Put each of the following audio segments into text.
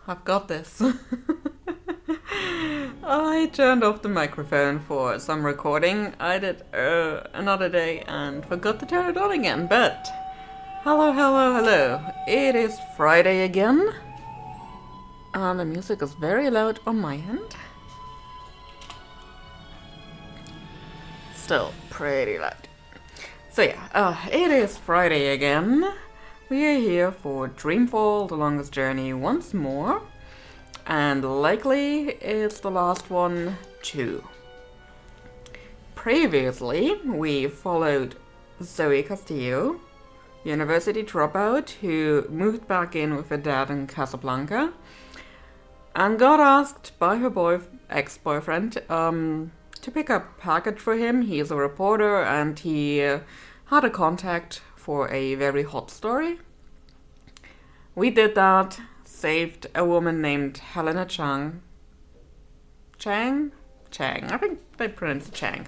I've got this. I turned off the microphone for some recording. I did another day and forgot to turn it on again, but hello, hello, hello. It is Friday again. And the music is very loud on my end. Still pretty loud. So yeah, it is Friday again. We are here for Dreamfall, The Longest Journey once more. And likely it's the last one too. Previously, we followed Zoe Castillo, university dropout who moved back in with her dad in Casablanca and got asked by her ex-boyfriend to pick up a package for him. He is a reporter and he had a contact for a very hot story. We did that, saved a woman named Helena Chang. Chang? I think they pronounce it Chang.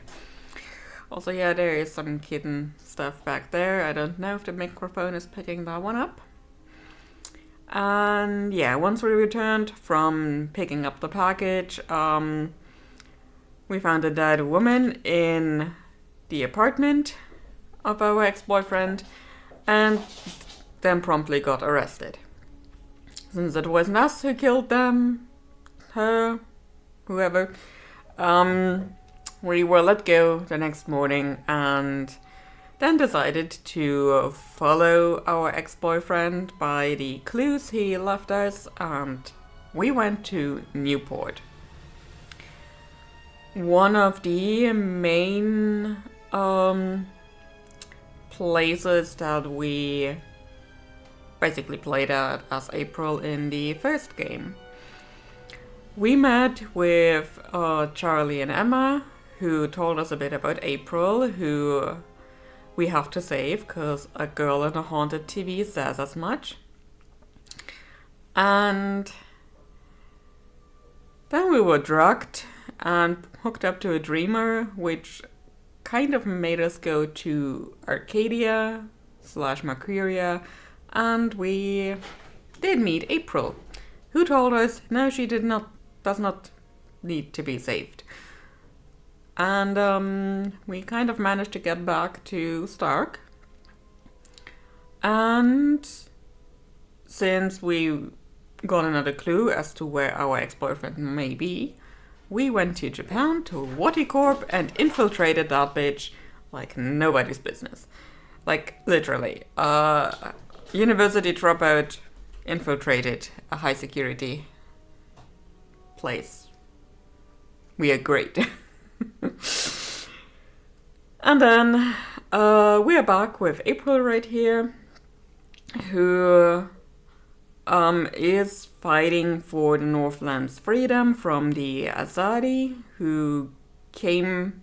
Also, yeah, there is some kitten stuff back there. I don't know if the microphone is picking that one up. And yeah, once we returned from picking up the package, we found a dead woman in the apartment of our ex-boyfriend and then promptly got arrested. Since it wasn't us who killed them, her, whoever, we were let go the next morning and then decided to follow our ex-boyfriend by the clues he left us, and we went to Newport. One of the main places that we basically played at as April in the first game. We met with Charlie and Emma, who told us a bit about April, who we have to save because a girl in a haunted TV says as much. And then we were drugged and hooked up to a dreamer, which kind of made us go to Arcadia/Mercuria, and we did meet April, who told us no, she does not need to be saved. And we kind of managed to get back to Stark. And since we got another clue as to where our ex-boyfriend may be, we went to Japan to Waticorp and infiltrated that bitch like nobody's business. Like, literally. University dropout infiltrated a high security place. We are great. And then we are back with April right here, who is fighting for the Northland's freedom from the Azadi, who came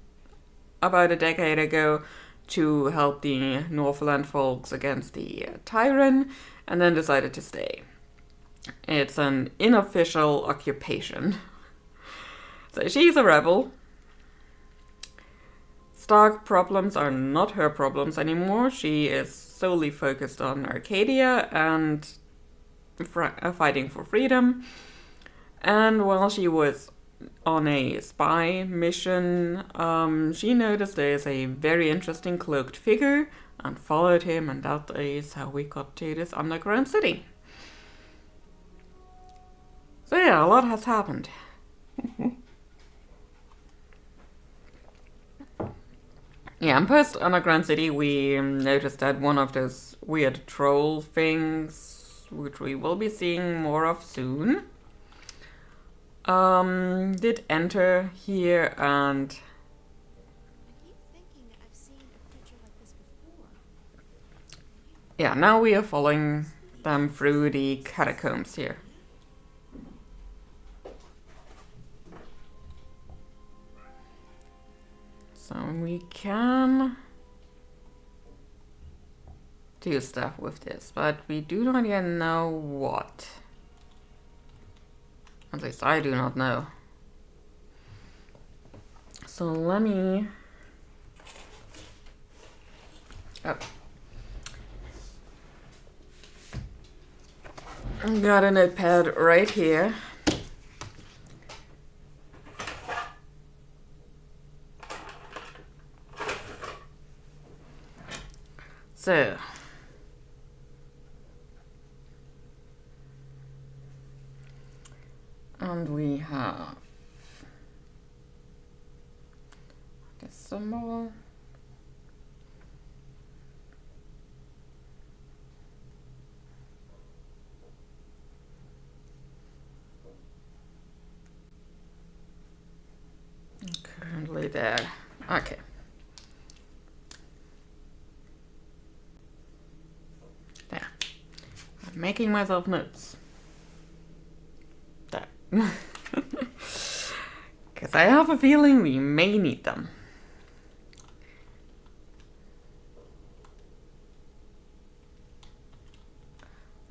about a decade ago to help the Northland folks against the Tyrant, and then decided to stay. It's an unofficial occupation. So she's a rebel. Stark problems are not her problems anymore. She is solely focused on Arcadia and fighting for freedom. And while she was on a spy mission, she noticed there's a very interesting cloaked figure and followed him, and that is how we got to this underground city. So yeah, a lot has happened. Yeah, and post underground city we noticed that one of those weird troll things, which we will be seeing more of soon, did enter here, and I keep thinking I've seen a creature like this before. yeah, now we are following them through the catacombs here. So we can do stuff with this, but we do not yet know what. At least I do not know. So let me... Oh. I got a notepad right here. So, and we have this symbol. Currently there. Okay. There. I'm making myself notes. There. Because I have a feeling we may need them.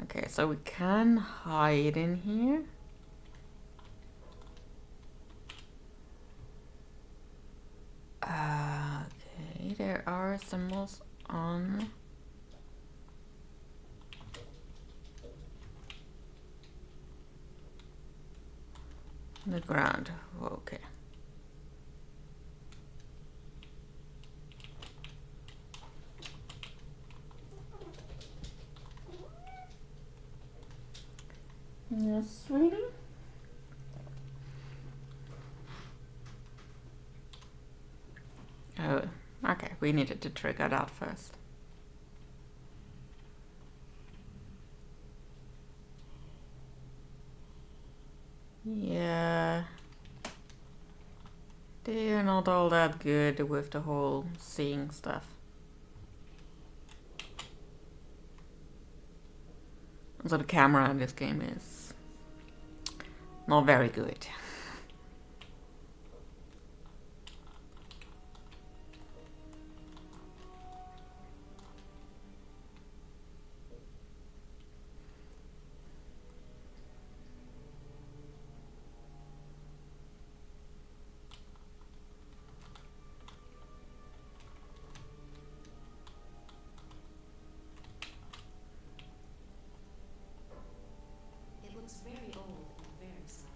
Okay, so we can hide in here. Okay, there are symbols on the ground. Okay. Yes, sweetie. Oh, okay. We needed to trigger that first. Yeah. They're not all that good with the whole seeing stuff. So the camera in this game is not very good. It looks very old and very silent.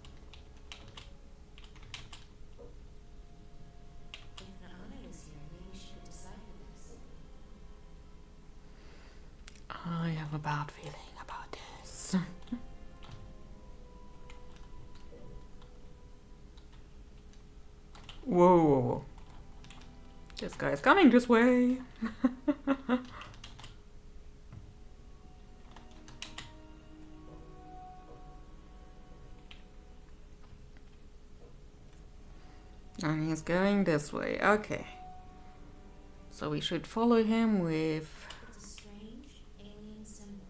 If Naana was here, maybe she could decipher this. I have a bad feeling about this. Whoa, whoa, whoa. This guy is coming this way. And he's going this way. Okay. So we should follow him with... It's a strange alien symbol.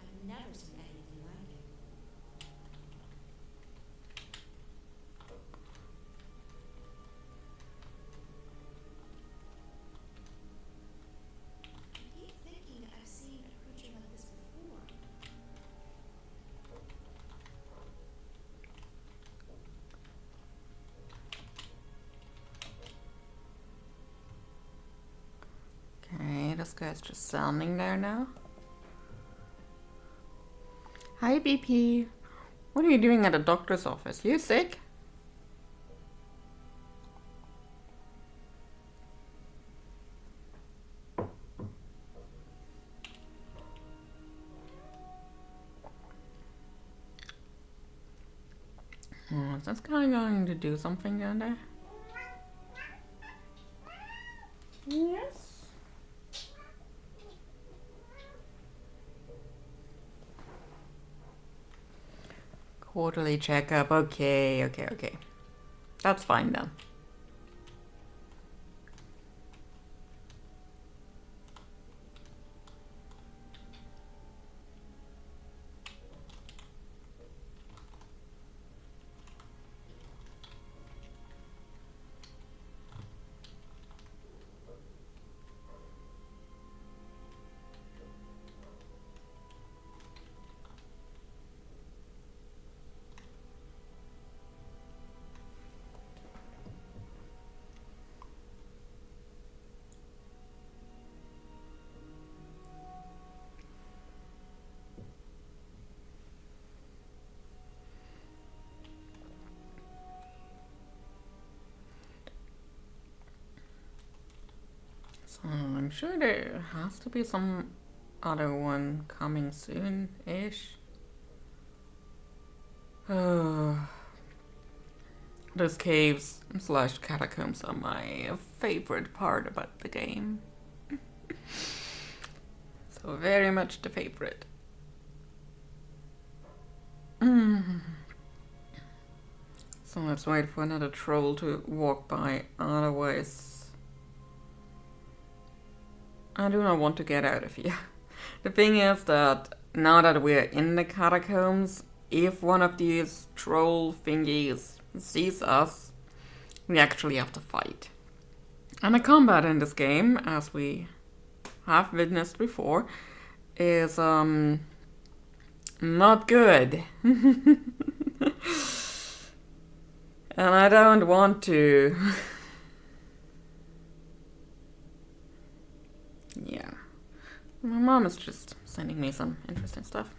I've never seen anything like it. this guy's just standing there now. Hi, BP. What are you doing at a doctor's office? You sick? Oh, is this guy going to do something down there? Yes. Quarterly checkup. Okay. That's fine then. So I'm sure there has to be some other one coming soon-ish. Those caves / catacombs are my favorite part about the game. So very much the favorite. So let's wait for another troll to walk by, otherwise I do not want to get out of here. The thing is that now that we're in the catacombs, if one of these troll thingies sees us, we actually have to fight. And the combat in this game, as we have witnessed before, is not good. And I don't want to. Yeah. My mom is just sending me some interesting stuff.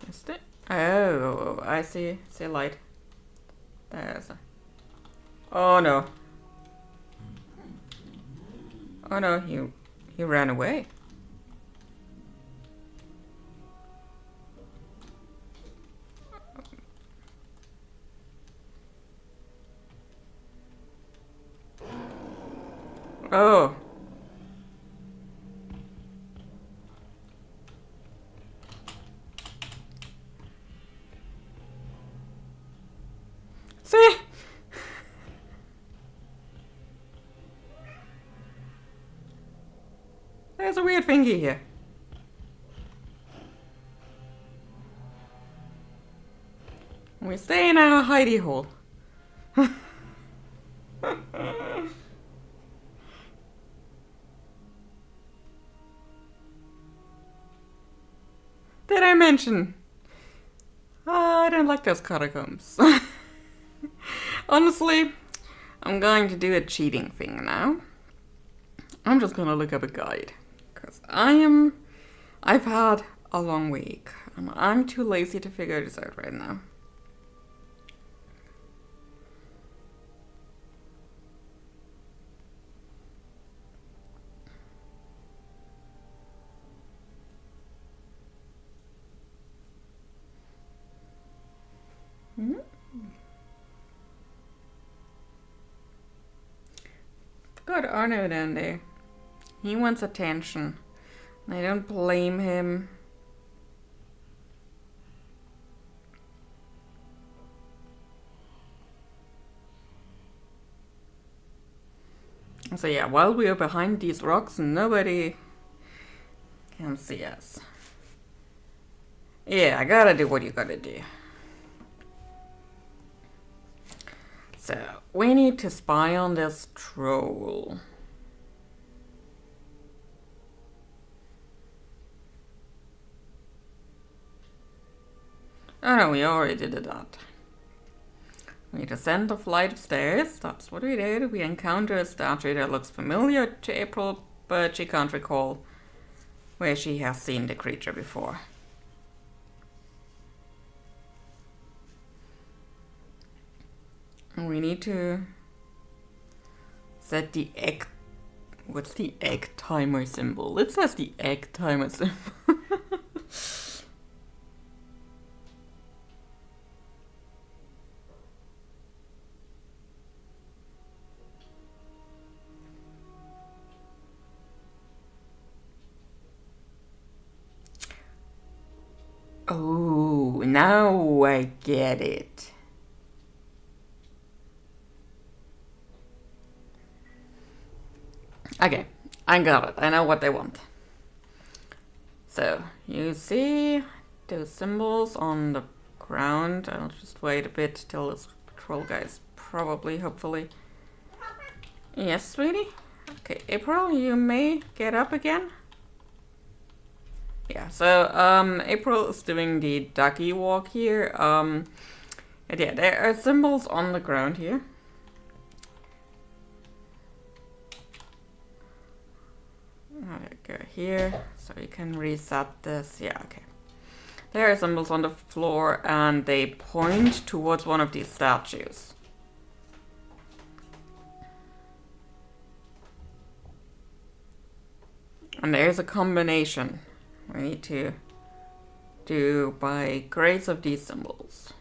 Missed it. Oh, I see light. There's a... Oh no. Oh no, he ran away. Oh. See? There's a weird thingy here. We stay in our hidey hole. Did I mention? I don't like those catacombs. Honestly, I'm going to do a cheating thing now. I'm just gonna look up a guide. Because I've had a long week. And I'm too lazy to figure this out right now. Got Arno down there. He wants attention. And I don't blame him. So yeah, while we are behind these rocks, nobody can see us. Yeah, I gotta do what you gotta do. So, we need to spy on this troll. Oh no, we already did that. We descend a flight of stairs. That's what we did. We encounter a statue that looks familiar to April, but she can't recall where she has seen the creature before. And we need to set the egg. What's the egg timer symbol? It says the egg timer symbol. Oh, now I get it. Okay, I got it. I know what they want. So, you see those symbols on the ground. I'll just wait a bit till this patrol guy is probably, hopefully. Yes, sweetie? Okay, April, you may get up again. Yeah, so April is doing the ducky walk here. And yeah, there are symbols on the ground here. Go here, so you can reset this. Yeah, okay. There are symbols on the floor, and they point towards one of these statues. And there's a combination we need to do by grace of these symbols.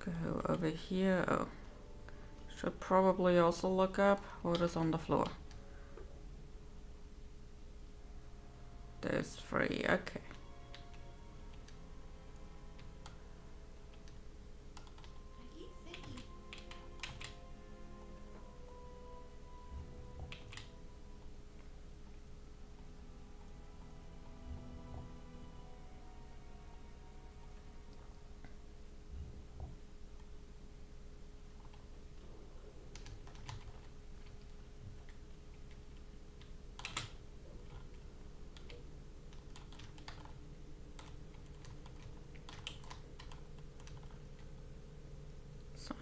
Go over here. Oh, should probably also look up what is on the floor. There's 3, okay.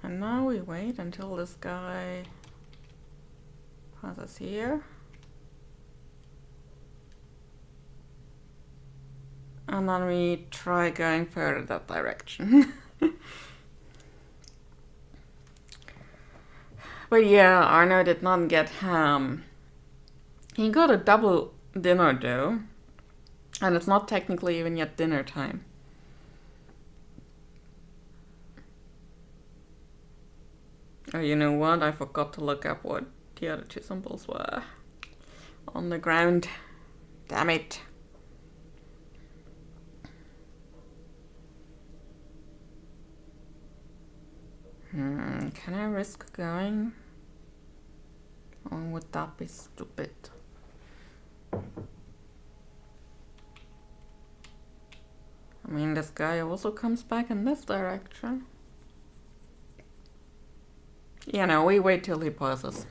And now we wait until this guy passes here. And then we try going further that direction. But yeah, Arno did not get ham. He got a double dinner though. And it's not technically even yet dinner time. Oh, you know what? I forgot to look up what the other 2 symbols were on the ground. Damn it. Can I risk going? Or would that be stupid? I mean, this guy also comes back in this direction. Yeah, no, we wait till he pauses.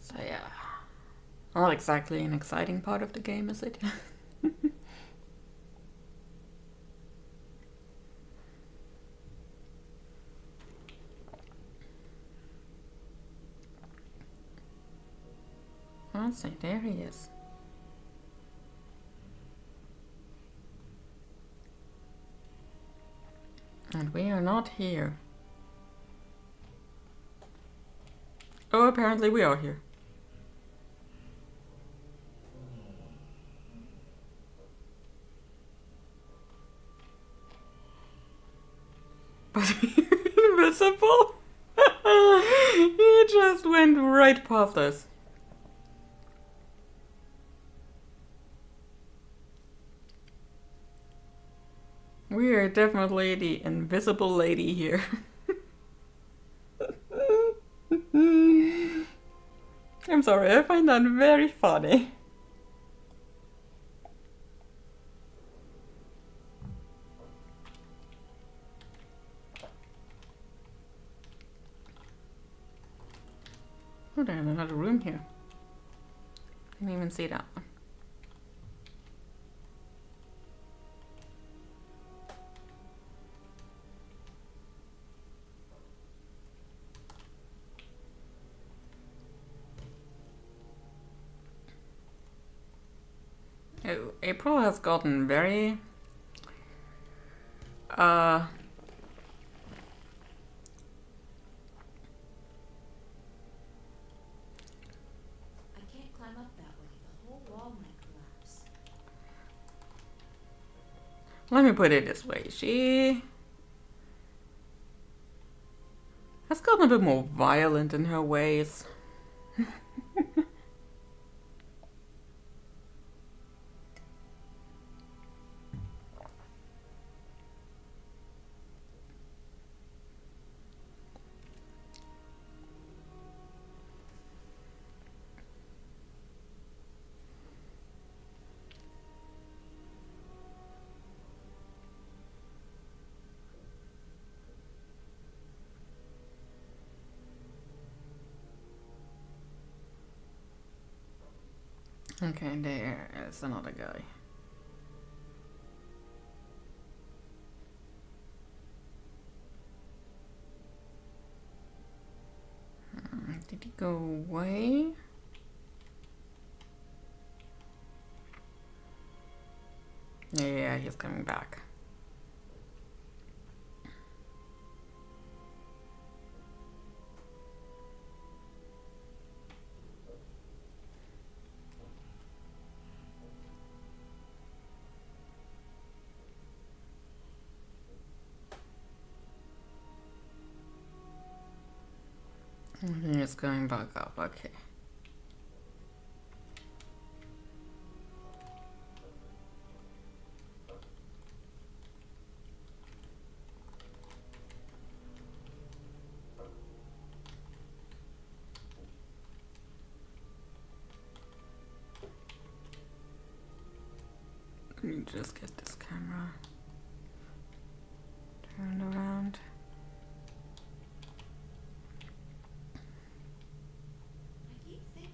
So yeah, not exactly an exciting part of the game, is it? I'll say, there he is. And we are not here. Oh, apparently we are here. but invisible. He just went right past us. We are definitely the invisible lady here. I'm sorry, I find that very funny. Oh, there's another room here. Didn't even see that one. Oh, April has gotten very I can't climb up that way. The whole wall might collapse. let me put it this way. She has gotten a bit more violent in her ways. Okay, there is another guy. Did he go away? Yeah, he's coming back. He's going back up, okay. Let me just get this camera turned around. I keep thinking.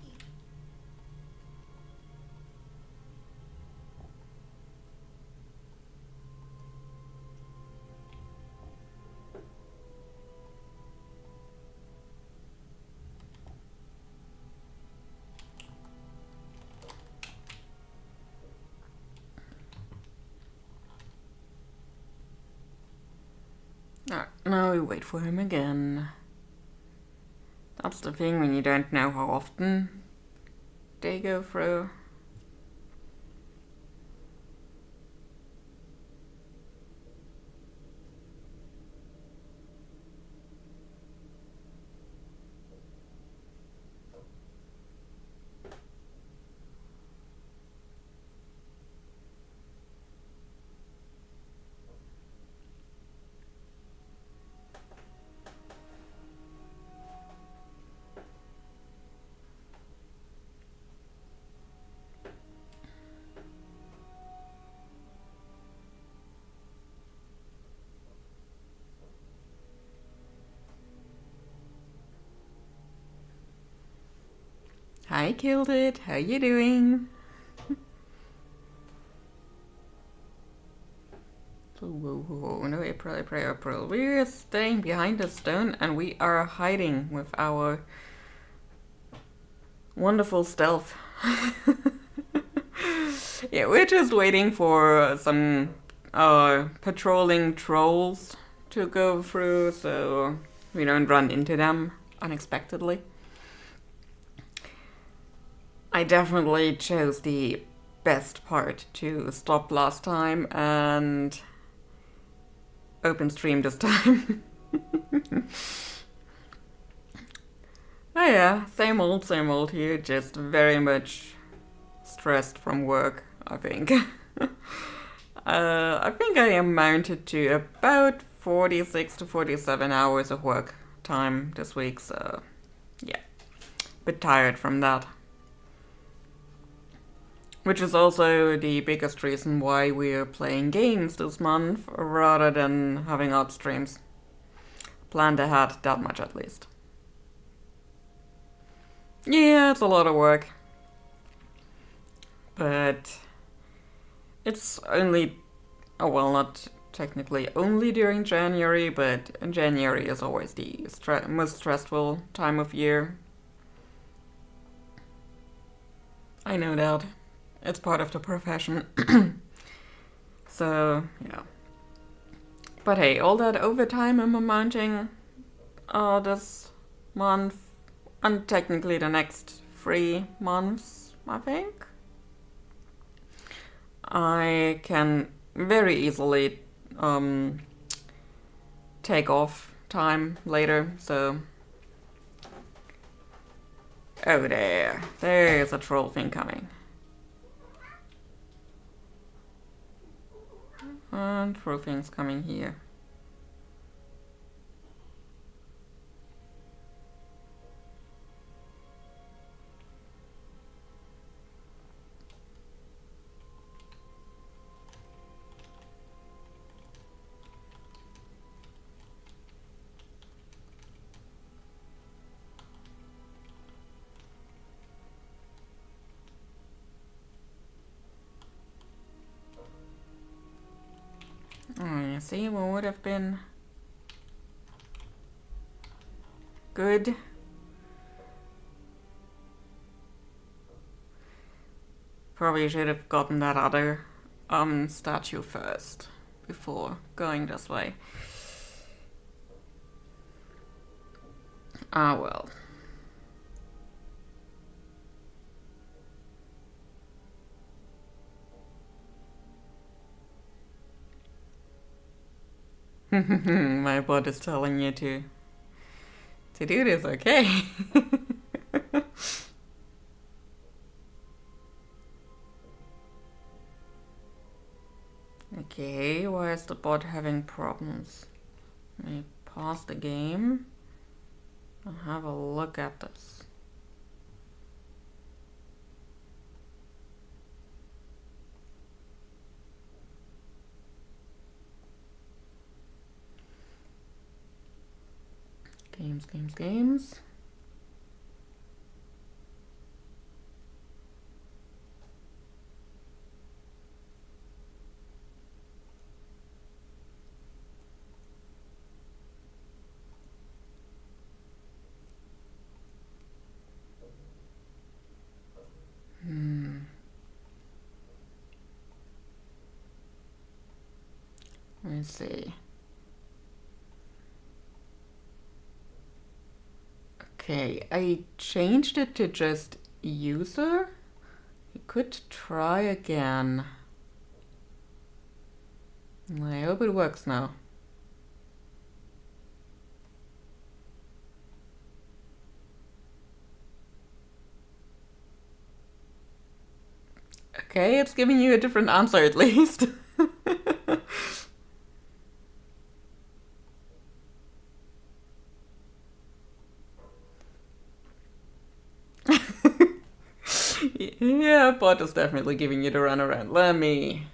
Alright, now we wait for him again. That's the thing when you don't know how often they go through. I killed it. How you doing? Whoa, no, April. We're staying behind the stone and we are hiding with our wonderful stealth. Yeah, we're just waiting for some patrolling trolls to go through so we don't run into them unexpectedly. I definitely chose the best part to stop last time, and open stream this time. Oh yeah, same old here, just very much stressed from work, I think. I think I amounted to about 46 to 47 hours of work time this week, so yeah, bit tired from that. Which is also the biggest reason why we're playing games this month rather than having odd streams. Planned ahead, that much at least. Yeah, it's a lot of work. But it's only, oh well, not technically only during January, but January is always the most stressful time of year. I know that. It's part of the profession. So, yeah. But hey, all that overtime I'm amounting this month, and technically the next 3 months, I think, I can very easily take off time later, so... Oh, there's a troll thing coming. And troll thing's coming here. Oh, you see, what would have been good? Probably should have gotten that other statue first before going this way. Ah well. My bot is telling you to do this, okay? Okay, why is the bot having problems? Let me pause the game and have a look at this. Games. Let me see. Okay, I changed it to just user. You could try again. I hope it works now. Okay, it's giving you a different answer at least. Yeah, bot is definitely giving you the runaround. Let me...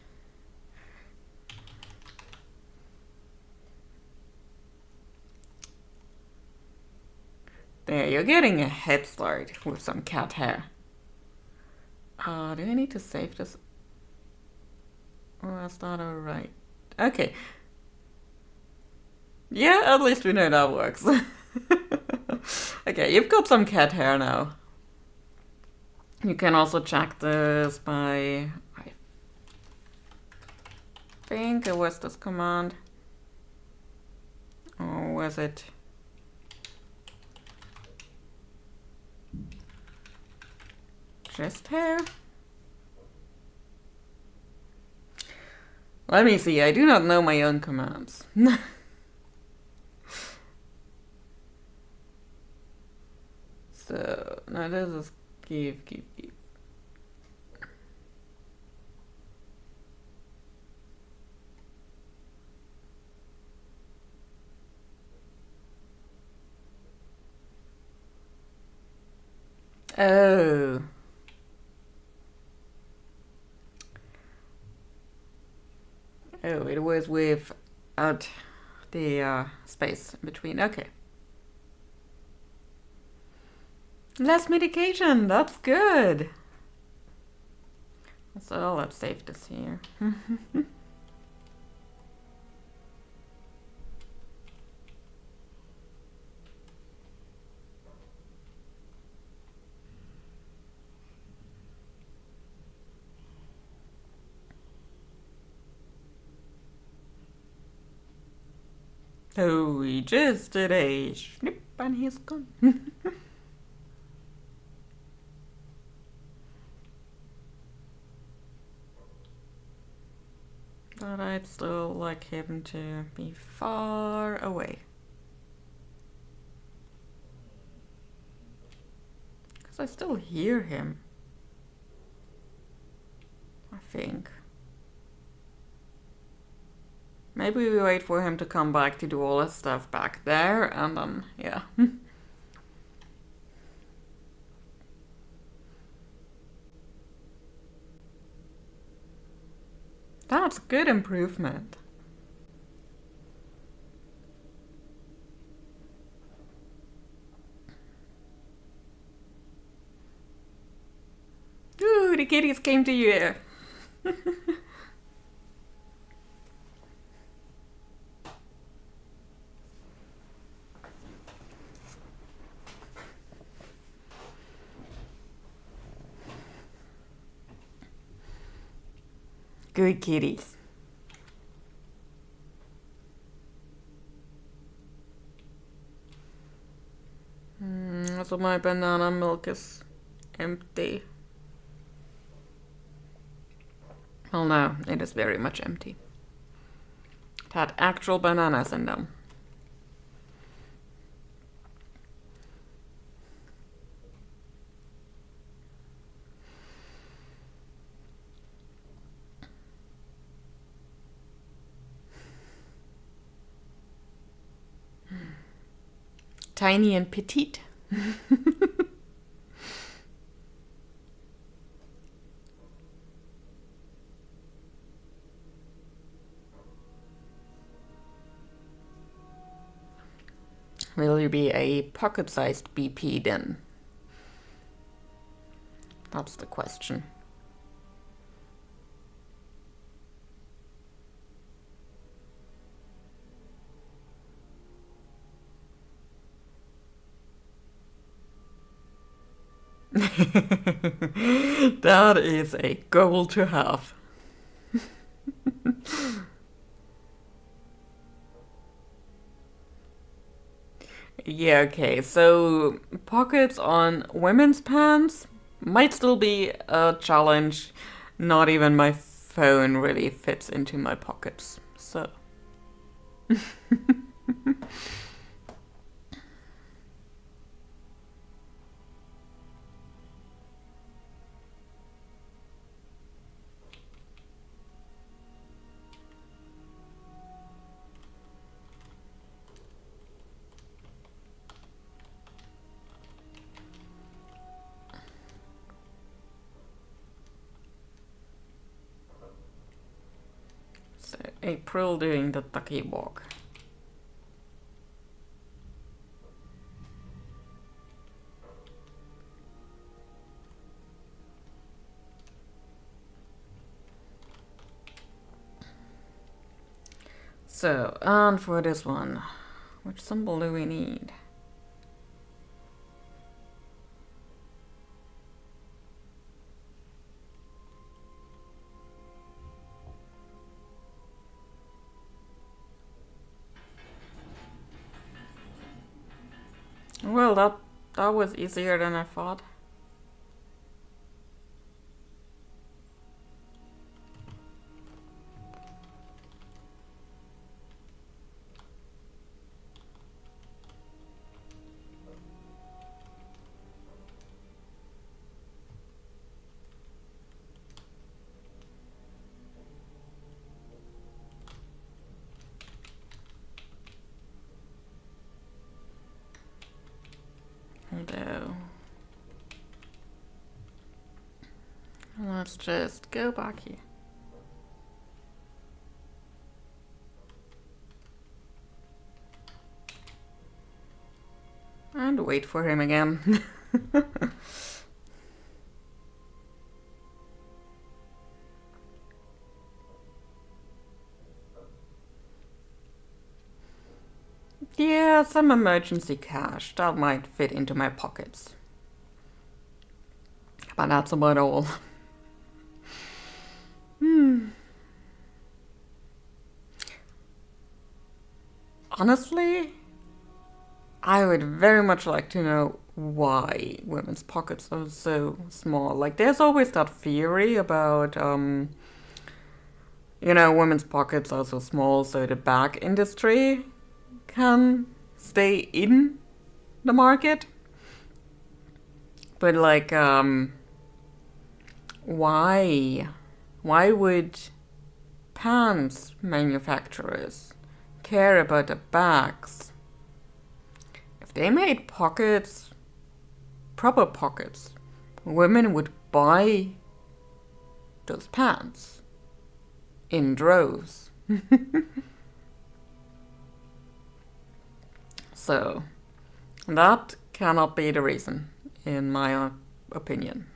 There, you're getting a head start with some cat hair. Do I need to save this? Oh, that's not alright. Okay. Yeah, at least we know that works. Okay, you've got some cat hair now. You can also check this by... I think it was this command. Or was it... just hair? Let me see, I do not know my own commands. So, now this is give. Oh. Oh, it was without the space in between. Okay. Less medication, that's good. So let's save this here. Oh, we just did a snip and he's gone. But I'd still like him to be far away. Because I still hear him. I think. Maybe we wait for him to come back to do all his stuff back there, and then, yeah. That's a good improvement. Ooh, the kitties came to you. Good kitties. So my banana milk is empty. Well, no, it is very much empty. It had actual bananas in them. Tiny and petite. Will you be a pocket-sized BP then? That's the question. That is a goal to have. Yeah, okay, so pockets on women's pants might still be a challenge. Not even my phone really fits into my pockets, so. So April doing the ducky walk. So, and for this one, which symbol do we need? Well, that was easier than I thought. Let's just go back here. And wait for him again. Yeah, some emergency cash. That might fit into my pockets. But that's about all. Honestly, I would very much like to know why women's pockets are so small. Like, there's always that theory about, women's pockets are so small so the bag industry can stay in the market. But, like, why? Why would pants manufacturers care about the bags? If they made pockets, proper pockets, women would buy those pants in droves. So, that cannot be the reason, in my opinion.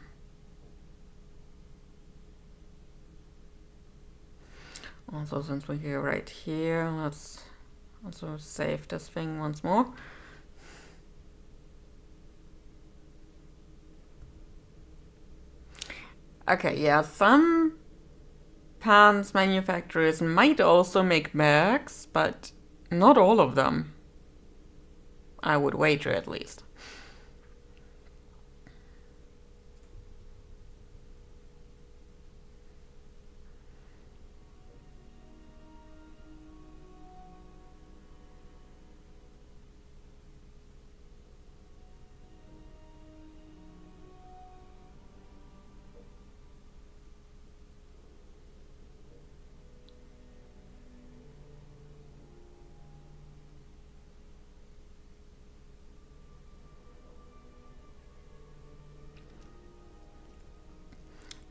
Also, since we're here right here, let's also save this thing once more. Okay, yeah, some pants manufacturers might also make bags, but not all of them. I would wager, at least.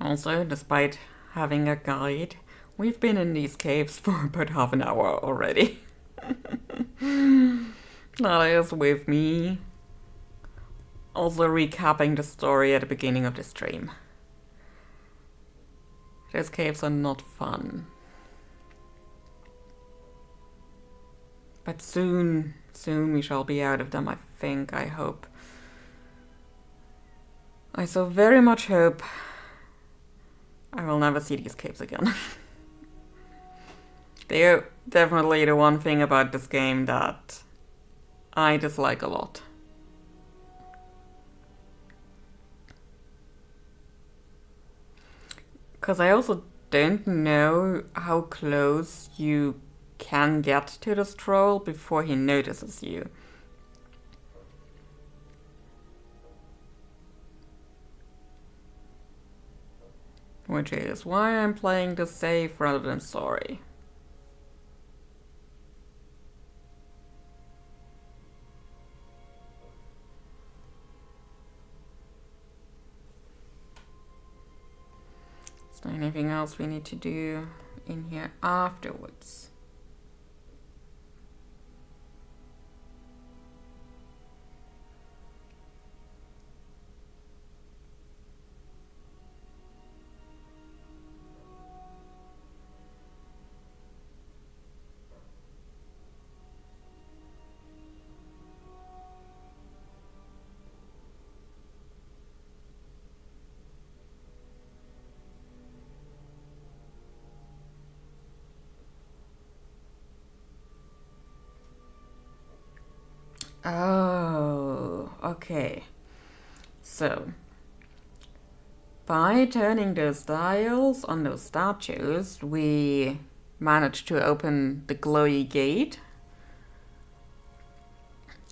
Also, despite having a guide, we've been in these caves for about half an hour already. That is with me also recapping the story at the beginning of the stream. Those caves are not fun. But soon we shall be out of them, I think, I hope. I so very much hope I will never see these caves again. They're definitely the one thing about this game that I dislike a lot. Because I also don't know how close you can get to this troll before he notices you. Which is why I'm playing this safe rather than sorry. Is there anything else we need to do in here afterwards? Oh, okay. So, by turning those dials on those statues, we managed to open the glowy gate.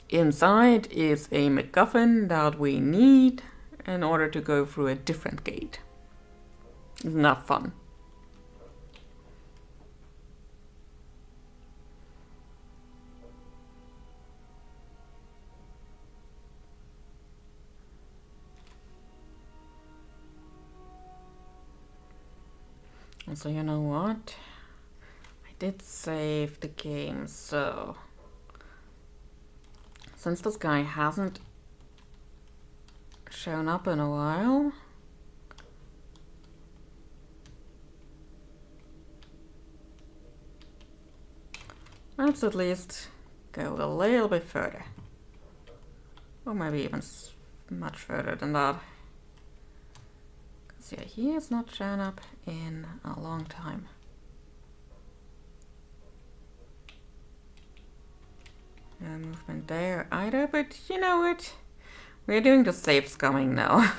Inside is a MacGuffin that we need in order to go through a different gate. Isn't that fun? So you know what? I did save the game, so since this guy hasn't shown up in a while, let's at least go a little bit further. Or maybe even much further than that. Because yeah, he has not shown up in a long time. No movement there either, but you know what? We're doing the safe scumming now.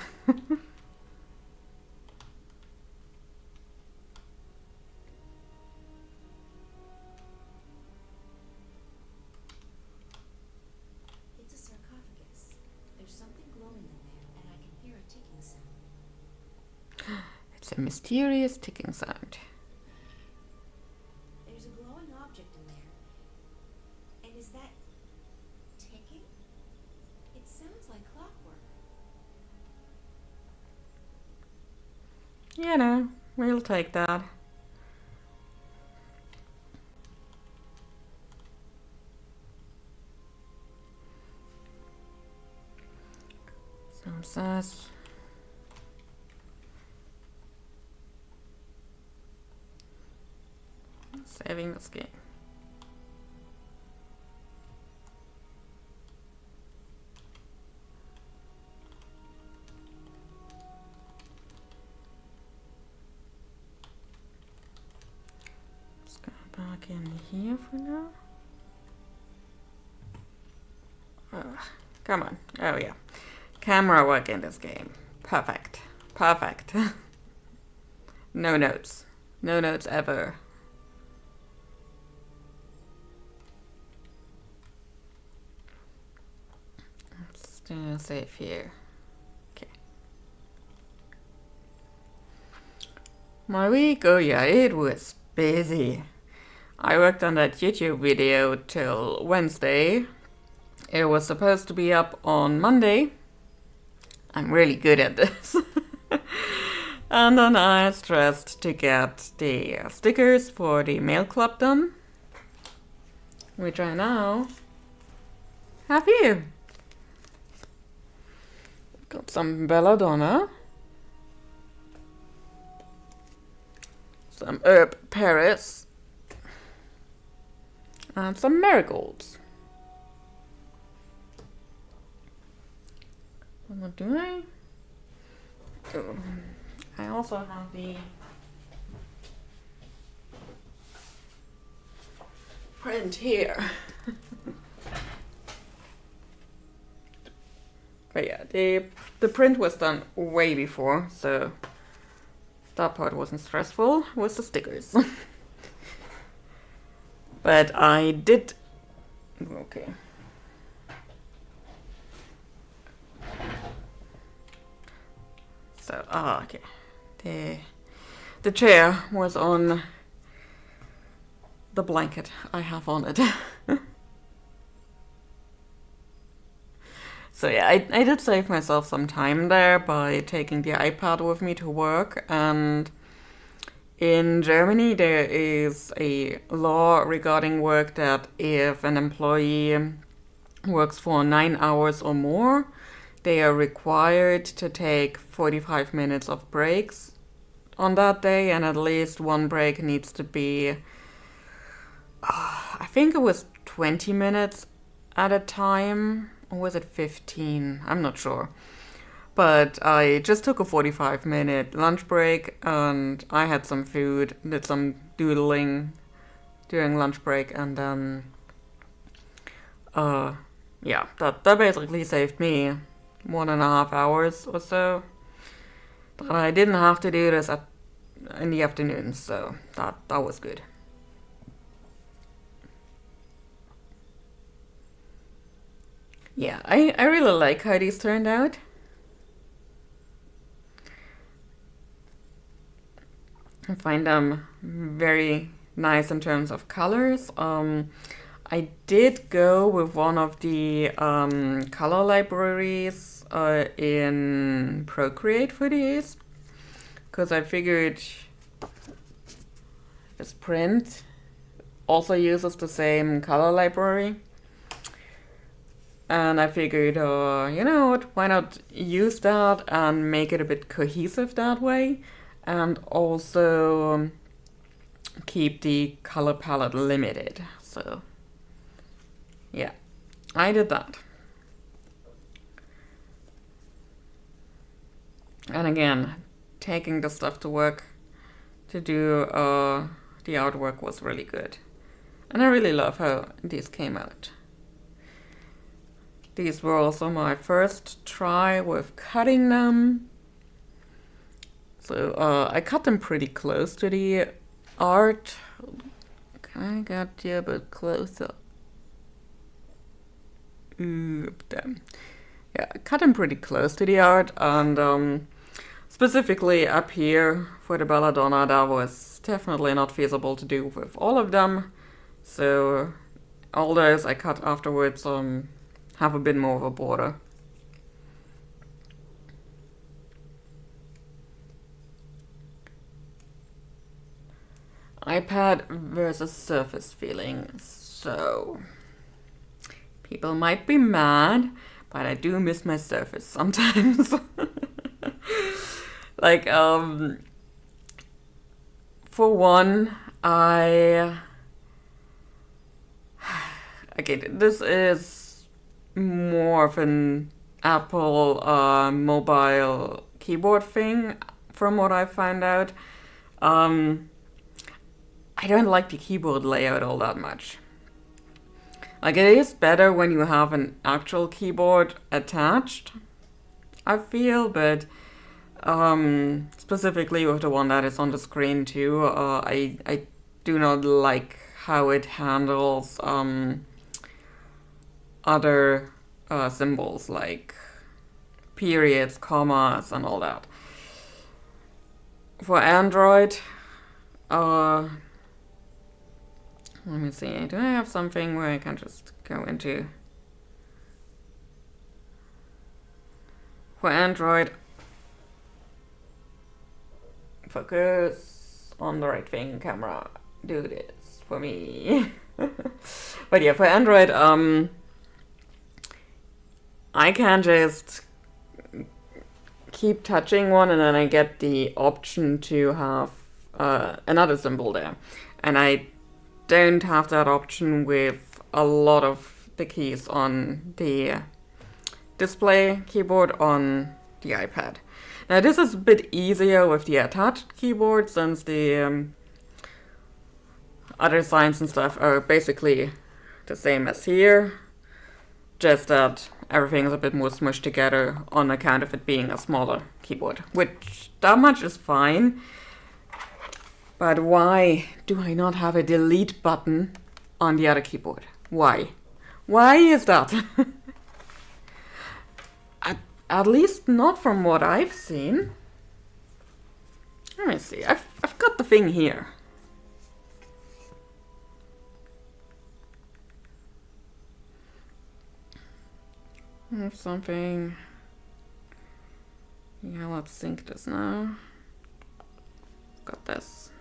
It's a sarcophagus. There's something glowing in there, and I can hear a ticking sound. It's a mysterious ticking sound. There's a glowing object in there. And is that ticking? It sounds like clockwork. You know, we'll take that. So it says saving this game. Let's go back in here for now. Come on. Oh yeah. Camera work in this game. Perfect. Perfect. No notes. No notes ever. Let's do save here. Okay. My week, oh yeah, it was busy. I worked on that YouTube video till Wednesday. It was supposed to be up on Monday. I'm really good at this. And then I stressed to get the stickers for the mail club done, which I now have here. Got some belladonna, some herb Paris, and some marigolds. What do I? Oh, I also have the print here. But yeah, the print was done way before, so that part wasn't stressful with the stickers. But I did. Okay. So, okay. The chair was on the blanket I have on it. So yeah, I did save myself some time there by taking the iPad with me to work, and in Germany there is a law regarding work that if an employee works for 9 hours or more, they are required to take 45 minutes of breaks on that day, and at least one break needs to be, I think it was 20 minutes at a time, or was it 15? I'm not sure. But I just took a 45-minute lunch break, and I had some food, did some doodling during lunch break, and then, yeah, that basically saved me 1.5 hours or so. But I didn't have to do this in the afternoon, so that was good. Yeah, I really like how these turned out. I find them very nice in terms of colors. I did go with one of the color libraries in Procreate for these, because I figured this print also uses the same color library. And I figured, you know what, why not use that and make it a bit cohesive that way, and also keep the color palette limited. So yeah, I did that. And again, taking the stuff to work to do the artwork was really good. And I really love how these came out. These were also my first try with cutting them. So I cut them pretty close to the art. Can I get you a bit closer? Them. Yeah, I cut them pretty close to the art, and specifically up here for the belladonna, that was definitely not feasible to do with all of them. So all those I cut afterwards have a bit more of a border. iPad versus Surface feeling. So people might be mad, but I do miss my Surface sometimes. Like, for one, okay, this is more of an Apple mobile keyboard thing, from what I found out. I don't like the keyboard layout all that much. Like, it is better when you have an actual keyboard attached, I feel, but specifically with the one that is on the screen too, I do not like how it handles other symbols like periods, commas, and all that. For Android, let me see, do I have something where I can just go into? For Android, focus on the right thing, camera, do this for me. But yeah, for Android, I can just keep touching one and then I get the option to have another symbol there. And I don't have that option with a lot of the keys on the display keyboard on the iPad. Now this is a bit easier with the attached keyboard, since the other signs and stuff are basically the same as here, just that everything is a bit more smushed together on account of it being a smaller keyboard, which that much is fine. But why do I not have a delete button on the other keyboard? Why? Why is that? At least not from what I've seen. Let me see. I've got the thing here. I have something. Yeah, let's sync this now. Got this.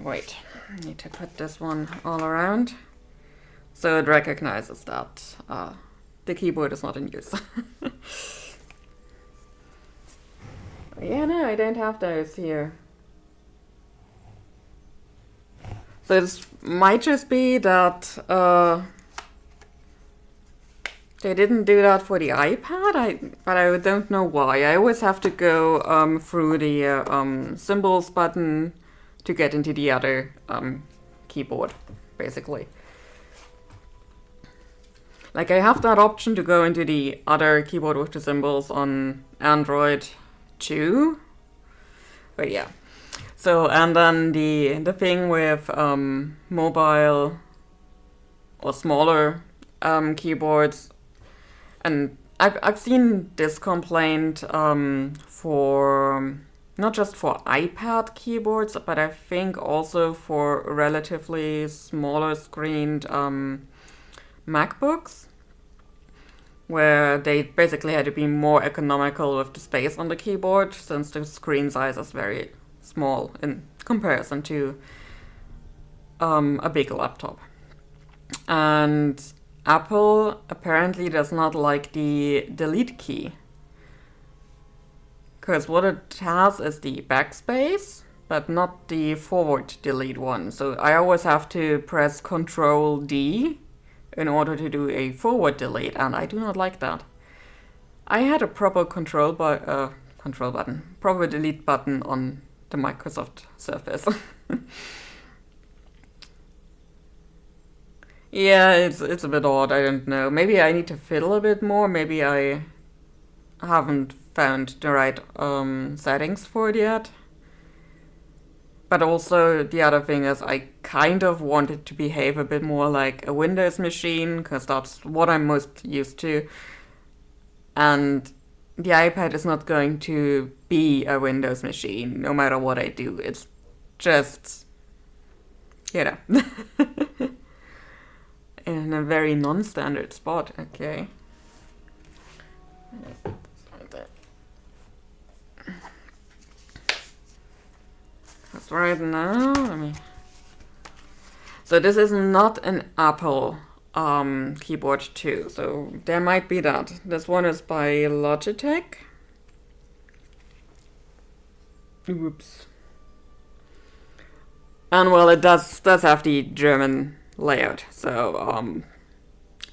Wait, I need to put this one all around so it recognizes that the keyboard is not in use. Yeah, no, I don't have those here. So this might just be that they didn't do that for the iPad, but I don't know why. I always have to go through the symbols button to get into the other keyboard, basically. Like, I have that option to go into the other keyboard with the symbols on Android too. But yeah. So, and then the thing with mobile or smaller keyboards, and I've seen this complaint for not just for iPad keyboards, but I think also for relatively smaller screened MacBooks, where they basically had to be more economical with the space on the keyboard, since the screen size is very small in comparison to a big laptop. And Apple apparently does not like the delete key, because what it has is the backspace, but not the forward delete one. So I always have to press Control D in order to do a forward delete, and I do not like that. I had a proper control button, proper delete button on the Microsoft Surface. Yeah, it's a bit odd, I don't know. Maybe I need to fiddle a bit more, maybe I haven't found the right settings for it yet. But also, the other thing is I kind of want it to behave a bit more like a Windows machine, because that's what I'm most used to. And the iPad is not going to be a Windows machine, no matter what I do. It's just, you know, in a very non-standard spot. Okay. That's right now. So this is not an Apple keyboard too. So there might be that. This one is by Logitech. Whoops. And well, it does have the German layout. So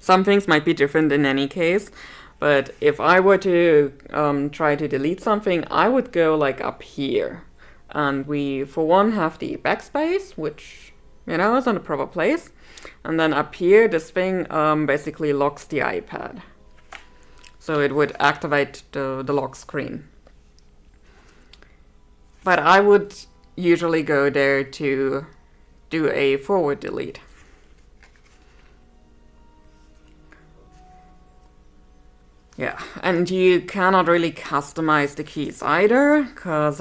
some things might be different in any case. But if I were to try to delete something, I would go like up here. And we, for one, have the backspace, which, you know, is in a proper place. And then up here, this thing basically locks the iPad. So it would activate the lock screen. But I would usually go there to do a forward delete. Yeah, and you cannot really customize the keys either, because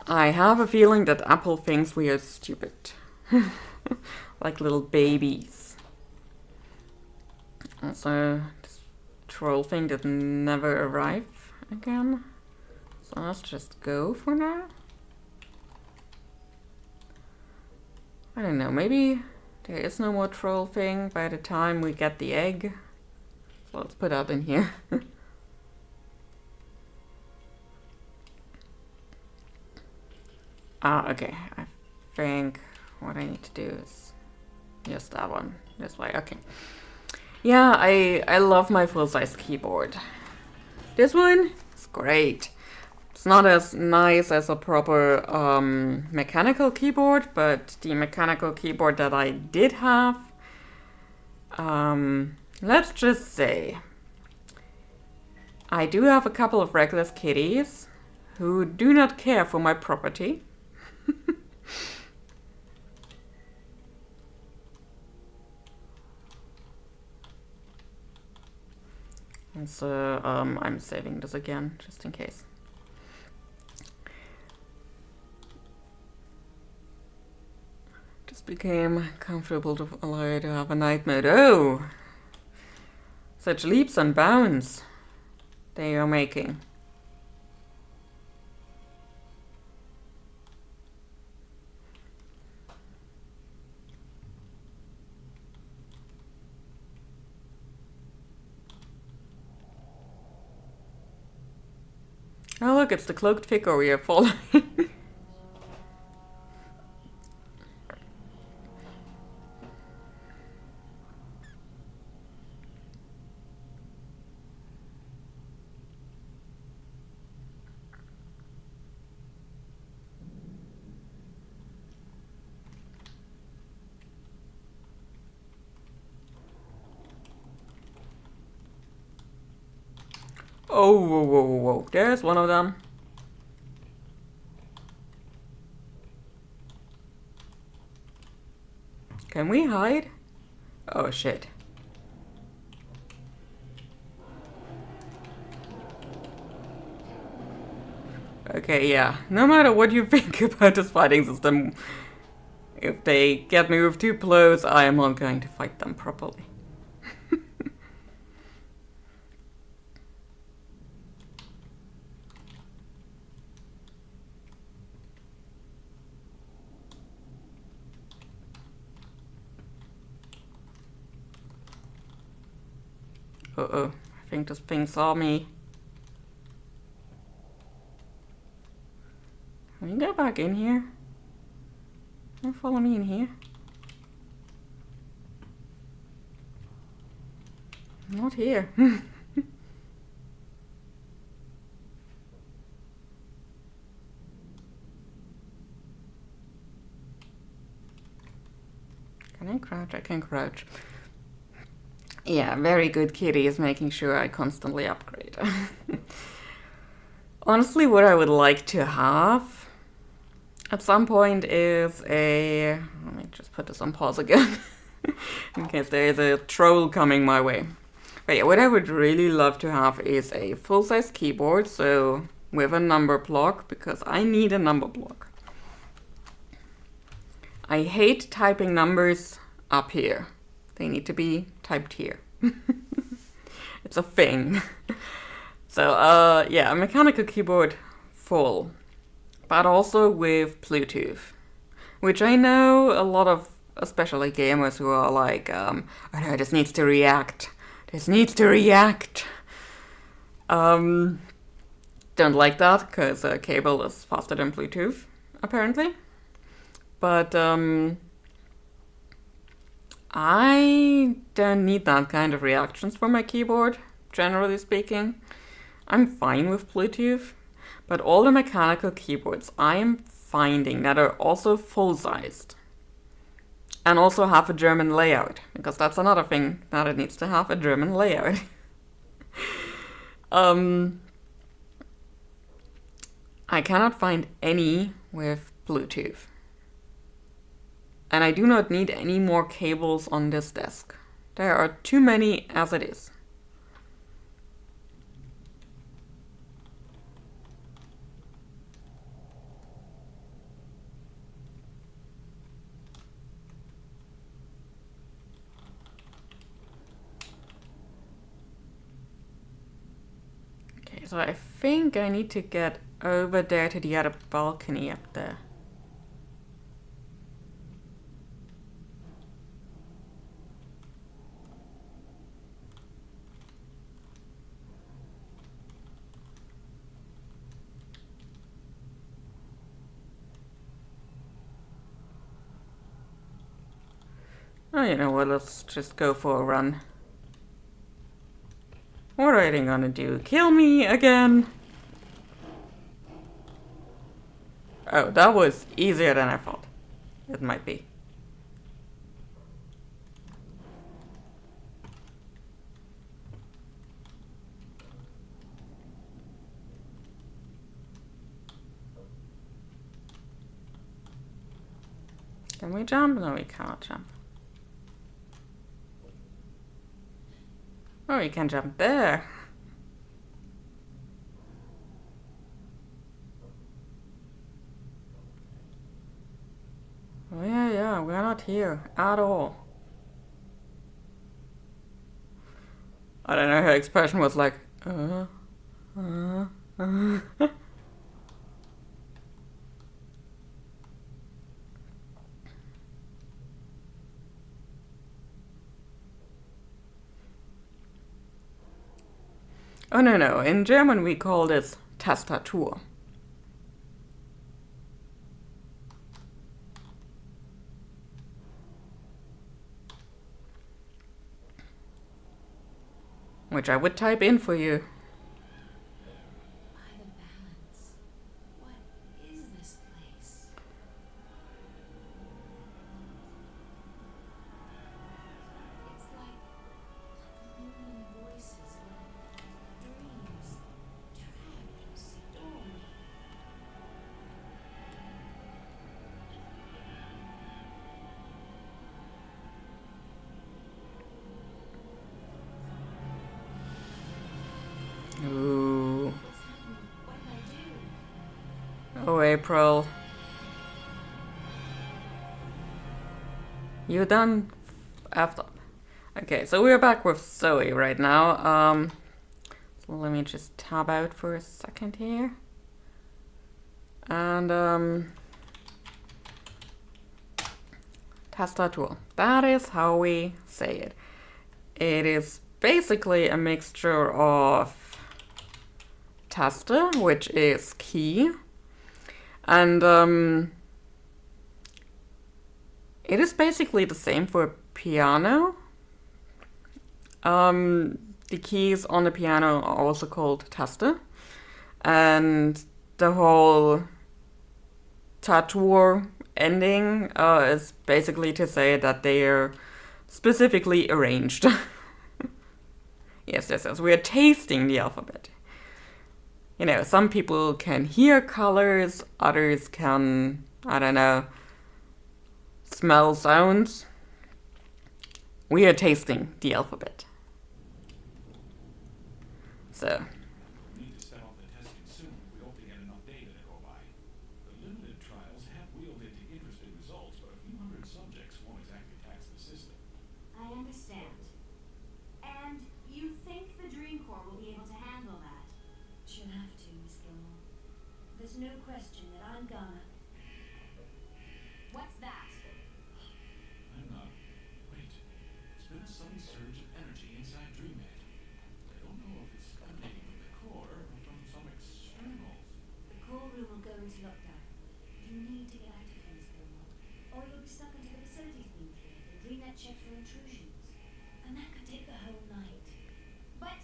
I have a feeling that Apple thinks we are stupid. Like little babies. Also, this troll thing did never arrive again. So let's just go for now. I don't know, maybe there is no more troll thing by the time we get the egg. So let's put that in here. Okay. I think what I need to do is just that one. This way. Okay. Yeah, I love my full-size keyboard. This one is great. It's not as nice as a proper mechanical keyboard, but the mechanical keyboard that I did have, let's just say, I do have a couple of reckless kitties who do not care for my property. And so I'm saving this again, just in case. Just became comfortable to allow you to have a night mode. Oh! Such leaps and bounds they are making. Oh look, it's the cloaked figure we are following. Oh, whoa, whoa, whoa, whoa. There's one of them. Can we hide? Oh, shit. Okay, yeah. No matter what you think about this fighting system, If they get moved too close, I am not going to fight them properly. Uh-oh, I think this thing saw me. Can you go back in here? Can you follow me in here? Not here. Can I crouch? I can crouch. Yeah, very good kitty is making sure I constantly upgrade. Honestly, what I would like to have at some point is a... Let me just put this on pause again, in case there is a troll coming my way. But yeah, what I would really love to have is a full-size keyboard, so with a number block, because I need a number block. I hate typing numbers up here. They need to be typed here. It's a thing. So, yeah, a mechanical keyboard full, but also with Bluetooth, which I know a lot of, especially gamers who are like, oh no, this needs to react. This needs to react. Don't like that, because cable is faster than Bluetooth, apparently. But, I don't need that kind of reactions for my keyboard, generally speaking. I'm fine with Bluetooth, but all the mechanical keyboards I am finding that are also full-sized and also have a German layout, because that's another thing that it needs to have, a German layout. I cannot find any with Bluetooth. And I do not need any more cables on this desk. There are too many as it is. Okay, so I think I need to get over there to the other balcony up there. Oh, you know what, let's just go for a run. What are they gonna do? Kill me again? Oh, that was easier than I thought it might be. Can we jump? No, we cannot jump. Oh, you can jump there. Oh, yeah, we're not here at all. I don't know, her expression was like, Oh, no. In German we call this Tastatur. Which I would type in for you. By the balance, what is this place? It's like a million voices, dreams, trapped, stored. Ooh. What's happening? What did I do? Oh, April. You done after? Okay, so we're back with Zoe right now. So let me just tab out for a second here. And tester tool. That is how we say it. It is basically a mixture of tester, which is key, and it is basically the same for piano. The keys on the piano are also called tester, and the whole tatur ending is basically to say that they are specifically arranged. Yes, we are tasting the alphabet. You know, some people can hear colors, others can, I don't know, smell sounds. We are tasting the alphabet. So. We need to start off the testing soon if we hope to get enough data to go by. The limited trials have wielded to interesting results, but a few hundred subjects won't exactly tax the system. I understand. And you think the Dream Corps will be able to handle that? She'll have to, Miss Gilmore. There's no question that I'm gonna. What's that? I'm not. Wait. There's been a sudden surge of energy inside DreamNet. I don't know if it's emanating from the core or from some externals. The core room will go into lockdown. You need to get out of here, Miss Gilmore, or you'll be stuck until the facility's been cleared and DreamNet checks for intrusions. And that could take the whole night. But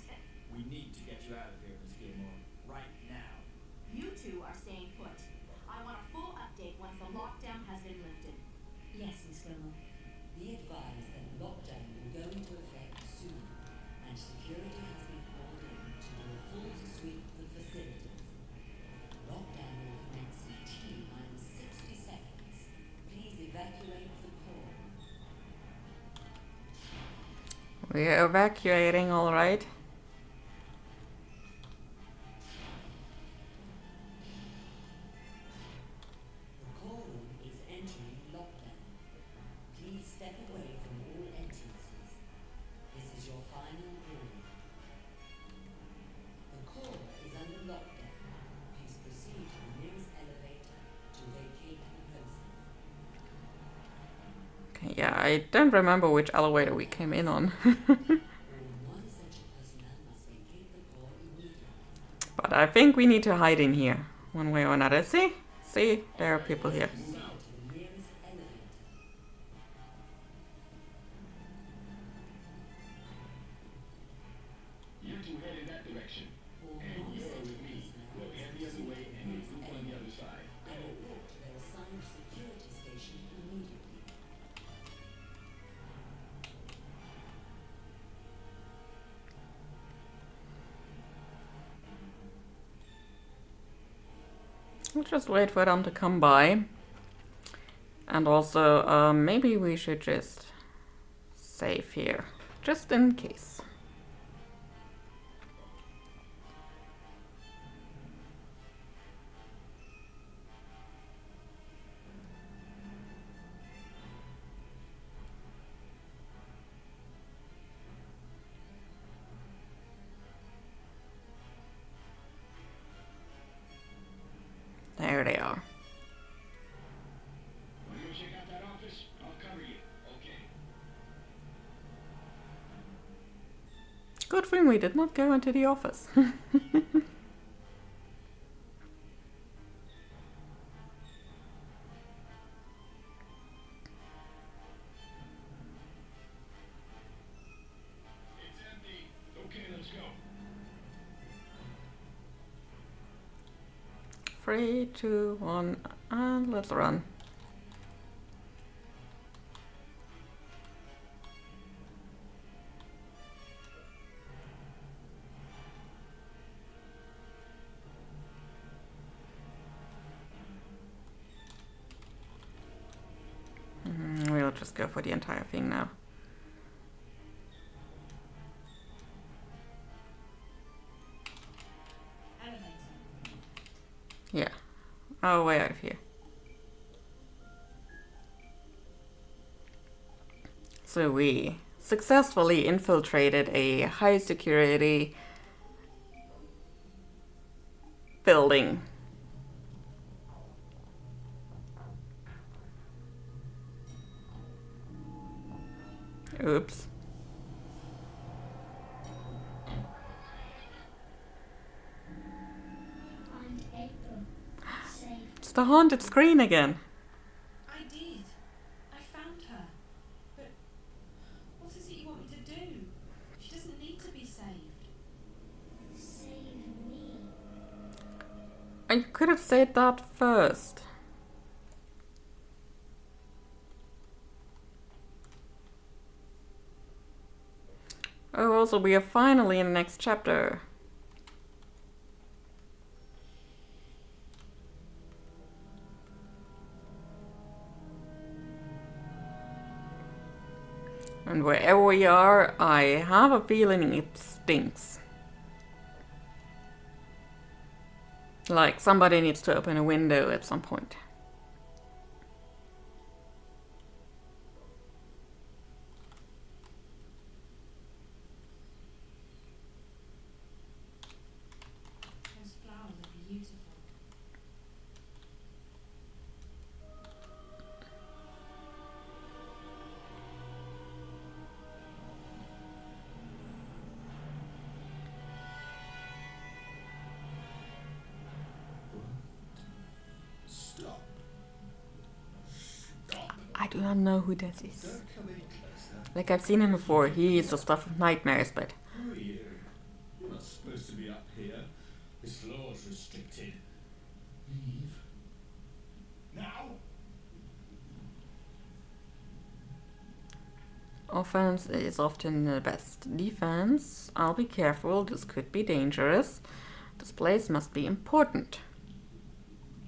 We need to get you out of here, Miss Gilmore. Right now. you two are staying put. I want a full update once the lockdown has been lifted. Yes, Miss Gilmore. Be advised that lockdown will go into effect soon, and security has been called in to do a full sweep of the facilities. Lockdown will commence in T-minus 60 seconds. Please evacuate the core. We're evacuating, all right. The core room is entering lockdown. Please step away from all entrances. This is your final warning. The core is under lockdown. Please proceed to the nearest elevator to vacate the premises. Okay, yeah, I don't remember which elevator we came in on. All non-essential personnel must vacate the core immediately. But I think we need to hide in here, one way or another. See? See? There are people here. Proceed to the nearest elevator. You two head in that direction. All And you're non-essential with me. personnel We'll head the other way and you group on the other side. I report to their assigned security station immediately. We'll just wait for them to come by. And also, maybe we should just save here, just in case. There they are. Want to go check out that office? I'll cover you. Okay. Good thing we did not go into the office. It's empty. Okay, let's go. 3, 2, 1, and let's run. We'll just go for the entire thing now. Yeah. Oh, way out of here. So we successfully infiltrated a high security building. Oops. Find April. Safe. It's the haunted screen again. I did. I found her. But what is it you want me to do? She doesn't need to be saved. Save me. I could have said that first. Oh, also, we are finally in the next chapter. And wherever we are, I have a feeling it stinks. Like somebody needs to open a window at some point. Those flowers are beautiful. Stop. Stop. I do not know who this is. Don't come any closer. Like I've seen him before. He is the stuff of nightmares, but Who are you? You're not supposed to be up here. This floor's restricted. Leave. Now! offense is often the best. Defense, I'll be careful. This could be dangerous. This place must be important.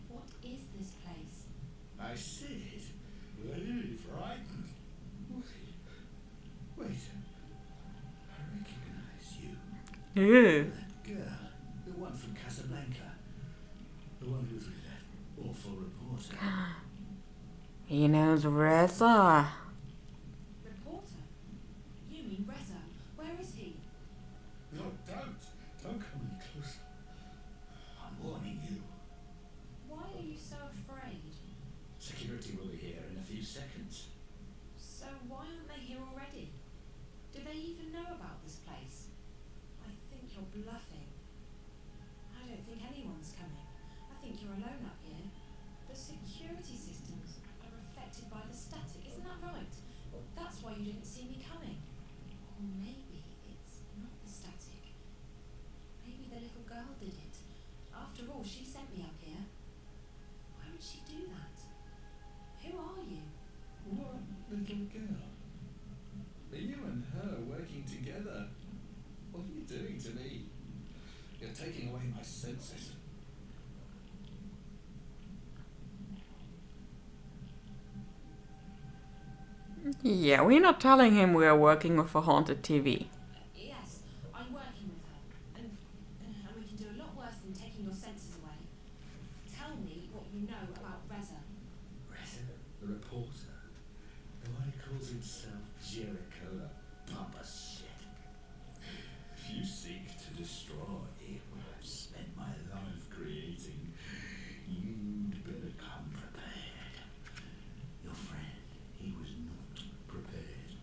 What is this place? I said, were you frightened? Wait. I recognize you. Ew. That girl, the one from Casablanca. The one who was with that awful reporter. He knows Reza. Reporter? You mean Reza? Where is he? No, don't come any closer. I'm warning you. Why are you so afraid? Security will be here in a few seconds. So why aren't they here already? Do they even know about this place? I think you're bluffing. I don't think anyone's coming. I think you're alone up here. The security systems are affected by the static, isn't that right? That's why you didn't see me coming. Or maybe it's not the static. Maybe the little girl did it. After all, she sent me up here. Why would she do that? Who are you? What little girl? Are you and her working together? What are you doing to me? You're taking away my senses. Yeah, we're not telling him we are working with a haunted TV. Yes, I'm working with her. And we can do a lot worse than taking your senses away. Tell me what you know about Reza. Reza, the reporter. The one who calls himself Jericho, a pump of shit. If you seek to destroy what I've spent my life creating, you'd better come prepared. Your friend, he was not prepared.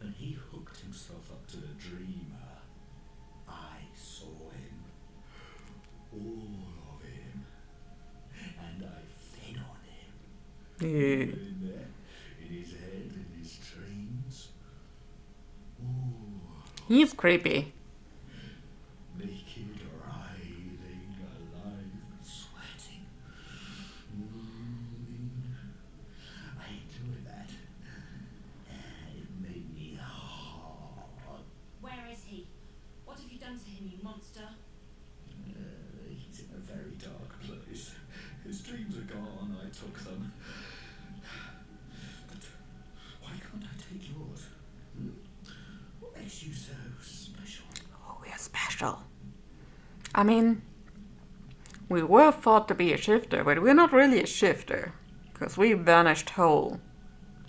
And he hooked himself up to the dreamer. I saw him. All of him. And I fed on him. Ew. In there, in his head, in his dreams. Ooh, He's creepy. naked, writhing, alive, sweating, moving. I enjoy that. It made me hard. Where is he? What have you done to him, you monster? He's in a very dark place. His dreams are gone. I took them. But why can't I take yours? What makes you so special? Oh, we're special. I mean, we were thought to be a shifter, but we're not really a shifter. Because we vanished whole.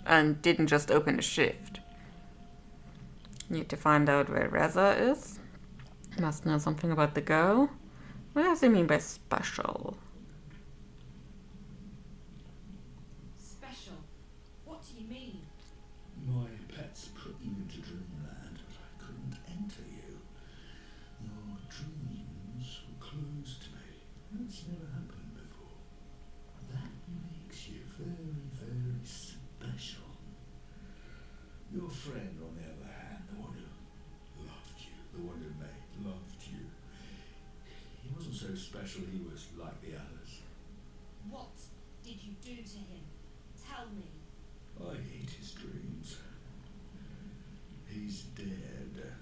And didn't just open a shift. Need to find out where Reza is. Must know something about the girl. What does he mean by special? Special? What do you mean? My pets put you into dreamland, but I couldn't enter you. Your dreams were closed to me. That's never happened before. That makes you very, very special. Your friend, on the other hand, the one who loved you, the one who loved you, he wasn't so special, he was like the others. What did you do to him? Tell me. I hate his dreams. He's dead.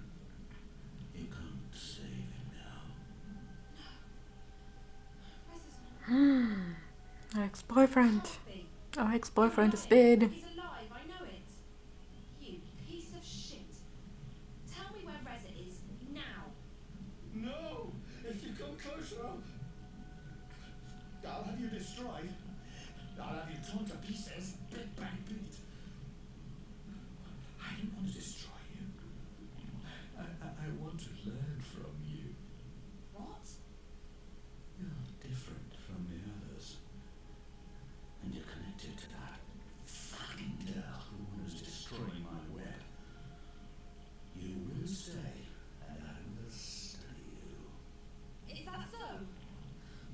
You can't save him now. Reza's Our ex-boyfriend. can't be. Our ex-boyfriend is dead. He's alive, I know it. You piece of shit. Tell me where Reza is now. No! If you come closer, I'll have you destroyed. I'll have you torn to pieces, bit by bit. I don't want to destroy you. I want to learn from you. What? You're different from the others. And you're connected to that fucking girl who was destroying my web. You will stay, and I will study you. Is that so?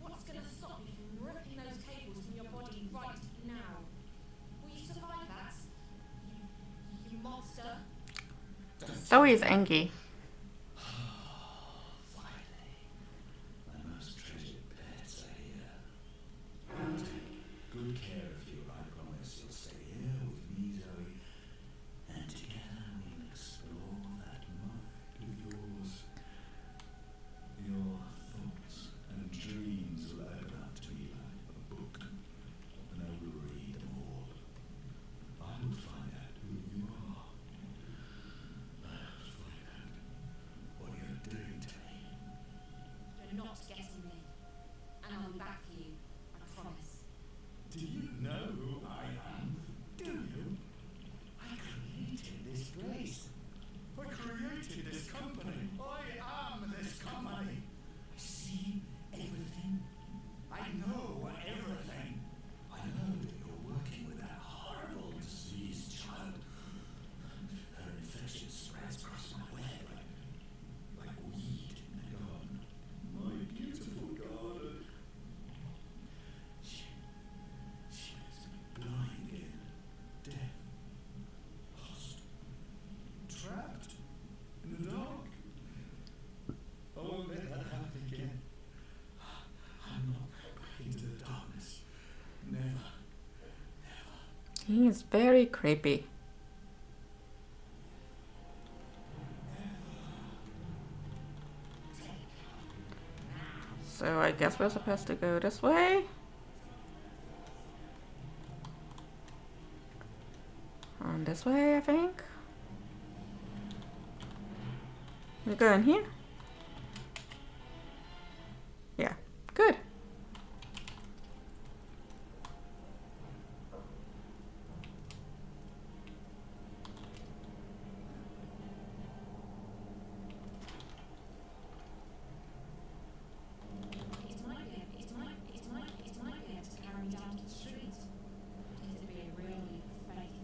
What's going to stop me from ripping those cables from your body right now? Will you survive that? You monster? Zoe is angry. Finally, my most treasured pets are here. I'll take good care of you. I promise you'll stay here with me, Zoe. And together we'll explore that mind of yours. Your thoughts and dreams will open up to me like a book, and I will read them all. I will find out who you are. I'll find out what you're doing to me. You're not getting me. And I'll be back for you. I promise. Do you know who I am? Do you? I created this place. I created this company. I am this company. I see everything. I know everything. I know that you're working with that horrible diseased child. Her infection spreads across my web like weed in a garden. My beautiful garden. She was blinded, deaf, lost, trapped in the dark. I won't let that happen again. I'm not going back into the darkness. Never. He is very creepy. So I guess we're supposed to go this way. On this way, I think. We go in here? Yeah, good. It might be able to carry me down to the street. It'd be a real leap of faith.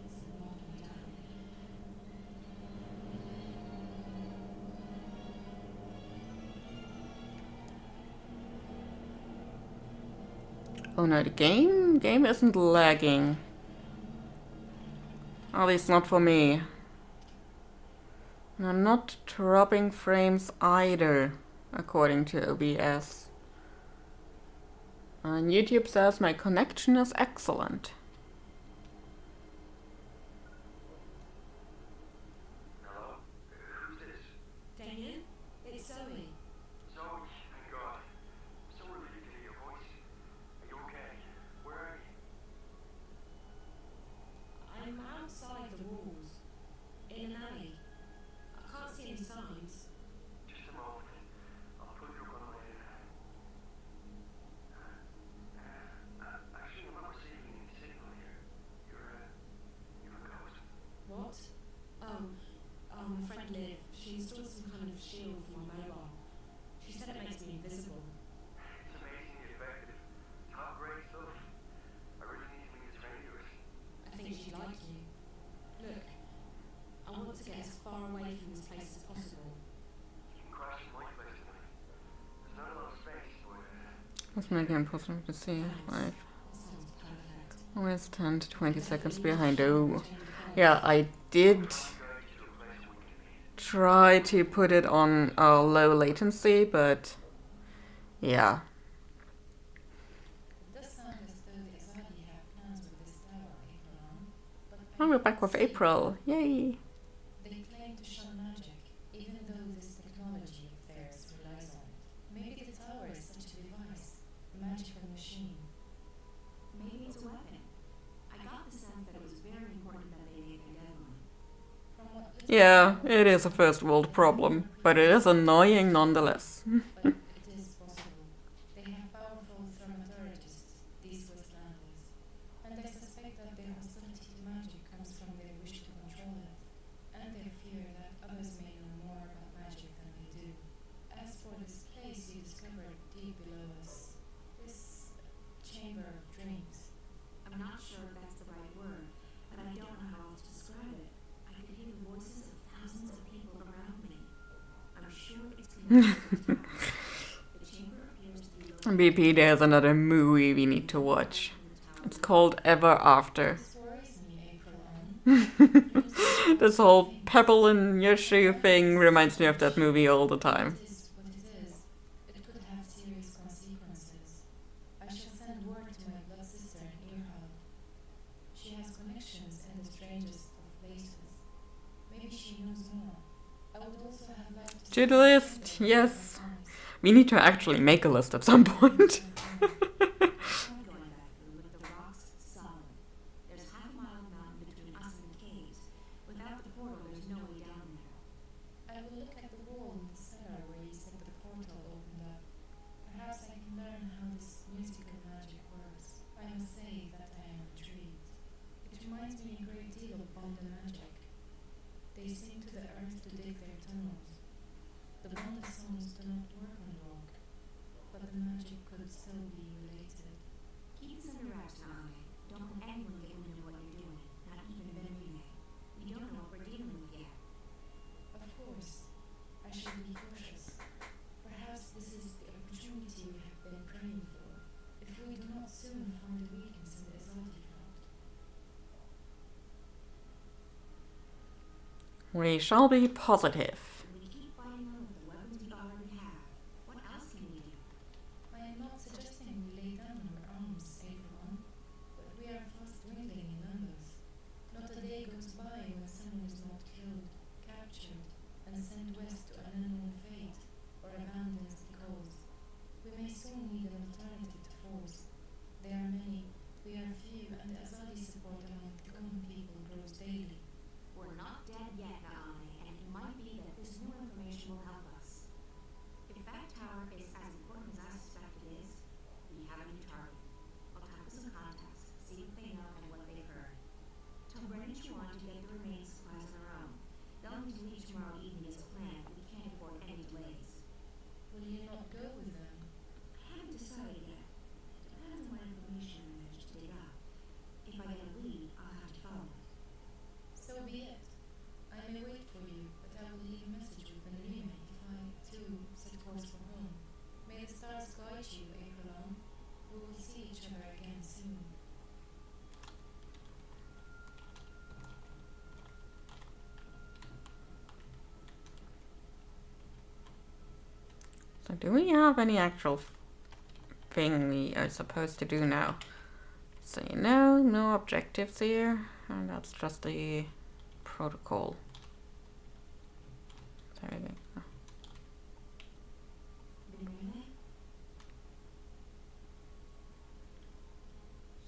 It's a long way down. Oh no, the game isn't lagging. At least not for me. And I'm not dropping frames either, according to OBS. And YouTube says my connection is excellent. Hello? Who's this? Damien, it's Zoe. Zoe, thank God. So relieved to hear your voice. Are you okay? Where are you? I'm outside the walls, in an alley. I can't see any signs. Just a moment. I'll put you on my actually, I'm not receiving any signal. on the front lid, she installed some kind of shield for my mobile. She said it makes me invisible. It's amazingly effective. Top grade stuff. I really need to meet a trainer to it. I think she'd like you. Look, I want to get as far away from this place as possible. You can crash in my place tonight. There's not a lot of space, but Let's make it impossible to see. Like, That sounds perfect. always 10 to 20 seconds behind. Oh, yeah, I did try to put it on low latency, but yeah. It does sound as though the Azadi have plans with this tower, April, but Oh, we're back with April. Yay! they claim to shun magic, even though this technology of theirs relies on it. Maybe the tower is such a device, a magical machine. Maybe it's a weapon. I got the sense that it was very important that they make a deadline. From what little Yeah, it is a first world problem, but it is annoying nonetheless. but it is possible. They have powerful thaumaturgists, these Westlanders, and I suspect that their hostility to magic comes from their wish to control it, and their fear that others may know more about magic than they do. As for this place you discovered deep below us, this chamber of dreams, I'm not sure if that's the right word, but I don't know how else to describe it. I could hear the voices of thousands of people around me. I'm sure it's connected to the tower. The chamber appears to be located BP, there's another movie we need to watch. It's called Ever After. this worries me, April. This whole pebble in your shoe thing reminds me of that movie all the time. It is what it is. It could have serious consequences. I shall send word to my blood sister in Earhall. She has connections in the strangest of places. Maybe she knows more. I would also have liked to To the list, yes. We need to actually make a list at some point. I'm going back through with the rocks solid. There's half a mile of mountain between us and the caves. Without the portal, there's no way down there. I will look at the wall in the cellar where you said the portal opened up. Perhaps I can learn how this musical magic works. I must say that I am intrigued. It reminds me a great deal of Bonda magic. They sing to the earth to dig their tunnels. The Bonda songs do not work on rock, but the magic could still be related. Keep this under wraps, Naomi. Don't let anyone get wind of what you're doing. Not even Vinci. We don't know what we're dealing with yet. Of course, I shall be cautious. Perhaps this is the opportunity we have been praying for. If we do not soon find a weakness in the Azadi front. We shall be positive. We keep fighting on with the weapons we already have. What else can we do? I am not suggesting we lay down our arms, everyone, but we are fast dwindling in numbers. Not a day goes by when someone is not killed, captured, and sent west to an unknown fate, or abandons the cause. We may soon need an alternative to force. There are many, we are few, and the Azadi support among the common people grows daily. We're not dead yet, Naomi, and it might be that this new information will help us. If that tower is as important as I suspect it is, we have a new target. I'll talk with some contacts, see what they know and what they've heard. Tell Brennan Chuan to get the remaining supplies on our own. They'll need to leave tomorrow evening as planned, but we can't afford any delays. Will you not go with them? I haven't decided yet. Depends on what information I manage to dig up. If I get a lead, I'll have to follow it. So be it. I may wait for you, but I will leave a message with Benrime if I, too, set course for home. May the stars guide you, April. We will see each other again soon. So do we have any actual thing we are supposed to do now? So no objectives here, and that's just the protocol. There we go. Benrime?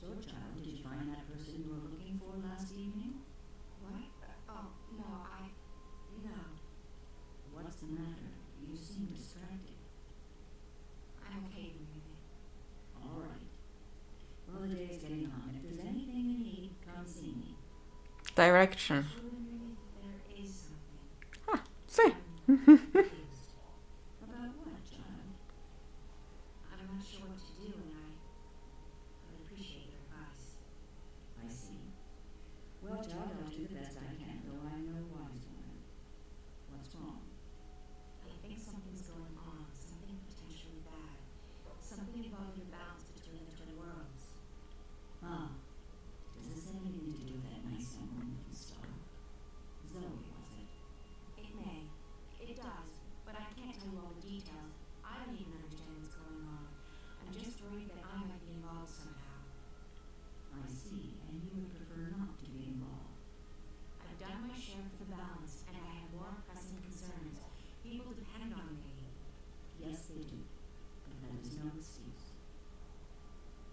So, child, did you find that person you were looking for last evening? What? Oh, no, no. What's the matter? You seem distracted. I'm okay, Benrime. All right. Well, the day's getting on. If there's anything you need, come see me. Direction. Sure, Benrime, there is something. no excuse.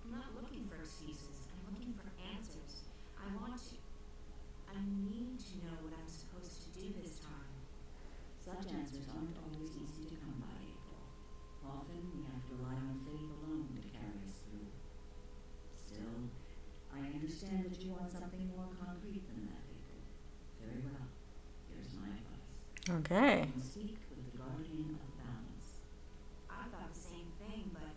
I'm not looking for excuses. I'm looking for answers. I need to know what I'm supposed to do this time. Such answers aren't always easy to come by, April. Often we have to rely on faith alone to carry us through. Still, I understand that you want something more concrete than that, April. Very well. Here's my advice. Okay. You can speak with the guardian of balance. I thought the same thing, but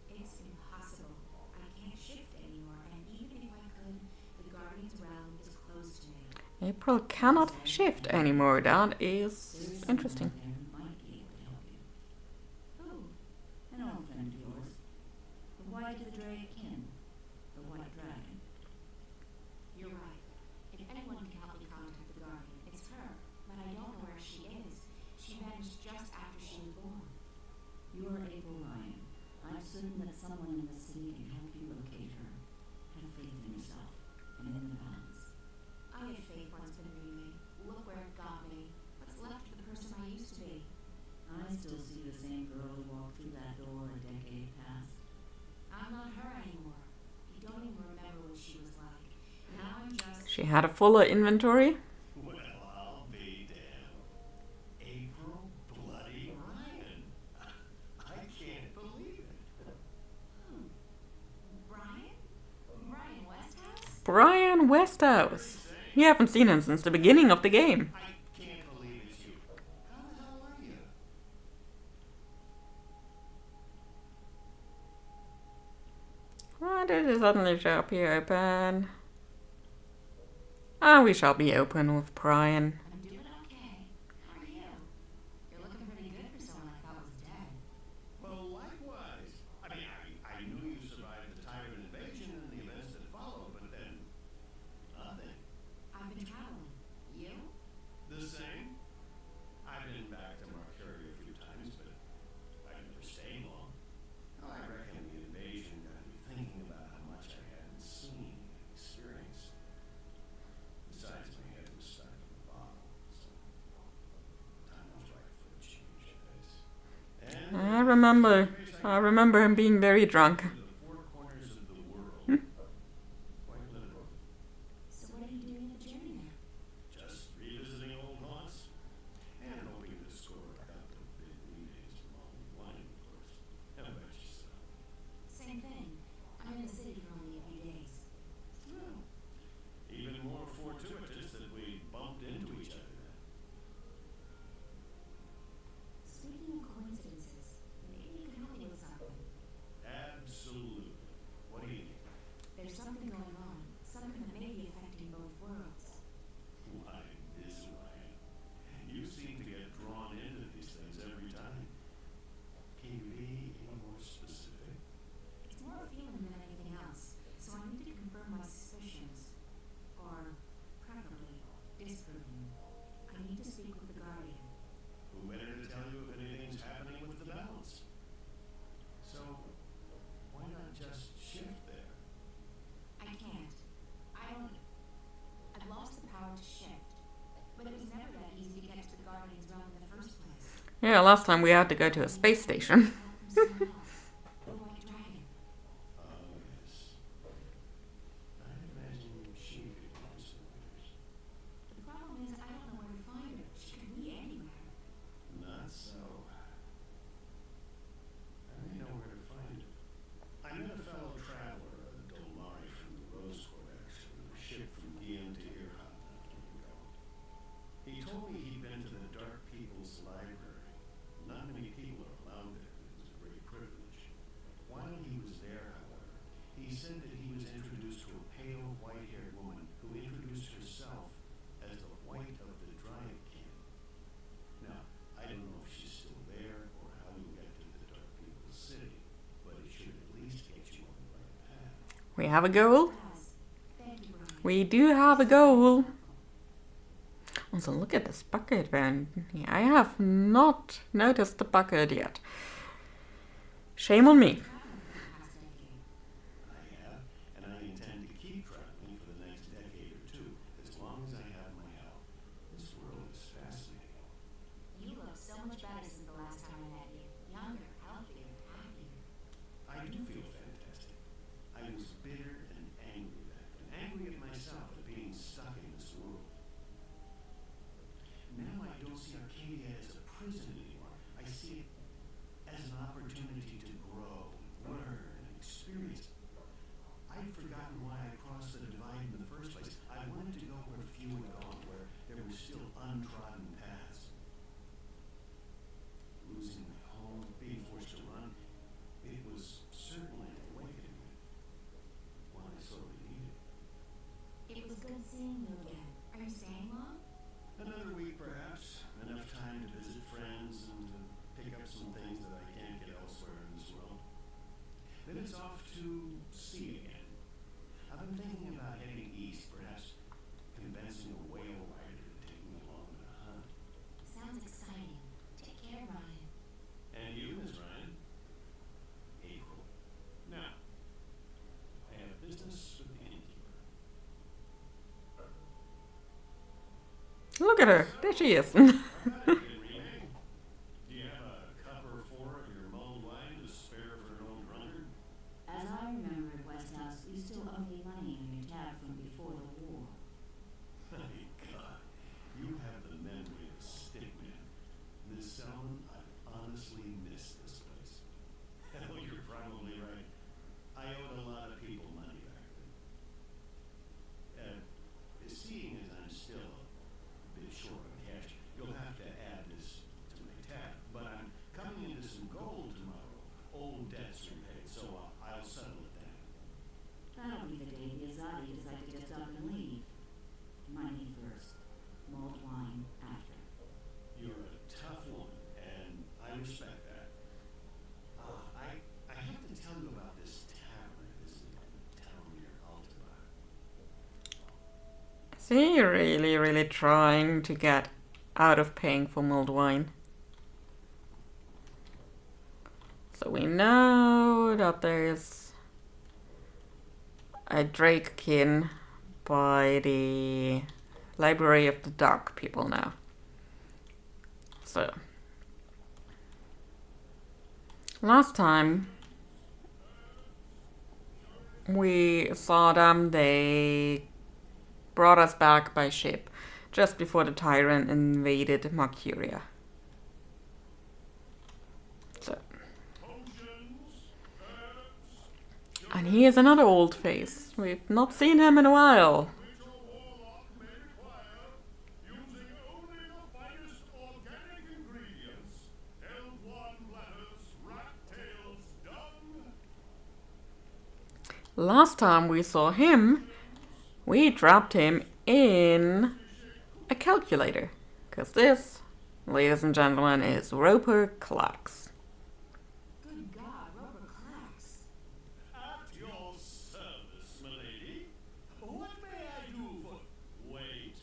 it's impossible. I can't shift anymore, and even if I could, the Guardian's realm is closed to me. April cannot shift anymore. That There is is interesting. someone there who might be able to help you. Who? An old friend of yours. The White of the Drake Kin. The White Dragon. You're right. If anyone can help me contact the Guardian, it's her. But I don't know where she is. She vanished just after she was born. You are April Ryan. I'm certain that someone in the city can help you locate her. Have faith in yourself and in the balance. I had faith once been remade. Look where it got me. What's left of the person I used to be? I still see the same girl who walked through that door a decade past. I'm not her anymore. You don't even remember what she was like. Now I'm just... She had a fuller inventory. Well, I'll be damned. April bloody Ryan. I can't believe it. Who? Brian? Brian Westhouse? Brian Westhouse. You haven't seen him since the beginning of the game. I can't believe it's you. How the hell are you? Why did it suddenly show up here open? Ah, we shall be open with Brian. I'm doing okay. How are you? You're looking pretty good for someone I thought was dead. Well, likewise. I knew you survived the Tyrant invasion and the events that followed, but then nothing. I've been traveling. You? The same. I've been back to Mercury a few times, but I never stayed long. Well, I reckon the invasion got me thinking about how much I hadn't seen and experienced. Besides, my head was stuck in the bottle, so time was right for a change, I guess. And I remember him being very drunk. to the four corners of the world. Quite literal. So what are you doing at the journey now? Just revisiting old haunts and hoping to score a couple of big readings from all the wine, of course. How about yourself? Same thing. I'm in the city for only a few days. Well, even more fortuitous that we bumped into each other then. Speaking of coincidences, maybe you can help me with something. Absolutely. What do you need? There's something going on. Something that may be affecting both worlds. Why, Miss Ryan, you seem to get drawn into these things every time. Can you be any more specific? It's more a feeling than anything else, so I need to confirm my suspicions. Or, preferably, disprove them. I need to speak with the Guardian. Who better to tell you if anything's happening with the balance? So, why not just shift there? I can't. I've lost the power to shift. But it was never that easy to get to the Guardian's realm in the first place. Yeah, last time we had to go to a space station. Help from someone else. The White Dragon. Oh, yes. I imagine she could use some leaders. The problem is I don't know where to find her. She could be anywhere. Not so. I may know where to find her. I met a fellow traveler, a Dolmari from the Rose Court, actually, on a ship from Guian to Irhan not long ago. He told me he'd been to the Dark People's Library. Not many people are allowed there, but it was a great privilege. While he was there, however, he said that he was introduced to a pale, white-haired woman who introduced herself as the White of the Dragon. Now, I don't know if she's still there or how you'll get to the Dark People's City, but it should at least get you on the right path. We have a goal. Yes. Thank you, Brian. We do have a goal. Also, look at this bucket, man. I have not noticed the bucket yet. Shame on me. Traveling for the past decade. I have, and I intend to keep traveling for the next decade or two, as long as I have my health. This world is fascinating. You look so much better since the last time I met you. Younger, healthier, happier. Arcadia as a prison anymore. I see it as an opportunity to grow, learn, and experience. I'd forgotten why I crossed the divide in the first place. I wanted to go where few had gone, where there were still untrodden paths. Losing my home, being forced to run, it was certainly an awakening. One I sorely needed. It was good seeing you again. Are you staying long? Another week, perhaps. Enough time to visit friends and to pick up some things that I can't get elsewhere in this world. Then it's off to sea again. I've been thinking about heading east, perhaps convincing a whale rider to take me along on a hunt. Sounds exciting. Take care, Ryan. And you, Miss Ryan? April. Now, I have business with the innkeeper. Look at her. There she is. Do you have a cup or four of your mulled wine to spare for an old drunkard? As I remember at Westhouse, you still owe me money in your tab from before the war. My God, you have the memory of a stickman. Miss Selman, I honestly miss this place. Hell, you're probably right. I owed a lot of people money back then. Seeing as I'm still a bit short on cash, you'll have to add this to my tab. But I'm coming into some gold tomorrow. Old debts are paid, so I'll settle it then. That'll be the day the Azadi decide to just up and leave. Money first, mulled wine after. You're a tough woman, and I respect that. I have to tell you about this tavern I visited in a town near Altamar. See, you're really, really trying to get out of paying for mulled wine. So we know that there's a Drakekin by the Library of the Dark People now. So last time we saw them, they brought us back by ship just before the Tyrant invaded Mercuria. So, and he is another old face. We've not seen him in a while. Last time we saw him, we dropped him in a calculator. Because this, ladies and gentlemen, is Roper Clark's. Good God, Robert Clacks. At your service, milady. What may I do for... Wait.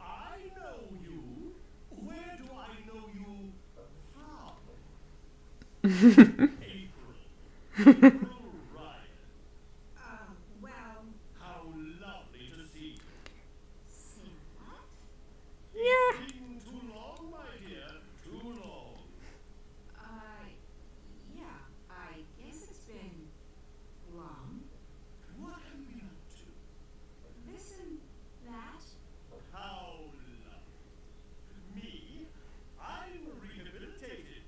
I know you. Where do I know you from? April. Ryan. Well, How lovely to see you. See what? Yeah. It's been too long, my dear. Too long. yeah, I guess it's been long. What have you been up to? This and that. How lovely. Me? I'm rehabilitated.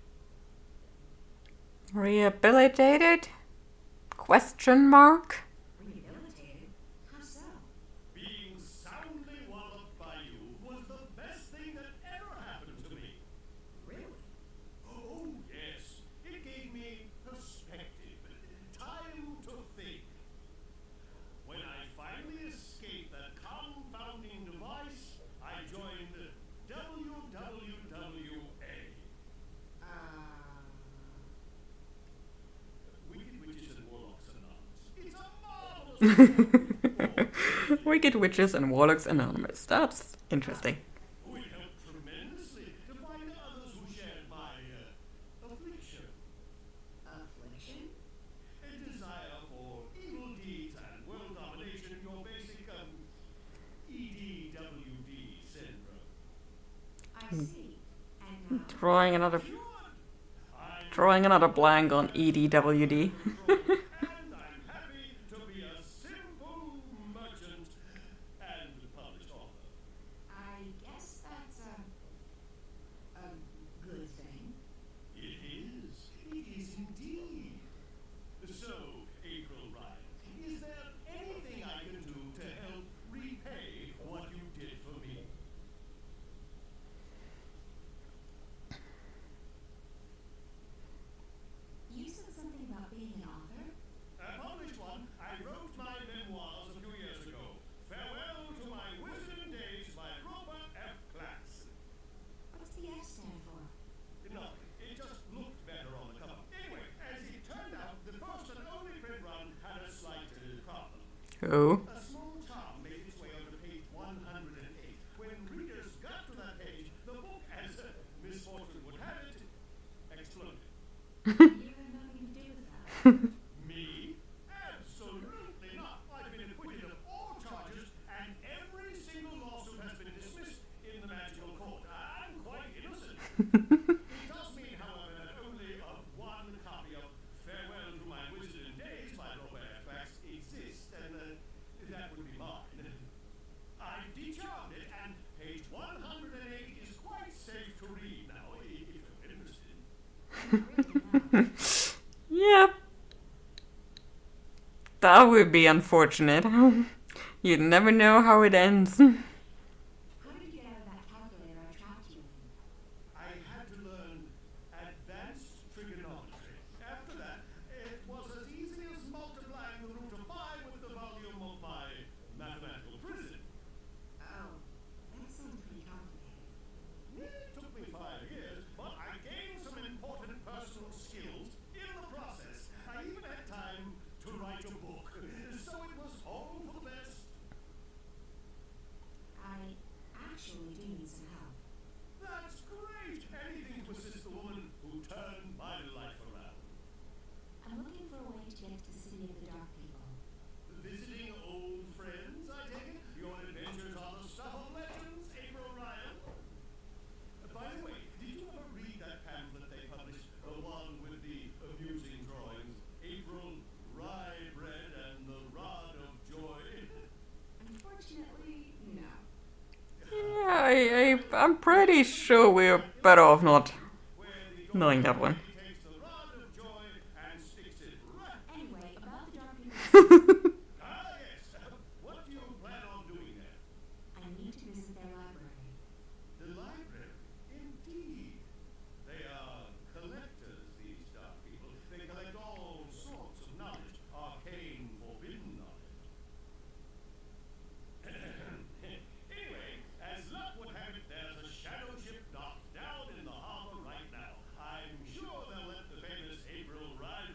Rehabilitated? Question mark? Rehabilitated? How so? Being soundly walloped by you was the best thing that ever happened to me. Really? Oh, yes. It gave me perspective, time to think. When I finally escaped that confounding device, I joined WWWA. Wicked Witches and Warlocks Anonymous. It's a marvelous Wicked Witches and Warlocks Anonymous. That's interesting. We helped tremendously to find others who shared my affliction. Affliction? A desire for evil deeds and world domination, your basic EDWD syndrome. I see. And Drawing another blank on EDWD. And I'm happy to be a simple merchant and published author. I guess that's a Oh. A small charm made its way onto page 108. When readers got to that page, the book, as misfortune would have it, exploded. You had nothing to do with that. Me? Absolutely not. I've been acquitted of all charges, and every single lawsuit has been dismissed in the magical court. I'm quite innocent. It does mean, however, that only one copy of Farewell to My Wizarding Days by Robert Fax exists, and that would be mine. I've decharmed it, and page 108 is quite safe to read now, if you're interested. Yep. That would be unfortunate. You'd never know how it ends. How did you get out of that calculator I trapped you in? I had to learn advanced trigonometry. After that, it was as easy as multiplying the root of 5 with the volume of my mathematical prison. Oh, that sounds pretty complicated. It took me 5 years, but I gained some important personal skills in the process. I even had time to write a book, so it was all for the best. I actually do need some help. That's great! Anything to assist the woman who turned my life around. I'm looking for a way to get to the City of the Dark People. Visiting old friends, I take it? Your adventures are the stuff of legends, April Ryan? By the way, did you ever read that pamphlet they published? The one with the amusing drawings? April, Rye Bread, and the Rod of Joy? Unfortunately, no. Yeah, I'm pretty sure we're better off not Where the knowing that one. lady takes the Rod of Joy and sticks it right... Anyway, about the Dark People, Ah, yes. What do you plan on doing there? I need to visit their library. The library, indeed. They are collectors, these dark people. They collect all sorts of knowledge, arcane, forbidden knowledge. Anyway, as luck would have it, there's a shadow ship docked down in the harbor right now. I'm sure they'll let the famous April Ryan,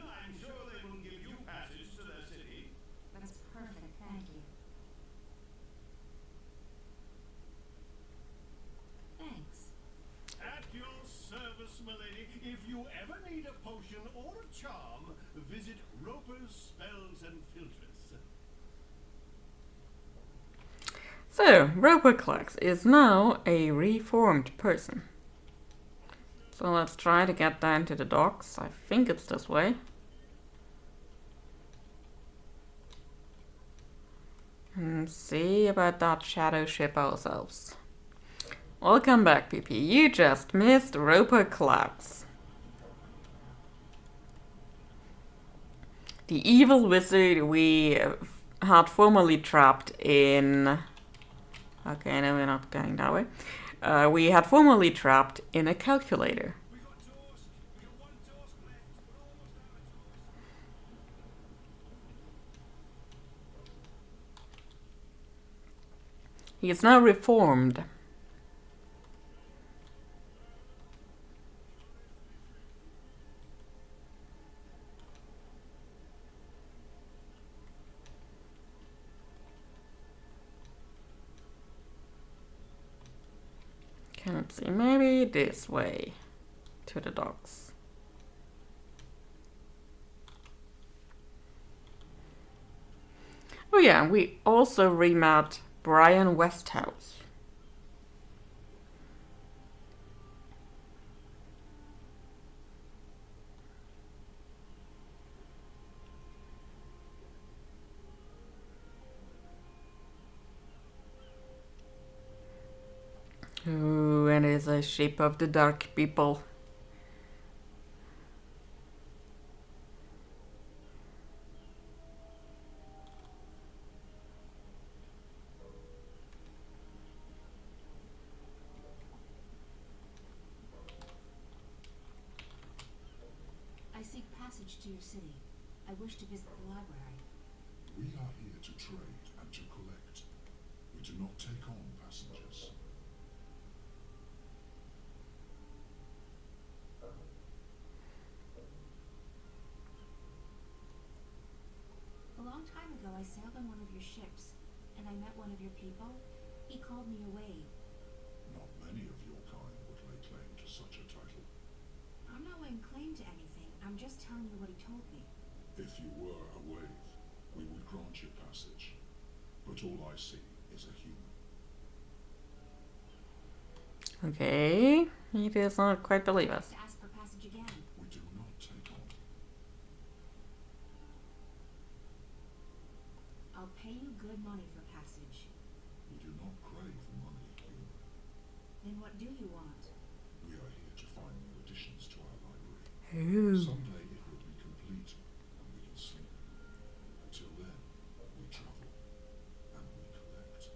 I'm sure they will give you passage to their city. That's perfect, thank you. Thanks. At your service, milady. If you ever need a potion or a charm, visit Roper's Spells and Filters. So, Roper Clux is now a reformed person. So let's try to get down to the docks. I think it's this way. And see about that shadow ship ourselves. Welcome back, PP. You just missed Roper Clux. The evil wizard we had formerly trapped in... Okay, no, we're not going that way. We had formerly trapped in a calculator. We got toast. We got one toast left. We're almost out of toast. He is now reformed. Cannot see. Maybe this way to the docks. Oh yeah, we also remat Brian Westhouse. Ooh, and is a ship of the dark people. I seek passage to your city. I wish to visit the library. We are here to trade and to collect. We do not take on passengers. sailed on one of your ships, and I met one of your people, he called me away. Not many of your kind would lay claim to such a title. I'm not laying claim to anything. I'm just telling you what he told me. If you were a wave, we would grant you passage. But all I see is a human. Okay, he does not quite believe us. To ask for passage again. We do not take on. I'll pay you good money for passage. We do not crave money, human. Then what do you want? We are here to find new additions to our library. Ooh. Someday it will be complete and we can sleep. Until then, we travel and we collect.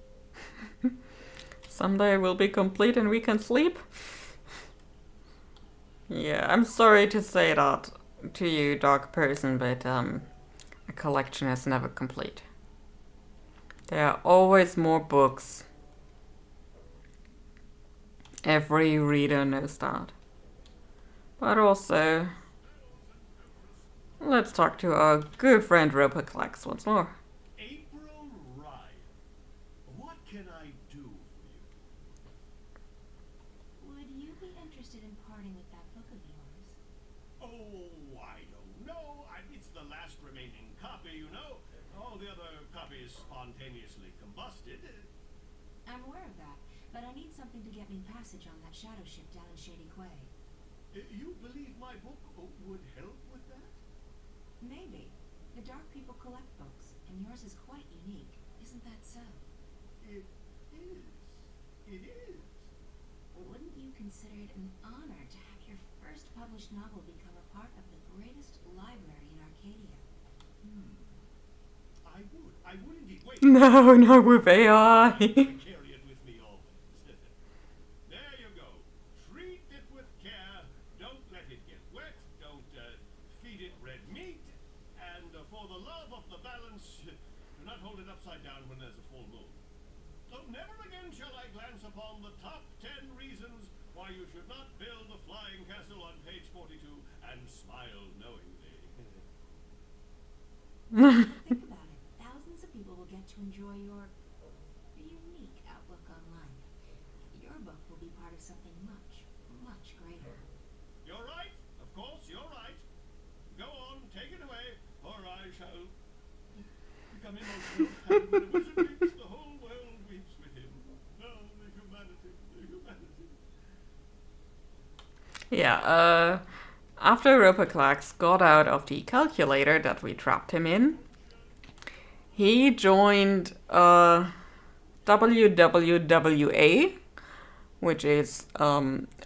Someday we'll be complete and we can sleep? Yeah, I'm sorry to say that to you, dark person, but a collection is never complete. There are always more books. Every reader knows that. But also, let's talk to our good friend Roboclax once more. April Ryan, what can I do for you? Would you be interested in parting with that book of yours? Oh, I don't know. It's the last remaining copy, you know. All the other copies spontaneously combusted. I'm aware of that, but I need something to get me passage on that shadow ship down in Shady Quay. You believe my book would help with that? Maybe. The dark people collect books, and yours is quite unique. Isn't that so? It is. It is. Wouldn't you consider it an honor to have your first published novel become a part of the greatest library in Arcadia? I would. I would indeed. Wait. No, not with AI. Carry it with me always. There you go. Treat it with care. Don't let it get wet. Don't feed it red meat. And for the love of the balance, do not hold it upside down when there's a full moon. So never again shall I glance upon the top 10 reasons why you should not build a flying castle on page 42 and smile knowingly. Think about it. Thousands of people will get to enjoy your unique outlook on life. Your book will be part of something much, much greater. You're right. Of course, you're right. Go on, take it away, or I shall become emotional. And when a wizard weeps, the whole world weeps with him. Oh, the humanity, the humanity. Yeah, after Roboclax got out of the calculator that we trapped him in, he joined WWWA, which is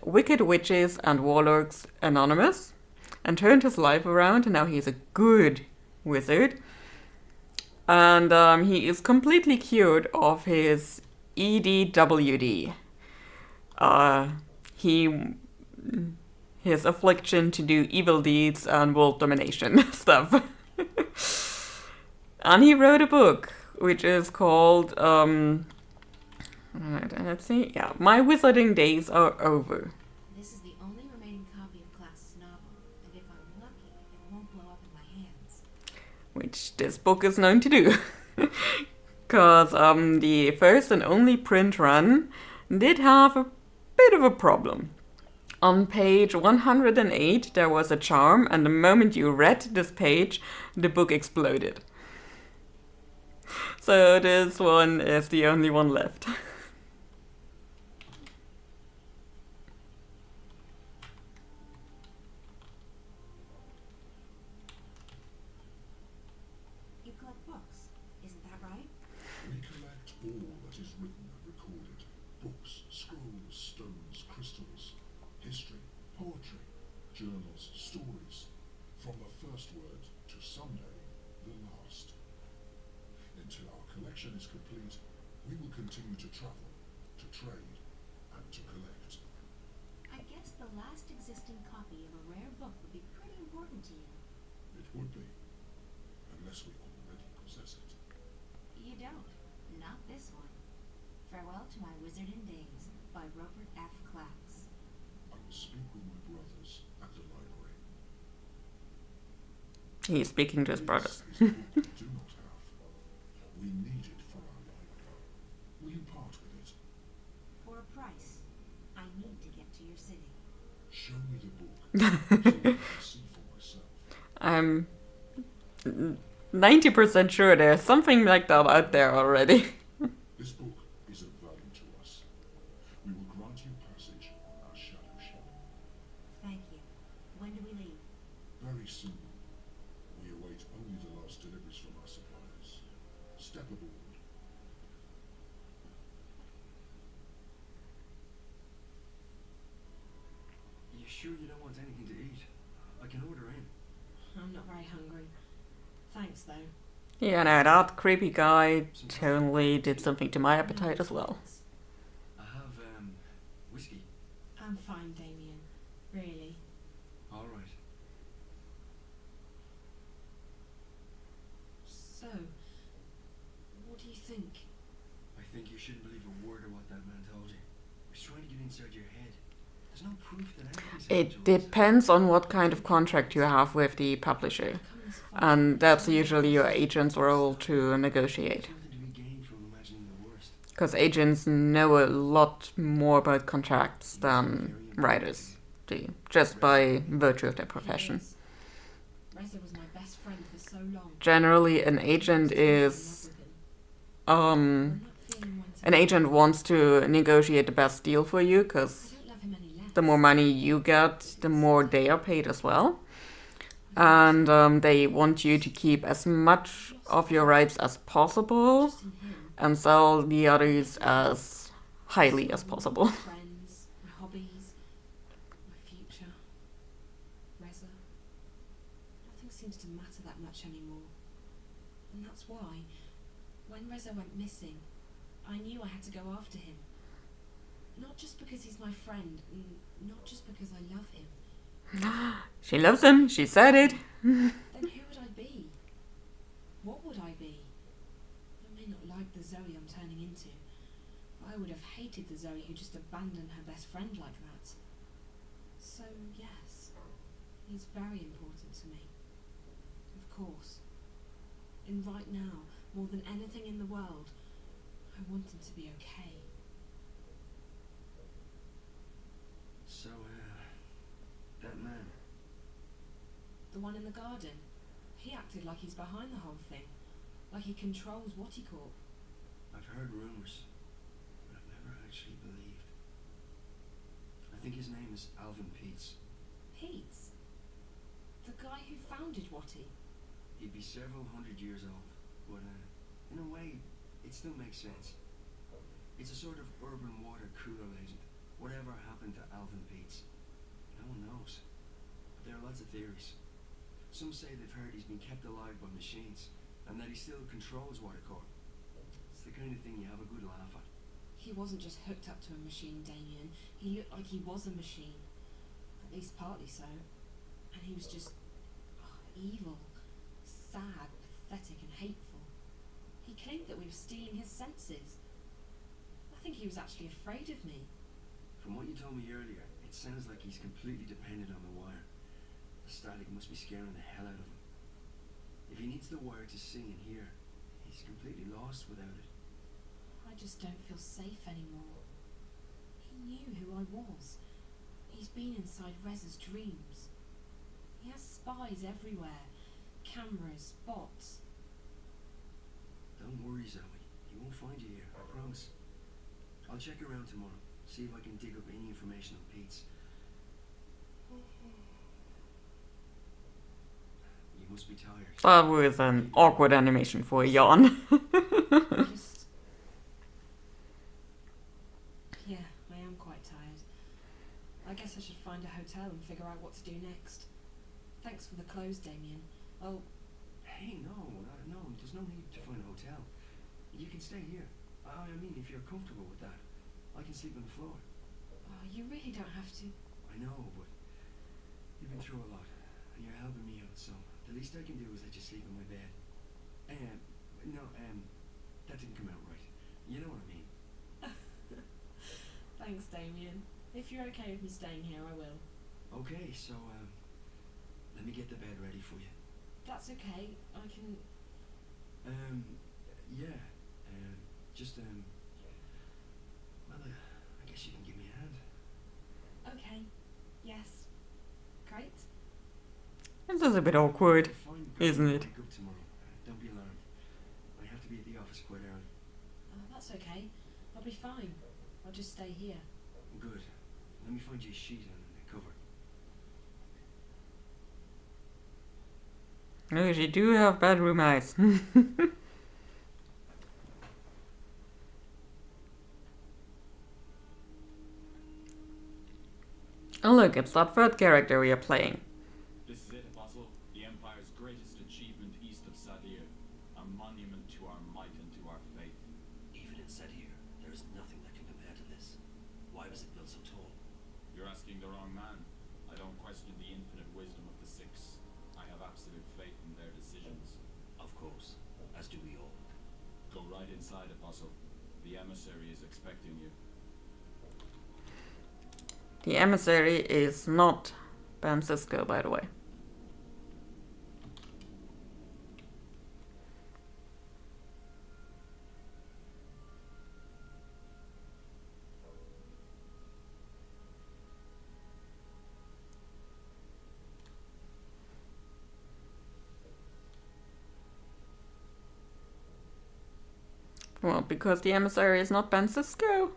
Wicked Witches and Warlocks Anonymous, and turned his life around, and now he's a good wizard. And he is completely cured of his EDWD. His affliction to do evil deeds and world domination stuff. And he wrote a book, which is called, let's see, yeah, My Wizarding Days Are Over. This is the only remaining copy of Clax's novel, and if I'm lucky, it won't blow up in my hands. Which this book is known to do. Because the first and only print run did have a bit of a problem. On page 108 there was a charm, and the moment you read this page, the book exploded. So this one is the only one left. You collect books, isn't that right? We collect all that is written and recorded. Books, scrolls, stones, crystals, history, poetry, journals, stories. From the first word to someday the last. Until our collection is complete, we will continue to travel, to trade, and to collect. I guess the last existing copy of a rare book would be pretty important to you. It would be, unless we already possess it. You don't. Not this one. Farewell to My Wizarding Days by Robert F. Clax. I will speak with my brothers at the library. He's speaking to his brothers. This is a book we do not have. We need it for our library. Will you part with it? For a price, I need to get to your city. Show me the book so I can see for myself. I'm 90% sure there's something like that out there already. This book is of value to us. We will grant you passage on our shadow ship. Thank you. When do we leave? Very soon. We await only the last deliveries from our suppliers. Step aboard. You sure you don't want anything to eat? I can order in. I'm not very hungry. Thanks, though. Yeah, no, that creepy guy totally did something to my appetite as well. I have, whiskey. I'm fine, Damien. Really. All right. So, what do you think? I think you shouldn't believe a word of what that man told you. He's trying to get inside your head. There's no proof that anything's happened It to us. depends on what kind of contract you have with the publisher. Come this far. And that's usually your agent's role to negotiate. There's nothing to be gained from imagining the worst. Because agents know a lot more about contracts than writers do, just by virtue of their profession. Yes. Reza was my best friend for so long. Generally, an agent is an agent wants to negotiate the best deal for you, because I don't love him any less. the more money you get, the more they are paid as well. And they want you to keep as much of your rights as possible Just in him. and sell the others as highly as possible. My friends, my hobbies, my future. Reza. Nothing seems to matter that much anymore. And that's why, when Reza went missing, I knew I had to go after him. Not just because he's my friend, and not just because I love him. She loves him, she said it. Then who would I be? What would I be? I may not like the Zoe I'm turning into, but I would have hated the Zoe who just abandoned her best friend like that. So, yes, he's very important to me. Of course. And right now, more than anything in the world, I want him to be okay. So, that man. The one in the garden. He acted like he's behind the whole thing. Like he controls Corp. I've heard rumors, but I've never actually believed. I think his name is Alvin Peets. Pete's? The guy who founded Watty? He'd be several hundred years old, but in a way, it still makes sense. It's a sort of urban water cooler agent. Whatever happened to Alvin Peets? No one knows. But there are lots of theories. Some say they've heard he's been kept alive by machines, and that he still controls Corp. It's the kind of thing you have a good laugh at. He wasn't just hooked up to a machine, Damien. He looked like he was a machine. At least partly so. And he was just evil, sad, pathetic and hateful. He claimed that we were stealing his senses. I think he was actually afraid of me. From what you told me earlier, it sounds like he's completely dependent on the wire. The static must be scaring the hell out of him. If he needs the wire to see and hear, he's completely lost without it. I just don't feel safe anymore. He knew who I was. He's been inside Reza's dreams. He has spies everywhere. Cameras, bots. Don't worry, Zoe. He won't find you here, I promise. I'll check around tomorrow, see if I can dig up any information on Pete's. You must be tired. That was an awkward animation for a yawn. Just... Yeah, I am quite tired. I guess I should find a hotel and figure out what to do next. Thanks for the clothes, Damien. Oh, Hey, no, there's no need to find a hotel. You can stay here. I mean, if you're comfortable with that, I can sleep on the floor. you really don't have to. I know, but you've been through a lot, and you're helping me out, so the least I can do is let you sleep in my bed. That didn't come out right. You know what I mean. Thanks, Damien. If you're okay with me staying here, I will. Okay, so, let me get the bed ready for you. That's okay. I can... Yeah, just, well, I guess you can give me a hand. Okay. Yes. Great. This is a bit awkward, Fine, isn't it? wake up tomorrow. Don't be alarmed. I have to be at the office quite early. Oh, that's okay. I'll be fine. I'll just stay here. Good. Let me find you a sheet and a cover. Oh, she do have bedroom eyes. Oh look, it's that third character we are playing. This is it, Apostle. The Empire's greatest achievement east of Sadir. A monument to our might and to our faith. Even in Sadir, there is nothing that can compare to this. Why was it built so tall? You're asking the wrong man. I don't question the infinite wisdom of the Six. I have absolute faith in their decisions. Of course, as do we all. Go right inside, Apostle. The emissary is expecting you. The emissary is not Ben Sisko, by the way. Well, because the emissary is not Ben Sisko.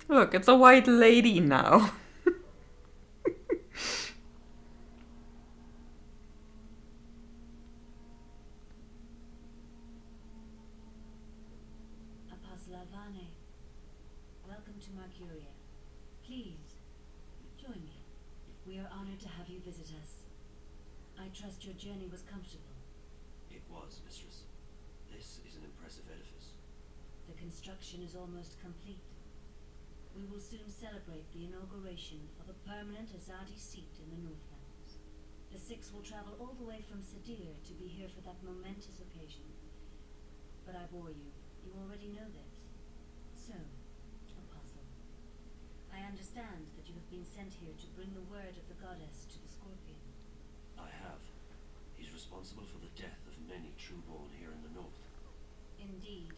Look, it's a white lady now. Apostle Alvane, welcome to Mercuria. Please, join me. We are honored to have you visit us. I trust your journey was comfortable. It was, Mistress. This is an impressive edifice. The construction is almost complete. We will soon celebrate the inauguration of a permanent Azadi seat in the Northlands. The Six will travel all the way from Sadir to be here for that momentous occasion. But I bore you. You already know this. So, Apostle, I understand that you have been sent here to bring the word of the goddess to the Scorpion. I have. He's responsible for the death of many trueborn here in the north. Indeed.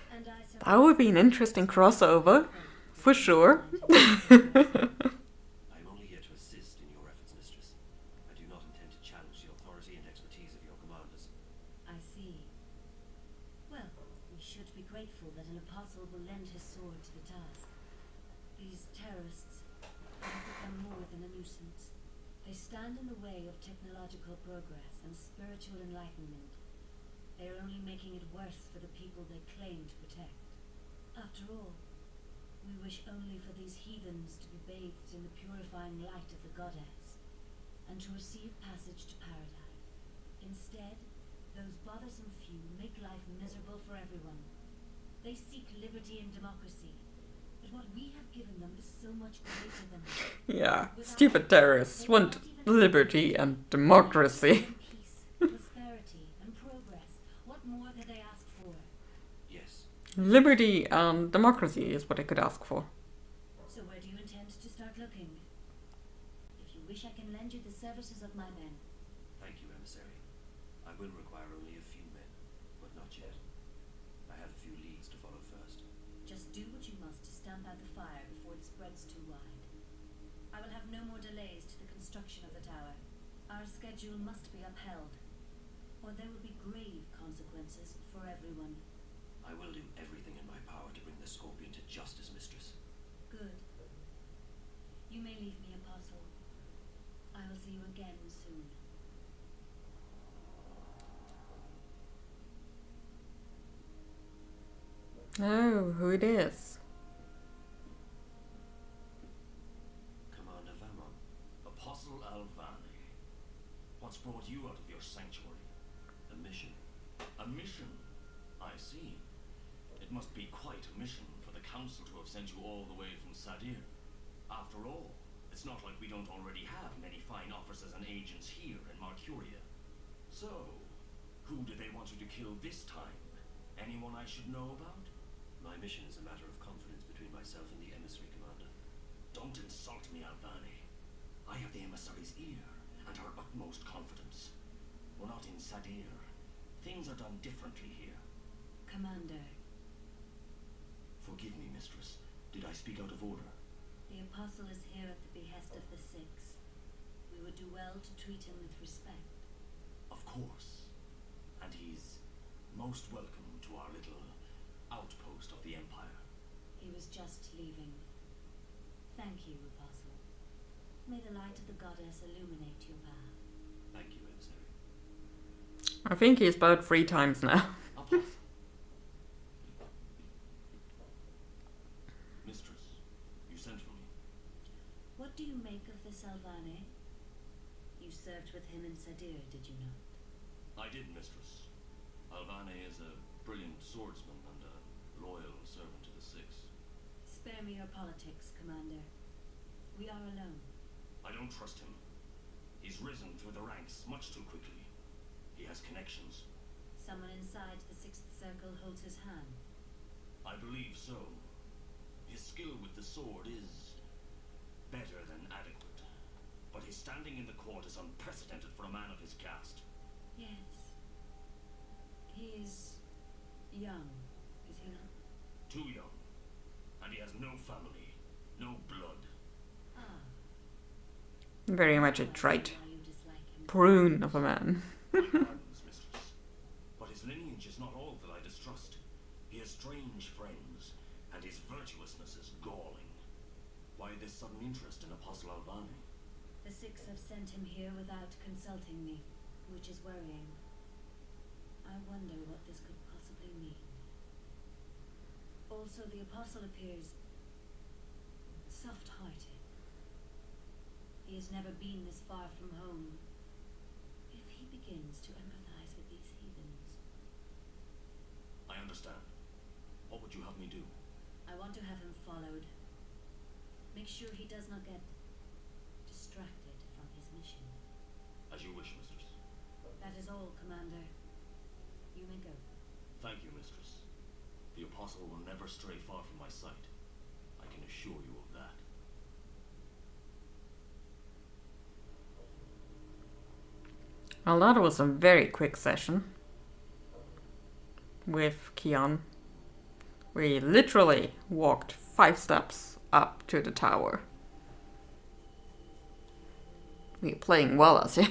And I That would be an interesting crossover, for sure. I'm only here to assist in your efforts, Mistress. I do not intend to challenge the authority and expertise of your commanders. I see. Well, we should be grateful that an apostle will lend his sword to the task. These terrorists have become more than a nuisance. They stand in the way of technological progress and spiritual enlightenment. They are only making it worse for the people they claim to protect. After all, we wish only for these heathens to be bathed in the purifying light of the goddess, and to receive passage to paradise. Instead, those bothersome few make life miserable for everyone. They seek liberty and democracy, but what we have given them is so much greater than that. Yeah, stupid terrorists want liberty and democracy. Peace, prosperity, and progress. What more could they ask for? Yes. Liberty and democracy is what I could ask for. So where do you intend to start looking? If you wish, I can lend you the services of my men. Thank you, Emissary. I will require only a few men, but not yet. I have a few leads to follow first. Just do what you must to stand by the fire before it spreads too wide. I will have no more delays to the construction of the tower. Our schedule must be upheld, or there will be grave consequences for everyone. I will do everything in my power to bring the Scorpion to justice, Mistress. Good. You may leave me, Apostle. I will see you again soon. Oh, who it is. Commander Vamon. Apostle Alvani, what's brought you out of your sanctuary? A mission. A mission? I see. It must be quite a mission for the Council to have sent you all the way from Sadir. After all, it's not like we don't already have many fine officers and agents here in Mercuria. So, who do they want you to kill this time? Anyone I should know about? My mission is a matter of confidence between myself and the emissary, Commander. Don't insult me, Alvani. I have the emissary's ear and her utmost confidence. We're not in Sadir. Things are done differently here. Commander, Forgive me, mistress. Did I speak out of order? the Apostle is here at the behest of the Six. We would do well to treat him with respect. Of course. And he's most welcome to our little outpost of the Empire. He was just leaving. Thank you, Apostle. May the light of the goddess illuminate your path. Thank you, emissary. I think he's about 3 times now. Apostle. Mistress, you sent for me. What do you make of this Alvane? You served with him in Sadir, did you not? I did, mistress. Alvane is a brilliant swordsman and a loyal servant to the Six. Spare me your politics, Commander. We are alone. I don't trust him. He's risen through the ranks much too quickly. He has connections. Someone inside the Sixth Circle holds his hand. I believe so. His skill with the sword is better than adequate. But his standing in the court is unprecedented for a man of his caste. Yes. He is young, is he not? Too young. And he has no family, no blood. Ah. Very much a trite Why you dislike him. prune of a man. My pardons, mistress. But his lineage is not all that I distrust. He has strange friends, and his virtuousness is galling. Why this sudden interest in Apostle Alvane? The Six have sent him here without consulting me, which is worrying. I wonder what this could possibly mean. Also, the Apostle appears soft-hearted. He has never been this far from home. If he begins to empathize with these heathens... I understand. What would you have me do? I want to have him followed. Make sure he does not get distracted from his mission. As you wish, mistress. That is all, Commander. You may go. Thank you, mistress. The Apostle will never stray far from my sight. I can assure you of that. Well, that was a very quick session with Kian. We literally walked 5 steps up to the tower. We're playing well, I see.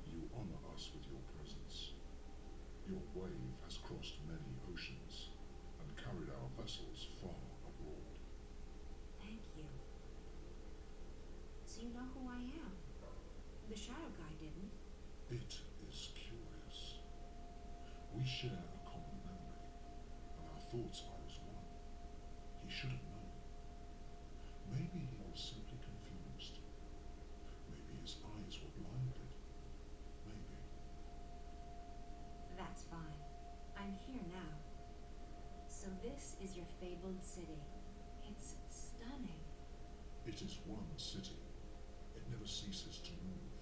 You honor us with your presence. Your wave has crossed many oceans and carried our vessels far abroad. Thank you. So you know who I am? The shadow guy didn't. It is curious. We share a common memory, and our thoughts are as one. He should have known. Maybe he was simply confused. Maybe his eyes were blinded. Maybe. That's fine. I'm here now. So this is your fabled city. It's stunning. It is one city. It never ceases to move.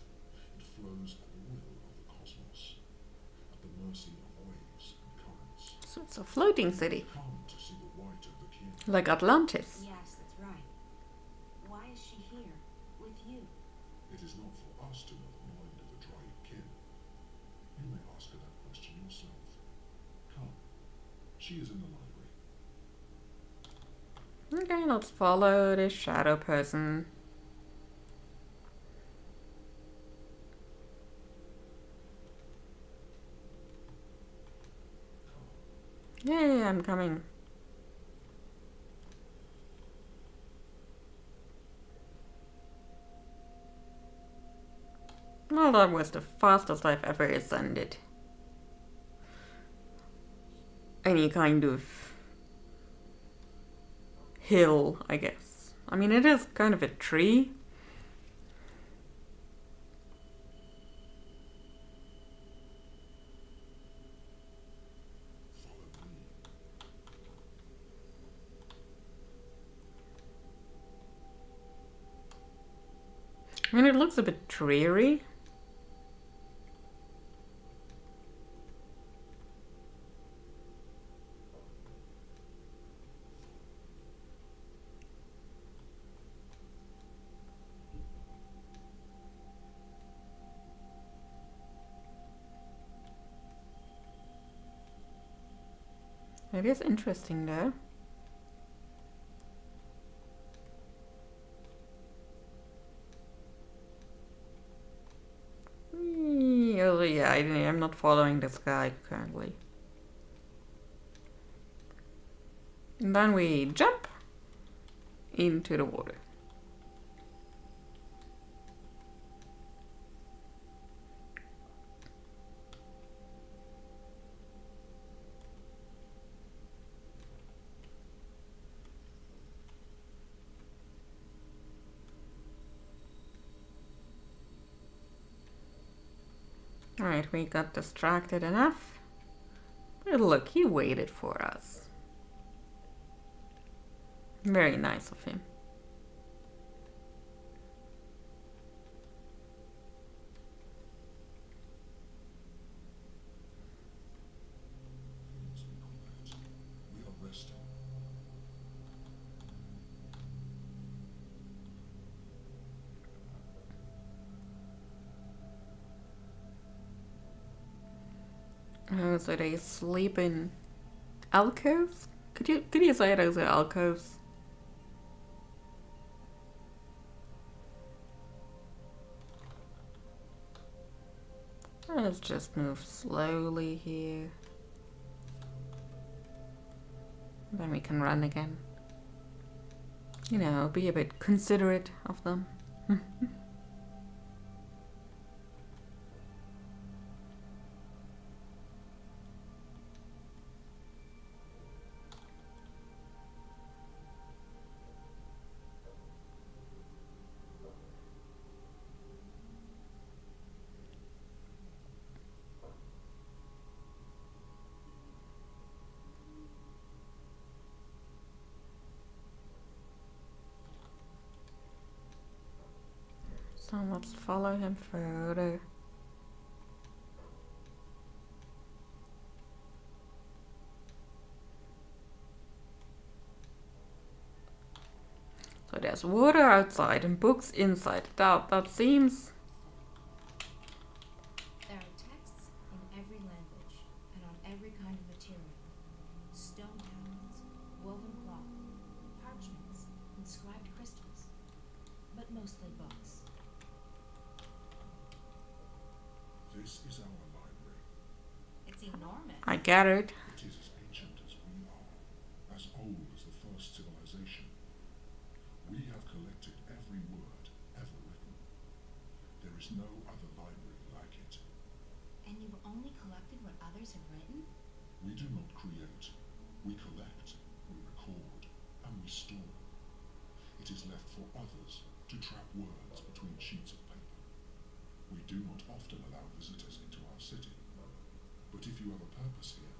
It flows at the will of the cosmos, at the mercy of waves and currents. So it's a floating city, Come to see the white of the king. like Atlantis. Yes, that's right. Why is she here? With you? It is not for us to know the mind of the Dryad kin. You may ask her that question yourself. Come. She is in the library. Okay, let's follow this shadow person. Yay, I'm coming. Well, that was the fastest I've ever ascended any kind of hill, I guess. I mean, it is kind of a tree. I mean, it looks a bit dreary. It is interesting though. Oh yeah, I'm not following this guy currently. And then we jump into the water. Alright, we got distracted enough. But look, he waited for us. Very nice of him. Please be quiet. We are resting. Oh, so they sleep in alcoves? Could you say those are alcoves? Let's just move slowly here. Then we can run again. You know, be a bit considerate of them. So let's follow him further. So there's water outside and books inside. That seems... There are texts in every language and on every kind of material. Stone tablets, woven cloth, parchments, inscribed crystals, but mostly books. This is our library. It's enormous. I gathered. It is as ancient as we are, as old as the first civilization. We have collected every word ever written. There is no other library like it. And you've only collected what others have written? We do not create. We collect, we record, and we store. It is left for others to trap words between sheets of paper. We do not often allow visitors into our city. But if you have a purpose here,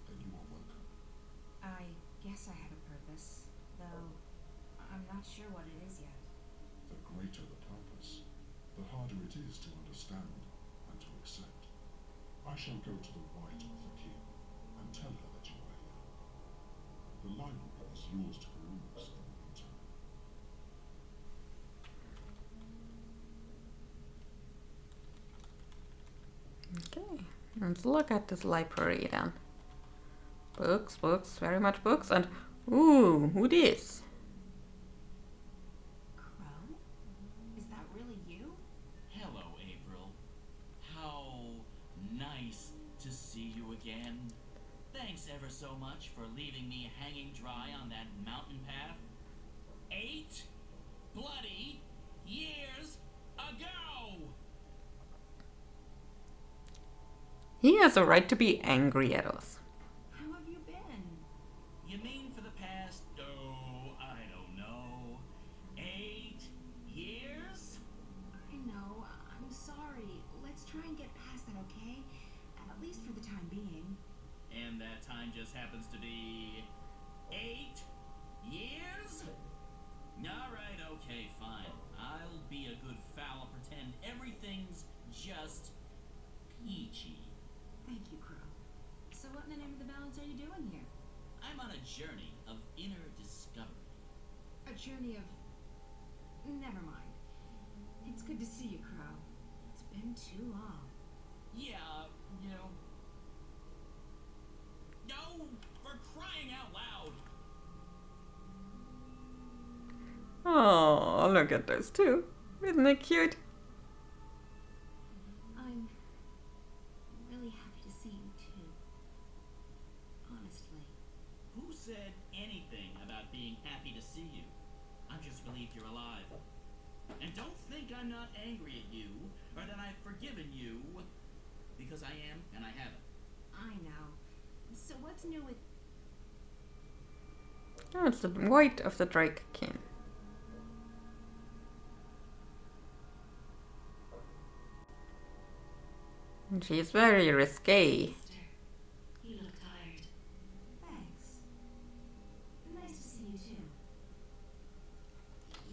then you are welcome. I guess I have a purpose, though I'm not sure what it is yet. The greater the purpose, the harder it is to understand and to accept. I shall go to the right of the king and tell her that you are here. The library is yours to peruse in the meantime. Okay, let's look at this library then. Books, very much books, and ooh, who this? Crow? Is that really you? Hello, April. How nice to see you again. Thanks ever so much for leaving me hanging dry on that mountain path. 8 bloody years ago! He has a right to be angry at us. How have you been? You mean for the past, I don't know, 8 years? I know. I'm sorry. Let's try and get past that, okay? At least for the time being. And that time just happens to be 8 years? Alright, okay, fine. I'll be a good foul doing here? I'm on a journey of inner discovery. A journey of... Never mind. It's good to see you, Crow. It's been too long. Yeah, you know. No! For crying out loud! Oh, look at those two. Isn't it cute? I'm really happy to see you too. Honestly. Who said anything about being happy to see you? I'm just relieved you're alive. And don't think I'm not angry at you, or that I've forgiven you, because I am and I haven't. I know. So what's new with... Oh, it's the white of the Drake King. And she's very risque. Sister, you look tired. Thanks. Nice to see you too.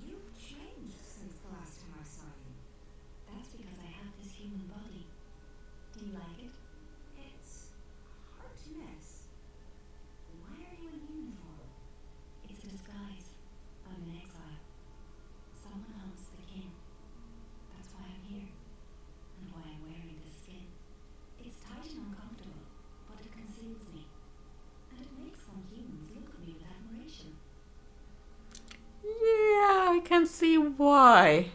You've changed since the last time I saw you. That's because I have this human body. Do you like it? It's hard to miss. Why are you in uniform? It's a disguise. I'm in exile. Someone hunts the king. That's why I'm here. And why I'm wearing this skin. It's tight and uncomfortable, but it conceals me. And it makes some humans look at me with admiration. Yeah, I can see why.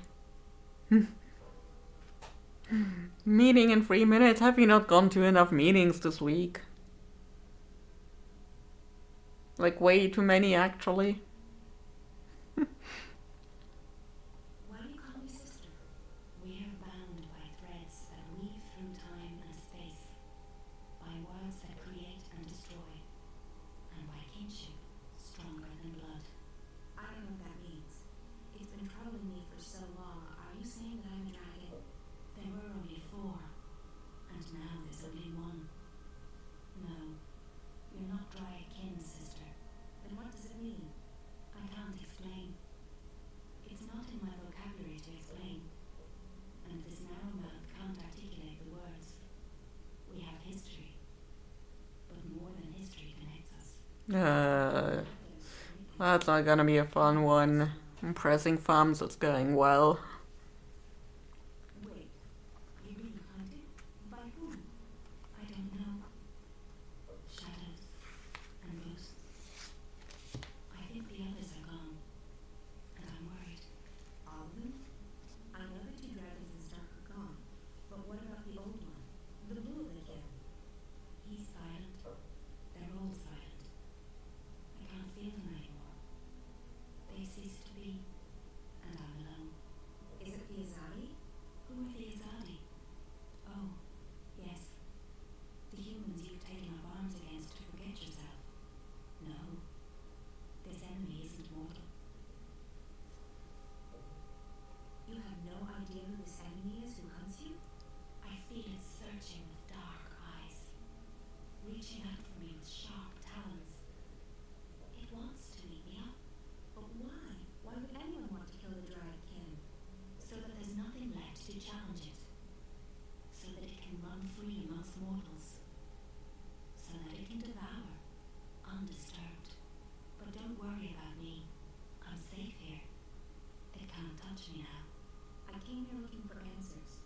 Meeting in 3 minutes. Have you not gone to enough meetings this week? Like way too many, actually. Why do you call me sister? We are bound by threads that weave through time and space, by worlds that create and destroy, and by kinship stronger than blood. I don't know what that means. It's been troubling me for so long. Are you saying that I'm a dragon? There were only 4, and now there's only 1. No, you're not dry kin, sister. Then what does it mean? I can't explain. It's not in my vocabulary to explain. And this narrow mouth can't articulate the words. We have history. But more than history connects us. That's not gonna be a fun one. Impressing farms, it's going well. Wait, you're being hunted? By whom? I don't know. Shadows and ghosts. I think the others are gone. And I'm worried. All of them? I know the 2 dragons in Stark are gone, but what about the old one? The blue again? He's silent. They're all silent. I can't feel them anymore. They cease to be. And I'm alone. Is it the Azadi? Who are the Azadi? Oh, yes. The humans you've taken up arms against to forget yourself. No. This enemy isn't mortal. You have no idea who this enemy is who hunts you? I feel it searching with dark eyes. Reaching out for me with sharp talons. It wants to eat me up. But why? Why would anyone want to kill the dragon kin? So that there's nothing left to challenge it. So that it can run free amongst mortals. So that it can devour, undisturbed. But don't worry about me. I'm safe here. They can't touch me now. I came here looking for answers.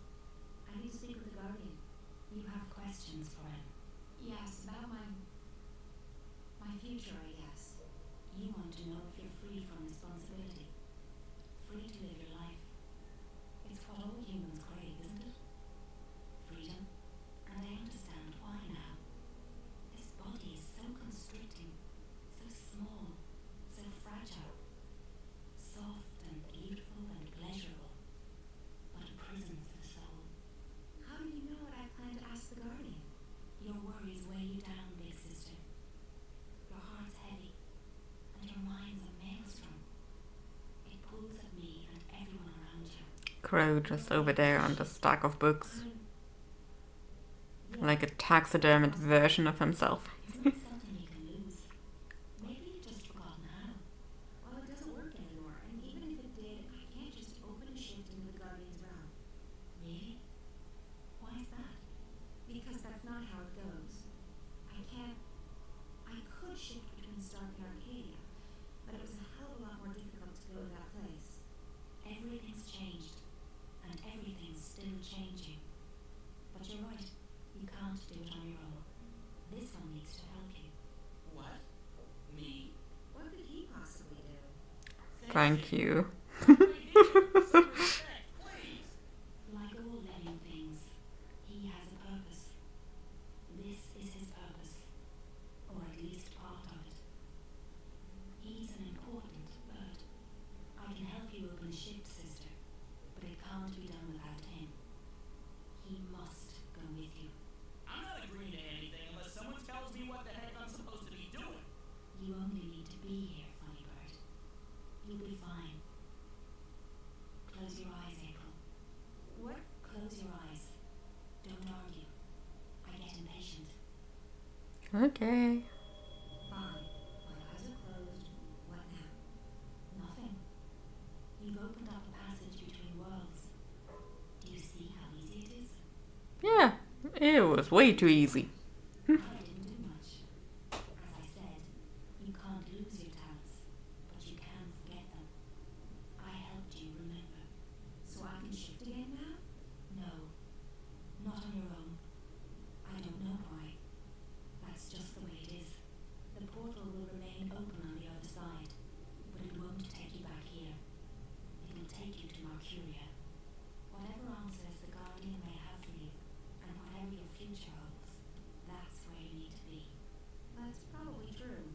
I need to speak with the Guardian. You have questions for him. Yes, about my future, I guess. You want to know if you're free from responsibility. Free to live your life. It's what all humans crave, isn't it? Freedom. And I understand why now. This body is so constricting, so small, so fragile. Soft and beautiful and pleasurable. But a prison for the soul. How do you know what I plan to ask the Guardian? Your worries weigh you down, big sister. Your heart's heavy, and your mind's a maelstrom. It pulls at me and everyone around you. Crow just over there on the stack of books. Like a taxidermied version of himself. It's not something you can lose. Maybe you've just forgotten how. Well, it doesn't work anymore, and even if it did, I can't just open and shift into the Guardian's realm. Really? Why is that? Because that's not how it goes. I can't... Thank you. Some respect, please. Like all living things, he has a purpose. This is his purpose, or at least part of it. He's an important bird. I can help you open the shift, sister, but it can't be done without him. He must go with you. I'm not agreeing to anything unless someone tells me what the heck I'm supposed to be doing. You only need to be here, funny bird. You'll be fine. Close your eyes, April. What? Close your eyes. Don't argue. I get impatient. Okay. Fine. My eyes are closed. What now? Nothing. You've opened up a passage between worlds. Do you see how easy it is? Yeah, it was way too easy. I didn't do much. As I said, you can't lose your talents, but you can forget them. I helped you remember. So I can shift again now? No, not on your own. I don't know why. That's just the way it is. The portal will remain open on the other side, but it won't take you back here. It'll take you to Mercuria. Whatever answers the Guardian may have for you, and whatever your future holds, that's where you need to be. That's probably true.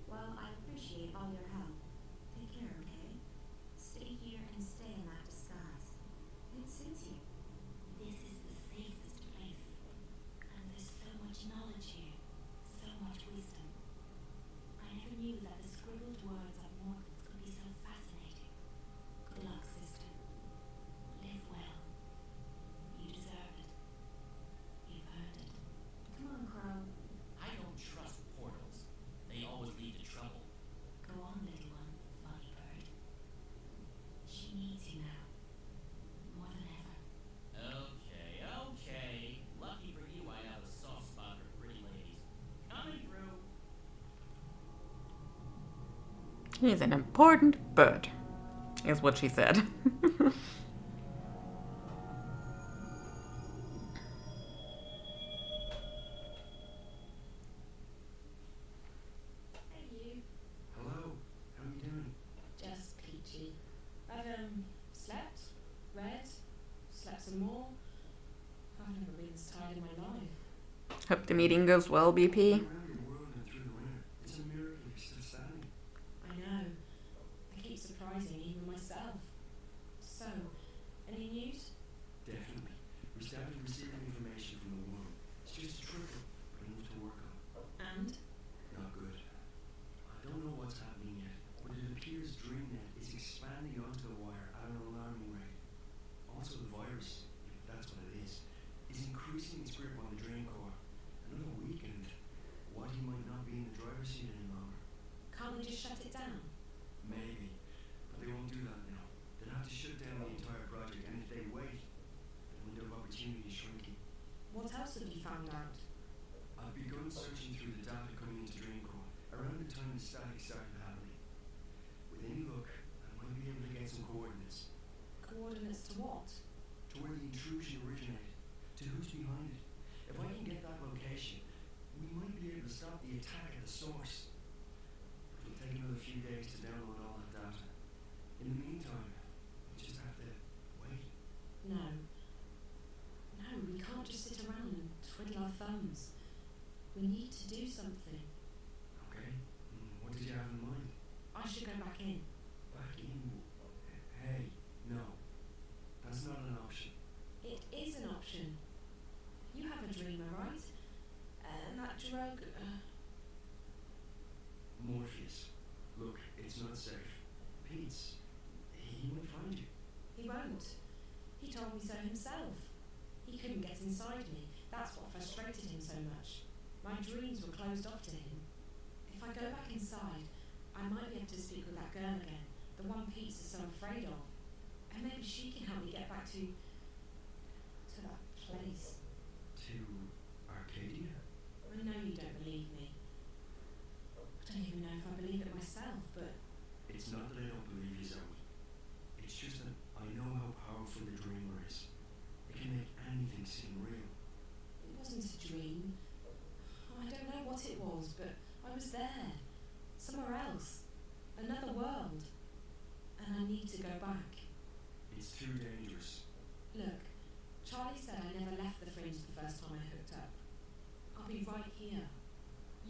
Well, I appreciate all your help. Take care, okay? Stay here and stay in that disguise. It suits you. This is the safest place, and there's so much knowledge here, so much wisdom. I never knew that the scribbled words of mortals could be so fascinating. Good luck, sister. Live well. You deserve it. You've earned it. Come on, Crow. I don't trust portals. They always lead to trouble. Go on, little one, funny bird. She needs you now, more than ever. Okay. Lucky for you, I have a soft spot for pretty ladies. Coming through. He's an important bird, is what she said. Hey, you. Hello, how are you doing? Just peachy. I've, slept, read, slept some more. I've never been this tired in my life. Hope the meeting goes well, BP. Around your world and through the winter. It's a miracle you're still standing. I know. I keep surprising even myself. So, any news? Definitely. We started receiving information from the world. It's just a trickle, but enough to work on. And? Not good. I don't know what's happening yet, but it appears DreamNet is expanding onto the wire at an alarming rate. Also, the virus, if that's what it is increasing its grip on the drain core. Another week and Whitey might not be in the driver's seat any longer. Can't we just shut it down? Maybe, but they won't do that now. They'll have to shut down the entire project, and if they wait, the window of opportunity is shrinking. What else have you found out? I've begun searching through the data coming into drain core around the time the static started happening. With any luck, I might be able to get some coordinates. Coordinates to what? To where the intrusion originated, to who's behind it. If I can get that location, we might be able to stop the attack at the source. But it'll take another few days to download all that data. In the meantime, we just have to wait. No. No, we can't just sit around and twiddle our thumbs. We need to do something. Okay, what did you have in mind? I should go back in. Back in? Hey, no. That's not an option. It is an option. You have a dreamer, right? And that drug... Morpheus. Look, it's not safe. Pete's... he might find you. He won't. He told me so himself. He couldn't get inside me. That's what frustrated him so much. My dreams were closed off to him. If I go back inside, I might be able to speak with that girl again, the one Pete's is so afraid of. And maybe she can help me get back to that place. To Arcadia? I know you don't believe me. I don't even know if I believe it myself, but... It's not that I don't believe you, Zoe. It's just that I know how powerful the dreamer is. It can make anything seem real. It wasn't a dream. I don't know what it was, but I was there. Somewhere else. Another world. need to go back. It's too dangerous. Look, Charlie said I never left the fringe the first time I hooked up. I'll be right here.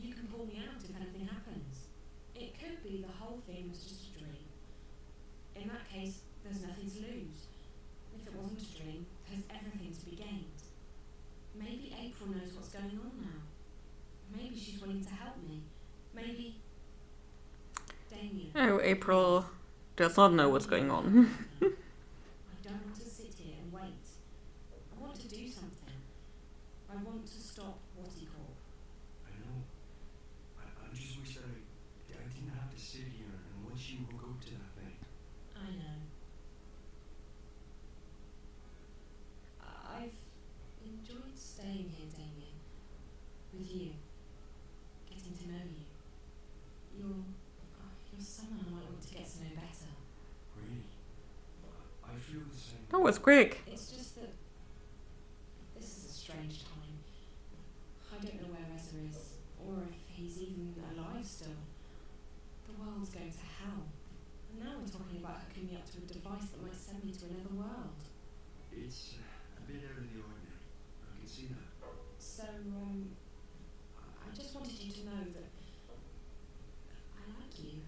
You can pull me out if anything happens. It could be the whole thing was just a dream. In that case, there's nothing to lose. If it wasn't a dream, there's everything to be gained. Maybe April knows what's going on now. Maybe she's willing to help me. Maybe... Damien. Oh, April does not know what's going on. I don't want to sit here and wait. I want to do something. I want to stop what he called. I know. I just wish that I didn't have to sit here and watch you hook up to that thing. I know. I've enjoyed staying here, Damien. With you. Getting to know you. You're someone I might want to get to know better. Really? I feel the same. That was quick. It's just that this is a strange time. I don't know where Reza is, or if he's even alive still. The world's going to hell. And now we're talking about hooking me up to a device that might send me to another world. It's a bit out of the ordinary. I can see that. So, I just wanted you to know that I like you.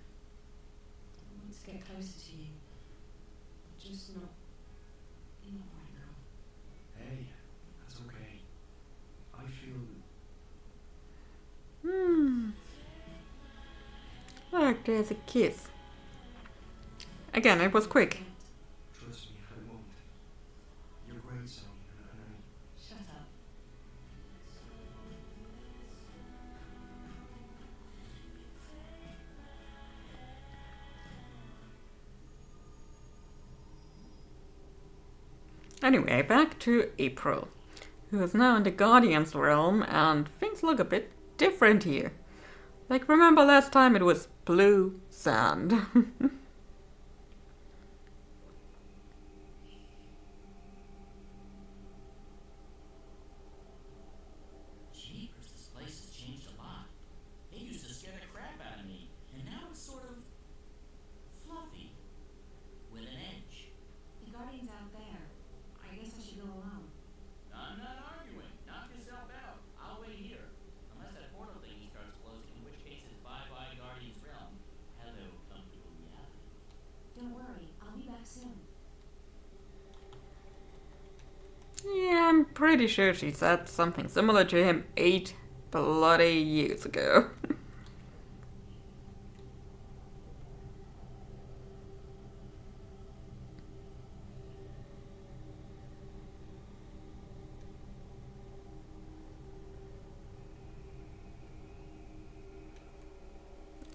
I want to get closer to you. Just not right now. Hey, that's okay. I feel... Look, there's a kiss. Again, it was quick. Trust me, I won't. You're great, Sonia, and I... Shut up. Anyway, back to April, who is now in the Guardian's realm, and things look a bit different here. Like, remember last time it was blue sand. Jeepers, this place has changed a lot. It used to scare the crap out of me, and now it's sort of fluffy, with an edge. The Guardian's out there. I guess I should go alone. I'm not arguing. Knock yourself out. I'll wait here. Unless that portal thingy starts closing, in which case it's bye-bye Guardian's realm. Hello, comfortable reality. Don't worry, I'll be back soon. Yeah, I'm pretty sure she said something similar to him 8 bloody years ago.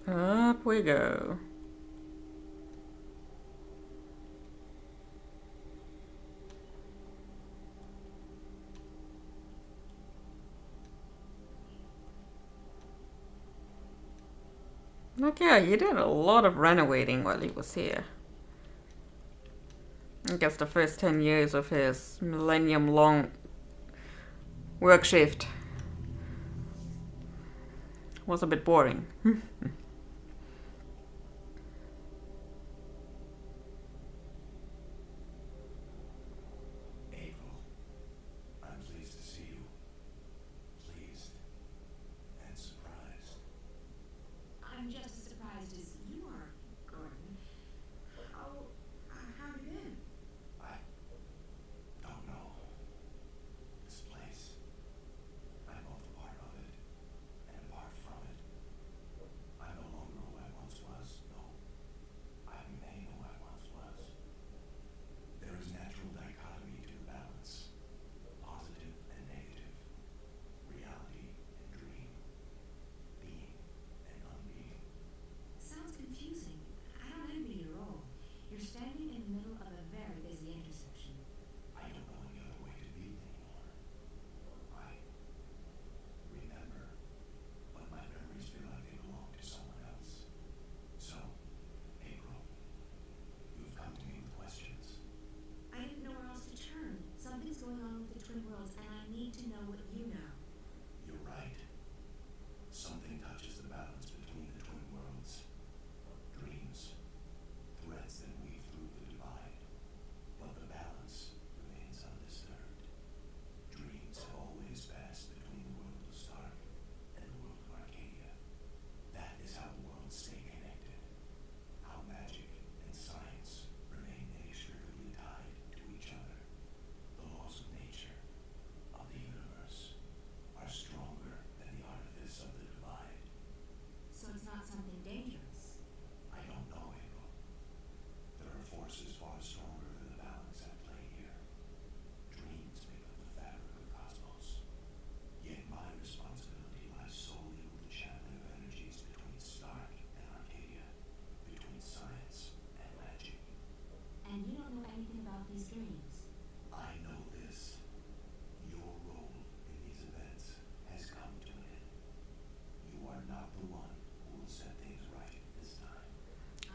Up we go. Okay, he did a lot of renovating while he was here. I guess the first 10 years of his millennium-long work shift was a bit boring. April, I'm pleased to see you. Pleased and surprised. I'm just as surprised as you are, Gordon. How have you been? I don't know. This place, I'm both a part of it and apart from it. I'm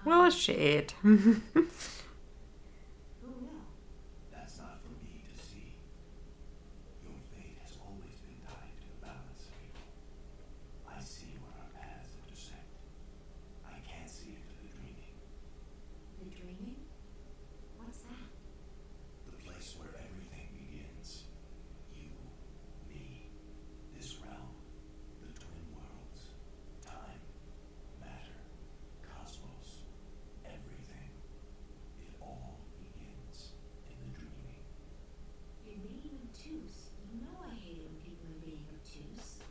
Well, shit. Who will? That's not for me to see. Your fate has always been tied to the balance, April. I see where our paths intersect. I can't see into the dreaming. The dreaming? What's that? The place where everything begins. You, me, this realm, the twin worlds, time, matter, cosmos, everything. It all begins in the dreaming. You're being obtuse. You know I hate it when people are being obtuse.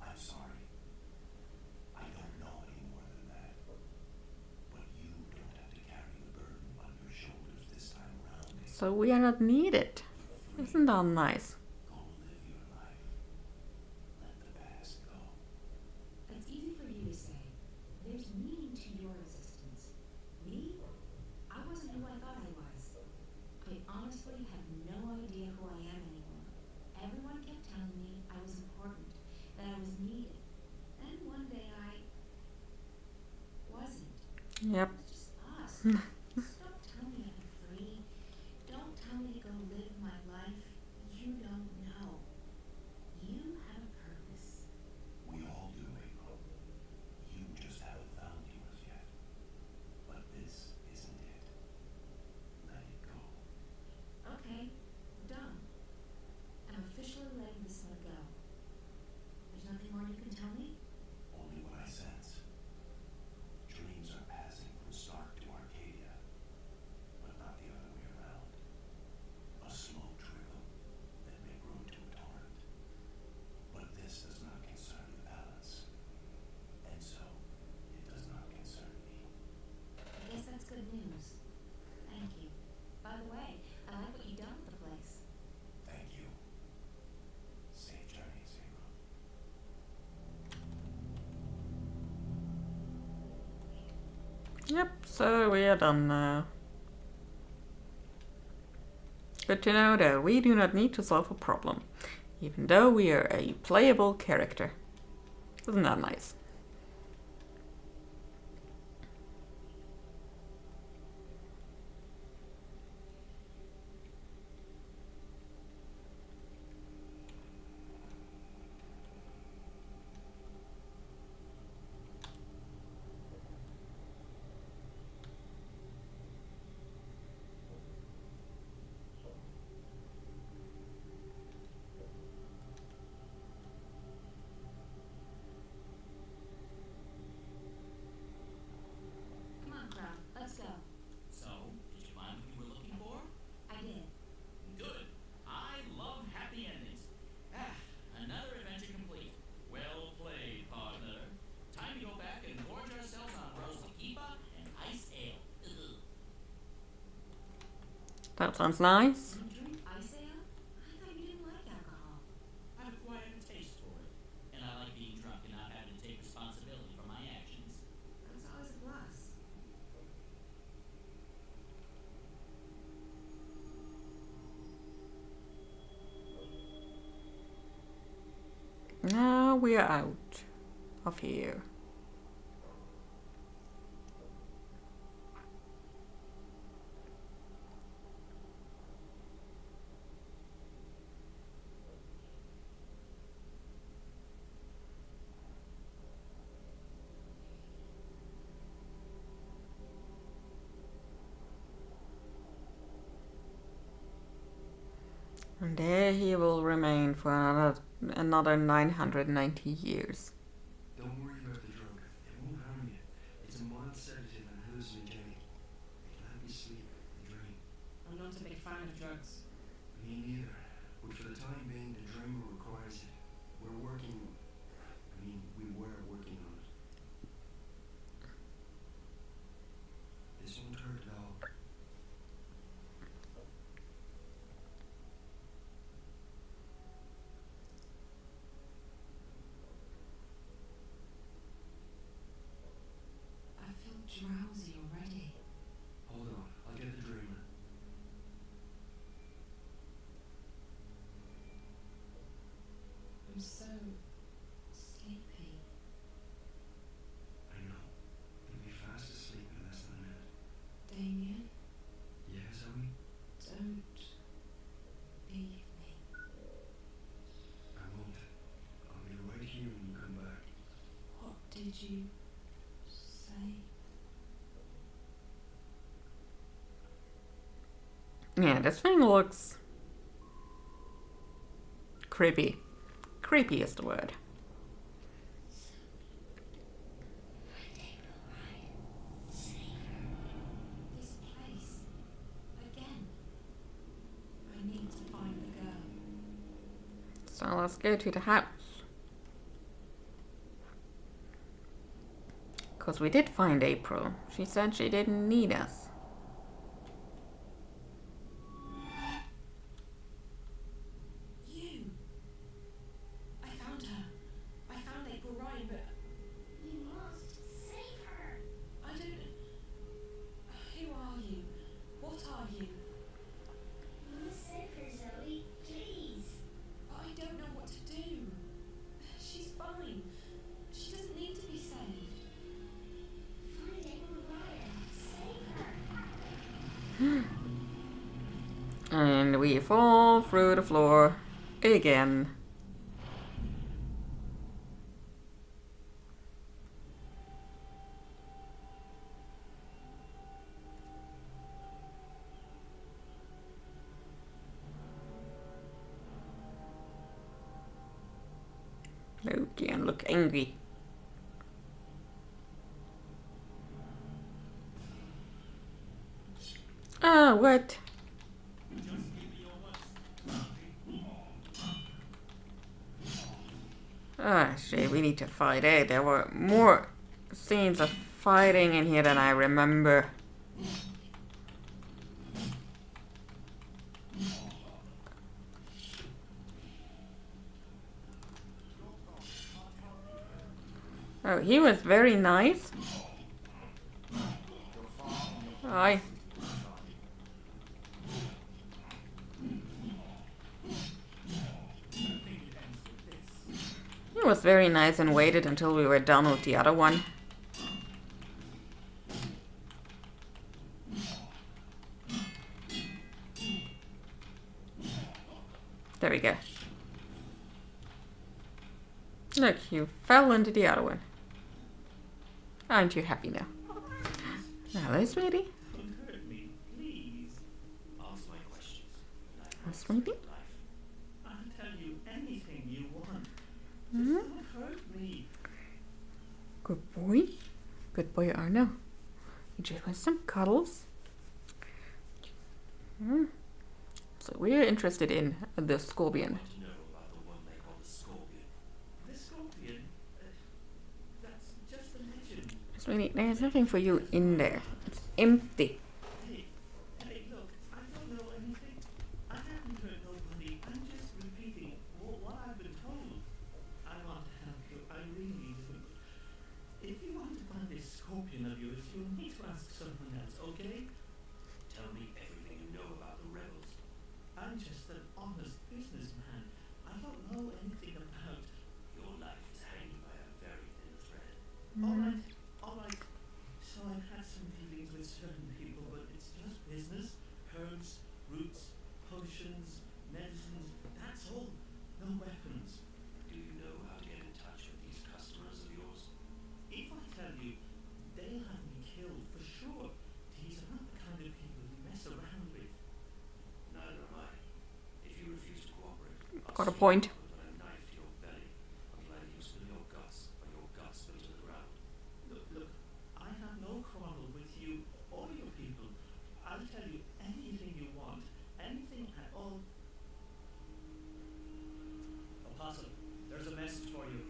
I'm sorry. I don't know any more than that. But you don't have to carry the burden on your shoulders this time around. So we are not needed. Isn't that nice? Go live your life. Let the past go. It's easy for you to say. There's meaning to your existence. Me? I wasn't who I thought I was. I honestly have no idea who I am anymore. Everyone kept telling me I was important, that I was needed. Then one day I wasn't. Yep. It was just us. Stop telling me I'm free. Don't tell me to go live my life. You don't know. You have a purpose. We all do, April. You just haven't found yours yet. But this isn't it. Let it go. Okay, done. I'm officially letting this one go. There's nothing more you can tell me? Only what I sense. Dreams are passing from Stark to Arcadia, but not the other way around. A slow trickle that may grow to a torrent. But this does not concern the balance. And so, it does not concern me. I guess that's good news. Thank you. By the way, I like what you've done with the place. Thank you. Safe journeys, April. Yep, so we are done now. Good to know though, we do not need to solve a problem, even though we are a playable character. Isn't that nice? Come on, Crown. Let's go. So, did you find what you were looking for? I did. Good. I love happy endings. Another adventure complete. Well played, partner. Time to go back and gorge ourselves on roast kipa and ice ale. Ugh. That sounds nice. You drink ice ale? I thought you didn't like alcohol. I've acquired a taste for it, and I like being drunk and not having to take responsibility for my actions. That's always a plus. Now we are out of here. And there he will remain for another 990 years. Don't worry about the drug. It won't harm you. It's a mild sedative and hallucinogenic. It'll help you sleep and dream. I'm not a big fan of drugs. Me neither. But for the time being, the dreamer requires it. We were working on it. This won't hurt at all. I feel drowsy already. Hold on, I'll get the dreamer. I'm so sleepy. I know. You'll be fast asleep in less than you say? Yeah, this thing looks creepy. Creepy is the word. This place. Again. I need to find the girl. So let's go to the house. Because we did find April. She said she didn't need us. You! I found her. I found April Ryan, but You must save her. I don't... Who are you? What are you? You must save her, Zoe. Please. I don't know what to do. She's fine. She doesn't need to be saved. Find April Ryan. Save her. And we fall through the floor again. Okay, and look angry. Ah, what? Ah, shit, we need to fight. Eh? There were more scenes of fighting in here than I remember. Oh, he was very nice. Hi. He was very nice and waited until we were done with the other one. There we go. Look, you fell into the other one. Aren't you happy now? Hello, sweetie. Don't hurt me, please. Ask my questions. Sweetie? I'll tell you anything you want. Hmm? Just don't hurt me. Good boy. Good boy, Arno. You just want some cuddles. Hmm. So we're interested in the scorpion. To know about the one they call the scorpion. The scorpion? That's just a legend. Sweetie, there's nothing for you in there. It's empty. Hey, look, I don't know anything. I haven't hurt nobody. I'm just repeating what I've been told. I want to help you. I really do. If you want to find this scorpion of yours, you'll need to ask someone else, okay? Tell me everything you know about the rebels. I'm just an honest businessman. I don't know anything about... Your life is hanging by a very thin thread. Alright. So I've had some dealings with certain people, but it's just business. Herbs, roots, potions, medicines, that's all. No weapons. Do you know how to get in touch with these customers of yours? If I tell you, they'll have me killed for sure. These are not the kind of people you mess around with. Neither am I. If you refuse to cooperate, I'll Got a slit point. you open with a knife to your belly. Until I use for your guts, or your guts spill to the ground. Look, I have no quarrel with you or your people. I'll tell you anything you want, anything at all. Apostle, there's a message for you.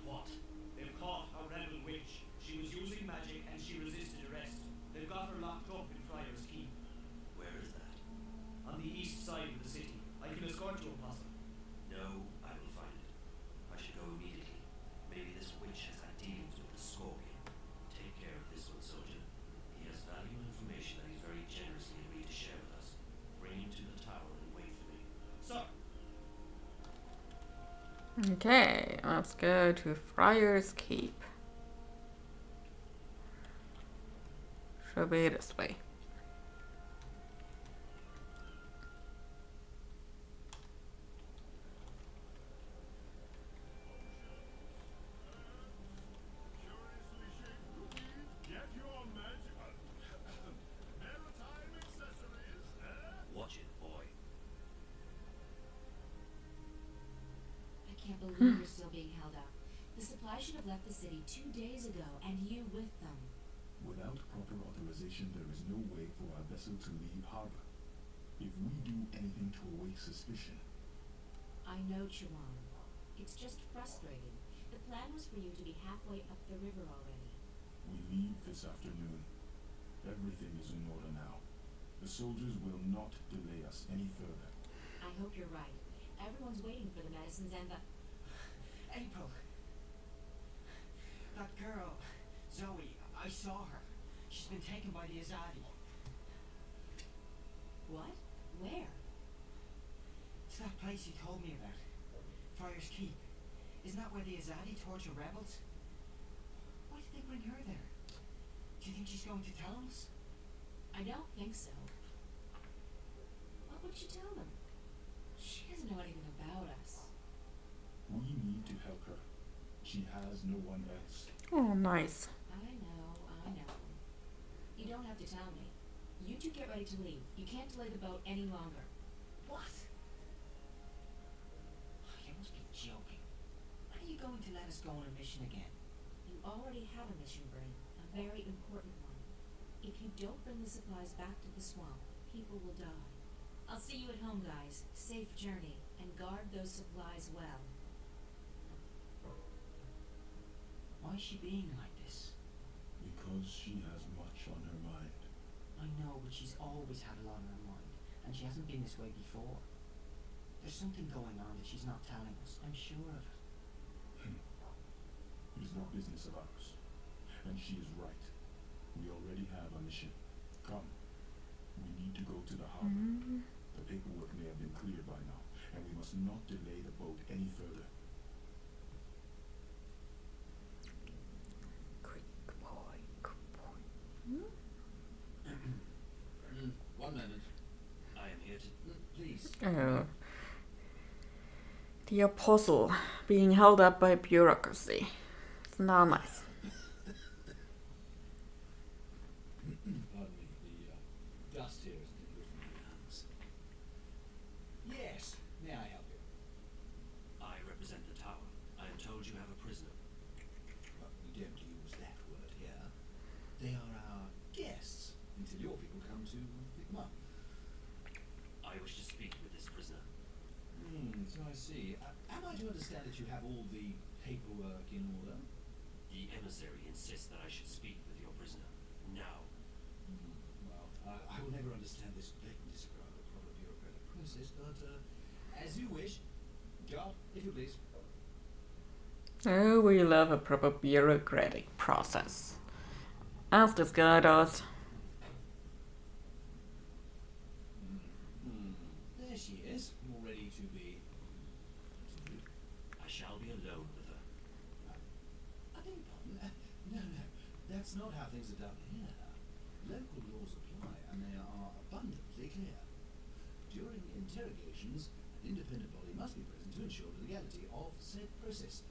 What? They've caught a rebel witch. She was using magic and she resisted arrest. They've got her locked up in Friar's Keep, Where is that? on the east side of the city. I can escort you, Apostle. No, I will find it. I should go immediately. Maybe this witch has had dealings with the scorpion. Take care of this one, soldier. He has valuable information that he's very generously agreed to share with us. Bring him to the tower and wait for me. Sir! Okay, let's go to Friar's Keep. Should be this way. should have left the city 2 days ago, and you with them. Without proper authorization, there is no way for our vessel to leave harbor. If we do anything to awake suspicion, I know, Chuan. It's just frustrating. The plan was for you to be halfway up the river already. we leave this afternoon. Everything is in order now. The soldiers will not delay us any further. I hope you're right. Everyone's waiting for the medicines and the... April. That girl, Zoe, I saw her. She's been taken by the Azadi. What? Where? It's that place you told me about. Friar's Keep. Isn't that where the Azadi torture rebels? Why did they bring her there? Do you think she's going to tell us? I don't think so. What would you tell them? She doesn't know anything about us. We need to help her. She has no one else. Oh, nice. I know. You don't have to tell me. You two get ready to leave. You can't delay the boat any longer. What? You must be joking. When are you going to let us go on a mission again? You already have a mission, Brain. A very important one. If you don't bring the supplies back to the swamp, people will die. I'll see you at home, guys. Safe journey. And guard those supplies well. Why is she being like this? Because she has much on her mind. I know, but she's always had a lot on her mind, and she hasn't been this way before. There's something going on that she's not telling us. I'm sure of it. It is no business of ours. And she is right. We already have a mission. Come. We need to go to the harbor. The paperwork may have been cleared by now, and we must not delay the boat any further. Good boy. 1 moment. I am here to... please. Oh. The apostle being held up by bureaucracy. It's not nice. Pardon me, the dust here isn't good for my lungs. Yes, may I help you? I represent the tower. I am told you have a prisoner. Well, we don't use that word here. They are our guests until your people come to pick them up. I wish to speak with this prisoner. So I see. Am I to understand that you have all the paperwork in order? The emissary insists that I should speak with your prisoner. Now. Well, I will never understand this blatant disregard of the proper bureaucratic process, but as you wish. Guard, if you please. Oh, we love a proper bureaucratic process. As this guy does. There she is, all ready to be. I shall be alone with her. I beg your pardon. No, that's not how things are done here. Local laws apply, and they are abundantly clear. During interrogations, an independent body must be present to ensure the legality of said process.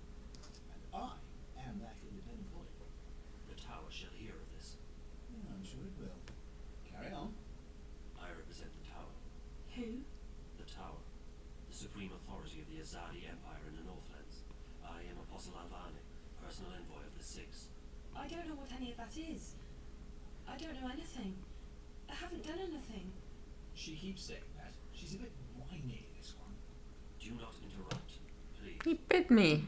And I am that independent body. The tower shall hear of this. I'm sure it will. Carry on. I represent the tower. Who? The tower. The supreme authority of the Azadi Empire in the Northlands. I am Apostle Alvani, personal envoy of the Six. I don't know what any of that is. I don't know anything. I haven't done anything. She keeps saying that. She's a bit whiny, this one. Do not interrupt, please. He bit me.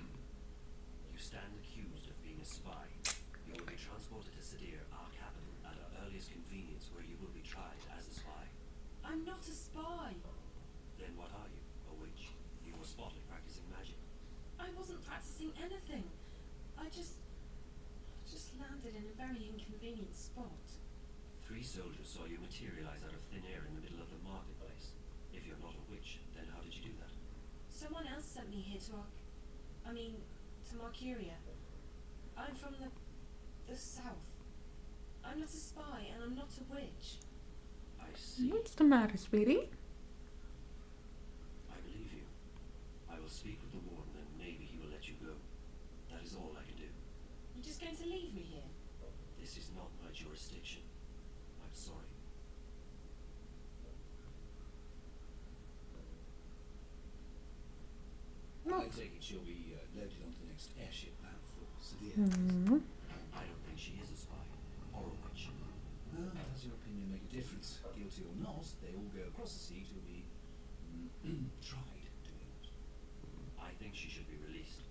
You stand accused of being a spy. You will be transported to Sadir, our capital, at our earliest convenience, where you will be tried as a spy. I'm not a spy. Then what are you? A witch? You were spotted practicing magic. I wasn't practicing anything. I just landed in a very inconvenient spot. 3 soldiers saw you materialize out of thin air in the middle of the marketplace. If you're not a witch, then how did you do that? Someone else sent me here to Marcuria. I'm from the south. I'm not a spy and I'm not a witch. I see. What's the matter, sweetie? I believe you. I will speak with the warden and maybe he will let you go. That is all I can do. You're just going to leave me here? This is not my jurisdiction. I'm sorry. I take it she'll be loaded onto the next airship bound for Sadir. I don't think she is a spy or a witch. Well, does your opinion make a difference? Guilty or not, they all go across the sea to be tried, do they not? I think she should be released.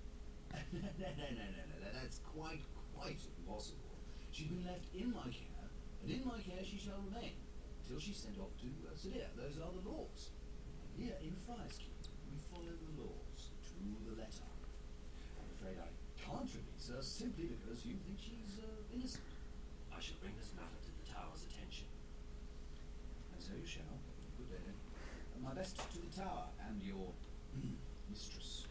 No, that's quite impossible. She's been left in my care, and in my care she shall remain, till she's sent off to Sadir. Those are the laws. Here in Friar's Keep, we follow the laws to the letter. I'm afraid I can't release her simply because you think she's innocent. I shall bring this matter to the tower's attention. And so you shall. Good day then. My best to the tower and your mistress.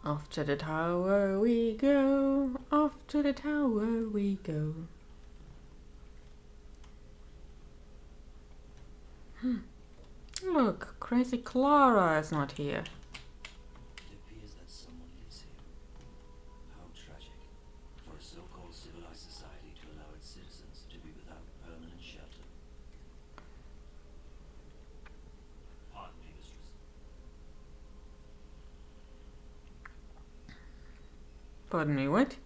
Off to the tower we go, off to the tower we go. Look, crazy Clara is not here. It appears that someone lives here. How tragic for a so-called civilized society to allow its citizens to be without permanent shelter. Pardon me, mistress. Pardon me, what?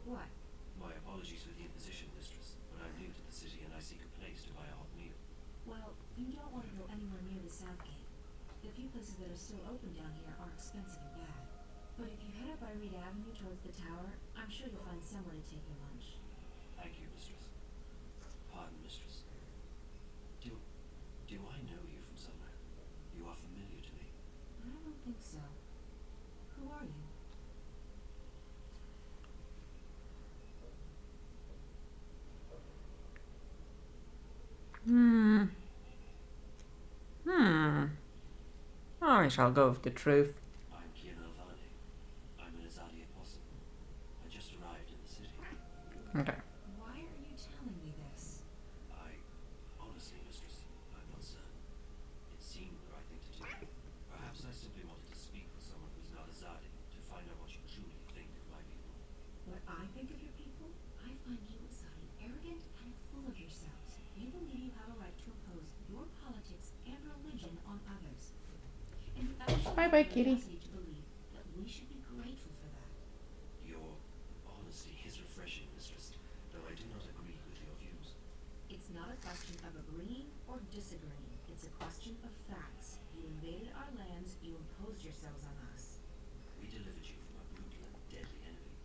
What? My apologies for the imposition, mistress, but I'm new to the city and I seek a place to buy a hot meal. Well, you don't want to go anywhere near the South Gate. The few places that are still open down here are expensive and bad. But if you head up by Reed Avenue towards the tower, I'm sure you'll find somewhere to take your lunch. Thank you, mistress. Pardon, mistress. Do I know you from somewhere? You are familiar to me. I don't think so. Who are you? I shall go with the truth. I'm Canon. I'm an Azadi apostle. I just arrived in the city. Okay. Why are you telling me this? Honestly, mistress, I'm not certain. It seemed the right thing to do. Perhaps I simply wanted to speak with someone who's not Azadi to find out what you truly think of my people. What I think of your people? I find you, Azadi, arrogant and full of yourselves. You believe you have a right to impose your politics and religion on others. And you actually Bye-bye, have the kitty. audacity to believe that we should be grateful for that. Your honesty is refreshing, mistress, though I do not agree with your views. It's not a question of agreeing or disagreeing. It's a question of facts. You invaded our lands, you imposed yourselves on us. We delivered you from a brutal and deadly enemy.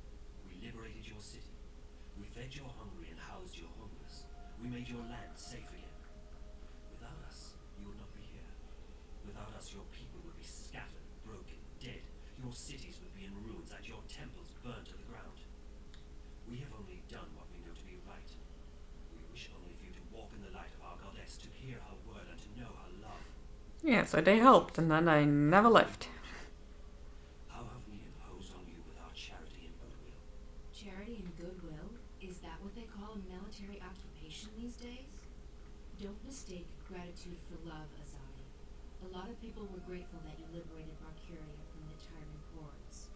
We liberated your city. We fed your hungry and housed your homeless. We made your land safe again. Without us, you would not be here. Without us, your people would be scattered, broken, dead. Your cities would be in ruins and your temples burned to the ground. We have only done what we know to be right. We wish only for you to walk in the light of our goddess, to hear her word and to know her love. Yeah, so they helped and then they never left. How have we imposed on you with our charity and goodwill? Charity and goodwill? Is that what they call a military occupation these days? Don't mistake gratitude for love, Azadi. A lot of people were grateful that you liberated Marcuria from the tyrant hordes.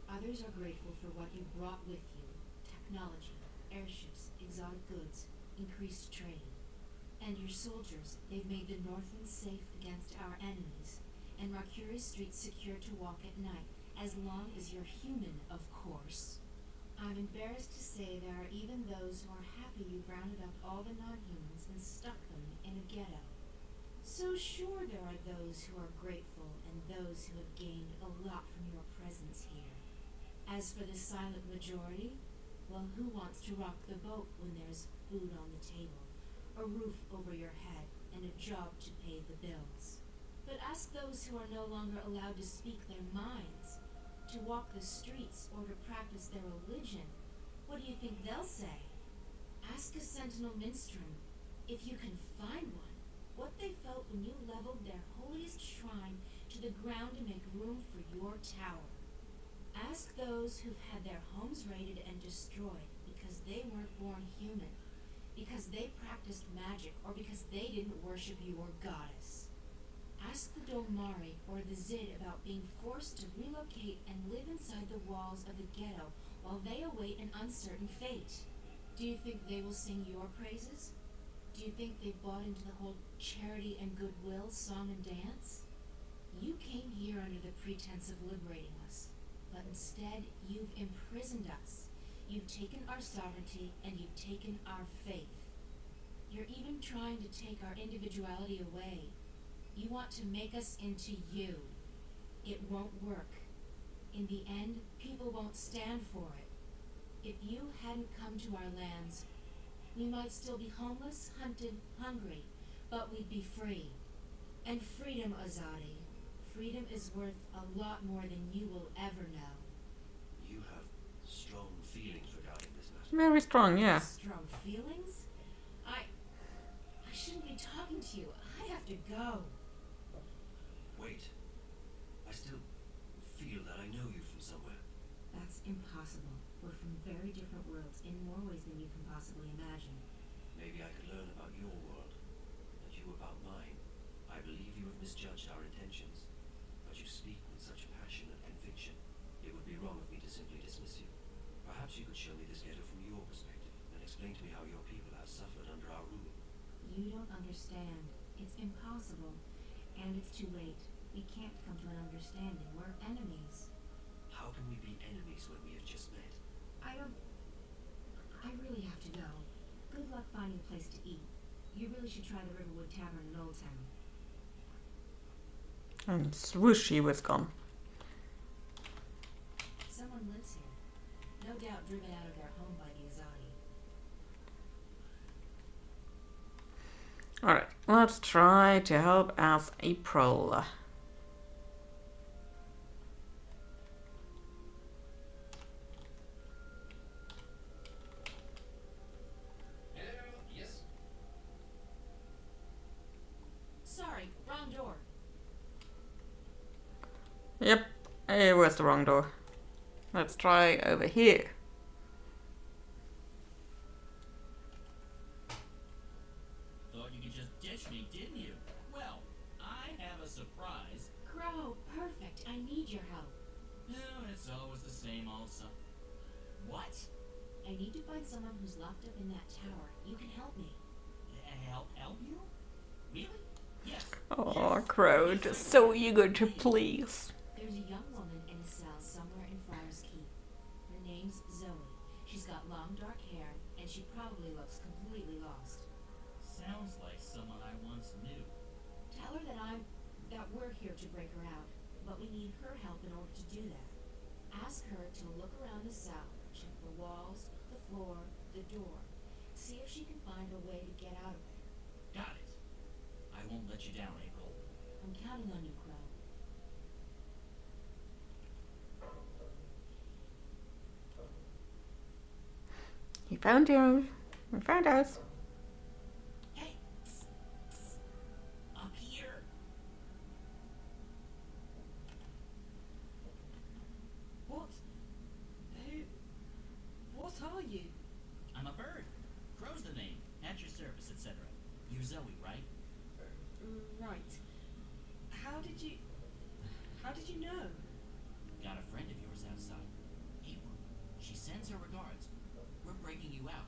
Others are grateful for what you brought with you. Technology, airships, exotic goods, increased trade. And your soldiers, they've made the Northlands safe against our enemies, and Marcuria's streets secure to walk at night, as long as you're human, of course. I'm embarrassed to say there are even those who are happy you've rounded up all the non-humans and stuck them in a ghetto. So sure there are those who are grateful and those who have gained a lot from your presence here. As for the silent majority, well, who wants to rock the boat when there's food on the table, a roof over your head, and a job to pay the bills? But ask those who are no longer allowed to speak their minds, to walk the streets, or to practice their religion. What do you think they'll say? Ask a sentinel minstrel, if you can find one, what they felt when you leveled their holiest shrine to the ground to make room for your tower. Ask those who've had their homes raided and destroyed because they weren't born human, because they practiced magic, or because they didn't worship your goddess. Ask the Dolmari or the Zid about being forced to relocate and live inside the walls of the ghetto while they await an uncertain fate. Do you think they will sing your praises? Do you think they've bought into the whole charity and goodwill song and dance? You came here under the pretense of liberating us, but instead you've imprisoned us. You've taken our sovereignty and you've taken our faith. You're even trying to take our individuality away. You want to make us into you. It won't work. In the end, people won't stand for it. If you hadn't come to our lands, we might still be homeless, hunted, hungry, but we'd be free. And freedom, Azadi. Freedom is worth a lot more than you will ever know. You have strong feelings regarding this matter. Very strong, yeah. Strong feelings? I shouldn't be talking to you. I have to go. Wait. I still feel that I know you from somewhere. That's impossible. We're from very different worlds in more ways than you can possibly imagine. Maybe I could learn about your world, and you about mine. I believe you have misjudged our intentions, but you speak with such passion and conviction. It would be wrong of me to simply dismiss you. Perhaps you could show me this ghetto from your perspective, and explain to me how your people have suffered under our rule. You don't understand. It's impossible. And it's too late. We can't come to an understanding. We're enemies. How can we be enemies when we have just met? I really have to go. Good luck finding a place to eat. You really should try the Riverwood Tavern in Old Town. And swoosh, he was gone. Someone lives here. No doubt driven out of their home by the Azadi. Alright, let's try to help as April. Yes. Sorry, wrong door. Yep, it was the wrong door. Let's try over here. Thought you could just ditch me, didn't you? Well, I have a surprise. Crow, perfect. I need your help. No, it's always the same old stuff. What? I need to find someone who's locked up in that tower. You can help me. Help you? Really? Yes. Oh, Yes. Crow, Yes, just I so will. eager to please. There's a young woman in a cell somewhere in Friar's Keep. Her name's Zoe. She's got long dark hair, and she probably looks completely lost. Sounds like someone I once knew. Tell her that we're here to break her out, but we need her help in order to do that. Ask her to look around the cell, check the walls, the floor, the door. See if she can find a way to get out of there. Got it. I won't let you down, April. I'm counting on you, Crow. He found you. He found us. Hey, up here. What? What are you? I'm a bird. Crow's the name. At your service, etc. You're Zoe, right? Right. How did you know? Got a friend of yours outside. April. She sends her regards. We're breaking you out.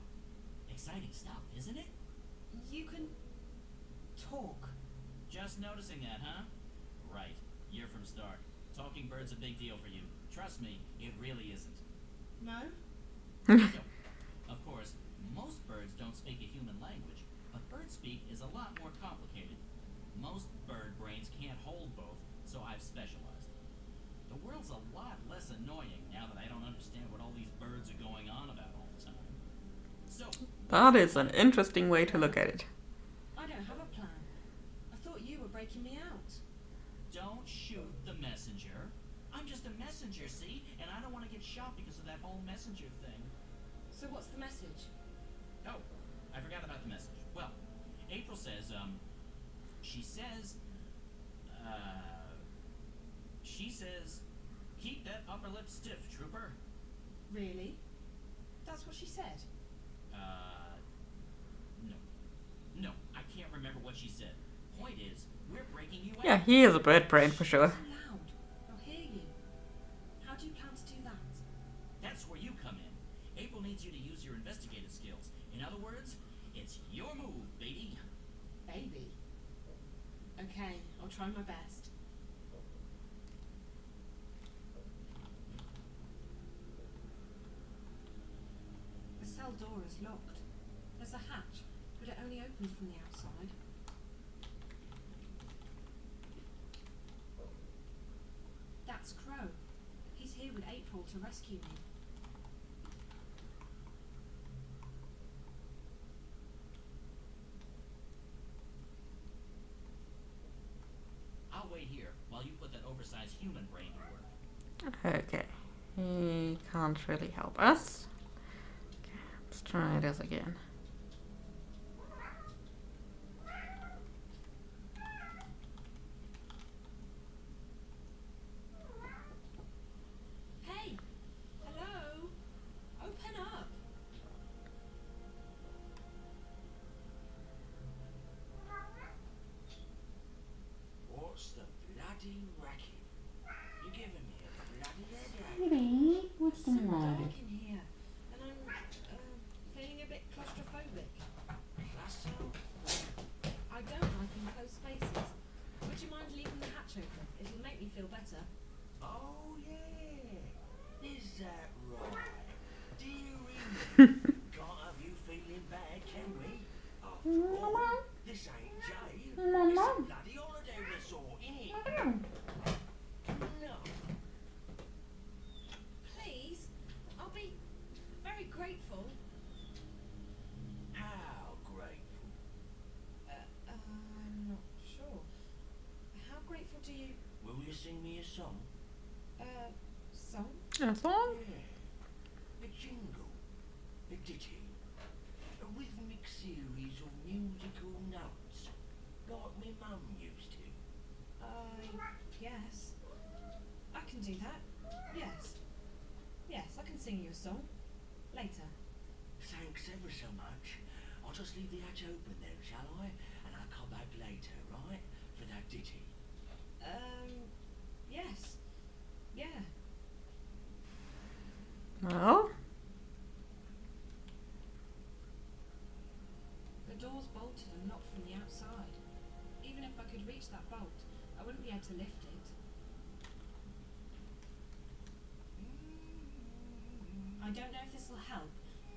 Exciting stuff, isn't it? You can talk. Just noticing that, huh? Right. You're from Stark. Talking bird's a big deal for you. Trust me, it really isn't. No? No. Of course, most birds don't speak a human language, but bird speak is a lot more complicated. Most bird brains can't hold both, so I've specialized. The world's a lot less annoying now that I don't understand what all these birds are going on about all the time. So, That is an interesting way to look at it. I don't have a plan. I thought you were breaking me out. don't shoot the messenger. I'm just a messenger, see? And I don't want to get shot because of that whole messenger thing. So what's the message? Oh, I forgot about the message. Well, April says, she says, keep that upper lip stiff, trooper. Really? That's what she said? No, I can't remember what she said. Point is, we're breaking you out. Yeah, he is a bird brain for sure. So loud. I'll hear you. How do you plan to do that? That's where you come you to use your investigative skills. In other words, it's your move, baby. Baby? Okay, I'll try my best. The cell door is locked. There's a hatch, but it only opens from the outside. That's Crow. He's here with April to rescue me. I'll wait here while you put that oversized human brain to work. Okay. He can't really help us. Okay, let's try this again. Hey! Hello? Open up! What's the bloody racket? You're giving me a bloody headache. Really? What's the It's so matter? dark in here, and I'm feeling a bit claustrophobic. Cluster? I don't like enclosed spaces. Would you mind leaving the hatch open? It'll make me feel better. Oh, yeah. Is that right? Dearie me. Can't have you feeling bad, can we? After all, this ain't jail. It's a bloody holiday resort, innit? No. Please? I'll be very grateful. How grateful. I'm not sure. How grateful do you, Will you sing me a song? song? A song? Yeah. A jingle. A ditty. A rhythmic series of musical notes. Like me mum used to. Yes. I can do that. Yes. Yes, I can sing you a song. Later. Thanks ever so much. I'll just leave the hatch open then, shall I? And I'll come back later, right? For that ditty. Yes. Yeah. Well, The door's bolted and locked from the outside. Even if I could reach that bolt, I wouldn't be able to lift it. I don't know if this will help,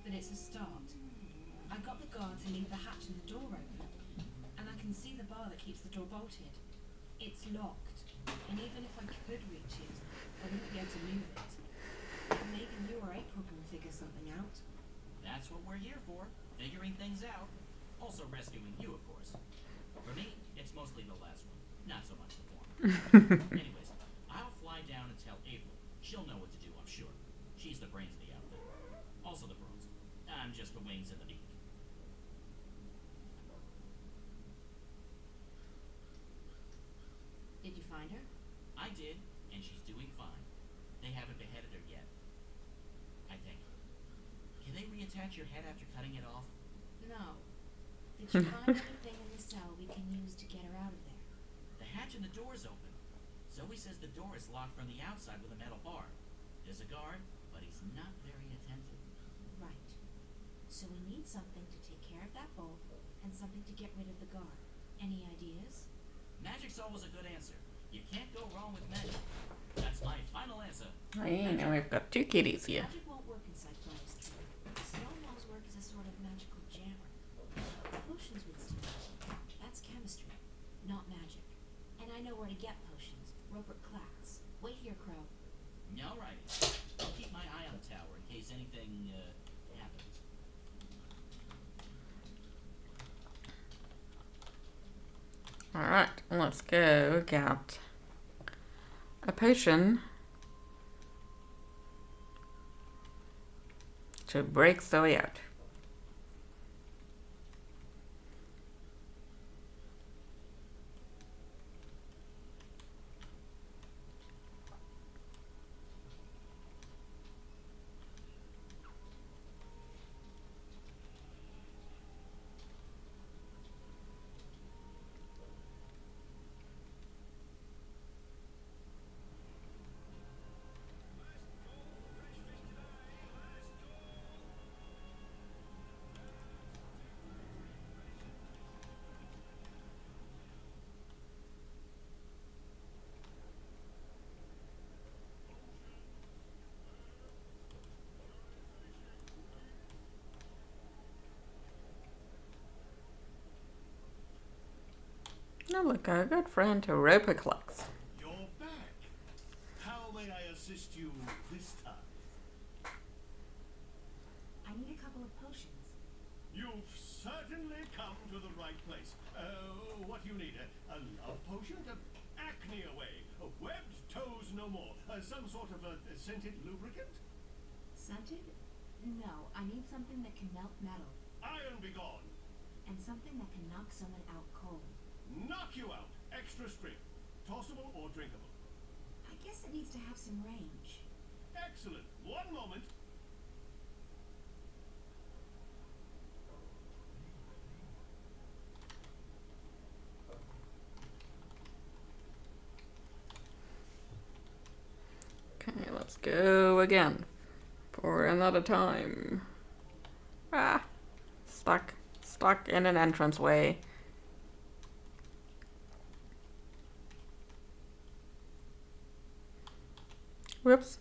but it's a start. I got the guard to leave the hatch and the door open, and I can see the bar that keeps the door bolted. It's locked, and even if I could reach it, I wouldn't be able to move it. Maybe you or April can figure something out. That's what we're here for, figuring things out. Also rescuing you, of course. For me, it's mostly the last one, not so much the former. Anyways, I'll fly down and tell April. She'll know what to do, I'm sure. She's the brains of the outfit. Also the bronze. I'm just the wings and the beak. Did you find her? I did, and she's doing fine. They haven't beheaded her yet. I think. Can they reattach your head after cutting it off? No. Did you find anything in the cell we can use to get her out of there? The hatch and the door's open. Zoe says the door is locked from the outside with a metal bar. There's a guard, but he's not very attentive. Right. So we need something to take care of that bolt and something to get rid of the guard. Any ideas? Magic's always a good answer. You can't go wrong with magic. That's my final answer. hey, now we've got two kitties here. Magic won't work inside Flow's tree. Stone walls work as a sort of magical jammer. Potions would still work. That's chemistry, not magic. And I know where to get potions. Rupert Clacks. Wait here, Crow. Alright. I'll keep my eye on the tower in case anything, happens. Alright, let's go get a potion to break Zoe out. Oh, look, our good friend Europa collects. You're back. How may I assist you this time? I need a couple of potions. You've certainly come to the right place. What do you need? A love potion? Acne away? Webbed toes no more? Some sort of a scented lubricant? Scented? No, I need something that can melt metal. Iron be gone! And something that can knock someone out cold. Knock you out! Extra strength. Tossable or drinkable? I guess it needs to have some range. Excellent. One moment. Okay, let's go again. For another time. Ah! Stuck in an entranceway. Whoops.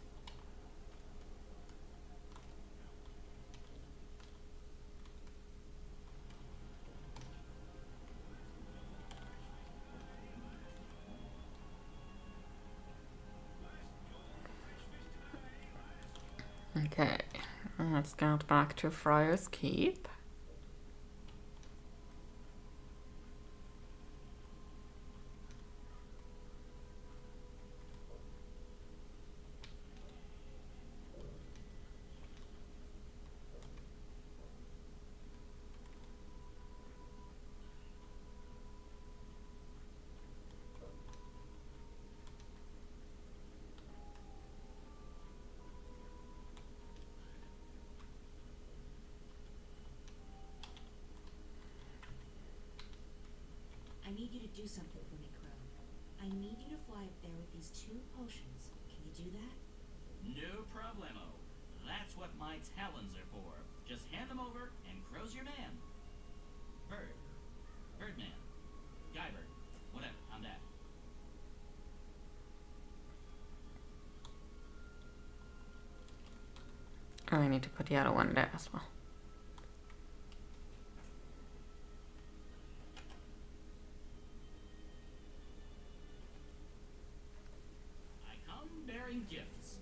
Okay, let's get back to Friar's Keep. I need you to do something for me, Crow. I need you to fly up there with these 2 potions. Can you do that? No problemo. That's what my talons are for. Just hand them over, and Crow's your man. Bird. Birdman. Guybird. Whatever, I'm that. Oh, I need to put the other one there as well. Bearing gifts.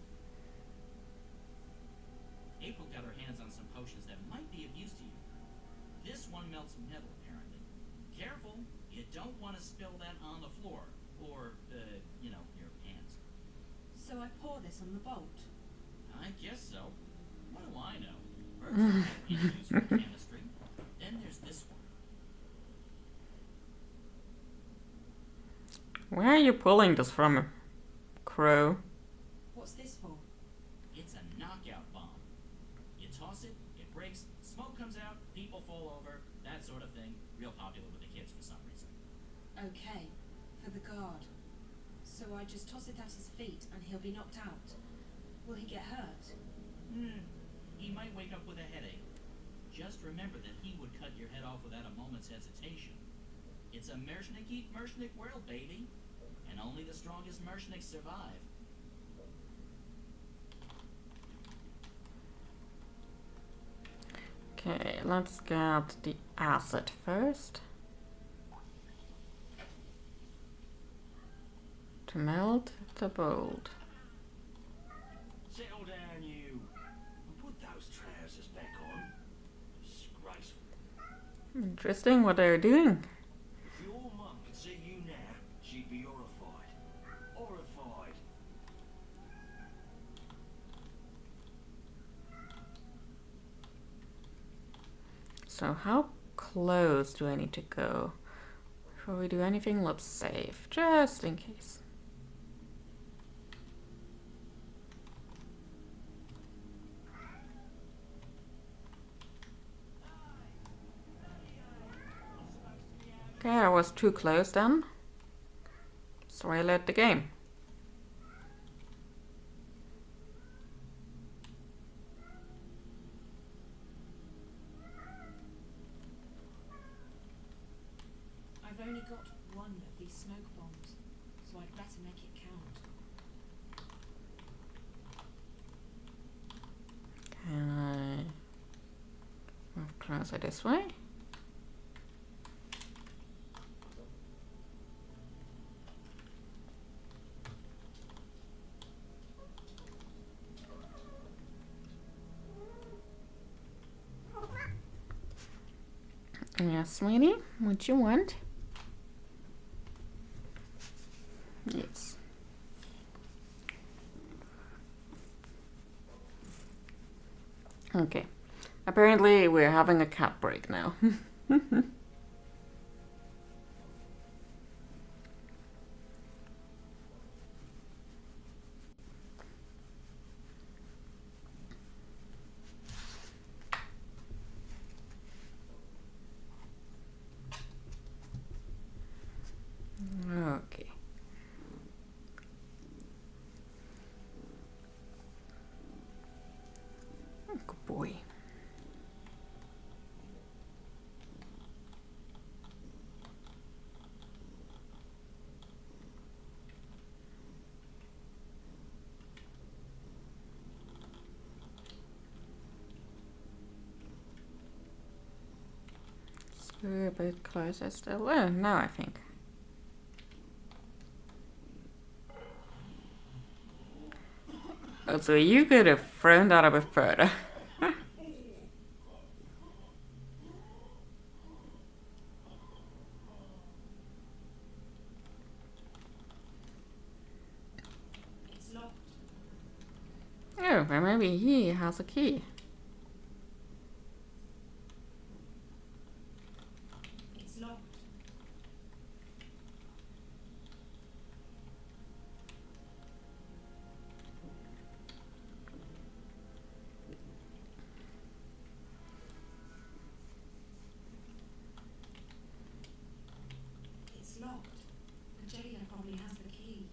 April got her hands on some potions that might be of use to you. This one melts metal, apparently. Careful, you don't want to spill that on the floor. Or, you know, your hands. So I pour this on the bolt? I guess so. What do I know? Birds are use for chemistry. Then there's this one. Where are you pulling this from, Crow? What's this for? It's a knockout bomb. You toss it, it breaks, smoke comes out, people fall over, that sort of thing. Real popular with the kids for some reason. Okay, for the guard. So I just toss it at his feet and he'll be knocked out. Will he get hurt? He might wake up with a headache. Just remember that he would cut your head off without a moment's hesitation. It's a Mershnik world, baby. And only the strongest Mershniks survive. Okay, let's get the acid first. To melt the bolt. Settle down, you. And put those trousers back on. Disgraceful. Interesting what they're doing. If your mum could see you now, she'd be horrified. Horrified. So how close do I need to go? Before we do anything, let's save, just in case. Okay, I was too close then. So I led the game. I've only got one of these smoke bombs, so I'd better make it count. Can I move closer this way? Yes, sweetie. What you want? Yes. Okay. Apparently we're having a cat break now. Okay. Good boy. A bit closer still. Oh, now I think. Oh, so you could have thrown that a bit further. It's locked. Oh, but maybe he has a key. It's locked. It's locked. The jailer probably has the key.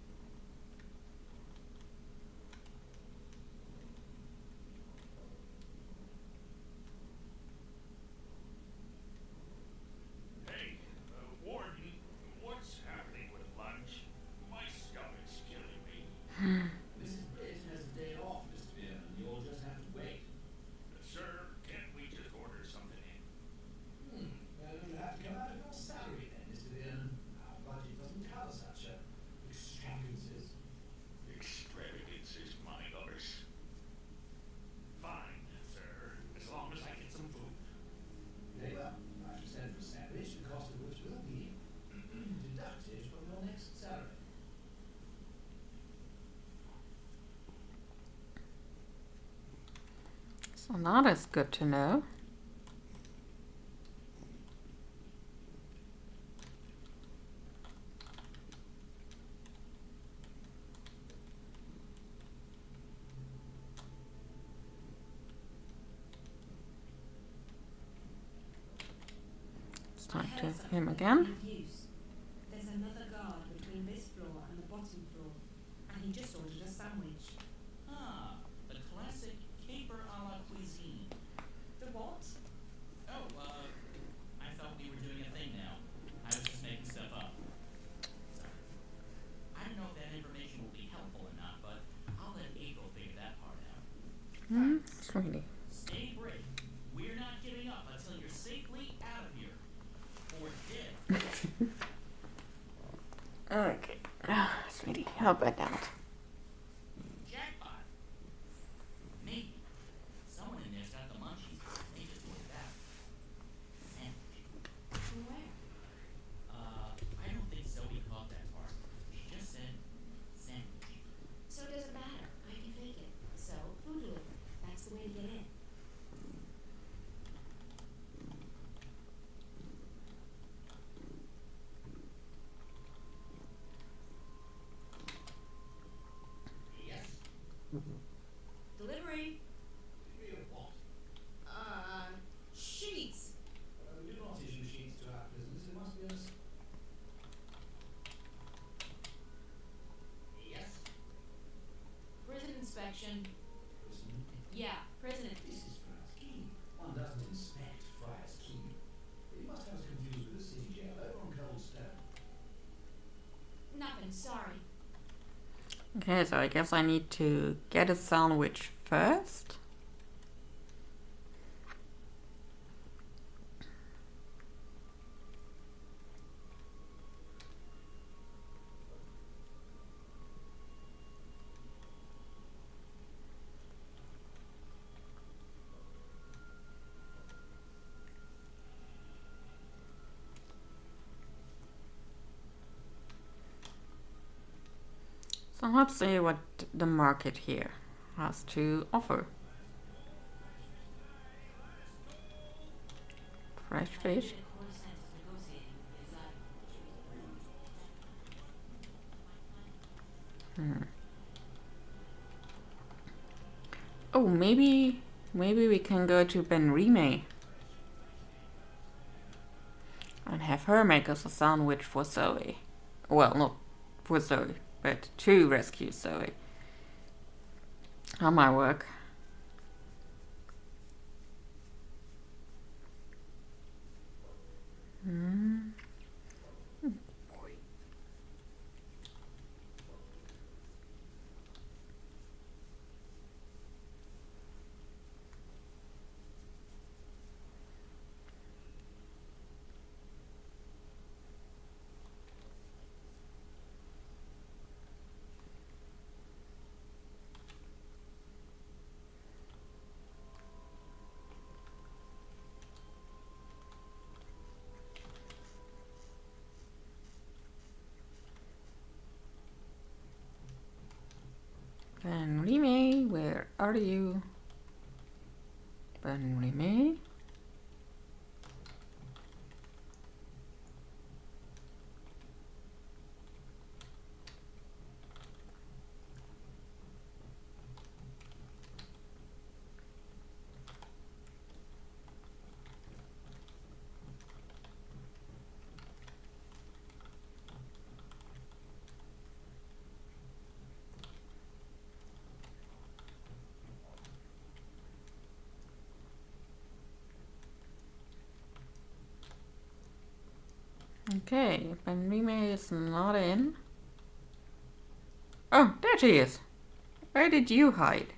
Hey, Warden, what's happening with lunch? My stomach's killing me. Mrs. Britt has a day off, Mr. Bierman. You'll just have to wait. Sir, can't we just order something in? You'll have to come out of your salary then, Mr. Bierman. Our budget doesn't cover such extravagances. Extravagances, my goddess. Fine, sir, as long as I get some food. Very well. I shall send for a sandwich, the cost of which will be deducted from your next salary. So that is good to know. Let's talk to him again. There's another guard between this floor and the bottom floor, and he just ordered a sandwich. Ah, the classic caper a la cuisine. The what? Oh, I thought we were doing a thing now. I was just making stuff up. Sorry. I don't know if that information will be helpful or not, but I'll let April figure that part out. Sweetie. Stay brave. We're not giving up until you're safely out of here. Or dead. Okay. Sweetie, how about that? Jackpot. Maybe. Someone in there's got the munchies. They just ordered that. Sandwich. From where? I don't think Zoe caught that part. She just said sandwich. So it doesn't matter. I can fake it. So, food delivery. That's the way to get in. Yes? Delivery. Degree of what? Sheets. We do not issue sheets to our prisoners. It must be us. Yes? Prison inspection. Prison. Yeah, prison. This is Friar's Keep. One doesn't inspect Friar's Keep. You must have us confused with a city jail over on Cold Stone. Nothing, sorry. Okay, so I guess I need to get a sandwich first. So let's see what the market here has to offer. Fresh fish. Oh, maybe we can go to Benrime and have her make us a sandwich for Zoe. Well, not for Zoe, but to rescue Zoe. That might work. Benrime, where are you? Benrime? Okay, Benrime is not in. Oh, there she is. Where did you hide?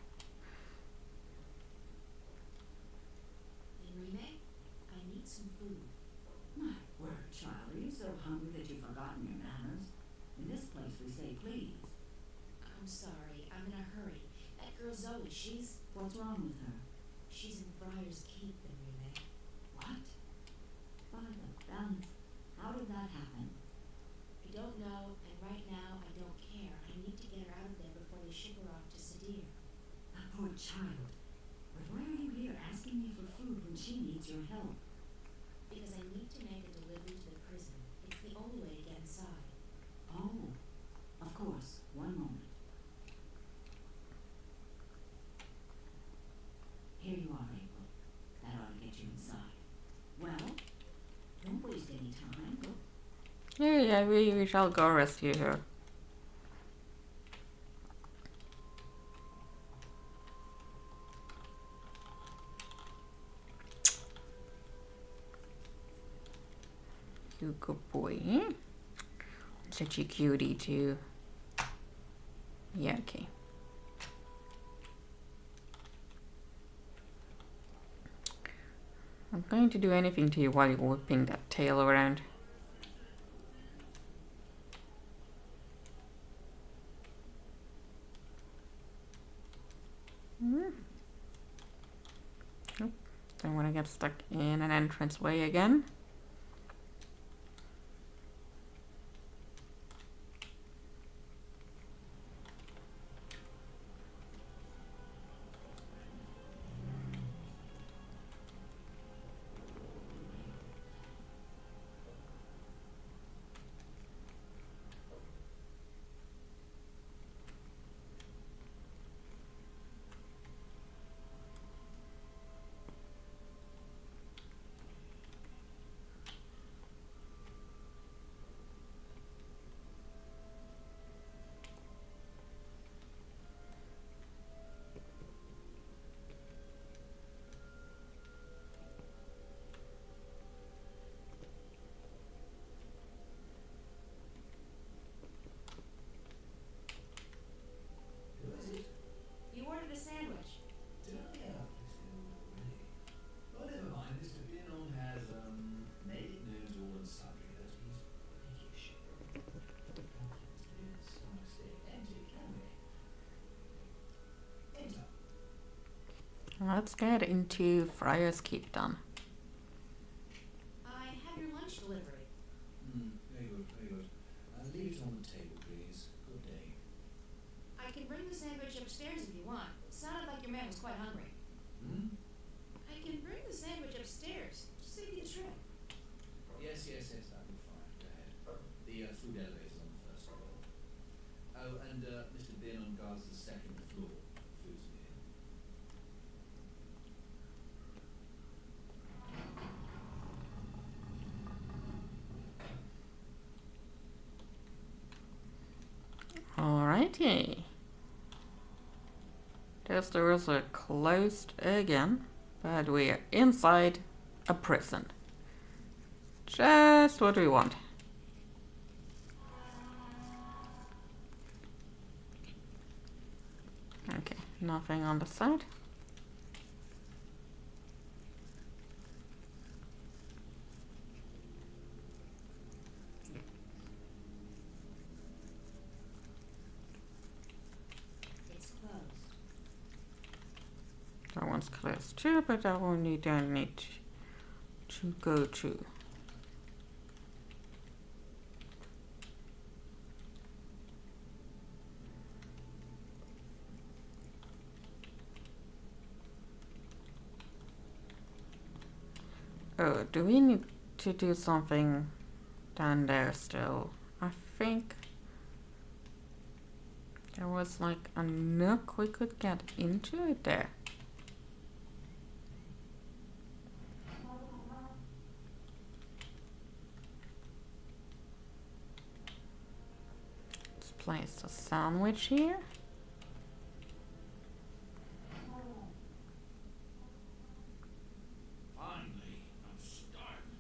Benrime, I need some food. My word, child, are you so hungry that you've forgotten your manners? In this place we say please. I'm sorry, I'm in a hurry. That girl Zoe, she's... What's wrong with her? she's in Briar's Keep, Benrime. What? By the balance, how did that happen? I don't know, and right now I don't care. I need to get her out of there before they ship her off to Sadir. That poor child. But why are you here asking me for food when she needs your help? Because I need to make a delivery to the prison. It's the only way to get inside. Oh, of course. One moment. Here you are, April. That ought to get you inside. Well, don't waste any time. Go. Yeah, we shall go rescue her. You good boy. Such a cutie too. Yeah, okay. I'm going to do anything to you while you're whipping that tail around. Oh, don't want to get stuck in an entranceway again. Who is it? You ordered a sandwich. Did I? Yeah, please do already. Well, never mind. Mr. Pinon has, made it known to all and sundry that he's priggish. Can't keep his stomach stay empty, can we? Enter. Let's get into Friar's Keep done. I have your lunch delivery. Very good, very good. Leave it on the table, please. Good day. upstairs if you want. Sounded like your man was quite hungry. Hmm? I can bring the sandwich upstairs. Save you the trip. Yes, that'll be fine. Go ahead. The food elevator's on the first floor. Oh, and Mr. Bin guards the second floor. Food's near. Alrighty. Those doors are closed again, but we are inside a prison. Just what we want. Okay, nothing on the side. It's closed. That one's closed too, but that one you don't need to go to. Oh, do we need to do something down there still? I think there was like a nook we could get into it there. Let's place a sandwich here. Finally, I'm starving.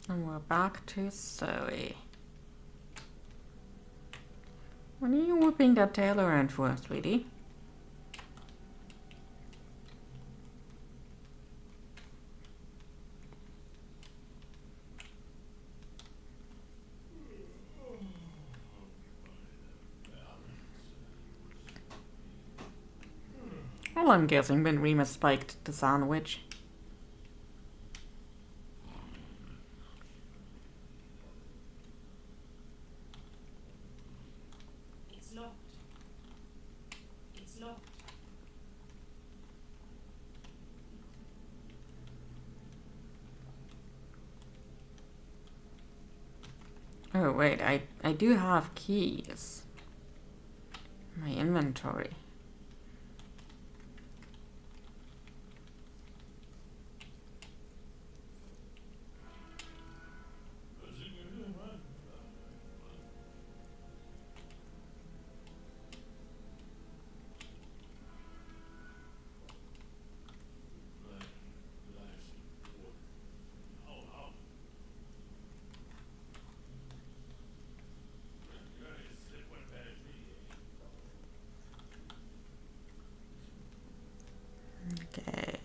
And we're back to Zoe. When are you whipping that tail around for, sweetie? Well, I'm guessing Ben Remus spiked the sandwich. It's locked. It's locked. Oh wait, I do have keys. My inventory. Okay.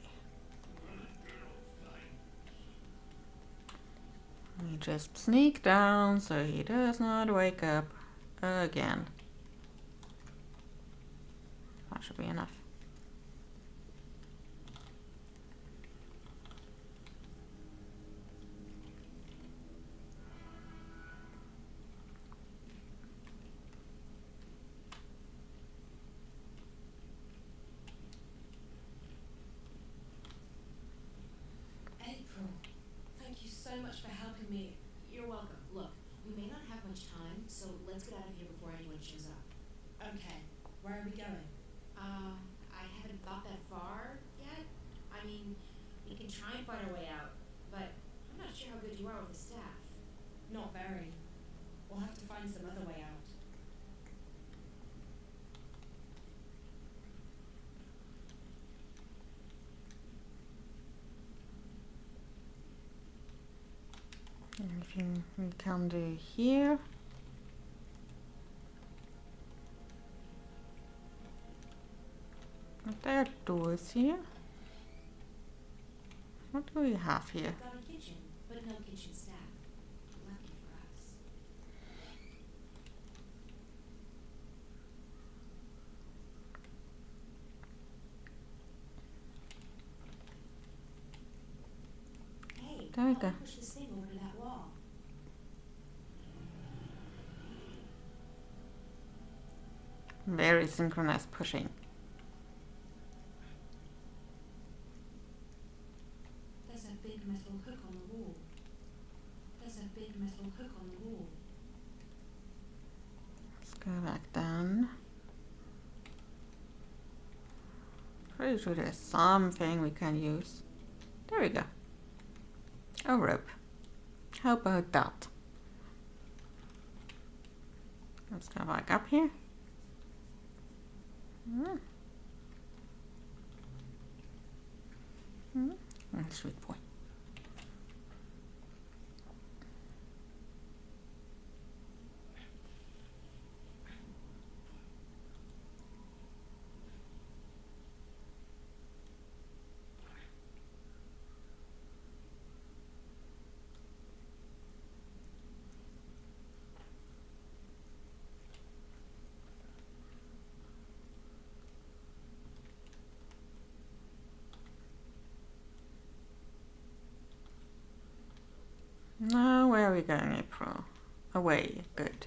We just sneak down so he does not wake up again. That should be enough. April, thank you so much for helping me. You're welcome. Look, we may not have much time, so let's get out of here before anyone shows up. Okay, where are we going? I haven't thought that far yet. I mean, we can try and find our way out, but I'm not sure how good you are with the staff. Not very. We'll have to find some other way out. Anything we can do here? Are there doors here? What do we have here? We've got a kitchen, but no kitchen staff. Lucky for us. Hey, There we how go. do push this thing over to that wall? Very synchronized pushing. There's a big metal hook on the wall. There's a big metal hook on the wall. Let's go back down. Pretty sure there's something we can use. There we go. A rope. How about that? Let's go back up here. Sweet boy. Now, where are we going, April? Away. Good.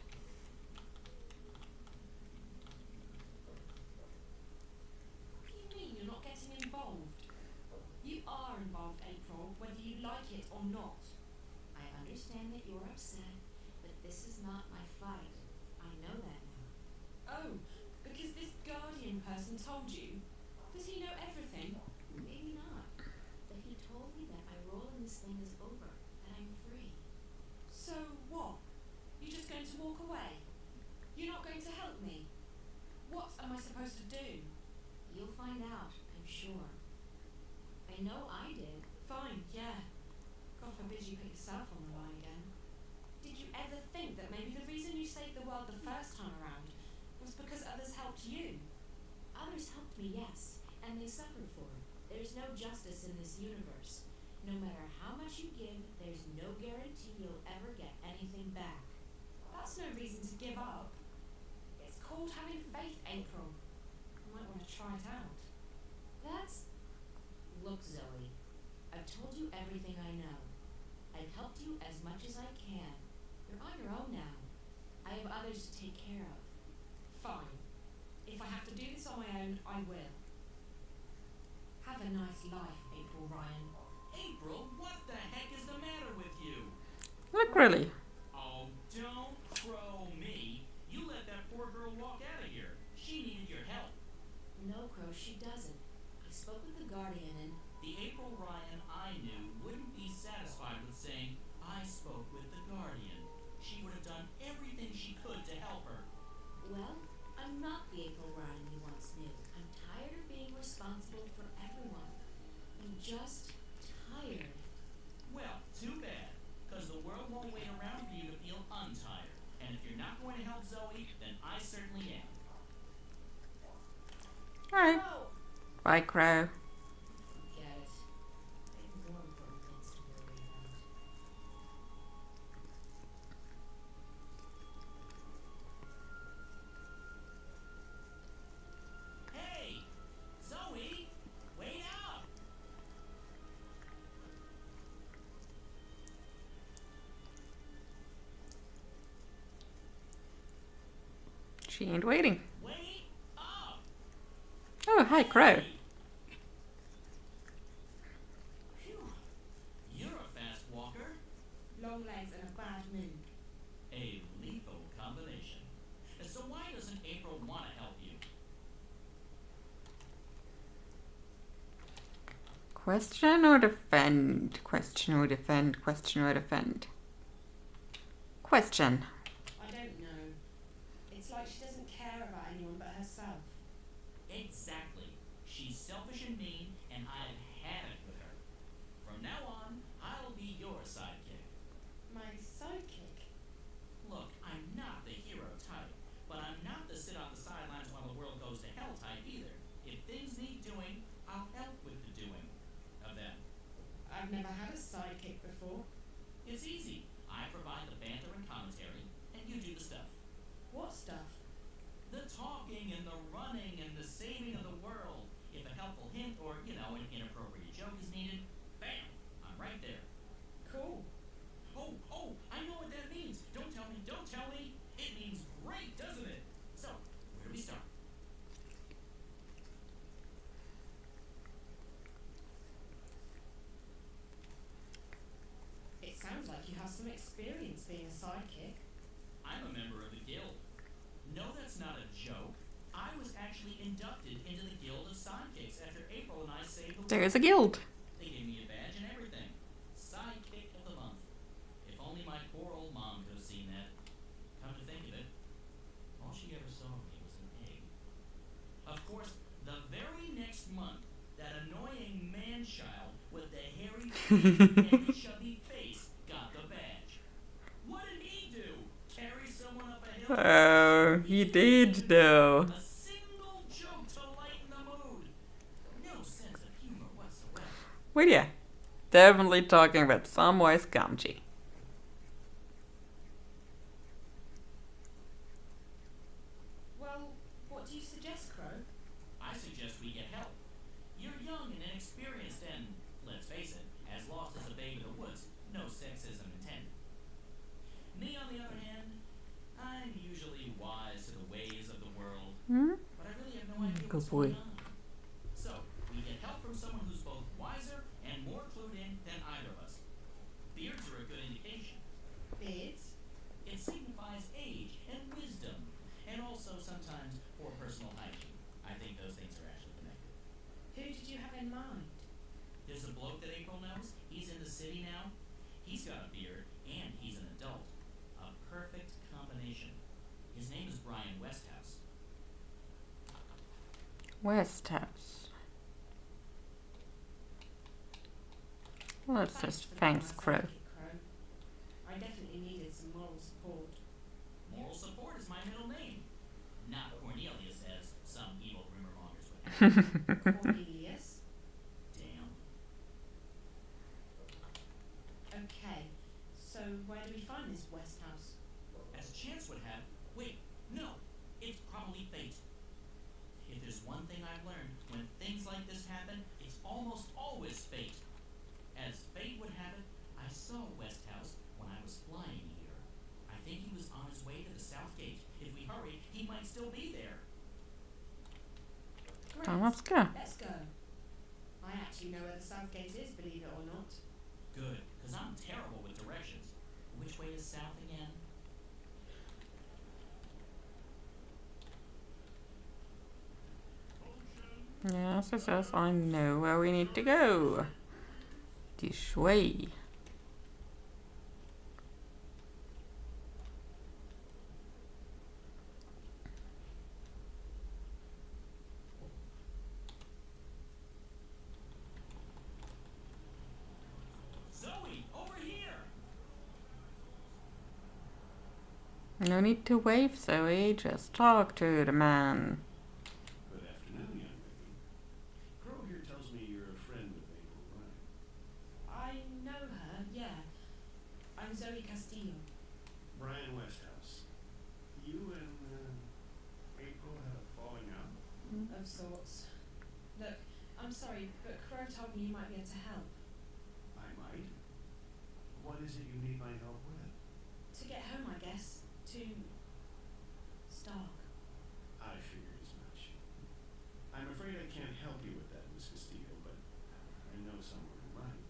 What do you mean you're not getting involved? You are involved, April, whether you like it or not. I understand that you're upset, but this is not my fight. I know that now. Oh, because this Guardian person told you? Does he know everything? Maybe not. But he told me that my role in this thing is over, that I'm free. So what? You're just going to walk away? You're not going to help me? What am I supposed to do? You'll find out, I'm sure. I know I did. Fine, yeah. God forbid you put yourself on the line again. Did you ever think that maybe the reason you saved the world the first time around was because others helped you? Others helped me, yes, and they suffered for it. There's no justice in this universe. No matter how much you give, there's no guarantee you'll ever get anything back. That's no reason to give up. It's called having faith, April. You might want to try it out. Look, Zoe, I've told you everything I know. I've helped you as much as I can. You're on your own now. I have others to take care of. Fine. If I have to do this on my own, I will. Have a nice life, April Ryan. April, what the heck is the matter with you? Look, really. Oh, don't crow me. You let that poor girl walk out of here. She needed your help. No, Crow, she doesn't. I spoke with the Guardian and... The April Ryan I knew wouldn't be satisfied with saying, I spoke with the Guardian. She would have done everything she could to help her. Well, I'm not the April Ryan you once knew. I'm tired of being responsible for everyone. I'm just tired. Well, too bad, because the world won't wait around for you to feel untired. And if you're not going to help Zoe, then I certainly am. Alright. Bye, Crow. Forget it. I have more important things to worry about. Hey! Zoe! Wait up! She ain't waiting. Wait up! Oh, hi, Crow. Phew. You're a fast walker. Long legs and a bad mood. A lethal combination. So why doesn't April want to help you? Question or defend? Question or defend? Question or defend? Question. I don't know. It's like she doesn't care about anyone but herself. Exactly. She's selfish and mean, and I've had it with her. From now on, I'll be your sidekick. My sidekick. Look, I'm not the hero type, but I'm not the sit on the sidelines while the world goes to hell type either. If things need doing, I'll help with the doing of them. I've never had a sidekick before. It's easy. I provide the banter and commentary, and you do the stuff. What stuff? The talking and the running and the saving of the world. If a helpful hint or, an inappropriate joke is needed, bam, I'm right there. Cool. Oh, I know what that means. Don't tell me. It means great, doesn't it? So, where do we start? some experience being a sidekick. I'm a member of the guild. No, that's not a joke. I was actually inducted into the Guild of Sidekicks after April and I saved the world. There is a guild. They gave me a badge and everything. Sidekick of the month. If only my poor old mom could have seen that. Come to think of it, all she ever saw of me was an egg. Of course, the very next month, that annoying man-child with the hairy feet and the chubby face got the badge. What did he do? Carry someone up a hill? Oh, he did though. A single joke to lighten the mood. No sense of humor whatsoever. Well, yeah, definitely talking about Samwise Gamgee. Well, what do you suggest, Crow? I suggest we get help. You're young and inexperienced and, let's face it, as lost as a babe in the woods. No sexism intended. Me, on the other hand, I'm usually wise to the ways of the world, but I really have no idea Good what's boy. going on. So, we get help from someone who's both wiser and more clued in than either of us. Beards are a good indication. Beards? It signifies age and wisdom, and also sometimes poor personal hygiene. I think those things are actually connected. Who did you have in mind? There's a bloke that April knows. He's in the city now. He's got a beard, and he's an adult. A perfect combination. His name is Brian Westhouse. Westhouse. Let's just for being thanks my Crow. sidekick, Crow. I definitely needed some moral support. Moral support is my middle name. Not Cornelius, as some evil rumor mongers would have. Cornelius. Damn. Okay, so where do we find this Westhouse? As chance would have, wait, no, it's probably fate. If there's one thing I've learned, when things like this happen, it's almost always fate. As fate would have it, I saw Westhouse when I was flying here. I think he was on his way to the South Gate. If we hurry, he might still be there. Great. Let's go. Let's go. I actually know where the South Gate is, believe it or not. Good, because I'm terrible with directions. Which way is south again? Yes, I know where we need to go. This way. Zoe, over here! No need to wave, Zoe. Just talk to the man. Good afternoon, young lady. Crow here tells me you're a friend of April Ryan. I know her, yeah. I'm Zoe Castillo. Brian Westhouse. You and April had a falling out? Of sorts. Look, I'm sorry, but Crow told me you might be able to help. I might. What is it you need my help with? To get home, I guess. To Stark. I figured as much. I'm afraid I can't help you with that, Miss Castillo, but I know someone who might.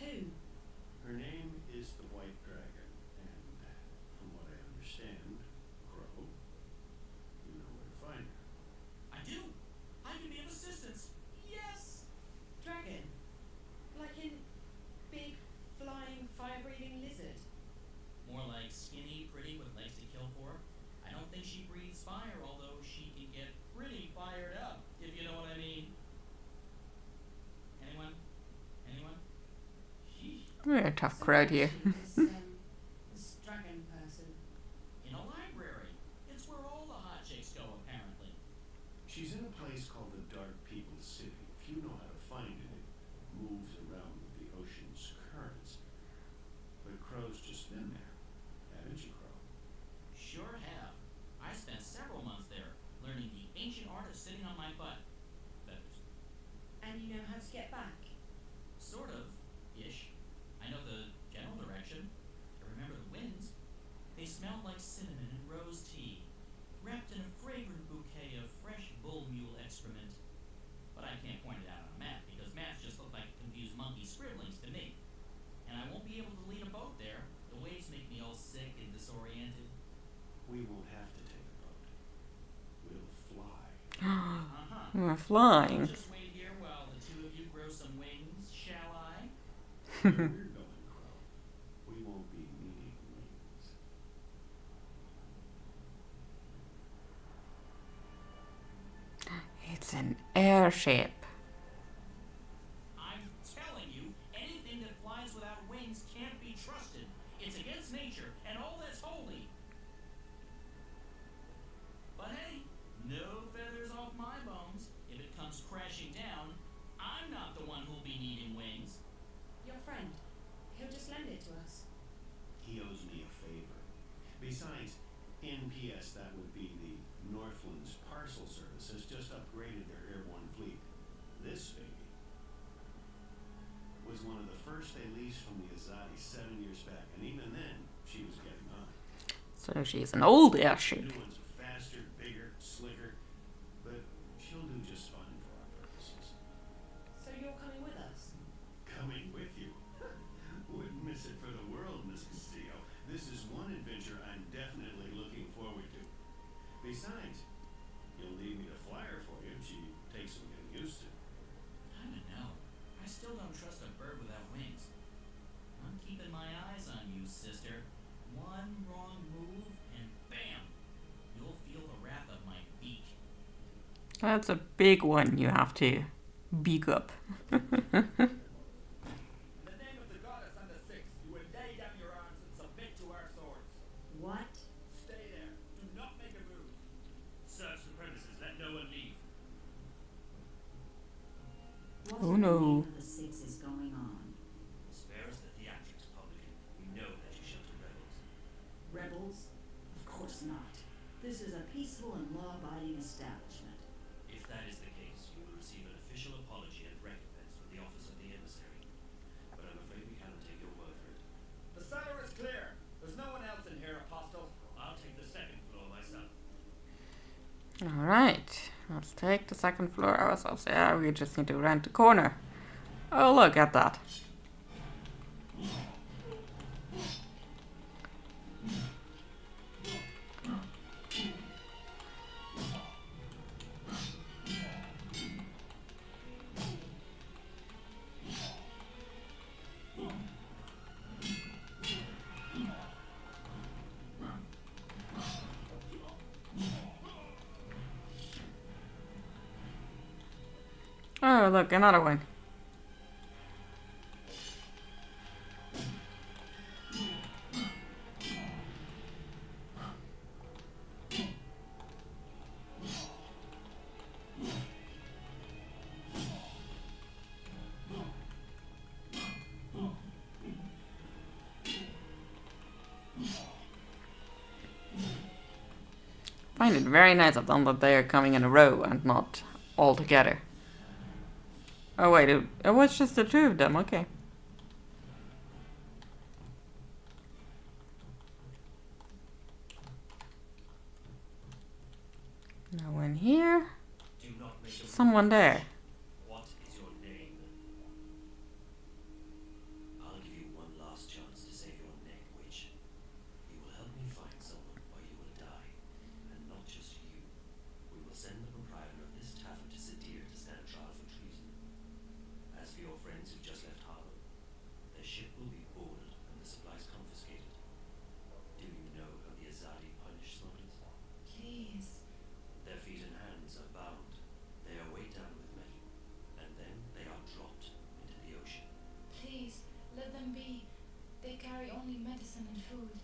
Who? Her name is the White Dragon, and from what I understand, Crow, you know where to find her. I do! I can be of assistance! Yes! Dragon. Like in big, flying, fire-breathing lizard. More like skinny, pretty, with legs to kill for. I don't think she breathes fire, although she can get pretty fired up, if you know what I mean. Anyone? Anyone? We're a tough crowd here. This dragon person. In a library. It's where all the hot chicks go, apparently. She's in a place called the Dark People's City. If you know how to find it, it moves around with the ocean's currents. But Crow's just been there, haven't you, Crow? Sure have. I spent several months there, learning the ancient art of sitting on my butt. Feathers. And you know how to get back? Sort of. Ish. I know the general direction. flying. Just wait here while the two of you grow some wings, shall I? Where we're going, Crow, we won't be needing wings. It's an airship. I'm telling you, anything that flies without wings can't be trusted. It's against nature and all that's holy. But hey, no feathers off my bones. If it comes crashing down, I'm not the one who'll be needing wings. Your friend, he'll just lend it to us. He owes me a favor. Besides, NPS, that would be the Northlands Parcel Service, has just upgraded their airborne fleet. This baby was one of the first they leased from the Azadi 7 years back, and even then, she was getting on. So she's an old The airship. new ones are faster, bigger, slicker, but she'll do just fine for our purposes. So you're coming with us? Coming with you. Wouldn't miss it for the world, Miss Castillo. This is one adventure I'm definitely looking forward to. Besides, you'll need me to fly her for you. She takes some getting used to. I don't know. I still don't trust a bird without wings. I'm keeping my eyes on you, sister. One wrong move and bam! You'll feel the wrath of my beak. That's a big one you have to beak up. In the name of the goddess and the six, you will lay down your arms and submit to our swords. What? Stay there. Do not make a move. Search the premises. Let no one leave. What Oh in the no. name of the six is going on? Spare us the theatrics, publican. We know that you shelter rebels. Rebels? Of course not. This is a peaceful and law-abiding establishment. If that is the case, you will receive an official apology and recompense from the office of the emissary. But I'm afraid we cannot take your word for it. The cellar is clear. There's no one else in here, Apostle. I'll take the second floor myself. Alright, let's take the second floor ourselves. Yeah, we just need to rent the corner. Oh, look at that. Oh, look, another one. I find it very nice of them that they are coming in a row and not all together. Oh wait, it was just the two of them, okay. No one here. Do not make a Someone there. What is your name? I'll give you one last chance to save your neck, witch. You will help me find someone, or you will die. And not just you. We will send the proprietor of this tavern to Sadir to stand trial for treason. As for your friends who just left Harlem, their ship will be boarded and the supplies confiscated. Do you know how the Azadi punish smugglers? Please. Their feet and hands are bound. They are weighed down with metal, and then they are dropped into the ocean. Please, let them be. They carry only medicine and food.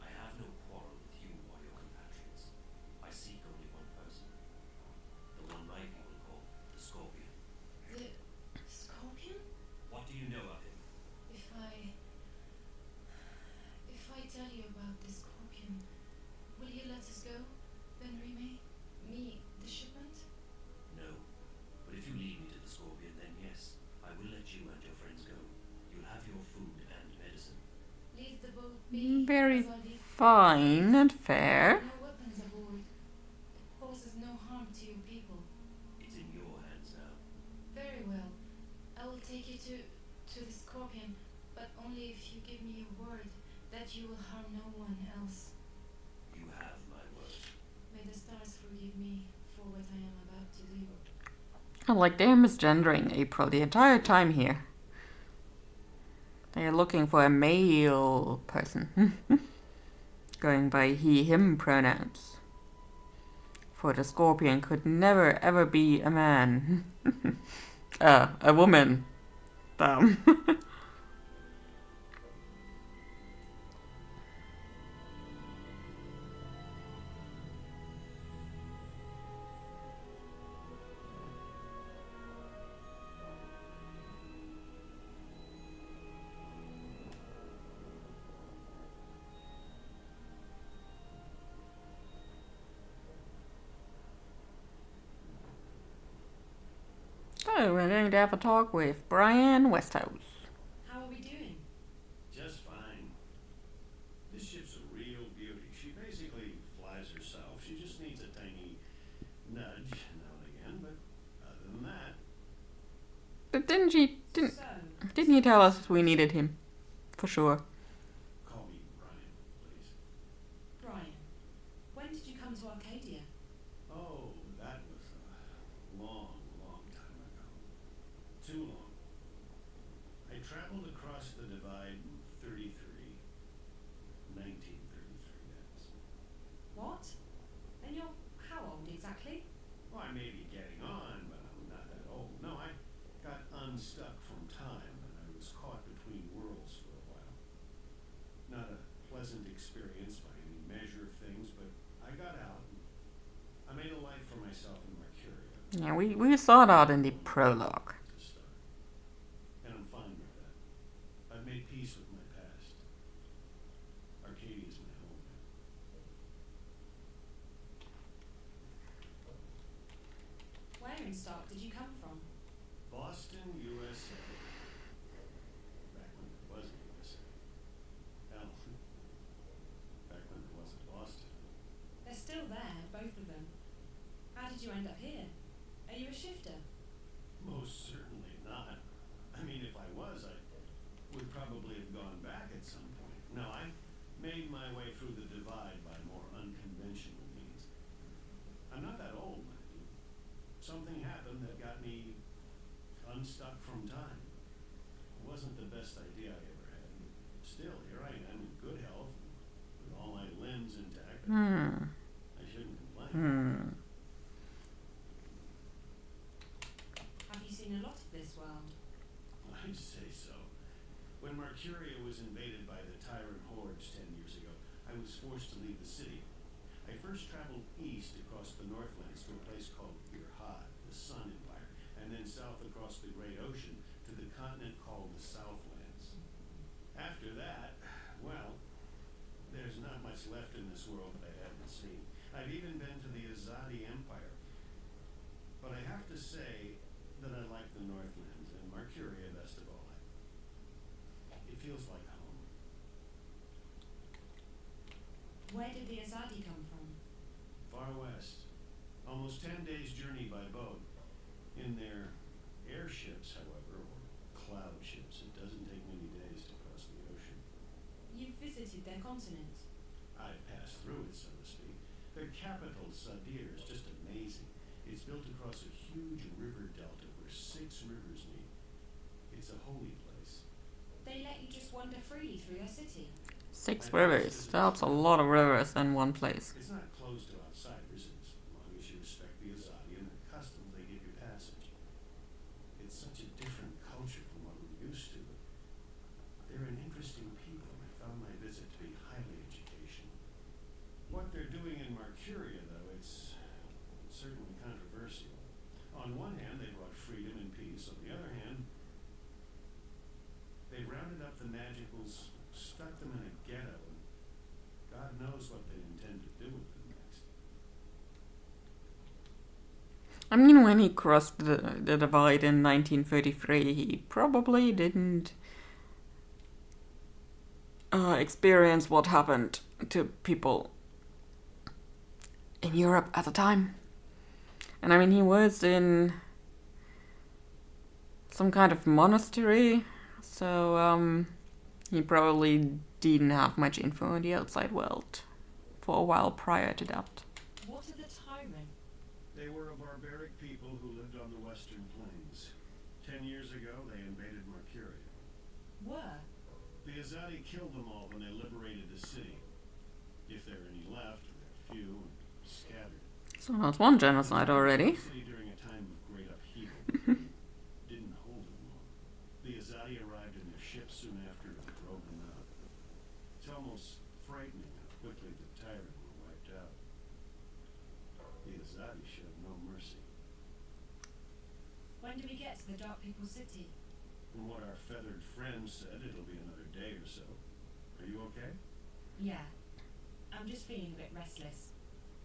I have no quarrel with you or your compatriots. I seek only one person. The one my people call the Scorpion. The scorpion? What do you know of him? If I tell you about the scorpion, will you let us go, Ben Rime? Me, the shipment? No. But if you lead me to the Scorpion, then yes, I will let you and your friends go. You'll have your food and medicine. Leave the boat be. Very Azadi. fine and fair. No weapons aboard. It poses no harm to your people. It's in your hands now. Very well. I will take you to the scorpion, but only if you give me your word that you will harm no one else. You have my word. May the stars forgive me for what I am about to do. Like, they're misgendering April the entire time here. They're looking for a male person. Going by he, him pronouns. For the Scorpion could never ever be a man. A woman. Damn. So we're going to have a talk with Brian Westhouse. How are we doing? Just fine. This ship's a real beauty. She basically flies herself. She just needs a tiny nudge now and again, but other than that... But didn't he tell us we needed him? For sure. Call me Brian, please. Brian, when did you come to Arcadia? Oh, that was a long time ago. Too long. I traveled across the divide in 1933, that's. What? And you're how old exactly? Well, I may be getting on, but I'm not that old. No, I got unstuck from time, and I was caught between worlds for a while. Not a pleasant experience by any measure of things, but I got out, and I made a life for myself in Mercuria. Yeah, we saw that in the prologue. To start. And I'm fine with that. I've made peace with my past. Arcadia's my home now. Where in Stark did you come from? Boston, USA. Back when there was a USA. Hell, back when there wasn't Boston. They're still there, both of them. How did you end up here? Are you a shifter? Most certainly not. I mean, if I was, I would probably have gone back at some point. No, I made my way through the divide by more unconventional means. I'm not that old, mind you. Something happened that got me unstuck from time. It wasn't the best idea I ever had. Still, here I am in good health, with all my limbs intact. I shouldn't complain. Have you seen a lot of this world? I'd say so. When Mercuria was invaded by the tyrant hordes 10 years ago, I was forced to leave the city. I first traveled east across the Northlands to a place called Irhad, the Sun Empire, and then south across the Great Ocean to the continent called the Southlands. After that, well, there's not much left in this world that I haven't seen. I've even been to the Azadi Empire. But I have to say that I like the Northlands and Mercuria best of all. It feels like home. Where did the Azadi come from? Far west. Almost 10 days' journey by boat. In their airships, however, or cloud ships, it doesn't take many days to cross the ocean. You've visited their continent. I've passed through it, so to speak. Their capital, Sadir, is just amazing. It's built across a huge river delta where 6 rivers meet. It's a holy place. They let you just wander freely through their city. 6 rivers. That's a lot of rivers in one place. It's not closed to outsiders, and as long as you respect the Azadi and their customs, they give you passage. It's such a different culture from what we're used to. They're an interesting people, and I found my visit to be highly educational. What they're doing in Mercuria, though, it's certainly controversial. On one hand, they brought freedom and peace. On the other hand, they rounded up the Magicals, stuck them in a ghetto, and God knows what they intend to do with them next. I mean, when he crossed the divide in 1933, he probably didn't experience what happened to people in Europe at the time. And I mean, he was in some kind of monastery, so he probably didn't have much info on the outside world for a while prior to that. What are the Tyren? They were a barbaric people who lived on the western Azadi killed them all when they liberated the city. If there are any left, they're few and scattered. So that's one genocide already. The city during a time of great upheaval didn't hold it long. The Azadi arrived in their ship soon after and drove them out. It's almost frightening how quickly the tyrant were wiped out. The Azadi showed no mercy. When do we get to the Dark People's City? From what our feathered friend said, it'll be another day or so. Are you okay? Yeah. I'm just feeling a bit restless.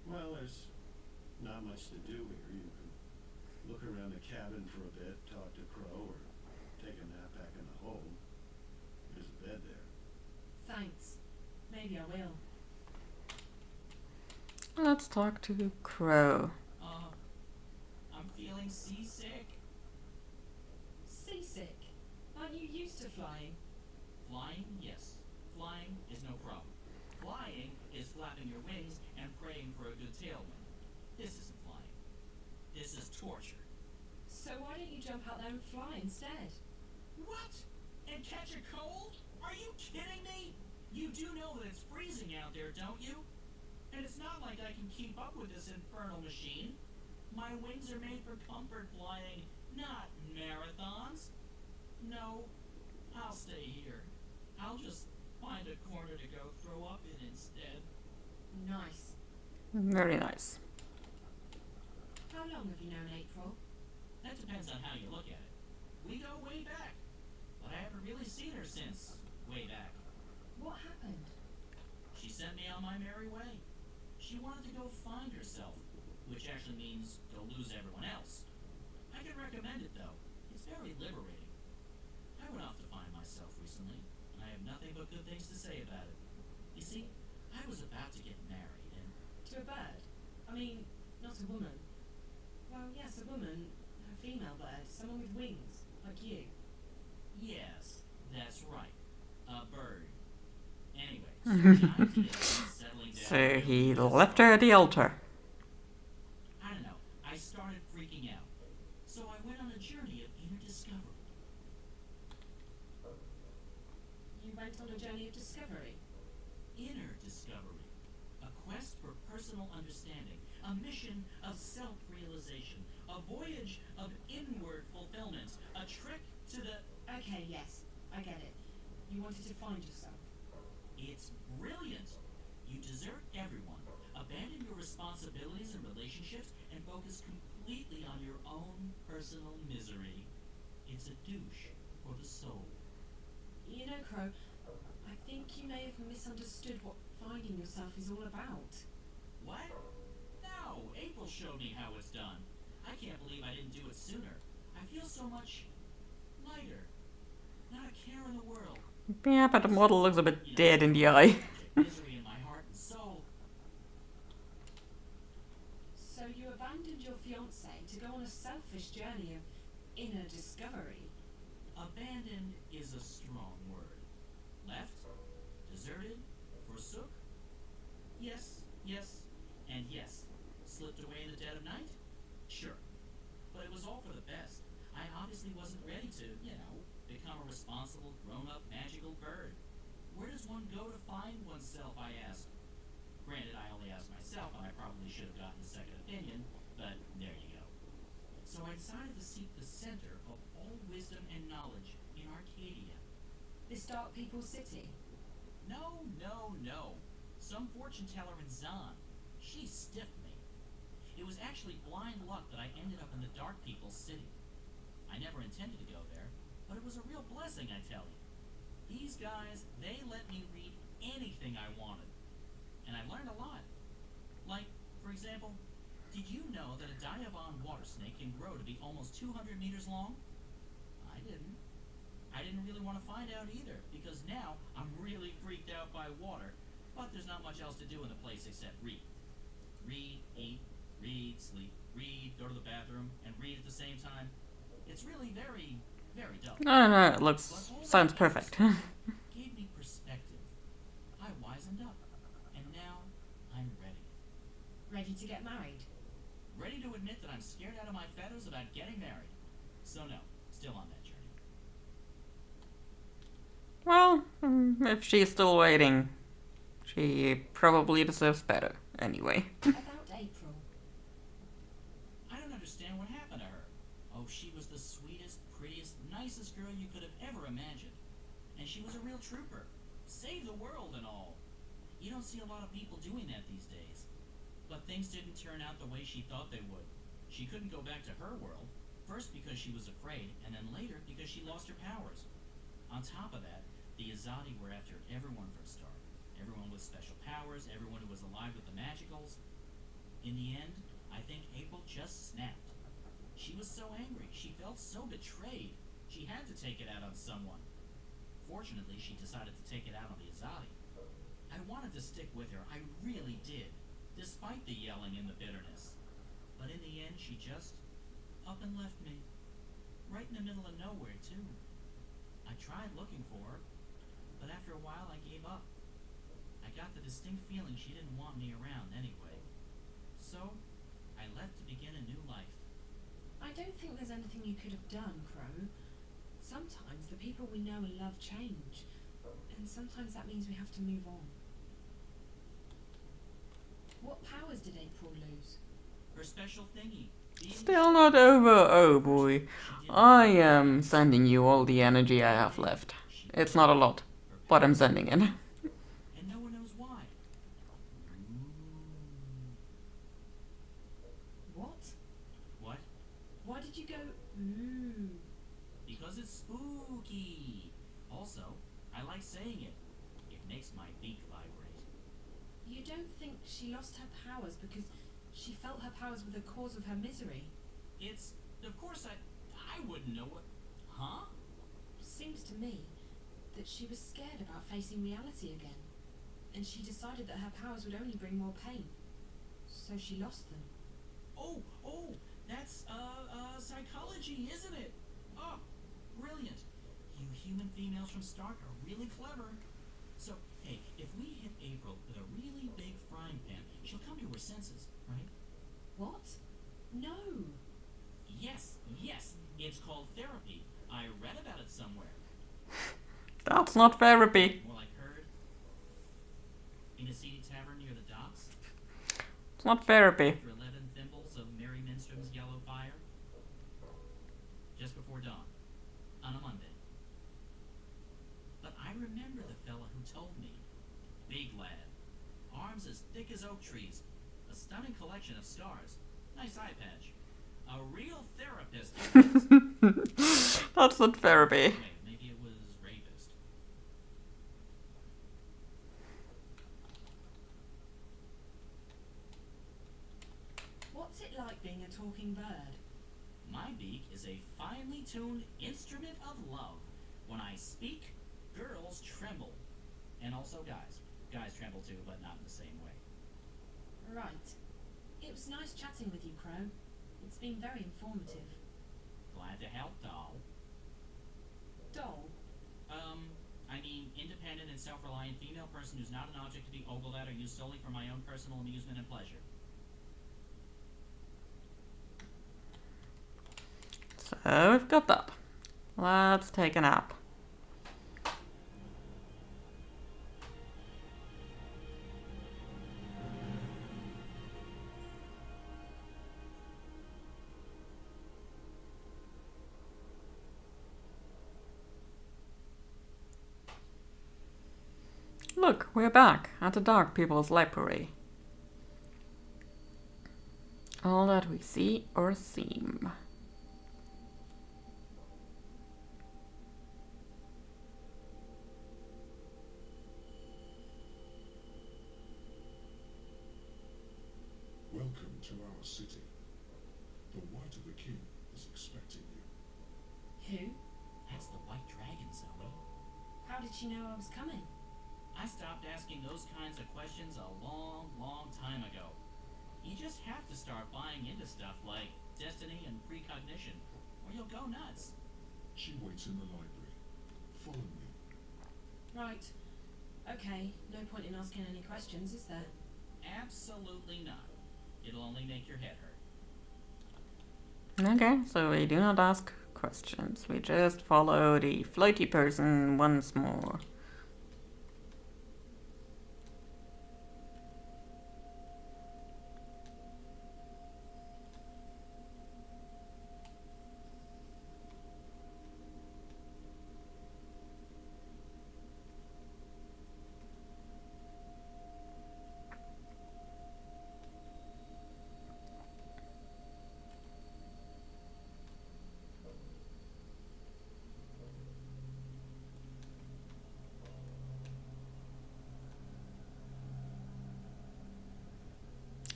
Well, there's not much to do here. You can look around the cabin for a bit, talk to Crow, or take a nap back in the hold. There's a bed there. Thanks. Maybe I will. Let's talk to Crow. I'm feeling seasick. Seasick? Aren't you used to flying? Flying? Yes. Flying is no problem. Flying is flapping your wings and praying for a good tailwind. This isn't flying. This is torture. So why don't you jump out there and fly instead? What? And catch a cold? Are you kidding me? You do know that it's freezing out there, don't you? And it's not like I can keep up with this infernal machine. My wings are made for comfort flying, not marathons. No, I'll stay here. I'll just find a corner to go throw up in instead. Nice. Very nice. How long have you known April? That depends on how you look at it. We go way back, but I haven't really seen her since way back. What happened? She sent me on my merry way. She wanted to go find herself, which actually means go lose everyone else. I can recommend it though. It's very liberating. I went off to find myself recently, and I have nothing but good things to say about it. You see, I was about to get married and... To a bird? I mean, not a woman. Well, yes, a woman. A female bird. Someone with wings. Like you. Yes, that's right. A bird. Anyway, so the idea of settling down... So he left her at the altar. I don't know. I started freaking out. So I went on a journey of inner discovery. You went on a journey of discovery? Inner discovery. A quest for personal understanding. A mission of self-realization. A voyage of inward fulfillment. A trek to the... Okay, yes. I get it. You wanted to find yourself. It's brilliant. You desert everyone, abandon your responsibilities and relationships, and focus completely on your own personal misery. It's a douche for the soul. You know, Crow, I think you may have misunderstood what finding yourself is all about. What? No, April showed me how it's done. I can't believe I didn't do it sooner. I feel so much lighter. Not a care in the world. Yeah, but the model looks a bit dead in the eye. Misery in my heart and soul. So you abandoned your fiancée to go on a selfish journey of inner discovery? Abandoned is a strong word. Left? Deserted? Forsook? Yes, yes, and yes. Slipped away in the dead of night? Sure. But it was all for the best. I obviously wasn't ready to, become a responsible, grown-up, magical bird. Where does one go to find oneself, I asked. Granted, I only asked myself, and I probably should have gotten a second opinion, but there you go. So I decided to seek the center of all wisdom and knowledge in Arcadia. This Dark People's City? No, no, no. Some fortune teller in Zan. She stiffed me. It was actually blind luck that I ended up in the Dark People's City. I never intended to go there, but it was a real blessing, I tell you. These guys, they let me read anything I wanted. And I learned a lot. Like, for example, did you know that a Diavon water snake can grow to be almost 200 meters long? I didn't. I didn't really want to find out either, because now I'm really freaked out by water, but there's not much else to do in the place except read. Read, eat, read, sleep, read, go to the bathroom, and read at the same time. It's really very, very dull. No, it sounds perfect. Gave me perspective. I wisened up, and now I'm ready. Ready to get married? Ready to admit that I'm scared out of my feathers about getting married. So no, still on that journey. Well, If she's still waiting, she probably deserves better anyway. About April. I don't understand what happened to her. Oh, she was the sweetest, prettiest, nicest girl you could have ever imagined. And she was a real trooper. Saved the world and all. You don't see a lot of people doing that these days. But things didn't turn out the way she thought they would. She couldn't go back to her world. First because she was afraid, and then later because she lost her powers. On top of that, the Azadi were after everyone from Star. Everyone with special powers, everyone who was alive with the magicals. In the end, I think April just snapped. She was so angry, she felt so betrayed. She had to take it out on someone. Fortunately, she decided to take it out on the Azadi. I wanted to stick with her, I really did, despite the yelling and the bitterness. But in the end, she just up and left me. Right in the middle of nowhere, too. I tried looking for her, but after a while I gave up. I got the distinct feeling she didn't want me around anyway. So, I left to begin a new life. I don't think there's anything you could have done, Crow. Sometimes the people we know and love change, and sometimes that means we have to move on. What powers did April lose? Her special thingy. Still not over, oh boy. I am sending you all the energy I have left. It's not a lot, but I'm sending it. And no one knows why. What? What? Why did you go, ooh? Because it's spooky. Also, I like saying it. It makes my beak vibrate. You don't think she lost her powers because she felt her powers were the cause of her misery? It's, of course I wouldn't know what, huh? Seems to me that she was scared about facing reality again, and she decided that her powers would only bring more pain, so she lost them. Oh, that's, psychology, isn't it? Oh, brilliant. You human females from Stark are really clever. So, hey, if we hit April with a really big frying pan, she'll come to her senses, right? What? No. Yes, it's called therapy. I read about it somewhere. That's not therapy. Well, I heard. In a seedy tavern near the docks. It's not therapy. After 11 thimbles of Merry Minstrom's yellow fire. Just before dawn. On a Monday. But I remember the fella who told me. Big lad. Arms as thick as oak trees. A stunning collection of stars. Nice eye patch. A real therapist. That's not therapy. Okay, maybe it was rapist. What's it like being a talking bird? My beak is a finely tuned instrument of love. When I speak, girls tremble. And also guys. Guys tremble too, but not in the same way. Right. It was nice chatting with you, Crow. It's been very informative. Glad to help, doll. Doll? I mean, independent and self-reliant female person who's not an object to be ogled at or used solely for my own personal amusement and pleasure. So we've got that. Let's take a nap. Look, we're back at the Dark People's Library. All that we see or seem. Welcome to our city. The White of the King is expecting you. Who? That's the White Dragon, Zoe. How did she know I was coming? I stopped asking those kinds of questions a long time ago. You just have to start buying into stuff like destiny and precognition, or you'll go nuts. She waits in the library. Follow me. Right. Okay, no point in asking any questions, is there? Absolutely not. It'll only make your head hurt. Okay, so we do not ask questions. We just follow the floaty person once more.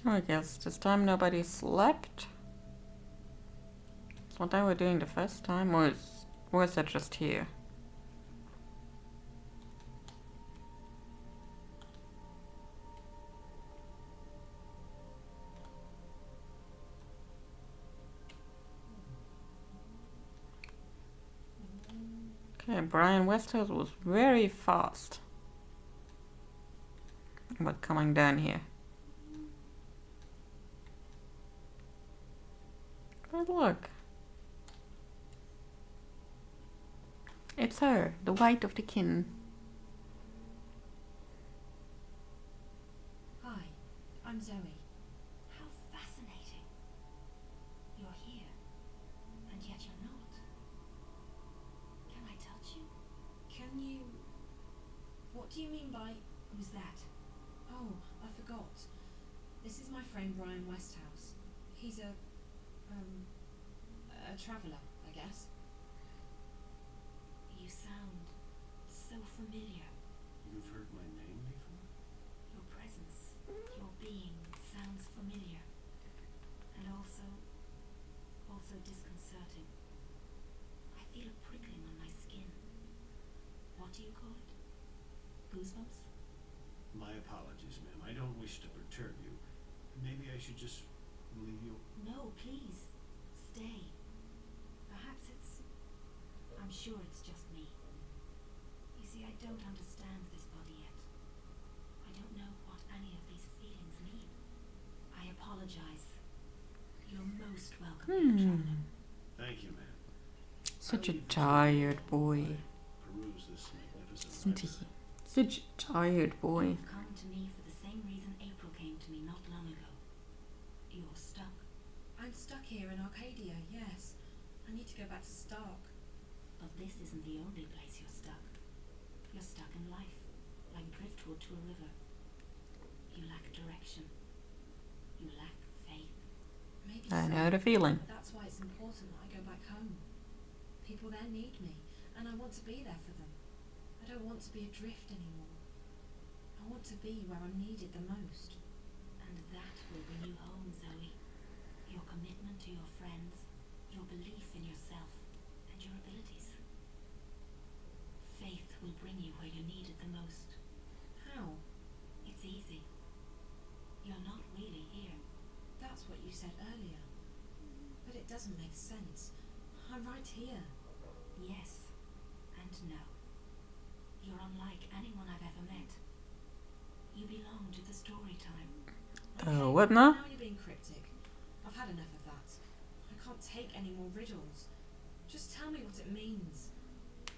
I guess this time nobody slept. It's what they were doing the first time, or is that just here? Okay, Brian Westhouse was very fast. But coming down here. But look. It's her, the white of the kin. Hi, I'm Zoe. How fascinating. You're here, and yet you're not. Can I touch you? Can you... What do you mean by... Who's that? Oh, I forgot. This is my friend Brian Westhouse. He's a traveller, I guess. You sound so familiar. You've heard my name before? Your presence, your being sounds familiar. And also disconcerting. I feel a prickling on my skin. What do you call it? Goosebumps? My apologies, ma'am. I don't wish to perturb you. Maybe I should just leave you. No, please. Stay. Perhaps it's... I'm sure it's just me. You see, I don't understand this body yet. I don't know what any of these feelings mean. I apologize. You're most welcome, traveler. Thank you, ma'am. Such a tired boy. Peruse this magnificent Cintiq. library. Such a tired boy. You've come to me for the same reason April came to me not long ago. You're stuck. I'm stuck here in Arcadia, yes. I need to go back to Stark. But this isn't the only place you're stuck. You're stuck in life, like driftwood to a river. You lack direction. You lack faith. Maybe I so, know the feeling. but that's why it's important that I go back home. People there need me, and I want to be there for them. I don't want to be adrift anymore. I want to be where I'm needed the most. And that will bring you home, Zoe. Your commitment to your friends, your belief in yourself, and your abilities. Faith will bring you where you're needed the most. How? It's easy. You're not really here. That's what you said earlier. But it doesn't make sense. I'm right here. Yes, and no. You're unlike anyone I've ever met. You belong to the story time. What now? Now you're being cryptic. I've had enough of that. I can't take any more riddles. Just tell me what it means.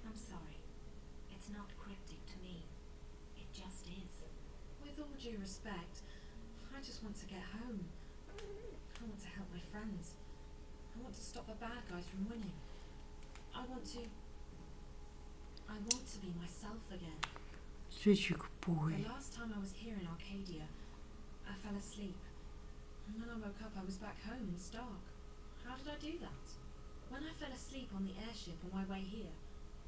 I'm sorry. It's not cryptic to me. It just is. With all due respect, I just want to get home. I want to help my friends. I want to stop the bad guys from winning. I want to be myself again. Such a good boy. The last time I was here in Arcadia, I fell asleep. And when I woke up, I was back home in Stark. How did I do that? When I fell asleep on the airship on my way here,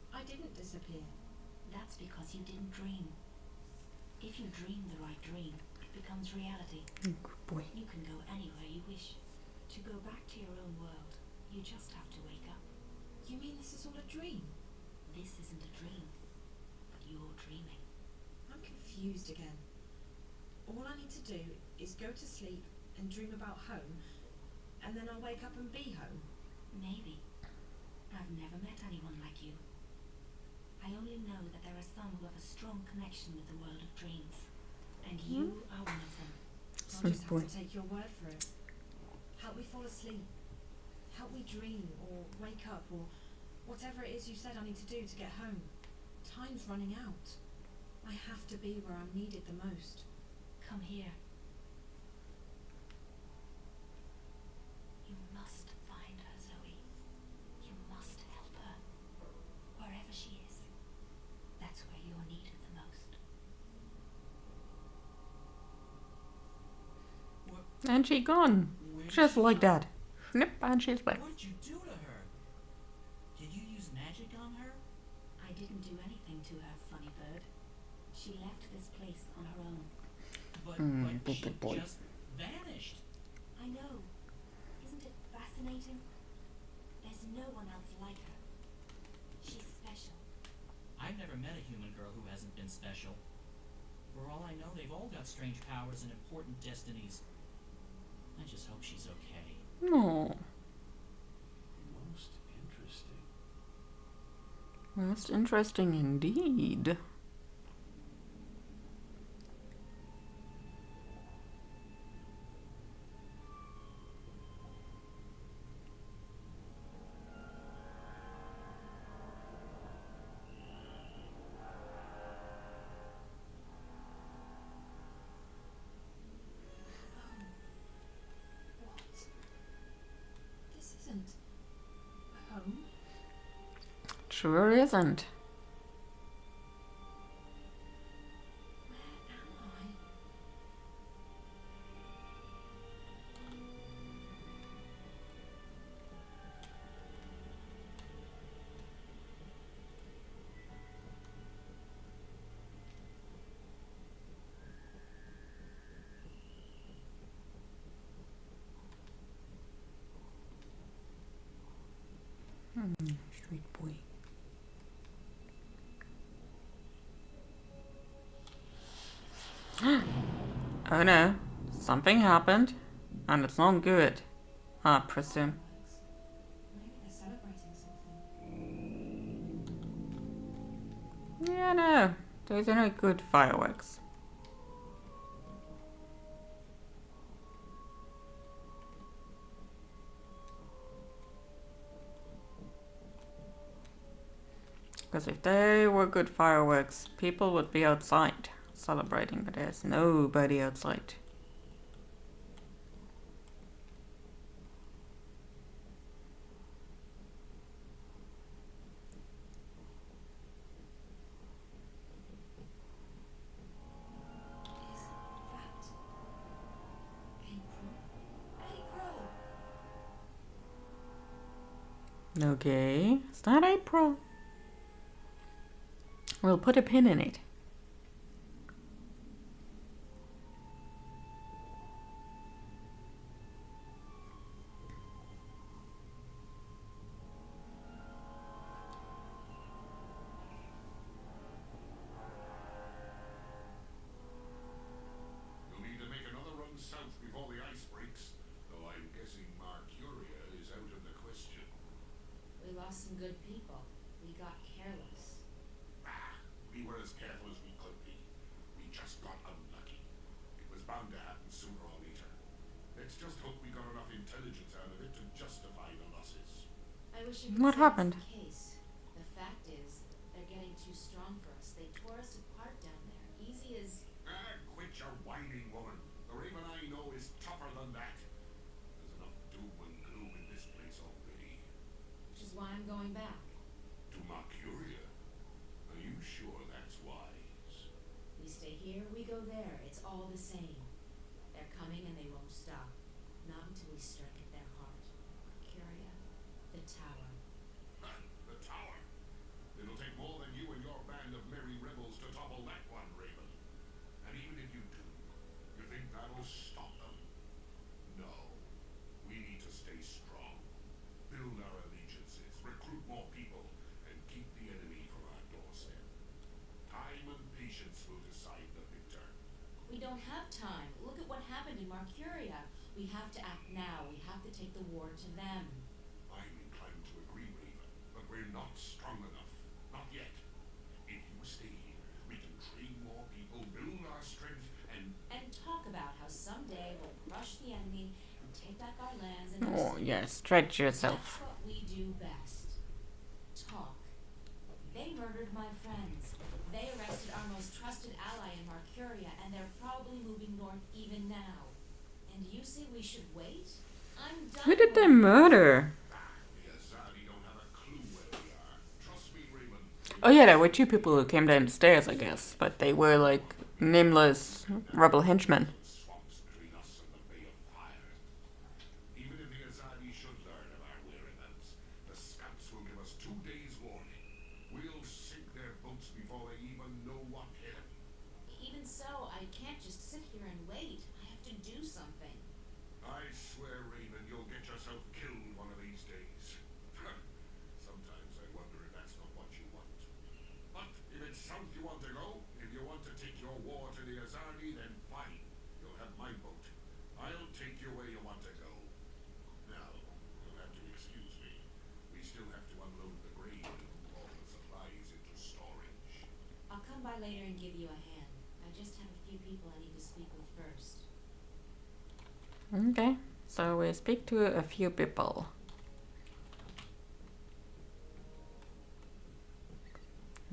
I didn't disappear. That's because you didn't dream. If you dream the right dream, it becomes reality. Good boy. You can go anywhere you wish. To go back to your own world, you just have to wake up. You mean this is all a dream? This isn't a dream, but you're dreaming. I'm confused again. All I need to do is go to sleep and dream about home, and then I'll wake up and be home. Maybe. I've never met anyone like you. I only know that there are some who have a strong connection with the world of dreams, and you are one of them. I'll just have to take your word for it. Help me fall asleep. Help me dream, or wake up, or whatever it is you said I need to do to get home. Time's running out. I have to be where I'm needed the most. Come here. You must find her, Zoe. You must help her. Wherever she is. That's where you're needed the most. And she gone. Just like that. Snip, and she's back. What did you do to her? Did you use magic on her? I didn't do anything to her, funny bird. She left this place on her own. But Good she boy. just vanished. I know. Isn't it fascinating? There's no one else like her. She's special. I've never met a human girl who hasn't been special. For all I know, they've all got strange powers and important destinies. I just hope she's okay. No. Most interesting. Most interesting indeed. What? This isn't home. Sure isn't. Where am I? Street boy. Oh no. Something happened. And it's not good. I presume. Maybe they're celebrating something. Yeah, no. Those are no good fireworks. Because if they were good fireworks, people would be outside celebrating, but there's nobody outside. Is that April? April! Okay, it's not April. We'll put a pin in it. You'll need to make another run south before the ice breaks, though I'm guessing Mercuria is out of the question. We lost some good people. We got careless. We were as careful as we could be. We just got unlucky. It was bound to happen sooner or later. Let's just hope we got enough intelligence out of it to justify the losses. I wish it What could say happened? that's the case. The fact is, they're getting too strong for us. They tore us apart down there. Easy as... Quit your whining, woman. The Raven I know is tougher than that. There's enough doom and gloom in this place already. Which is why I'm going back. To Mercuria? Are you sure that's wise? We stay here, we go there. It's all the same. They're coming and they won't stop. Not until we strike at their heart. Mercuria. The tower. The tower? It'll take more than you and your band of merry rebels to topple that one, Raven. And even if you do, you think that'll stop them? No. We need to stay strong. Build our allegiances, recruit more people, and keep the enemy from our doorstep. Time and patience will decide the victor. We don't have time. Look at what happened in Mercuria. We have to act now. We have to take the war to them. I'm inclined to agree, Raven, but we're not strong enough. Not yet. If you stay here, we can train more people, build our strength, and talk about how someday we'll crush the enemy and take back our lands and Oh, yeah, stretch yourself. That's what we do best. Talk. They murdered my friends. They arrested our most trusted ally in Mercuria, and they're probably moving north even now. And you say we should wait? I'm done. Who did they murder? the Azadi don't have a clue where we are. Trust me, Raven. Oh yeah, there were two people who came down the stairs, I guess. But they were like nameless rebel henchmen. Swamps between us and the Bay of Fire. Even if the Azadi should learn of our whereabouts, the scouts will give us 2 days warning. We'll sink their boats before they even know what hit them. Even so, I can't just sit here and wait. I have to to do something. I swear, Raven, you'll get yourself killed one of these days. Sometimes I wonder if that's not what you want. But if it's south you want to go, if you want to take your war to the Azadi, then fine. You'll have my boat. I'll take you where you want to go. Now, you'll have to excuse me. We still have to unload the grade and move all the supplies into storage. I'll come by later and give you a hand. I just have a few people I need to speak with first. Okay, so we speak to a few people.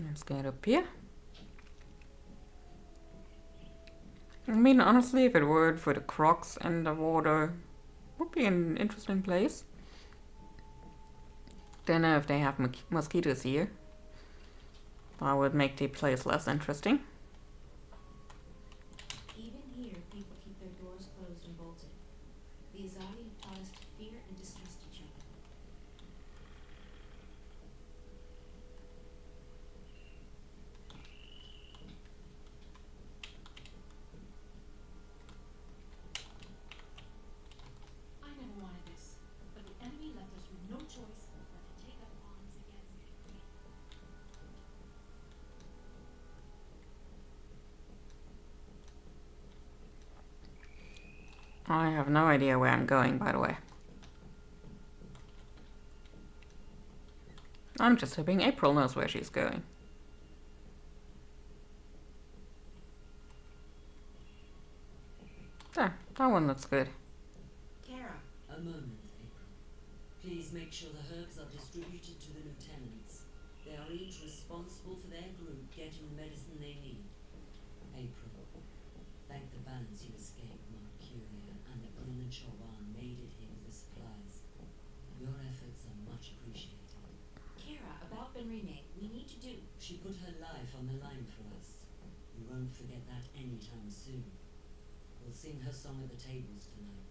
Let's get up here. I mean, honestly, if it weren't for the crocs and the water, would be an interesting place. Don't know if they have mosquitoes here. That would make the place less interesting. Even here, people keep their doors closed and bolted. The Azadi have taught us to fear and distrust each other. I never wanted this, but the enemy left us with no choice but to take up arms against it. I have no idea where I'm going, by the way. I'm just hoping April knows where she's going. There, that one looks good. Kara. A moment, April. Please make sure the herbs are distributed to the lieutenants. They are each responsible for their group getting the medicine they need. April. Thank the balance you escaped, Mercuria, and that Bryn and Chauhan made it here with the supplies. Your efforts are much appreciated. Kara, about Benrime, we need to do. She put her life on the line for us. We won't forget that anytime soon. We'll sing her song at the tables tonight.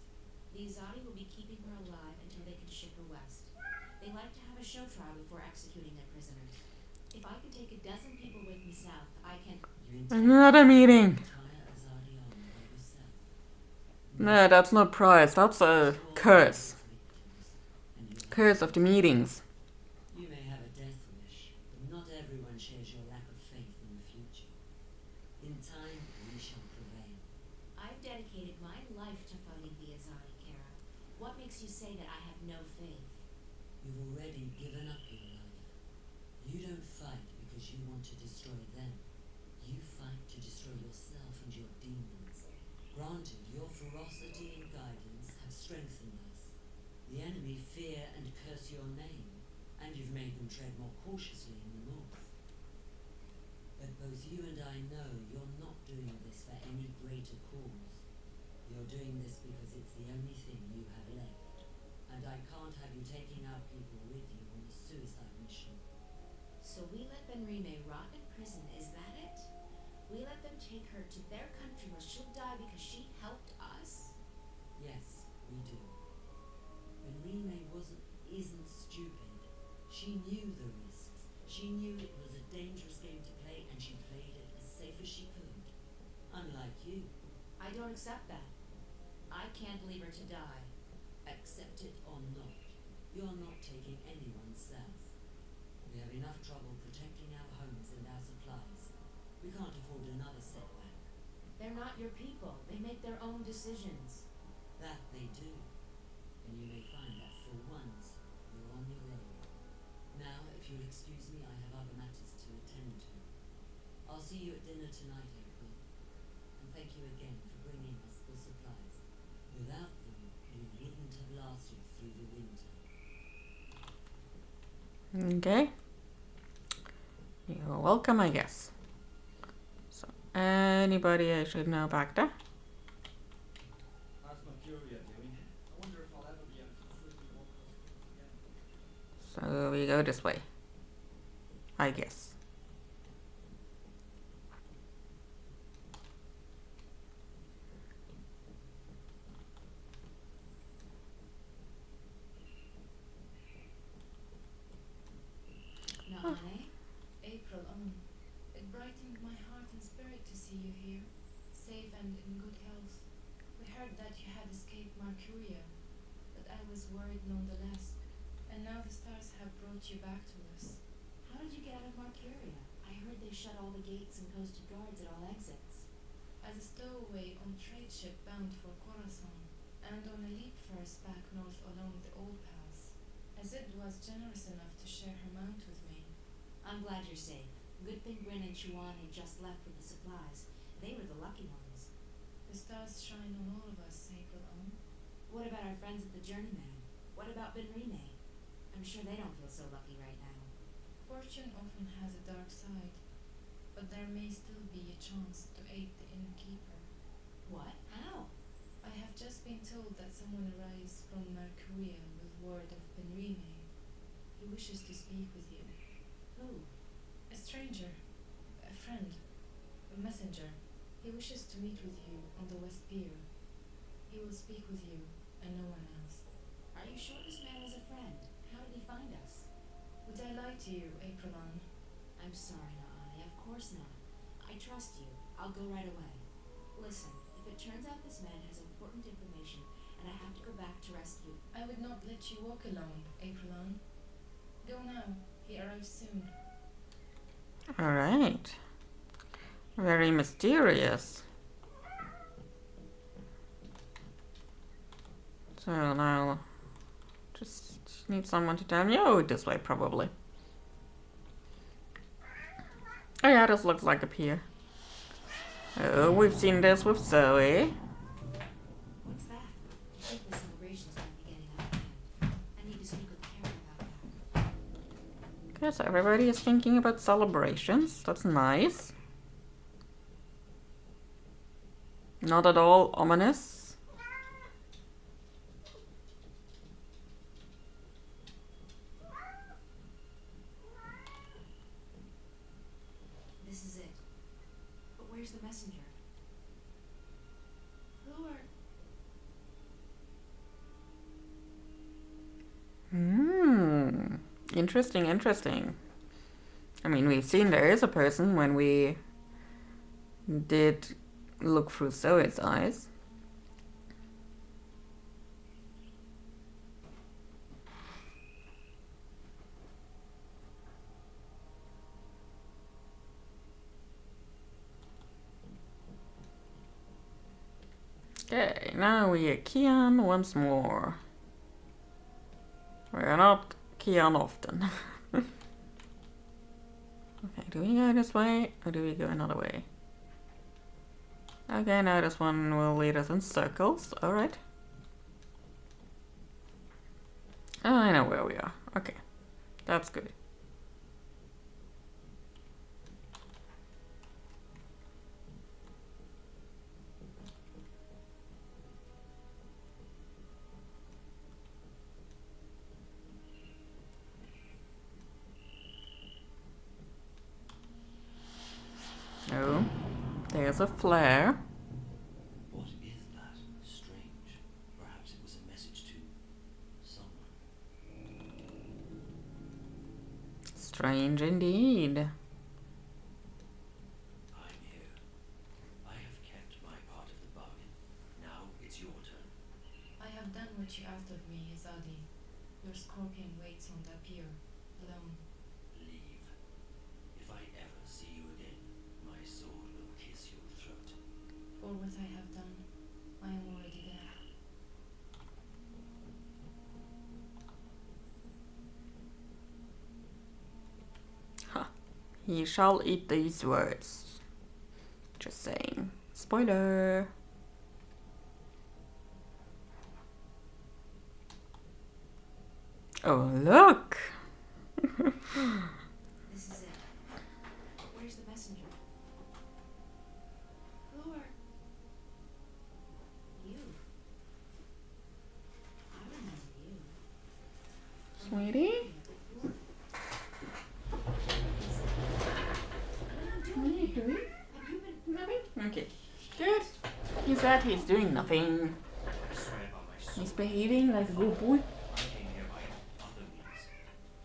The Azadi will be keeping her alive until they can ship her west. They like to have a show trial before executing their prisoners. If I can take a dozen people with me south, I can... Another meeting! Entire Azadi army by yourself. No, that's not prize, that's a curse. Curse of the meetings. You may have a death wish, but not everyone shares your lack of faith in the future. In time, we shall prevail. I've dedicated my life to fighting the Azadi, Kara. What makes you say that I have no faith? You've already given up your life. You don't fight because you want to destroy them. You fight to destroy yourself and your demons. Granted, your ferocity and guidance have strengthened us. The enemy fear and curse your name, and you've made them tread more cautiously in the north. But both you and I know you're not doing this for any greater cause. You're doing this because it's the only thing you have left. And I can't have you taking out people with you on a suicide mission. So we let Benrime rot in prison, is that it? We let them take her to their country where she'll die because she helped us? Yes, we do. Benrime isn't stupid. She knew the risks. She knew it was a dangerous game to play, and she played it as safe as she could. Unlike you. I don't accept that. I can't leave her to die. Accept it or not, you're not taking anyone south. We have enough trouble protecting our homes and our supplies. We can't afford another setback. They're not your people. They make their own decisions. That they do. And you may find that for once, you're on your own. Now, if you'll excuse me, I have other matters to attend to. I'll see you at dinner tonight, April. And thank you again for bringing us the supplies. Without them, we wouldn't have lasted through the winter. Okay. You're welcome, I guess. So, anybody I should know back there? How's Mercuria doing? I wonder if I'll ever be able to completely walk those again. So we go this way. I guess. No, April, it brightened my heart and spirit to see you here, safe and in good health. We heard that you had escaped Mercuria, but I was worried nonetheless. And now the stars have brought you back to us. How did you get out of Marcuria? I heard they shut all the gates and posted guards at all exits. As a stowaway on trade ship bound for Khorasan, and on a leap first back north along the old paths. Azid was generous enough to share her mount with me. I'm glad you're safe. Good thing Bryn and Chuan had just left with the supplies. They were the lucky ones. The stars shine on all of us, April on. What about our friends at the Journeyman? What about Benrime? I'm sure they don't feel so lucky right now. Fortune often has a dark side, but there may still be a chance to aid the innkeeper. What? How? I have just been told that someone arrives from Mercuria with word of Benrime. He wishes to speak with you. Who? A stranger. A friend. A messenger. He wishes to meet with you on the West Pier. He will speak with you, and no one else. Are you sure this man is a friend? How did he find us? Would I lie to you, Aprilon? I'm sorry, Naane. Of course not. I trust you. I'll go right away. Listen, if it turns out this man has important information and I have to go back to rescue... I would not let you walk alone, Aprilon. Go now. He arrives soon. Alright. Very mysterious. So now just need someone to tell me. Oh, this way probably. Oh yeah, this looks like a pier. Oh, we've seen this with Zoe. What's that? I think the celebration's going to be getting out of hand. I need to speak with Karen about that. Okay, so everybody is thinking about celebrations. That's nice. Not at all ominous. This is it. But where's the messenger? Who are... Interesting, interesting. I mean, we've seen there is a person when we did look through Zoe's eyes. Okay, now we are Kian once more. We're not Kian often. Okay, do we go this way or do we go another way? Okay, now this one will lead us in circles. Alright. Oh, I know where we are. Okay, that's good. Oh, there's a flare. What is that? Strange. Perhaps it was a message to someone. Strange indeed. I'm here. I have kept my part of the bargain. Now it's your turn. I have done what you asked of me, Azadi. Your scorpion waits on that pier, alone. Leave. If I ever see you again, my sword will kiss your throat. For what I have done, I am already there. He shall eat these words. Just saying. Spoiler. Oh, look! This is it. But where's the messenger? Who are... You? I remember you. Sweetie? Okay, good. He said he's doing nothing. I swear by my sword. He's behaving like a good boy. I came here by other means.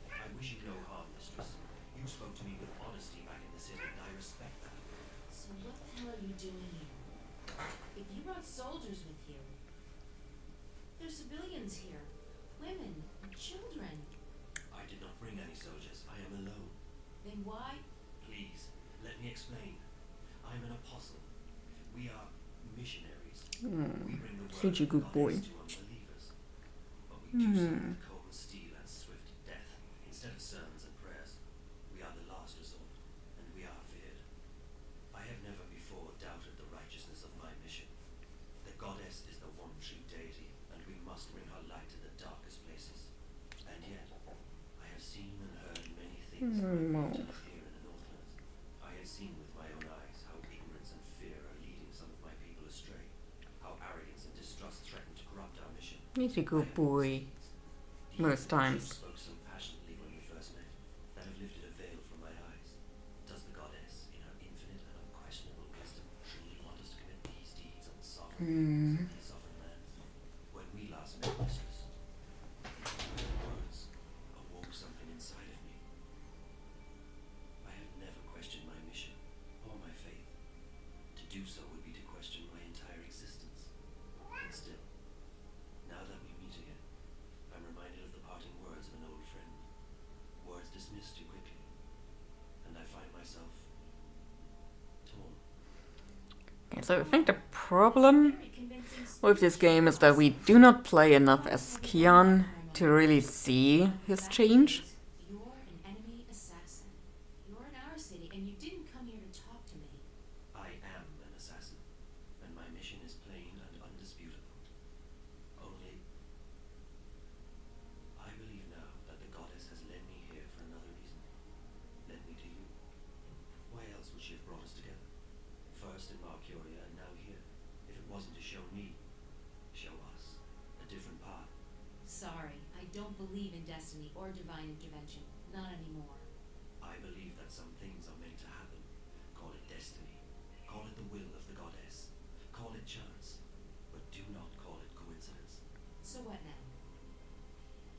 I wish you no harm, mistress. You spoke to me with honesty back in the city, and I respect that. So what the hell are you doing here? If you brought soldiers with you, there's civilians here. Women, children. I did not bring any soldiers. I am alone. Then why? Please, let me explain. I'm an apostle. We are missionaries. We bring the word Such a of good God boy. to unbelievers. But we do so with cold steel and swift death, instead of sermons and prayers. We are the last resort, and we are feared. I have never before doubted the righteousness of my mission. The goddess is the one true deity, and we must bring her light to the darkest places. And yet, I have seen and heard many things that I lived to live here in the Northlands. I have seen with my own eyes how ignorance and fear are leading some of my people astray, how arrogance and distrust threaten to corrupt our mission. He's a good boy. Most times. Spoke so passionately when we first met that have lifted a veil from my eyes. Does the goddess, in her infinite and unquestionable wisdom, truly want us to commit these deeds on sovereign peoples and these sovereign lands? When we last met, mistress, your words awoke something inside of me. I have never questioned my mission or my faith. To do so would be to question my entire existence. And still, now that we meet again, I'm reminded of the parting words of an old friend. Words dismissed too quickly. And I find myself torn. Okay, so I think the problem with this game is that we do not play enough as Kian to really see his change. You're an enemy assassin. You're in our city, and you didn't come here to talk to me. I am an assassin, and my mission is plain and undisputable. Only, I believe now that the goddess has led me here for another reason. Led me to you. Why else would she have brought us together? First in Marcuria and now here. If it wasn't to show me, show us, a different path. Sorry, I don't believe in destiny or divine intervention. Not anymore. I believe that some things are meant to happen. Call it destiny. Call it the will of the goddess. Call it chance. But do not call it coincidence. So what now?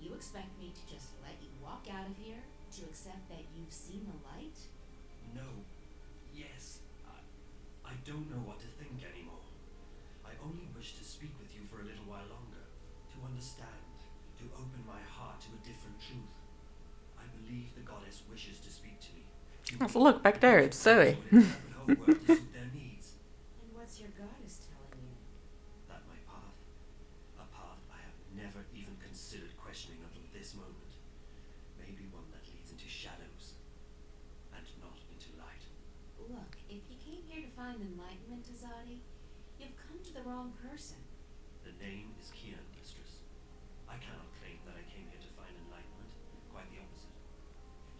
You expect me to just let you walk out of here? To accept that you've seen the light? No. Yes. I don't know what to think anymore. I only wish to speak with you for a little while longer. To understand. To open my heart to a different truth. I believe the goddess wishes to speak to me. So look, back there, it's Zoe. Her word to suit their needs. And what's your goddess telling you? That my path, a path I have never even considered questioning until this moment, may be one that leads into shadows and not into light. Look, if you came here to find enlightenment, Azadi, you've come to the wrong person. The name is Kian, mistress. I cannot claim that I came here to find enlightenment. Quite the opposite.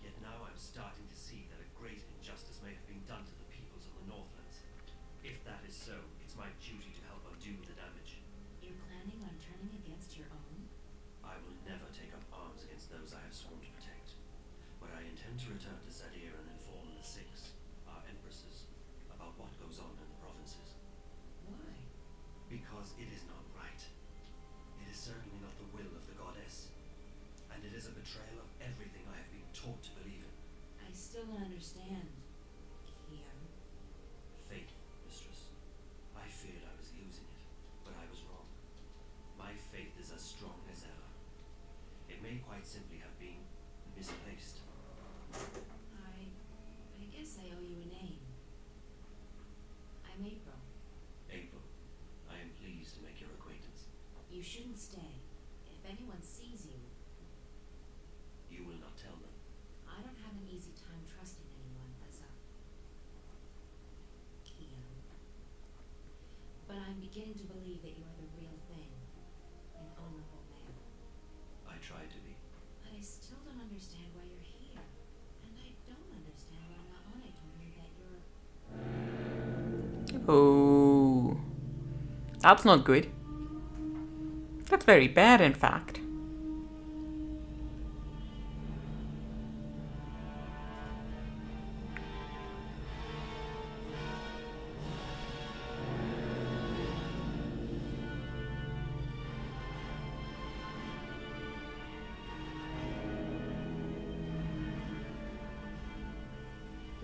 Yet now I'm starting to see that a great injustice may have been done to the peoples of the Northlands. If that is so, it's my duty to help undo the damage. You're planning on turning against your own? I will never take up arms against those I have sworn to protect. But I intend to return to Sadir and inform the Six, our empresses, about what goes on in the provinces. Why? Because it is not right. It is certainly not the will of the goddess. And it is a betrayal of everything I have been taught to believe in. I still don't understand, Kian. Faith, mistress. I feared I was losing it, but I was wrong. My faith is as strong as ever. It may quite simply have been misplaced. I guess I owe you a name. I'm April. April, I am pleased to make your acquaintance. You shouldn't stay. If anyone sees you, You will not tell them. I don't have an easy time trusting anyone, Kian. But I'm beginning to believe that you're the real thing. An honorable man. I tried to be. But I still don't understand why you're here. And I don't understand why Naone told me that you're... Oh. That's not good. That's very bad, in fact.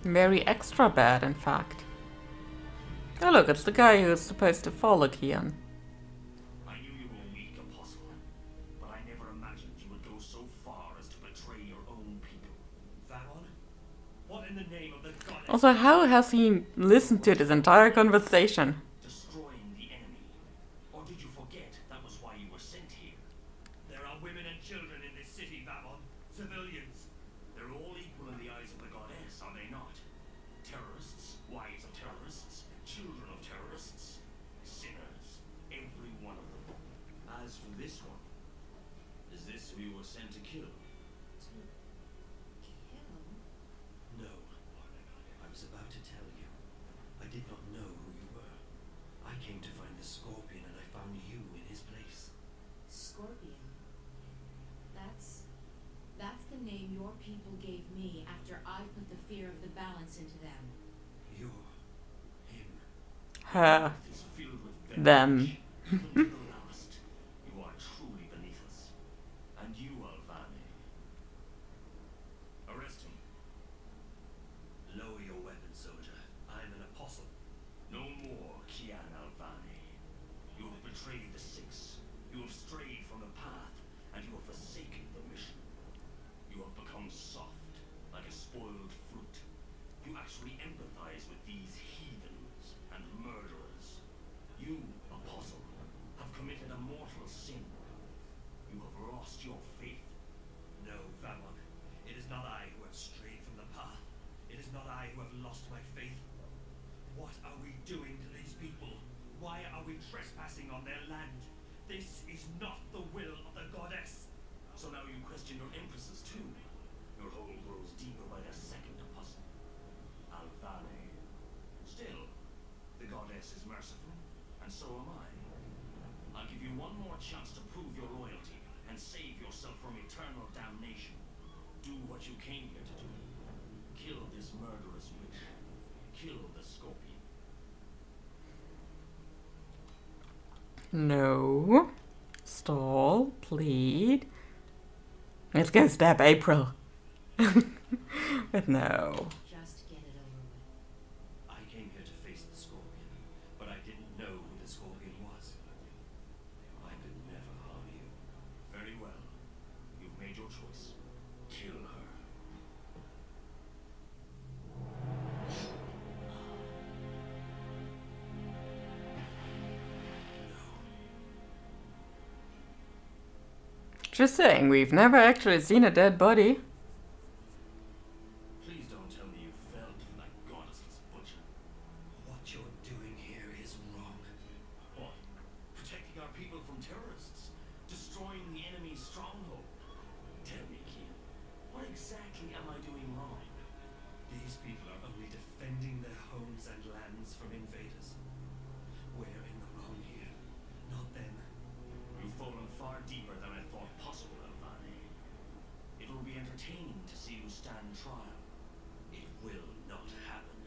Very extra bad, in fact. Oh look, it's the guy who's supposed to follow Kian. I knew you were weak, Apostle, but I never imagined you would go so far as to betray your own people. Varon? What in the name of the goddess? Also, how has he listened to this entire conversation? Destroying the enemy. Or did you forget that was why you were sent here? There are women and children in this city, Varon. Civilians. They're all equal in the eyes of the goddess, are they not? Terrorists, wives of terrorists, children of terrorists, sinners, every one of them. As for this one, is this who you were sent to kill? No. I was about to tell you. I did not know who you were. I came to find the Scorpion and I found you in his place. Scorpion. That's the name your people gave me after I put the fear of the balance into them. You're him. Her. Them. Even to the last, you are truly beneath us. And you, Alvane. Arrest him. Lower your weapon, soldier. I'm an apostle. No more, Kian Alvane. You have betrayed the Six. You have strayed from the path, and you have forsaken the mission. You have become soft, like a spoiled fruit. You actually empathize with these heathens and murderers. You, Apostle, have committed a mortal sin. You have lost your faith. No, Varon. It is not I who have strayed from the path. It is not I who have lost my faith. What are we doing to these people? Why are we trespassing on their land? This is not the will of the goddess. So now you question your empresses too. Your hole grows deeper by the second, Apostle. Alvane. Still, the goddess is merciful, and so am I. I'll give you one more chance to prove your loyalty and save yourself from eternal damnation. Do what you came here to do. Kill this murderous witch. Kill the Scorpion. No. Stall, plead. Let's go stab April. But no. Just get it over with. I came here to face the Scorpion, but I didn't know who the Scorpion was. I could never harm you. Very well. You've made your choice. Kill her. Just saying, we've never actually seen a dead body. Please don't tell me you fell for that goddess's butcher. What you're doing here is wrong. What? Protecting our people from terrorists? Destroying the enemy's stronghold? Tell me, Kian, what exactly am I doing wrong? These people are only defending their homes and lands from invaders. We're in the wrong here, not them. You've fallen far deeper than I thought possible, Alvane. It will be entertaining to see you stand trial. It will not happen.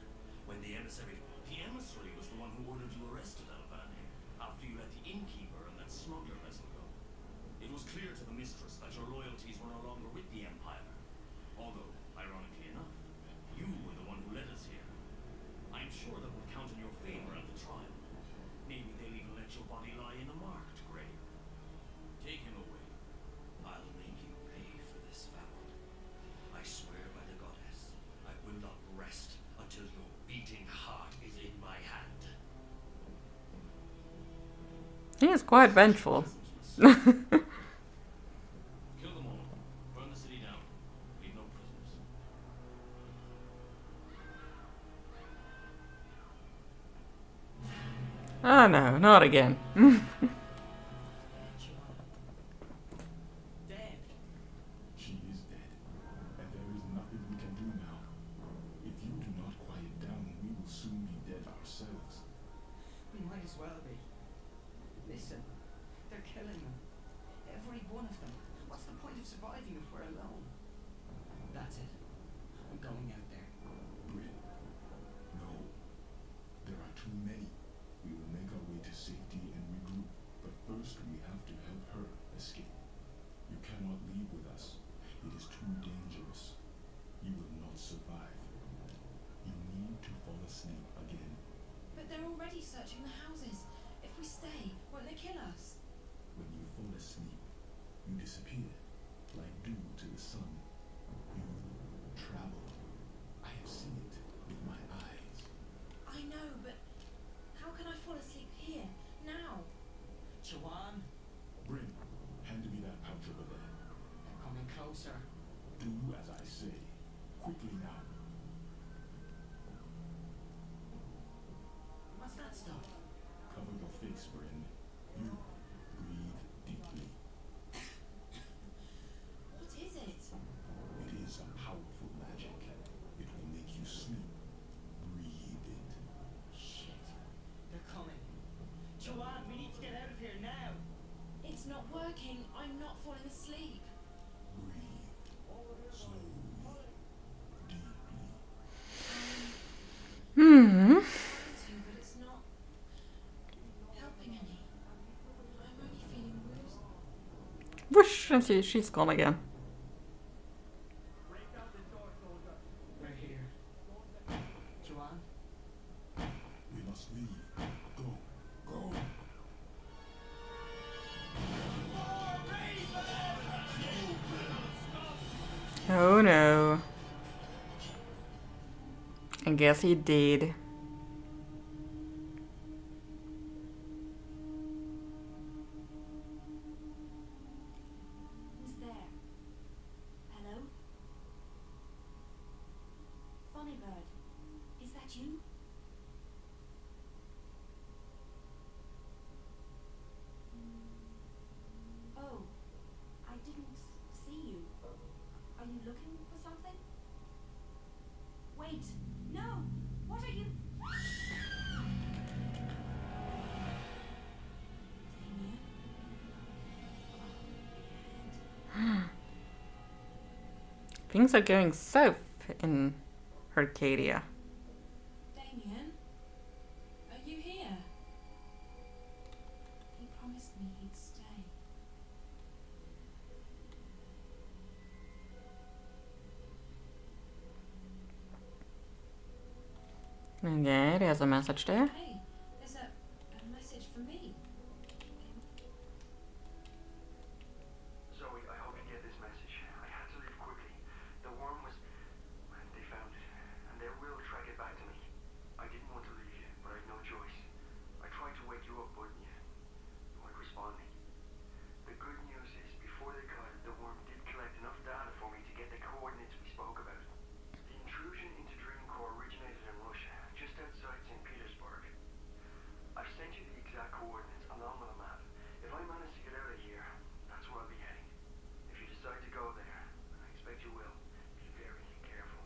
When the emissary... The emissary was the one who ordered you arrested, Alvane, after you let the innkeeper and that smuggler vessel go. It was clear to the mistress that your loyalties were no longer with the Empire. Although, ironically enough, you were the one who led us here. I'm sure that will count in your favor at the trial. Maybe they'll even let your body lie in a marked grave. Take him away. I'll make you pay for this, Varon. I swear by the goddess, I will not rest until your beating heart is in my hand. He is quite vengeful. Kill them all. Burn the city down. Leave no prisoners. Oh no, not again. Dead. She is dead, and there is nothing we can do now. If you do not quiet down, we will soon be dead ourselves. We might as well be. Listen, they're killing them. Every one of them. What's the point of surviving if we're alone? That's it. I'm going out there. Bryn, no. There are too many. We will make our way to safety and regroup, but first we have to help her escape. You cannot leave with us. It is too dangerous. You will not survive. You need to fall asleep again. But they're already already searching the houses. If we stay, won't they kill us? When you fall asleep, you disappear, like dew to the sun. You travel. I have seen it with my eyes. I know, but how can I fall asleep here, now? Joanne, Bryn, hand me that pouch over there. they're coming closer. Do as I say. Quickly now. What's that stuff? Cover your face, Bryn. You breathe deeply. What is it? It is a powerful magic. It will make you sleep. Breathe it. Shit, they're coming. Joanne, we need to get out of here now. It's not working. I'm not falling asleep. Breathe. Slowly. Deeply. Hmm. But it's not helping any. I'm only feeling woozy. Whoosh, and she's gone again. We're here. Joanne? We must leave. Go. Go. Oh no. I guess he did. Who's there? Hello? Funny bird, is that you? Oh, I didn't see you. Are you looking for something? Wait, no! What are you? Damien? Things are going south in Arcadia. Damien? Are you here? He promised me he'd stay. Okay, there's a message there. Hey, there's a message for me. Zoe, I hope you get this message. I had to leave quickly. The worm was... They found it, and they will track it back to me. I didn't want to leave you, but I had no choice. I tried to wake you up, but you weren't responding. The good news is, before they caught it, the worm did collect enough data for me to get the coordinates we spoke about. The intrusion into Dreamfall originated in Russia, just outside St. Petersburg. I've sent you the exact coordinates along with a map. If I manage to get out of here, that's where I'll be heading. If you decide to go there, and I expect you will, be very careful.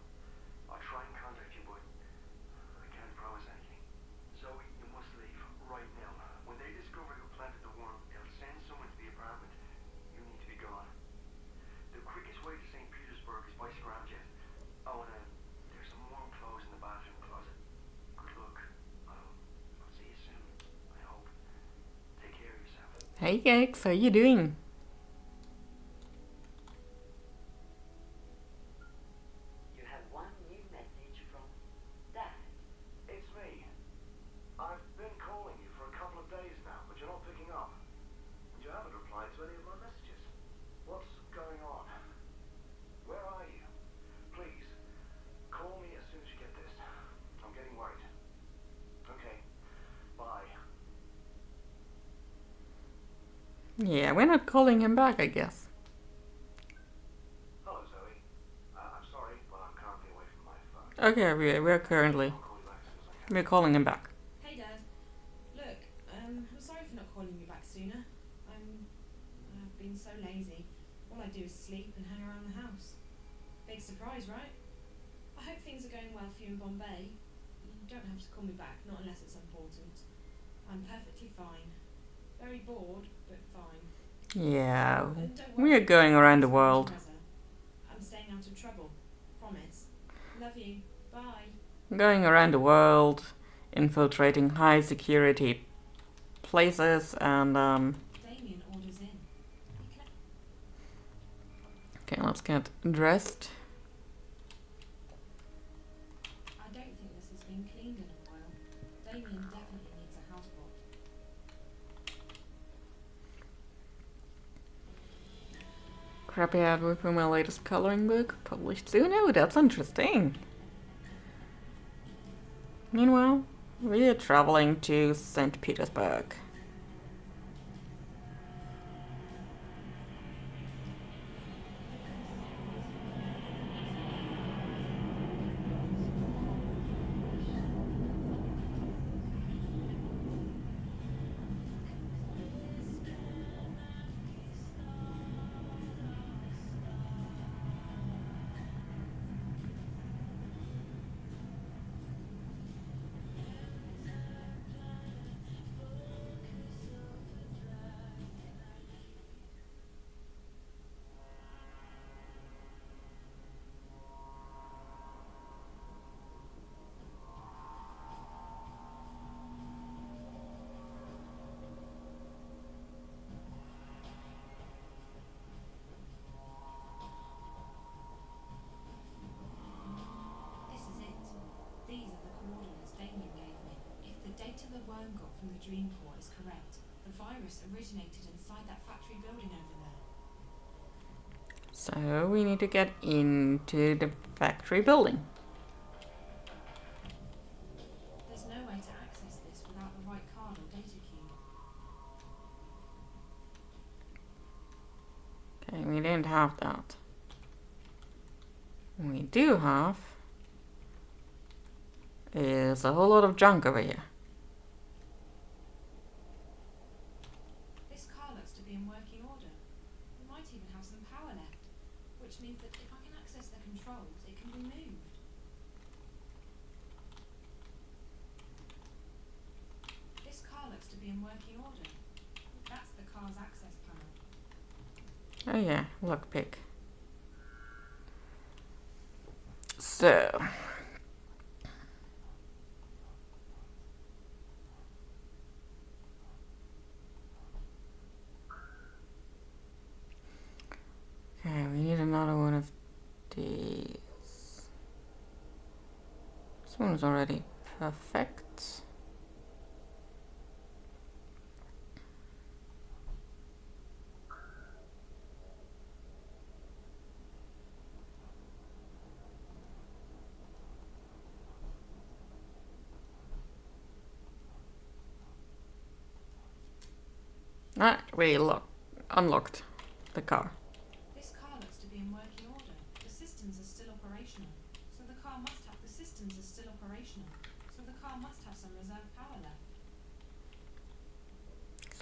I'll try and contact you, but I can't promise anything. Zoe, you must leave right now. When they discover who planted the worm, they'll send someone to the apartment. You need to be gone. The quickest way to St. Petersburg is by scramjet. Oh, and there's some warm clothes in the bathroom closet. Good luck. I'll see you soon. I hope. Take care of yourself. Hey Gex, how you doing? You have one new message from Dad. It's me. I've been calling you for a couple of days now, but you're not picking up. And you haven't replied to any of my messages. What's going on? Where are you? Please, call me as soon as you get this. I'm getting worried. Okay, bye. Yeah, we're not calling him back, I guess. Hello, Zoe. I'm sorry, but I'm currently away from my phone. Okay, we're currently... I'll call you back as soon as I can. We're calling him back. Hey, Dad. Look, I'm sorry for not calling you back sooner. I've been so lazy. All I do is sleep and hang around the house. Big surprise, right? I hope things are going well for you in Bombay. You don't have to call me back, not unless it's important. I'm perfectly fine. Very bored, but fine. Yeah, And don't we are worry, going around the it's world. treasure. I'm staying out of trouble. Promise. Love you. Bye. Going around the world, infiltrating high security places, and Damien orders in. okay, let's get dressed. I don't think this has been cleaned in a while. Damien definitely prepared with my latest coloring book, published soon. Oh, that's interesting. Meanwhile, we are traveling to St. Petersburg. This is it. These are the coordinates Damien gave me. If the data the worm got from the Dreamfall is correct, the virus originated inside that factory building over there. So we need to get into the factory building. There's no way to access this without the right card or data cube. Okay, we didn't have that. We do have is a whole lot of junk over here. This car looks to be in working order. We might even have some power left, which means that if I can access the controls, it can be moved. This car looks to be in working order. That's the car's access panel. Oh yeah, lockpick. So okay, we need another one of these. This one is already perfect. Ah, we unlocked the car. This car looks to be in working order. The systems are still operational. So the car must have some reserve power left.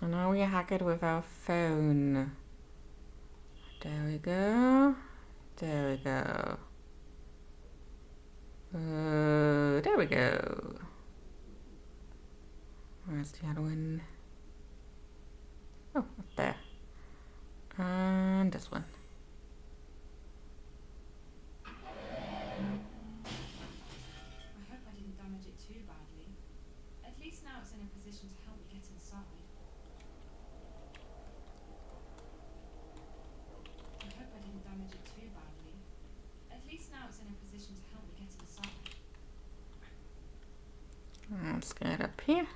So now we hack it with our phone. There we go. There we go. There we go. Where's the other one? Oh, up there. And this one. I hope I didn't damage it too badly. At least now it's in a position to help me get inside. I hope I didn't damage it too badly. At least now it's in a position to help me get inside. Let's get up here.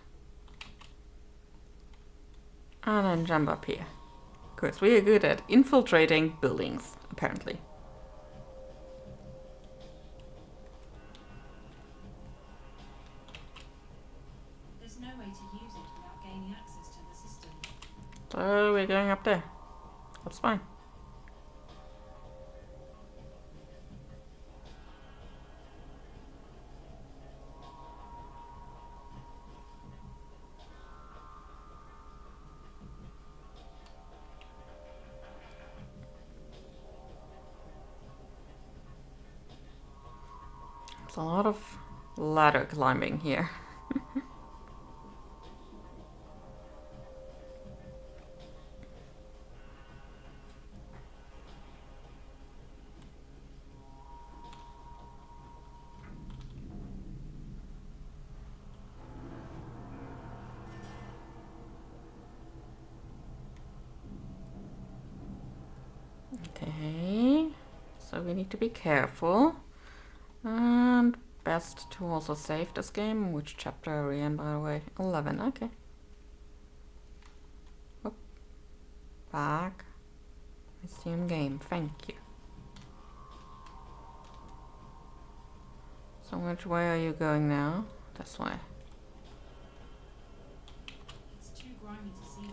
And then jump up here. Because we are good at infiltrating buildings, apparently. There's no way to use it without gaining access to the system. So we're going up there. That's fine. There's a lot of ladder climbing here. Okay, so we need to be careful. And best to also save this game. Which chapter are we in, by the way? 11, okay. Oop. Back. Resume game, thank you. So which way are you going now? This way. It's too grimy to see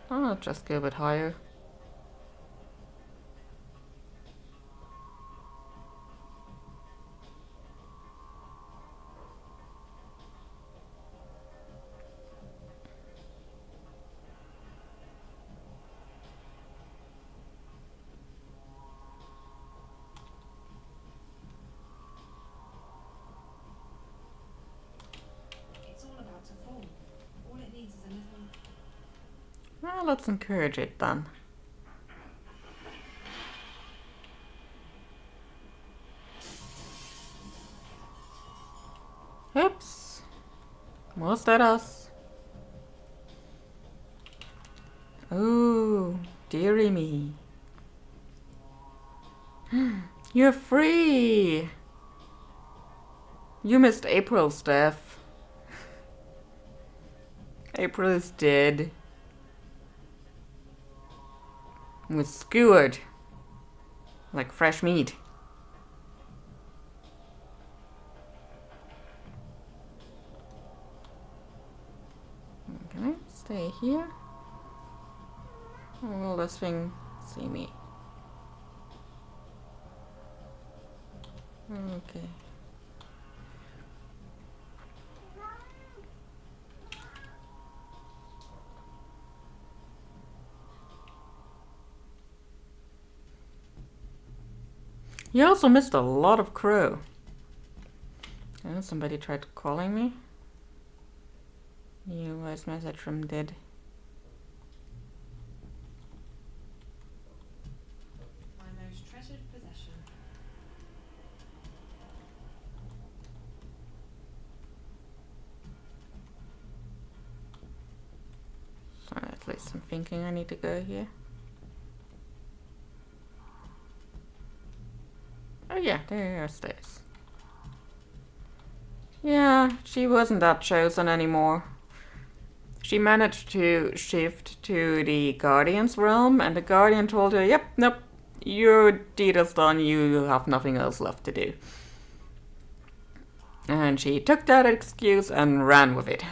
through. I'll just go a bit higher. It's all about to fall. All it needs is a little... Well, let's encourage it then. Oops. Was that us? Oh, dearie me. You're free! You missed April's death. April is dead. Was skewered. Like fresh meat. Can I stay here? Or will this thing see me? Okay. You also missed a lot of crow. Oh, somebody tried calling me. New voice message from dead. My most treasured possession. So at least I'm thinking I need to go here. Oh yeah, there are stairs. Yeah, she wasn't that chosen anymore. She managed to shift to the Guardian's realm, and the Guardian told her, yep, nope, your deed is done, you have nothing else left to do. And she took that excuse and ran with it.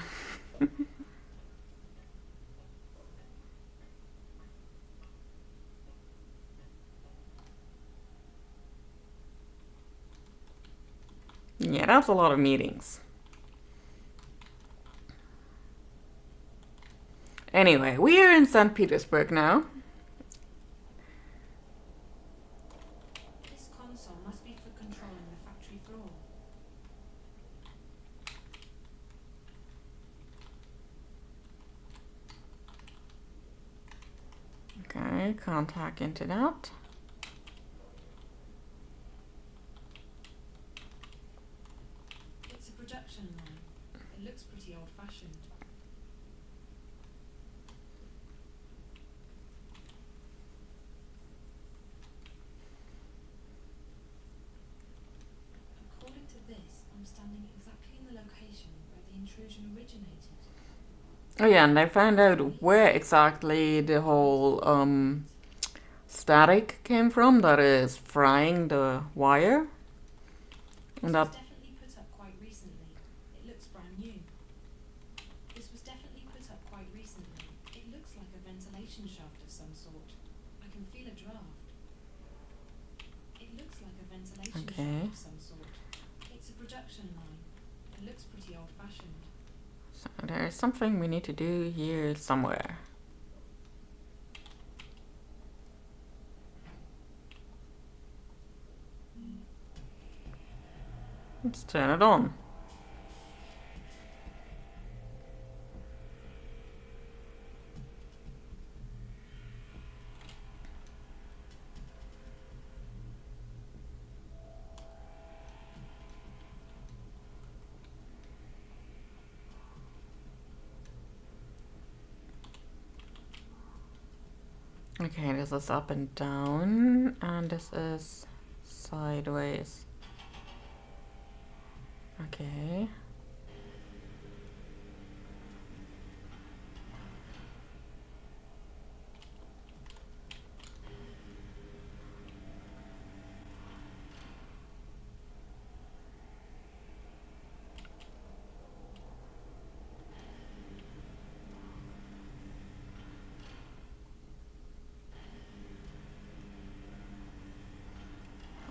Yeah, that's a lot of meetings. Anyway, we are in St. Petersburg now. This console must be for controlling the factory floor. Okay, can't hack into that. It's a projection line. It looks pretty old-fashioned. According to this, I'm standing exactly in the location where the intrusion originated. Oh yeah, and I found out where exactly the whole static came from that is frying the wire. This was definitely put up quite recently. It looks brand new. This was definitely put up quite recently. It looks like a ventilation shaft of some sort. I can feel a draft. It looks like a ventilation shaft of some sort. It's a projection line. It looks pretty old-fashioned. So there's something we need to do here somewhere. Let's turn it on. Okay, this is up and down, and this is sideways. Okay.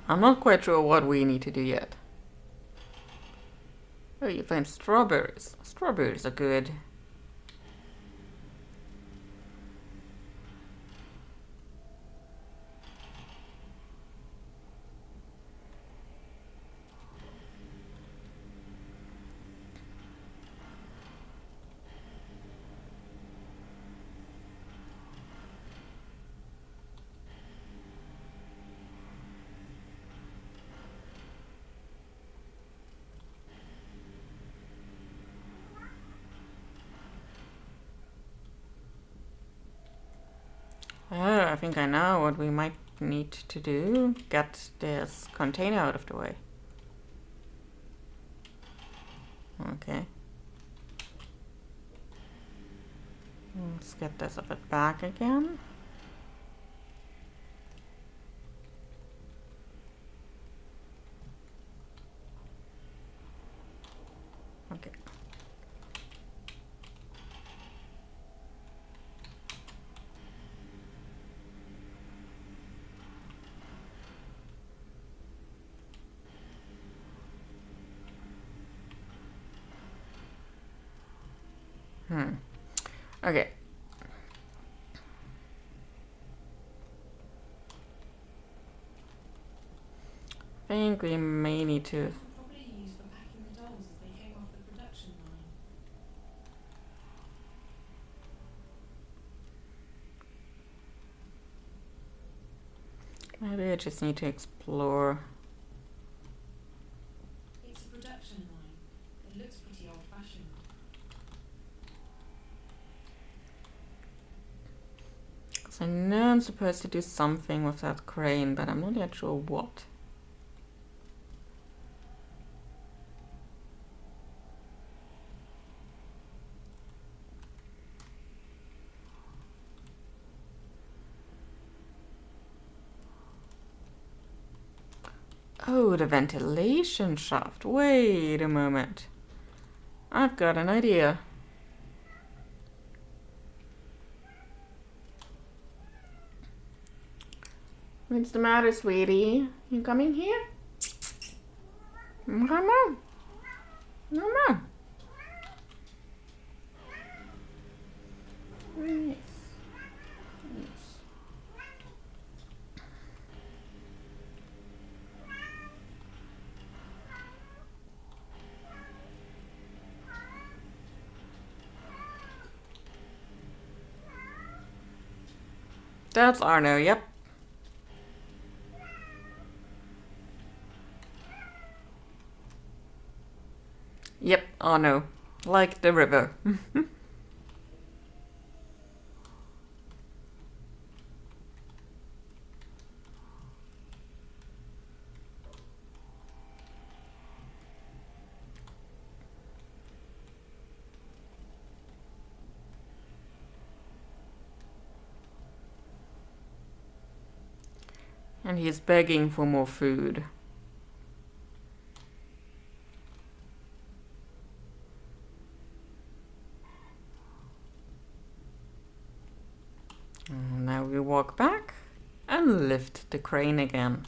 I'm not quite sure what we need to do yet. Oh, you find strawberries. Strawberries are good. Oh, I think I know what we might need to do. Get this container out of the way. Okay. Let's get this a bit back again. Okay. Okay. I think we may need to. Probably used for packing the dolls as they came off the production line. Maybe I just need to explore. It's a production line. It looks pretty old-fashioned. So I know I'm supposed to do something with that crane, but I'm not yet sure what. Oh, the ventilation shaft. Wait a moment. I've got an idea. What's the matter, sweetie? You coming here? Come on. Come on. Yes. Yes. That's Arno, yep. Yep, Arno. Like the river. And he's begging for more food. And now we walk back and lift the crane again.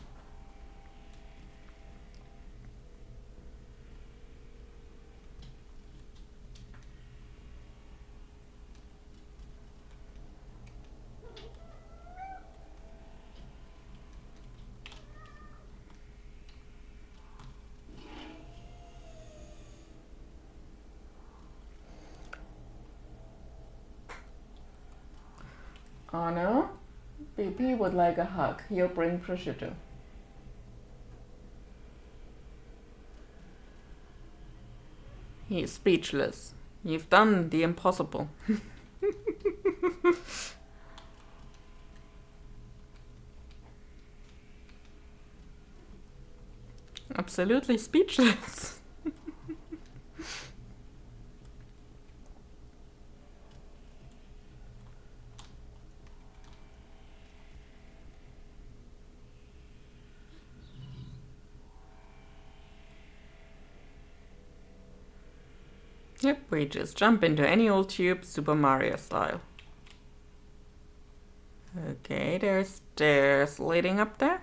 Oh no, BP would like a hug. He'll bring prosciutto. He is speechless. You've done the impossible. Absolutely speechless. Yep, we just jump into any old tube, Super Mario style. Okay, there's stairs leading up there.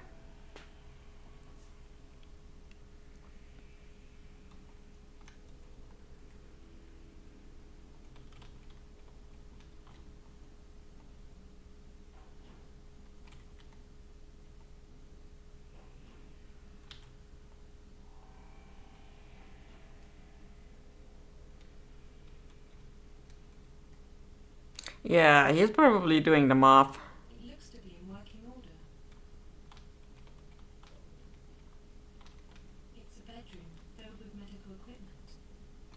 Yeah, he's probably doing the math. It looks to be in working order. It's a bedroom filled with medical equipment.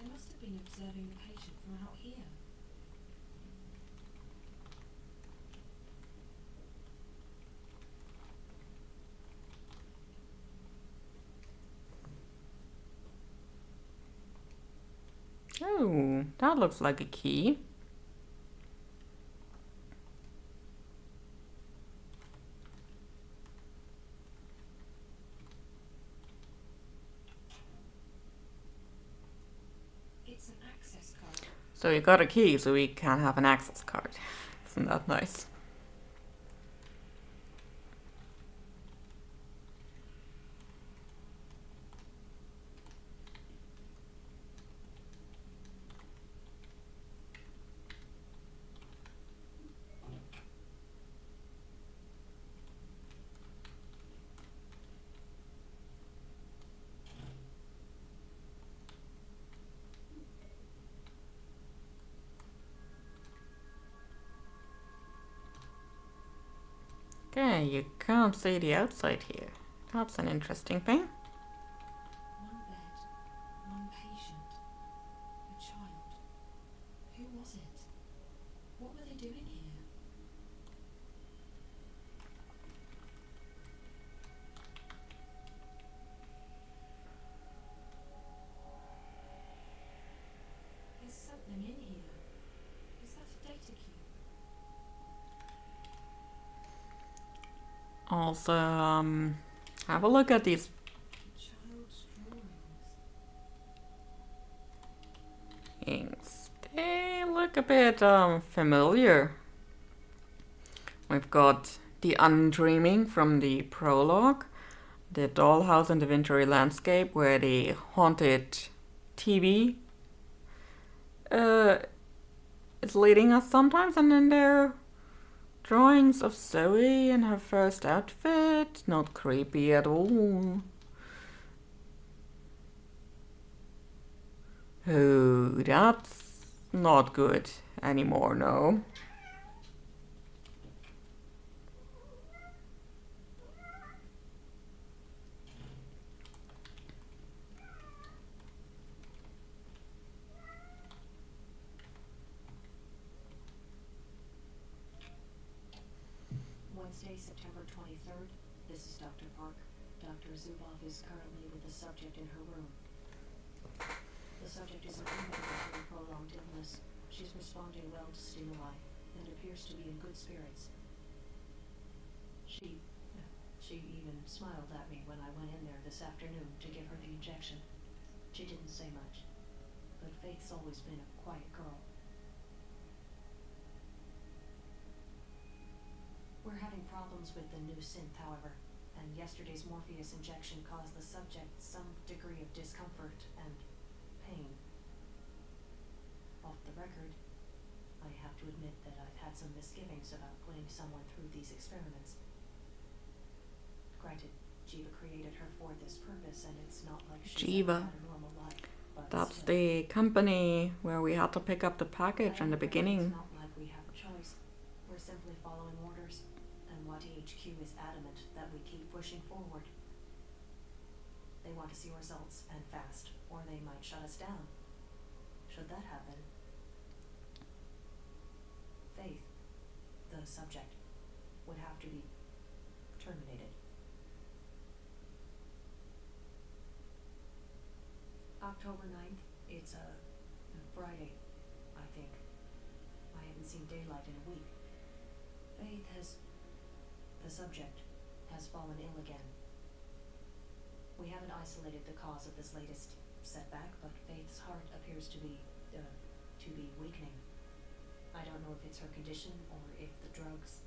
They must have been observing the patient from out here. Oh, that looks like a key. It's an access card. So we got a key, so we can have an access card. Isn't that nice? Okay, you can't see the outside here. That's an interesting thing. One bed, one patient, a child. Who was it? What were they doing here? There's something in here. Is that a data key? Also, have a look at these. Child's drawings. Things. They look a bit familiar. We've got the Undreaming from the prologue, the dollhouse in the wintry landscape where the haunted TV is leading us sometimes, and then there are drawings of Zoe in her first outfit. Not creepy at all. Oh, that's not good anymore, no. Wednesday, September 23rd. This is Dr. Park. Dr. Zubov is currently with the subject in her room. The subject is an inmate with a prolonged illness. She's responding well to stimuli and appears to be in good spirits. She even smiled at me when I went in there this afternoon to give her the injection. She didn't say much, but Faith's always been a quiet girl. We're having problems with the new synth, however, and yesterday's Morpheus injection caused the subject some degree of discomfort and pain. Off the record, I have to admit that I've had some misgivings about putting someone through these experiments. Granted, Jiva created her for this purpose, and it's not like she's Jiva. had a normal life. But That's still, the company where we had to pick up the package in the beginning. It's not like we have a choice. We're simply following orders, and what HQ is adamant that we keep pushing forward. They want to see results, and fast, or they might shut us down. Should that happen, Faith, the subject, would have to be terminated. October 9th, it's a Friday, I think. I haven't seen daylight in a week. The subject has fallen ill again. We haven't isolated the cause of this latest setback, but Faith's heart appears to be weakening. I don't know if it's her condition or if the drugs.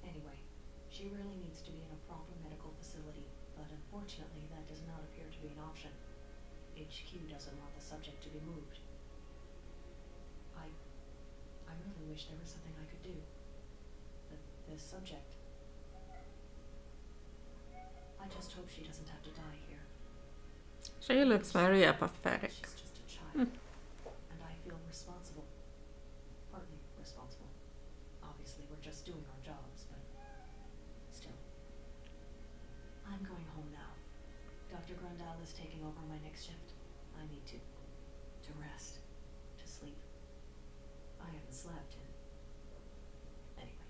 Anyway, she really needs to be in a proper medical facility, but unfortunately that does not appear to be an option. HQ doesn't want the subject to be moved. I really wish there was something I could do. But this subject, I just hope she doesn't have to die here. She looks very apathetic. She's just a child, and I feel responsible. Dr. Grundal is taking over my next shift. I need to rest, to sleep. I haven't slept in... Anyway.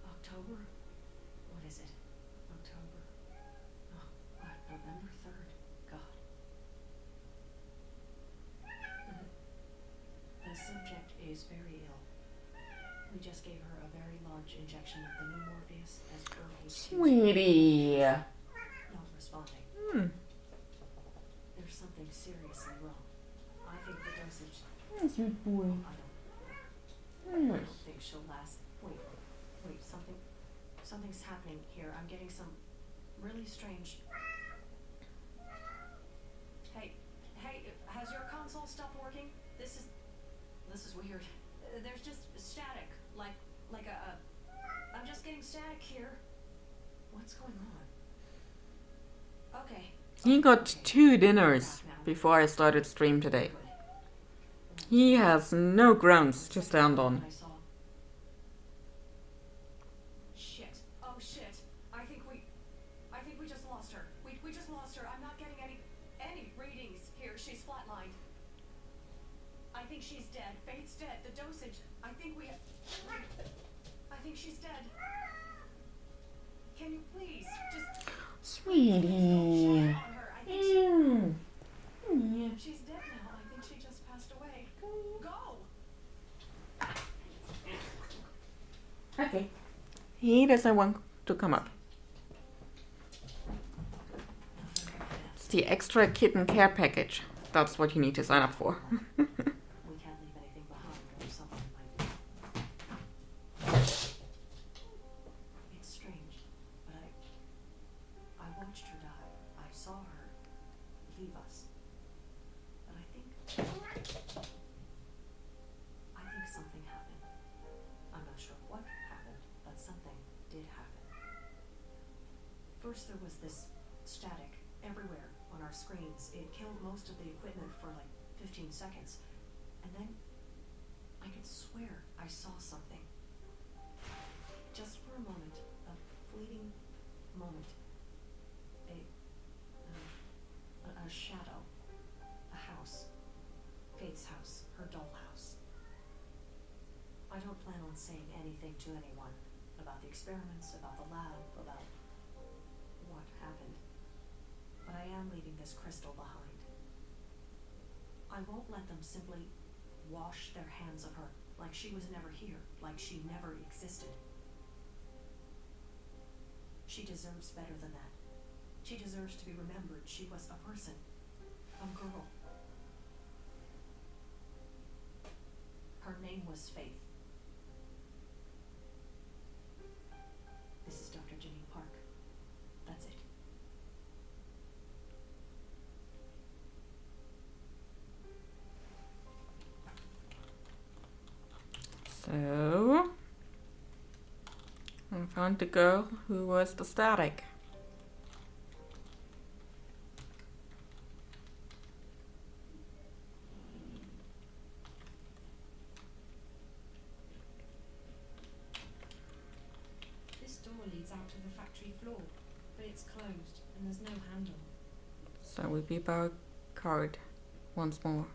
October? What is it? October. Oh, what? November 3rd? God. The subject is very ill. We just gave her a very large injection of the new Morpheus as early as Sweetie. not responding. There's something seriously wrong. I think the dosage... Sweet boy. I don't think she'll last. Wait, something's happening here. I'm getting some really strange... Hey, has your console stopped working? This is weird. There's just static, like a... I'm just getting static here. What's going on? Okay. He got 2 dinners before I started stream today. He has no grounds to stand on. Shit. Oh shit. I think we just lost her. We just lost her. I'm not getting any readings here. She's flatlined. I think she's dead. Fate's dead. The dosage. I think she's dead. Can you please just... Sweetie. She's dead now. I think she just passed away. Go! Okay. He doesn't want to come up. It's the extra kitten care package. That's what you need to sign up for. We can't leave anything behind or something might... It's strange, but I watched her die. I saw her leave us. But I think something happened. I'm not sure what happened, but something did happen. First there was this static everywhere on our screens. It killed most of the equipment for like 15 seconds. And then I could swear I saw something. Just for a moment, a fleeting moment. A shadow. A house. Fate's house. Her dollhouse. I don't plan on saying anything to anyone about the experiments, about the lab, about what happened. But I am leaving this crystal behind. I won't let them simply wash their hands of her like she was never here, like she never existed. She deserves better than that. She deserves to be remembered. She was a person, a girl. Her name was Faith. This is Dr. Janine Park. That's it. So, I found the girl who was the static. This door leads out to the factory floor, but it's closed and there's no handle. So we beep our card once more.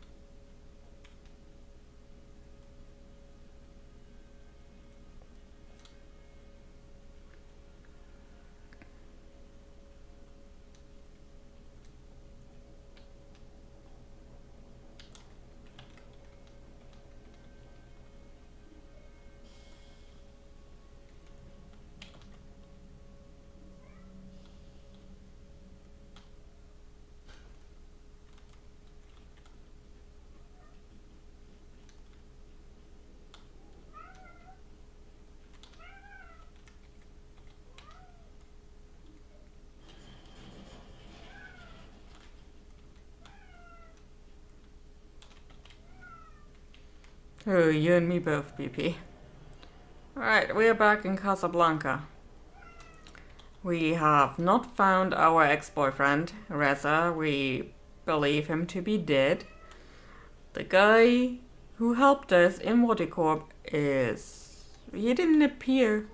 Oh, you and me both, BP. Alright, we are back in Casablanca. We have not found our ex-boyfriend, Reza. We believe him to be dead. The guy who helped us in Watercorp he didn't appear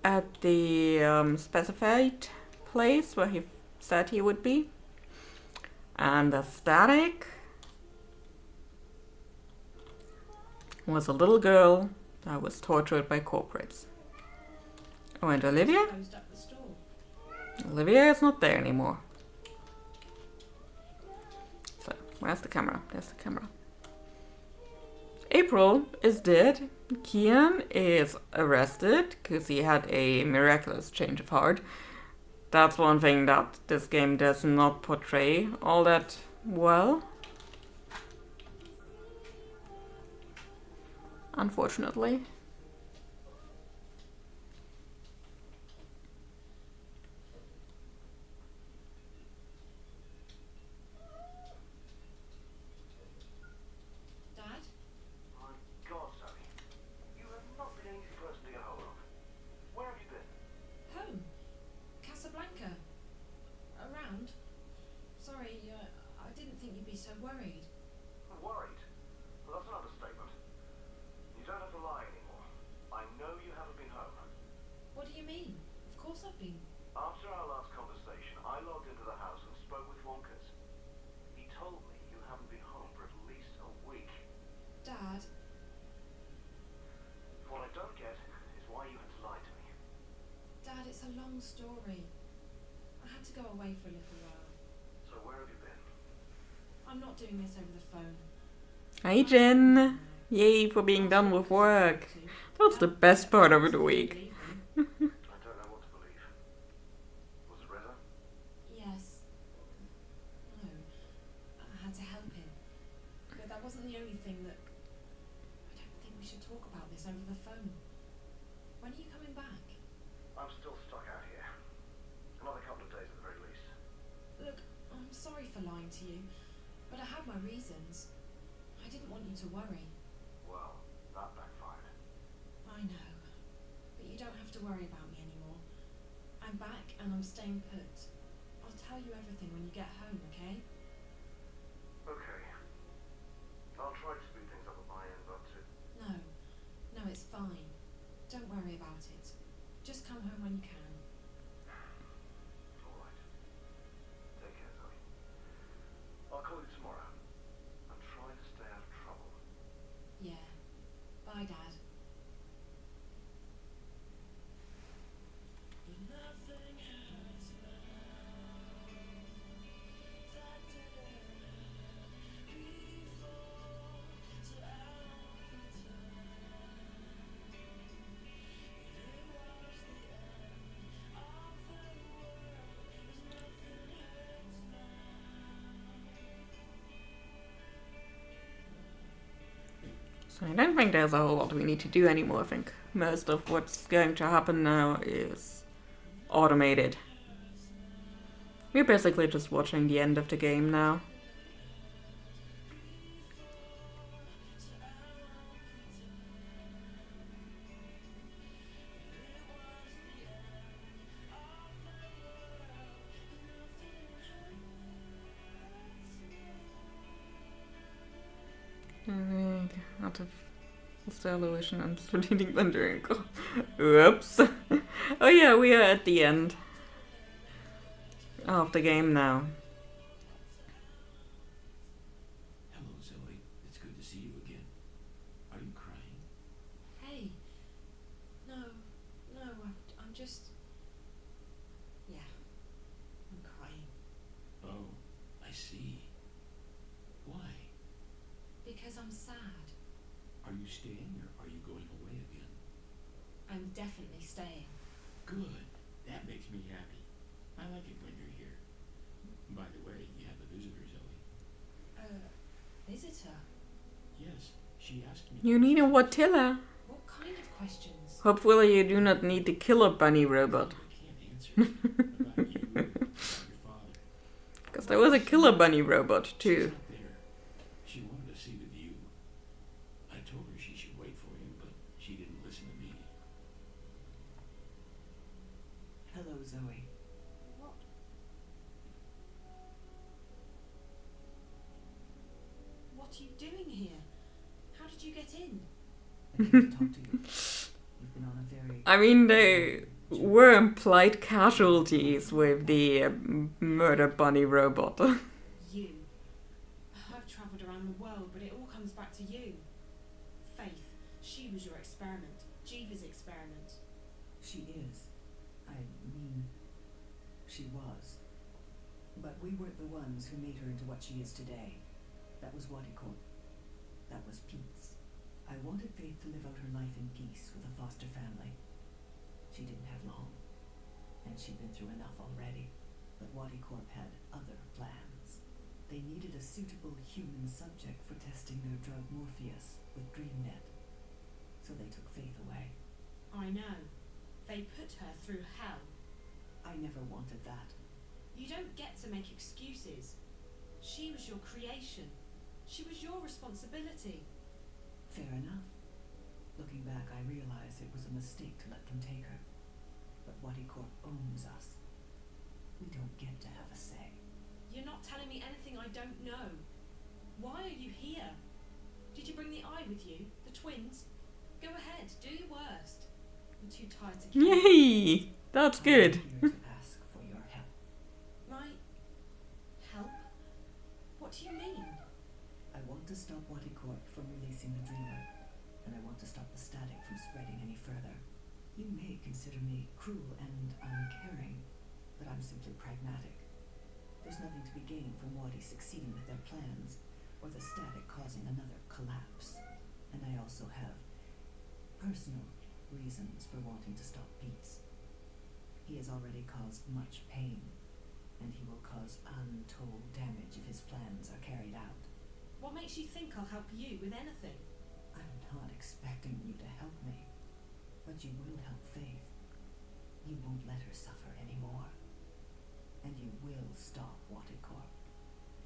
at the specified place where he said he would be. And the static was a little girl that was tortured by corporates. Oh, and Olivia? Closed up the store. Olivia is not there anymore. So, where's the camera? There's the camera. April is dead. Kian is arrested because he had a miraculous change of heart. That's one thing that this game does not portray all that well. Unfortunately. Dad? My God, Zoe. You have not been an easy person to get hold of. Where have you been? Home. Casablanca. Around. Sorry, I didn't think you'd be so worried. Worried? Well, that's an understatement. You don't have to lie anymore. I know you haven't been home. What do you mean? Of course I've been. After our last conversation, I logged into the house and spoke with Wonkers. He told me you haven't been home for at least a week. Dad? What I don't get is why you had to lie to me. Dad, it's a long story. I had to go away for a little while. So where have you been? I'm not doing this over the phone. Hi Jen! Yay for being done with work. That's the best part of the week. I don't know what to believe. Was it Reza? Yes. No. I had to help him. But that wasn't the only thing that... I don't think we should talk about this over the phone. When are you coming back? I'm still stuck out here. Another couple of days at the very least. Look, I'm sorry for lying to you, but I have my reasons. I didn't want you to worry. Well, that backfired. I know. But you don't have to worry about me anymore. I'm back and I'm staying put. I'll tell you everything when you get home, okay? Okay. I'll try to speed things up at my end, but No. No, it's fine. Don't worry about it. Just come home when you can. all right. Take care, Zoe. I'll call you tomorrow. And try to stay out of trouble. Yeah. Bye, Dad. So I don't think there's a whole lot we need to do anymore. I think most of what's going to happen now is automated. We're basically just watching the end of the game now. Out of Stellation and Strategic Thundering. Whoops. Oh yeah, we are at the end of the game now. Hello, Zoe. It's good to see you again. Are you crying? Hey. No. No, I'm just... Yeah. I'm crying. Oh, I see. Why? Because I'm sad. Are you staying or are you going away again? I'm definitely staying. Good. That makes me happy. I like it when you're here. By the way, you have a visitor, Zoe. Visitor? Yes, she asked me. You need a Watilla. What kind of questions? Hopefully you do not need the killer bunny robot. I can't answer about you or your father. Because there was a killer bunny robot She's too. up there. She wanted to see the view. I told her she should wait for you, but she didn't listen to me. Hello, Zoe. What are you doing here? How did you get in? I came to talk to you. You've been on a very I mean, they were implied casualties with the murder bunny robot. You. I've travelled around the world, but it all comes back to you. Faith, she was your experiment. Jeeva's experiment. She is. I mean, she was. But we weren't the ones who made her into what she is today. That was Wadicorp. That was peace. I wanted Faith to live out her life in peace with a foster family. She didn't have long, and she'd been through enough already. But Wadicorp had other plans. They needed a suitable human subject for testing their drug Morpheus with DreamNet. So they took Faith away. I know. They put her through hell. I never wanted that. You don't get to make excuses. She was your creation. She was your responsibility. Fair enough. Looking back, I realize it was a mistake to let them take her. But Wadicorp owns us. We don't get to have a say. You're not telling me anything I don't know. Why are you here? Did you bring the eye with you? The twins? Go ahead, do your worst. I'm too tired to kill. Yay! That's good. I'm here to ask for your help. My help? What do you mean? I want to stop Wadicorp from releasing the Dreamer, and I want to stop the static from spreading any further. You may consider me cruel and uncaring, but I'm simply pragmatic. There's nothing to be gained from Wadi succeeding with their plans, or the static causing another collapse. And I also have personal reasons for wanting to stop peace. He has already caused much pain, and he will cause untold damage if his plans are carried out. What makes you think I'll help you with anything? I'm not expecting you to help me, but you will help Faith. You won't let her suffer anymore. And you will stop Waticorp,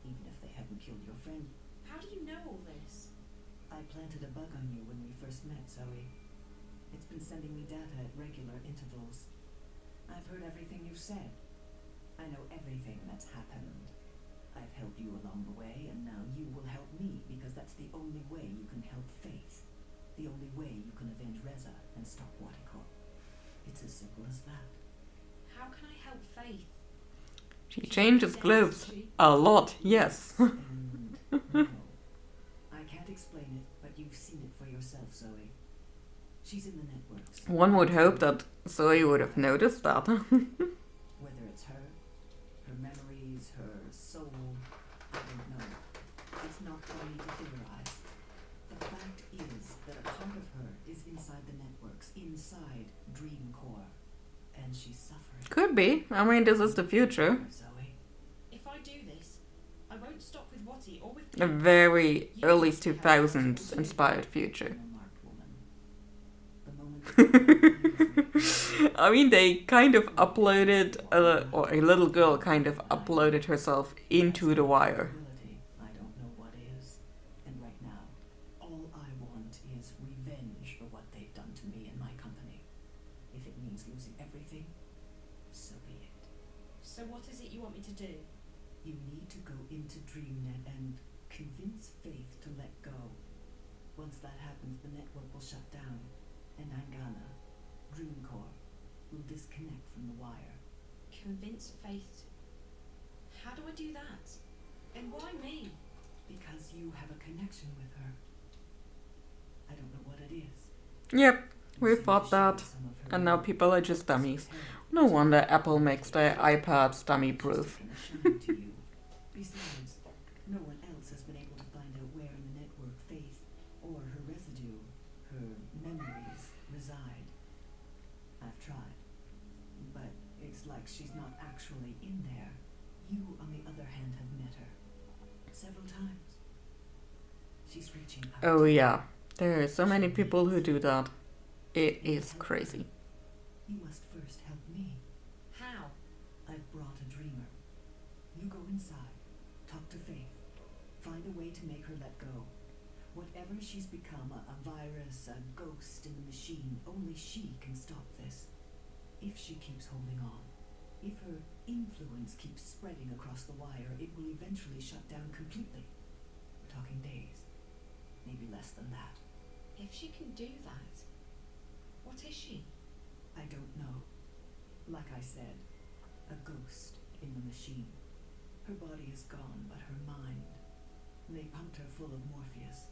even if they haven't killed your friend. How do you know all this? I planted a bug on you when we first met, Zoe. It's been sending me data at regular intervals. I've heard everything you've said. I know everything that's happened. I've helped you along the way, and now you will help me, because that's the only way you can help Faith. The only way you can avenge Reza and stop Waticorp. It's as simple as that. How can I help Faith? She changes clothes a lot, yes. And no, I can't explain it, but you've seen it for yourself, Zoe. She's in the networks. One would hope that Zoe would have noticed that. Whether it's her memories, her soul, I don't know. It's not for me to theorize. The fact is that a part of her is inside the networks, inside Dreamcore, and she's suffering. Could be. I mean, this is the future. Zoe. If I do this, I won't stop with Watty or with A very early 2000s inspired future. I mean, they kind of uploaded, or a little girl kind of uploaded herself into the wire. I don't know what is. And right now, all I want is revenge for what they've done to me and my company. If it means losing everything, so be it. So what is it you want me to do? You need to go into DreamNet and convince Faith to let go. Once that happens, the network will shut down, and Angana, Dreamcore, will disconnect from the wire. Convince Faith. How do I do that? And why me? Because you have a connection with her. I don't know what it is. Yep, we thought that. And now people are just dummies. No wonder Apple makes their iPads dummy-proof. Besides, no one else has been able to find out where in the network Faith, or her residue, her memories, reside. I've tried, but it's like she's not actually in there. You, on the other hand, have met her several times. She's reaching out. Oh yeah, there are so many people who do that. It is crazy. You must first help me. How? I've brought a dreamer. You go inside, talk to Faith, find a way to make her let go. Whatever she's become, a virus, a ghost in the machine, only she can stop this. If she keeps holding on, if her influence keeps spreading across the wire, it will eventually shut down completely. We're talking days, maybe less than that. If she can do that, what is she? I don't know. Like I said, a ghost in the machine. Her body is gone, but her mind. They pumped her full of Morpheus.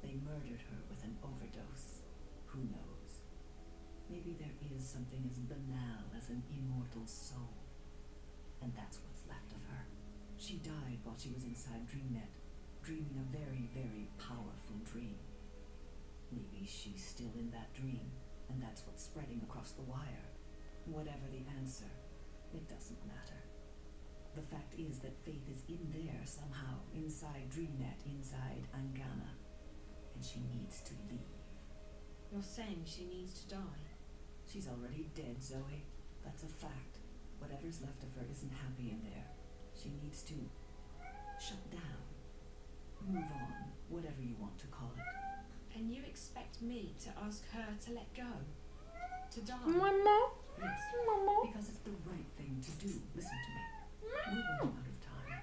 They murdered her with an overdose. Who knows? Maybe there is something as banal as an immortal soul. And that's what's left of her. She died while she was inside DreamNet, dreaming a very, very powerful dream. Maybe she's still in that dream, and that's what's spreading across the wire. Whatever the answer, it doesn't matter. The fact is that Faith is in there somehow, inside DreamNet, inside Angana, and she needs to leave. You're saying she needs to die? She's already dead, Zoe. That's a fact. Whatever's left of her isn't happy in there. She needs to shut down, move on, whatever you want to call it. And you expect me to ask her to let go? To die? Mama? Yes, Mama? because it's the right thing to do. Listen to me. We're running out of time.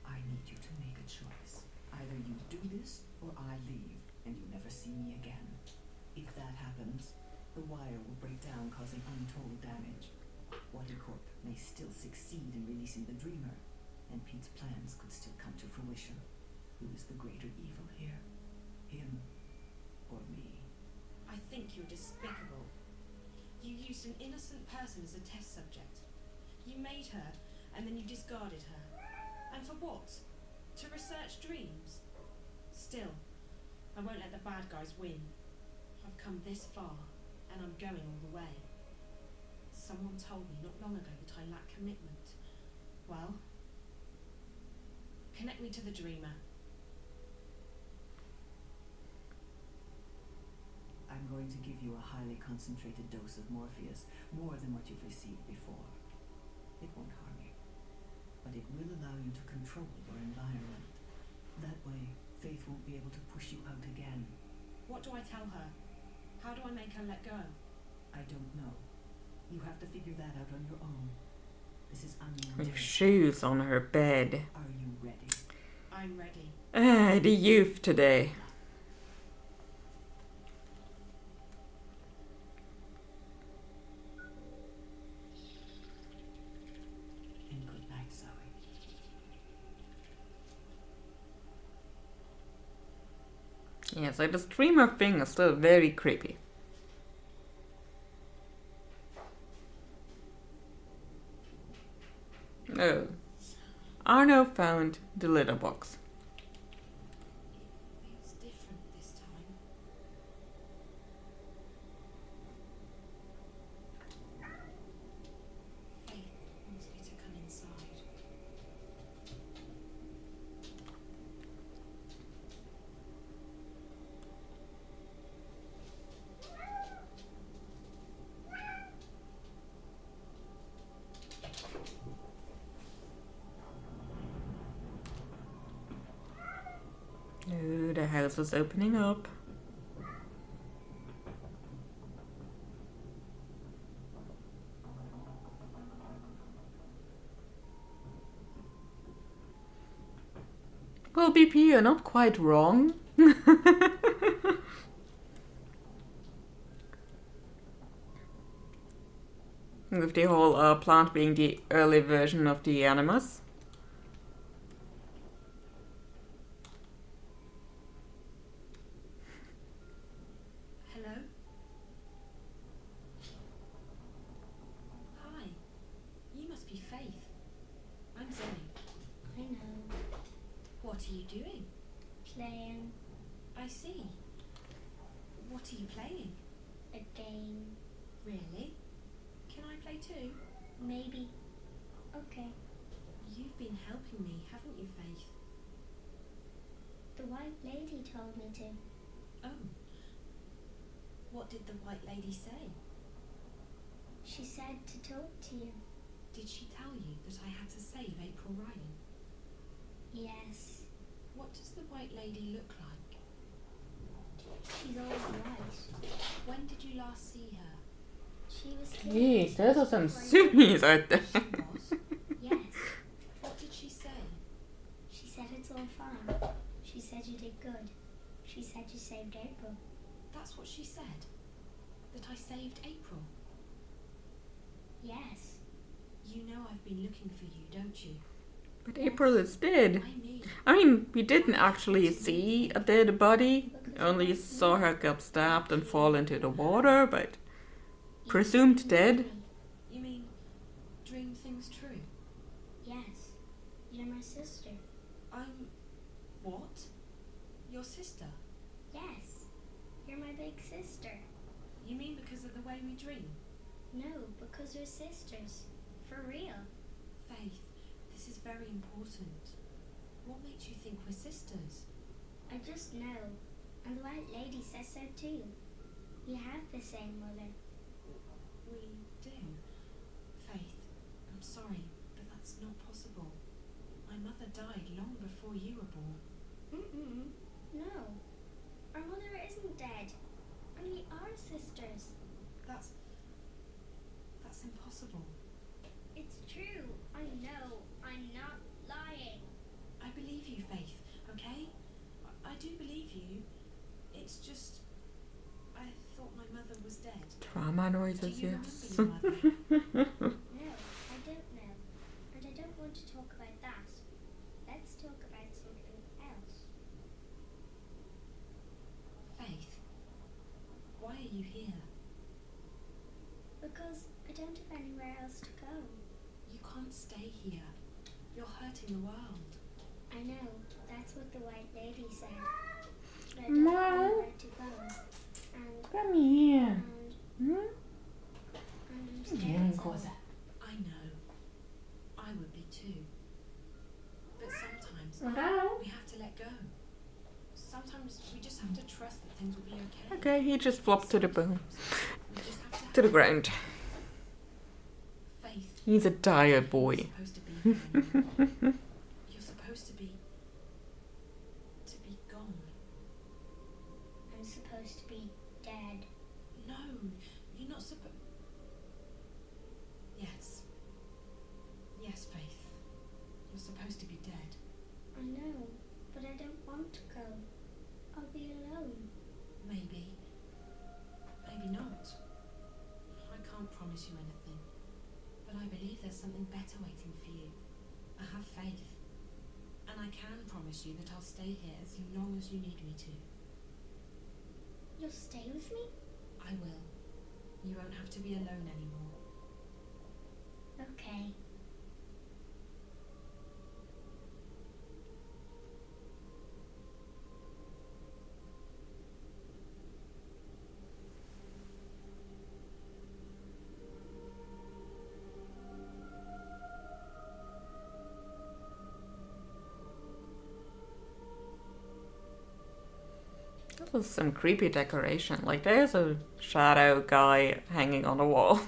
I need you to make a choice. Either you do this, or I leave, and you never see me again. If that happens, the wire will break down, causing untold damage. Wadicorp may still succeed in releasing the Dreamer, and Pete's plans could still come to fruition. Who is the greater evil here? Him or me? I think you're despicable. You used an innocent person as a test subject. You made her, and then you discarded her. And for what? To research dreams? Still, I won't let the bad guys win. I've come this far, and I'm going all the way. Someone told me not long ago that I lack commitment. Well, connect me to the Dreamer. I'm going to give you a highly concentrated dose of Morpheus, more than what you've received before. It won't harm you, but it will allow you to control your environment. That way, Faith won't be able to push you out again. What do I tell her? How do I make her let go? I don't know. You have to figure that out on your own. This is unknown. With shoes on her bed. Are you ready? I'm ready. The youth today. And good night, Zoe. Yeah, so the streamer thing is still very creepy. Oh. Arno found the litter box. It's different this time. Faith wants me to come inside. Oh, the house is opening up. Well, BP, you're not quite wrong. With the whole plant being the early version of the animus. Hello? Hi. You must be Faith. I'm Zoe. I know. What are you doing? Playing I see. What are you playing? a game. Really? Can I play too? Maybe. Okay. You've been helping me, haven't you, Faith? The white lady told me to. Oh. What did the white lady say? She said to talk to you. Did she tell you that I had to save April Ryan? Yes. What does the white lady look like? She's all right. When did you last see her? She was here. Jeez, those are some zoomies right there. She was? Yes. What did she say? She said it's all fine. She said you did good. She said you saved April. That's what she said? That I saved April? Yes. You know I've been looking for you, don't you? But April is dead. I knew. I mean, we didn't actually see a dead body. Only saw her get stabbed and fall into the water, but presumed dead. You mean dream things true? Yes. You're my sister. I'm... what? Your sister? Yes. You're my big sister. You mean because of the way we dream? No, because we're sisters. For real. Faith, this is very important. What makes you think we're sisters? I just know. And the White Lady says so too. We have the same mother. We do. Faith, I'm sorry, but that's not possible. My mother died long before you were born. No. Our mother isn't dead. And we are sisters. That's impossible. It's true. I know. I'm not lying. I believe you, Faith, okay? I do believe you. It's just... I thought my mother was dead. Drama noises, Do you yes. remember your mother? No, I don't know. And I don't want to talk about that. Let's talk about something else. Faith, why are you here? Because I don't have anywhere else to go. You can't stay here. You're hurting the world. I know. That's what the White Lady said. But I don't know where to go. And Come here. and I'm scared. I know. I would be too. But sometimes we have to let go. Sometimes we just have to trust that things will be okay. Okay, he just flopped to the bone. We just have To the ground. faith. He's a dire boy. You're supposed to be here anymore. You're supposed to be gone. I'm supposed to be dead. No, you're not supposed... Yes. Yes, Faith. You're supposed to be dead. I know, but I don't want to go. I'll be alone. Maybe. Maybe not. I can't promise you anything. But I believe there's something better waiting for you. I have faith. And I can promise you that I'll stay here as long as you need me to. You'll stay with me? I will. You won't have to be alone anymore. Okay. This is some creepy decoration. Like, there's a shadow guy hanging on the wall.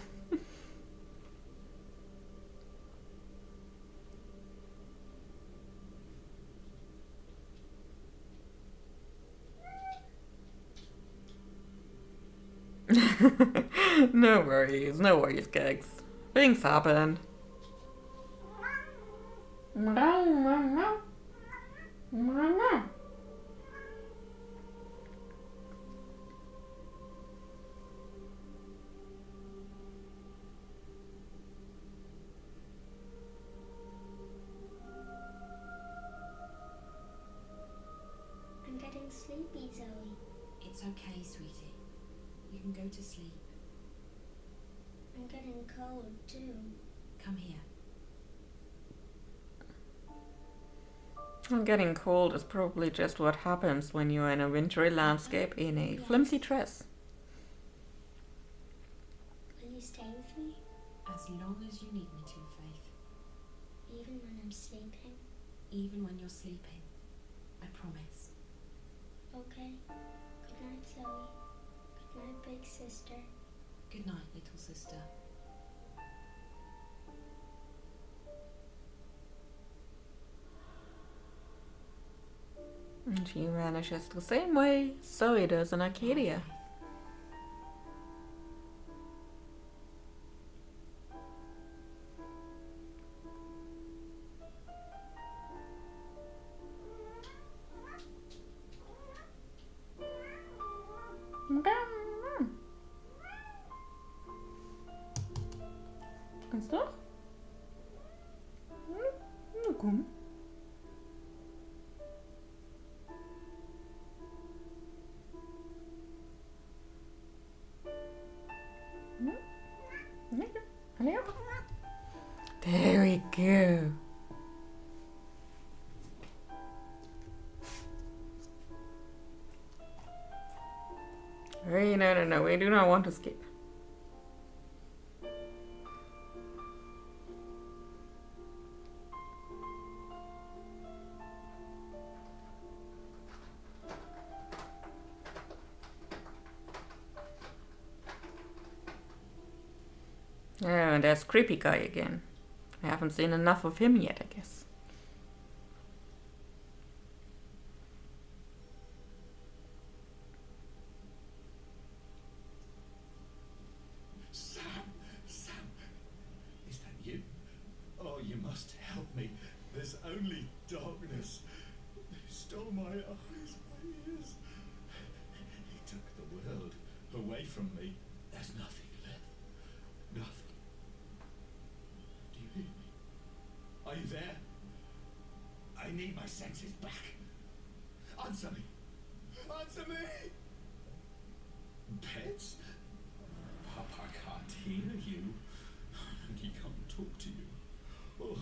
No worries, gigs. Things happen. I'm getting sleepy, Zoe. It's okay, sweetie. You can go to sleep. I'm getting cold, too. Come here. Getting cold is probably just what happens when you're in a wintry landscape in a flimsy dress. Will you stay with me? As long as you need me to, Faith. Even when I'm sleeping? Even when you're sleeping. I promise. Okay. Good night, Zoe. Good night, big sister. Good night, little sister. And she vanishes the same way Zoe does in Arcadia. Kannst du doch? Na komm. There we go. Hey, no, we do not want to skip. Oh, and there's creepy guy again. I haven't seen enough of him yet, I guess. Sam! Sam! Is that you? Oh, you must help me. There's only darkness. They stole my eyes, my ears. He took the world away from me. There's nothing left. Nothing. Do you hear me? Are you there? I need my senses back. Answer me. Answer me! Pets? Papa can't hear you. And he can't talk to you. Oh,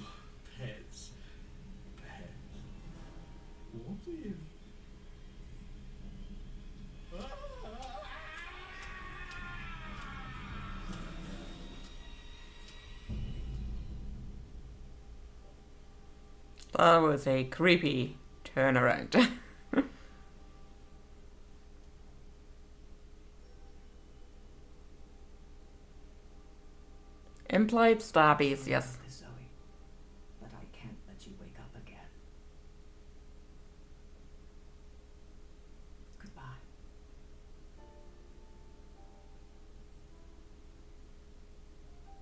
pets. Pets. What are you? That was a creepy turnaround. Implied stabbies, yes. Zoe, but I can't let you wake up again. Goodbye.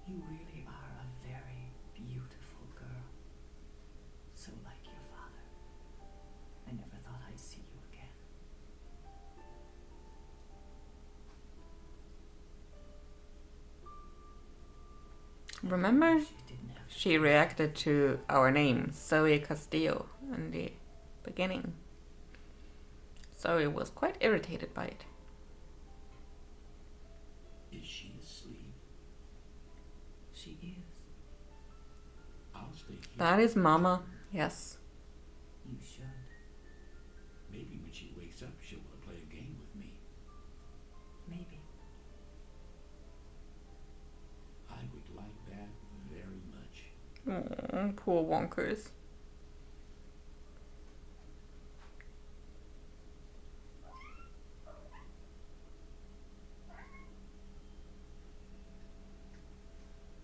You really are a very beautiful girl. So like your father. I never thought I'd see you again. Remember, she reacted to our name, Zoe Castillo, in the beginning. Zoe was quite irritated by it. Is she asleep? She is. I'll stay here. That is Mama, yes. You should. Maybe when she wakes up, she'll want to play a game with me. Maybe. I would like that very much. Oh, poor Wonkers.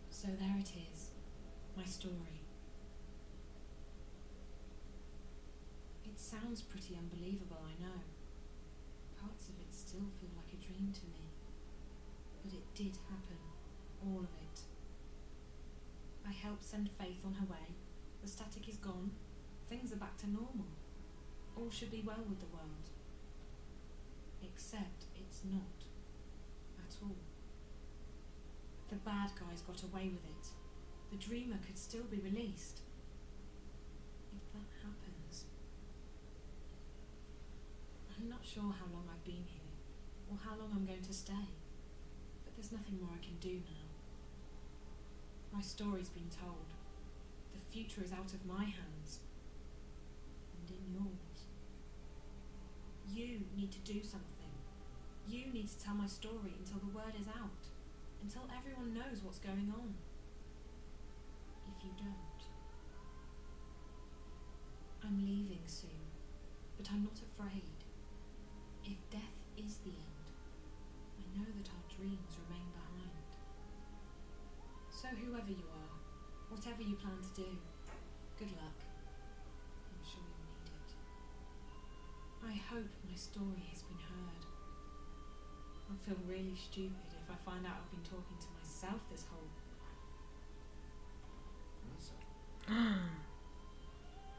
So there it is, my story. It sounds pretty unbelievable, I know. Parts of it still feel like a dream to me. But it did happen, all of it. I helped send Faith on her way. The static is gone. Things are back to normal. All should be well with the world. Except it's not. At all. The bad guys got away with it. The dreamer could still be released. If that happens... I'm not sure how long I've been here, or how long I'm going to stay. But there's nothing more I can do now. My story's been told. The future is out of my hands. And in yours. You need to do something. You need to tell my story until the word is out. Until everyone knows what's going on. If you don't. I'm leaving soon, but I'm not afraid. If death is the end, I know that our dreams remain behind. So whoever you are, whatever you plan to do, good luck. I'm sure you'll need it. I hope my story has been heard. I'll feel really stupid if I find out I've been talking to myself this whole...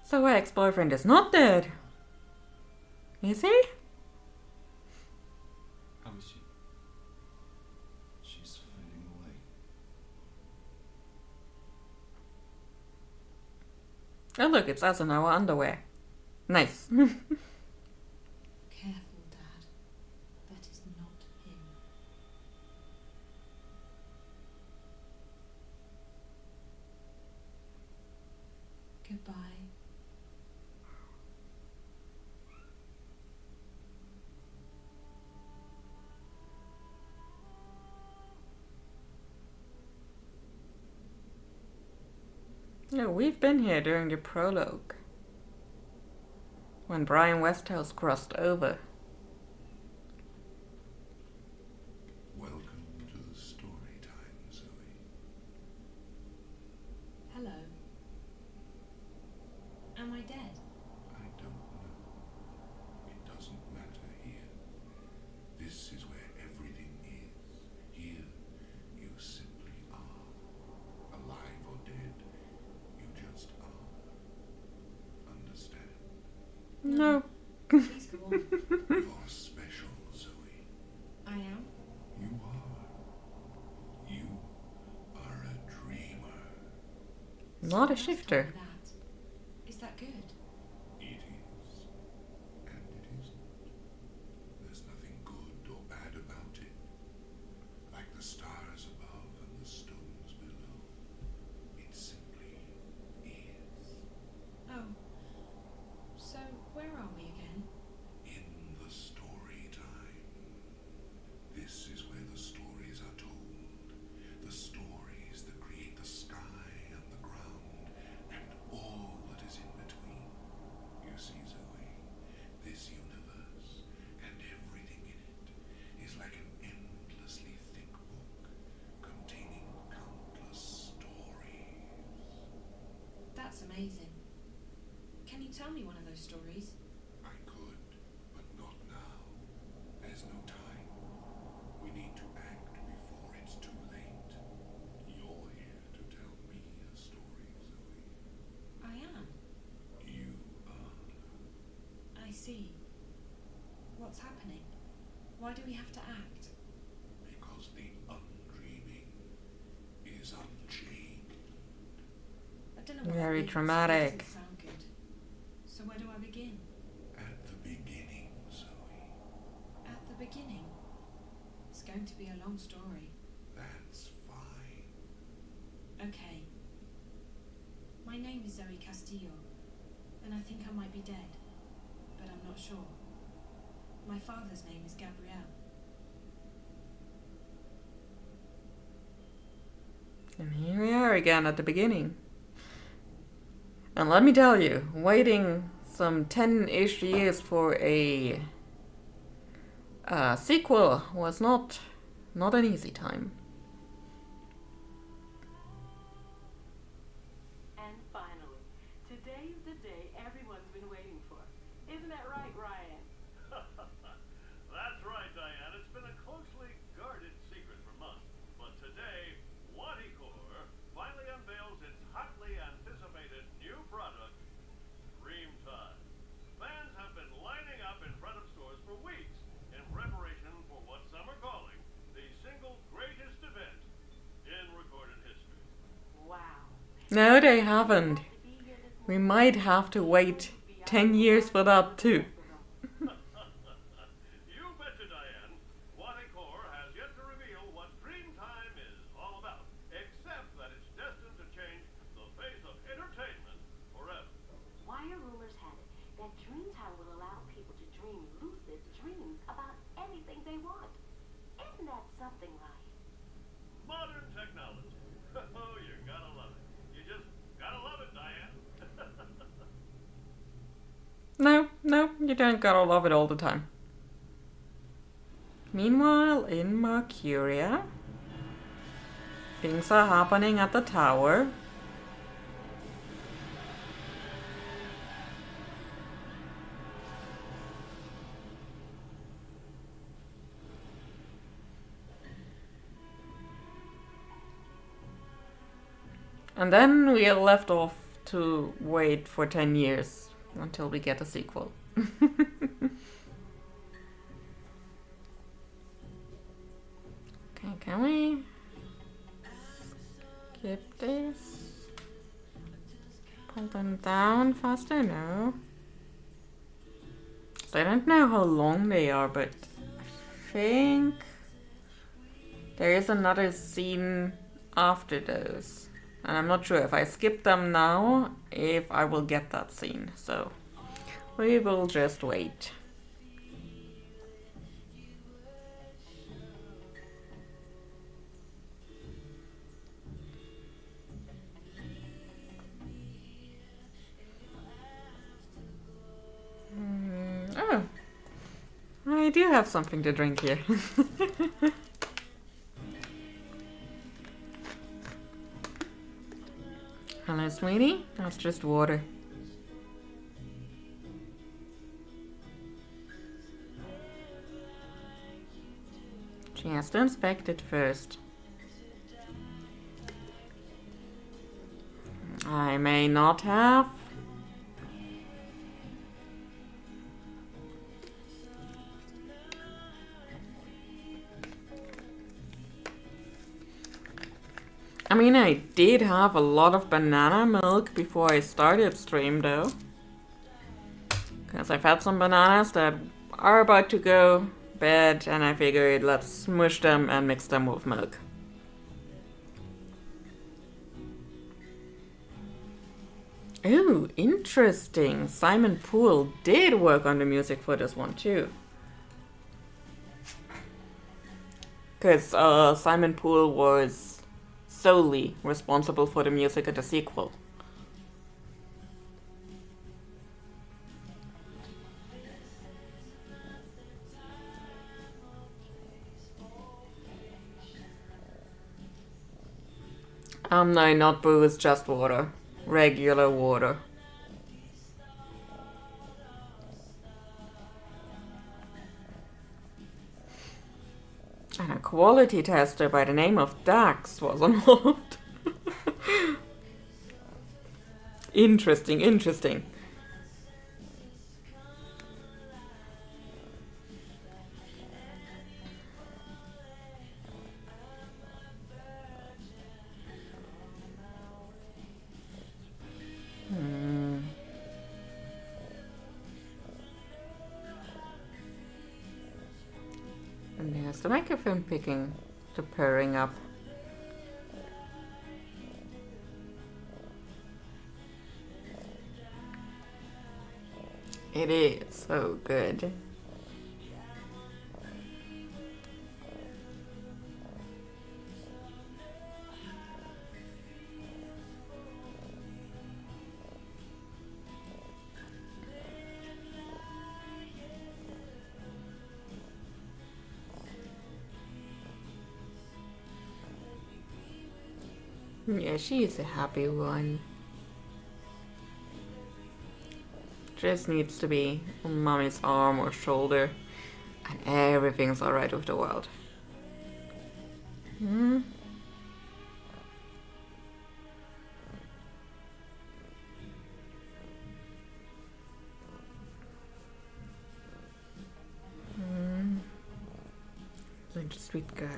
So her ex-boyfriend is not dead. Is he? How is she? She's fading away. Oh look, it's us in our underwear. Nice. Careful, Dad. That is not him. Goodbye. Yeah, we've been here during the prologue. When Brian Westhouse crossed over. Welcome to the story time, Zoe. Hello. Am I dead? I don't know. It doesn't matter here. This is where everything is. Here, you simply are. Alive or dead, you just are. Understand? No. Please go on. You're special, Zoe. I am? You are. You are a dreamer. Not a Someone else shifter. told me that. Is that good? It is. And it isn't. There's nothing good or bad about it. Like the stars above and the stones below. It simply is. Oh. So, where are we again? In the story time. This is where the stories are told. The stories that create the sky and the ground and all that is in between. You see, Zoe, this universe and everything in it is like an endlessly thick book containing countless stories. That's amazing. Can you tell me one of those stories? I could, but not now. There's no time. We need to act before it's too late. You're here to tell me a story, Zoe. I am. You are. I see. What's happening? Why do we have to act? Because the undreaming is unchained. I don't know what Very that means. dramatic. It doesn't sound good. So where do I begin? At the beginning, Zoe. At the beginning. It's going to be a long story. That's fine. Okay. My name is Zoe Castillo, and I think I might be dead, but I'm not sure. My father's name is Gabrielle. And here we are again at the beginning. And let me tell you, waiting some 10-ish years for a sequel was not an easy time. And finally, today is the day everyone's been waiting for. Isn't that right, Ryan? That's right, Diane. It's been a closely guarded secret for months. But today, Wadicore finally unveils its hotly anticipated new product, Dreamtime. Fans have been lining up in front of stores for weeks in preparation for what some are calling the single greatest event in recorded history. Wow. No, they haven't. We might have to wait 10 years for that too. You betcha, Diane. Wadicore has yet to reveal what Dreamtime is all about, except that it's destined to change the face of entertainment forever. Wire rumors have it that Dreamtime will allow people to dream lucid dreams about anything they want. Isn't that something, Ryan? Modern technology. Oh, you gotta love it. You just gotta love it, Diane. No, you don't gotta love it all the time. Meanwhile, in Mercuria, things are happening at the tower. And then we are left off to wait for 10 years until we get a sequel. Okay, can we skip this? pull them down faster? No. So I don't know how long they are, but I think there is another scene after those. And I'm not sure if I skip them now, if I will get that scene. So we will just wait. Oh, I do have something to drink here. Hello, sweetie. That's just water. She has to inspect it first. I may not have. I mean, I did have a lot of banana milk before I started stream though. Because I've had some bananas that are about to go bad and I figured let's smush them and mix them with milk. Ooh, interesting. Simon Poole did work on the music for this one too. Because Simon Poole was solely responsible for the music of the sequel. No, not booze, just water. Regular water. And a quality tester by the name of Dax was involved. Interesting, interesting. And there's the microphone picking, the purring up. It is so good. Yeah, she is a happy one. Just needs to be on mommy's arm or shoulder, and everything's alright with the world. Hmm. Such a sweet girl.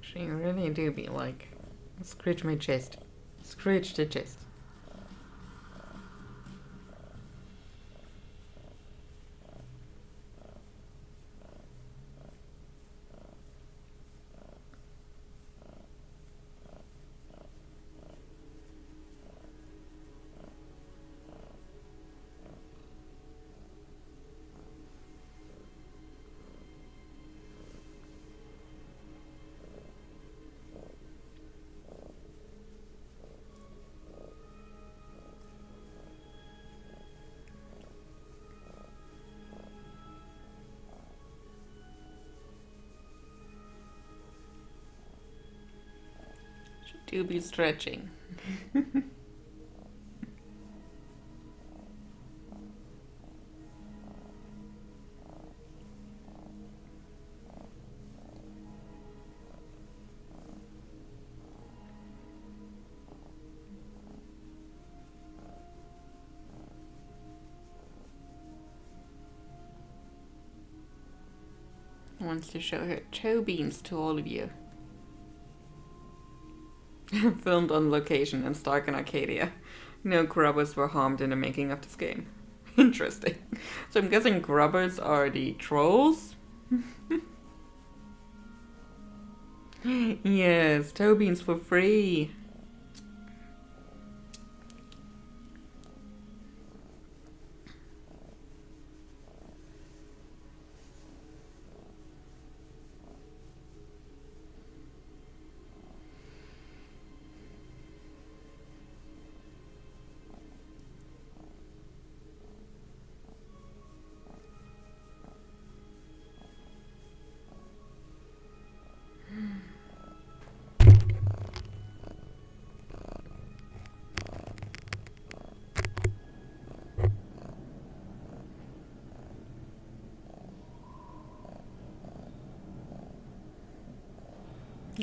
She really do be like, scratch my chest. Scrooge the chest. Do be stretching. Wants to show her toe beans to all of you. Filmed on location in Stark and Arcadia. No grubbers were harmed in the making of this game. Interesting. So I'm guessing grubbers are the trolls? Yes, toe beans for free.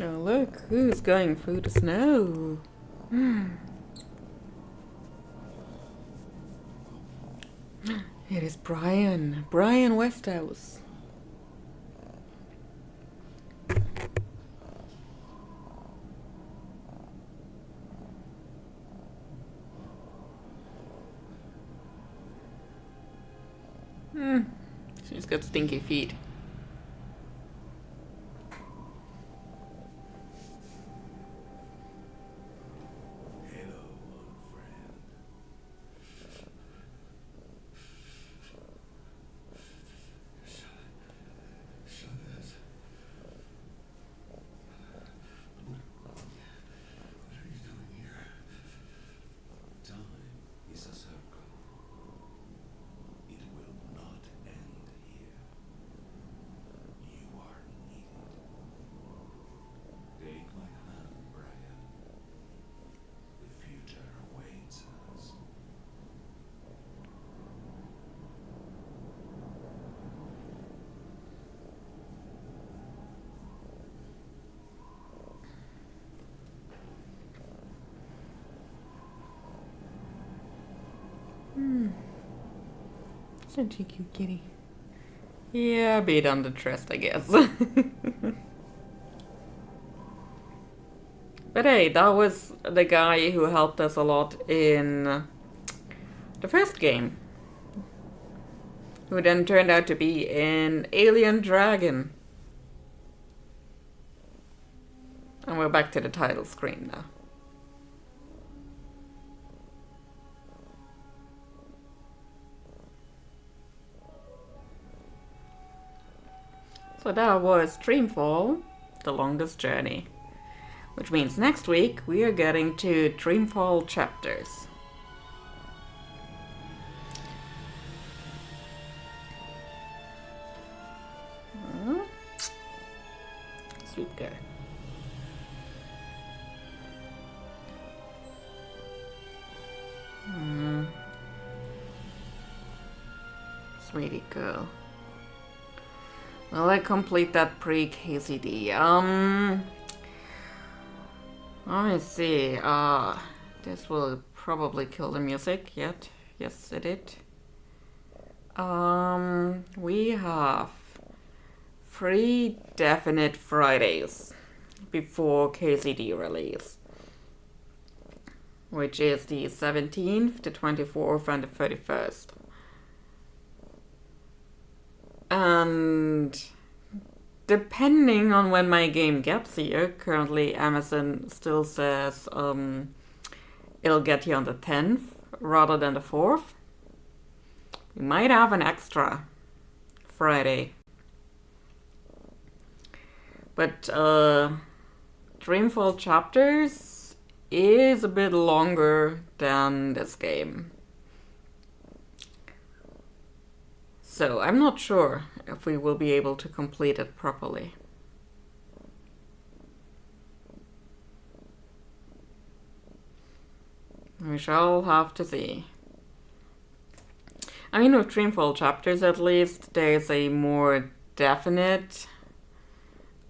Oh, look, who's going through the snow? It is Brian Westhouse. She's got stinky feet. Such a cute kitty. Yeah, a bit underdressed, I guess. But hey, that was the guy who helped us a lot in the first game. Who then turned out to be an alien dragon. And we're back to the title screen now. So that was Dreamfall, The Longest Journey. Which means next week we are getting to Dreamfall chapters. Sweet girl. Sweetie girl. Well, I complete that pre-KCD. Let me see. This will probably kill the music yet. Yes, it did. We have 3 definite Fridays before KCD release. which is the 17th, the 24th, and the 31st. And depending on when my game gets here, currently Amazon still says it'll get here on the 10th rather than the 4th. We might have an extra Friday. But Dreamfall Chapters is a bit longer than this game. So I'm not sure if we will be able to complete it properly. We shall have to see. I mean, with Dreamfall Chapters at least, there's a more definite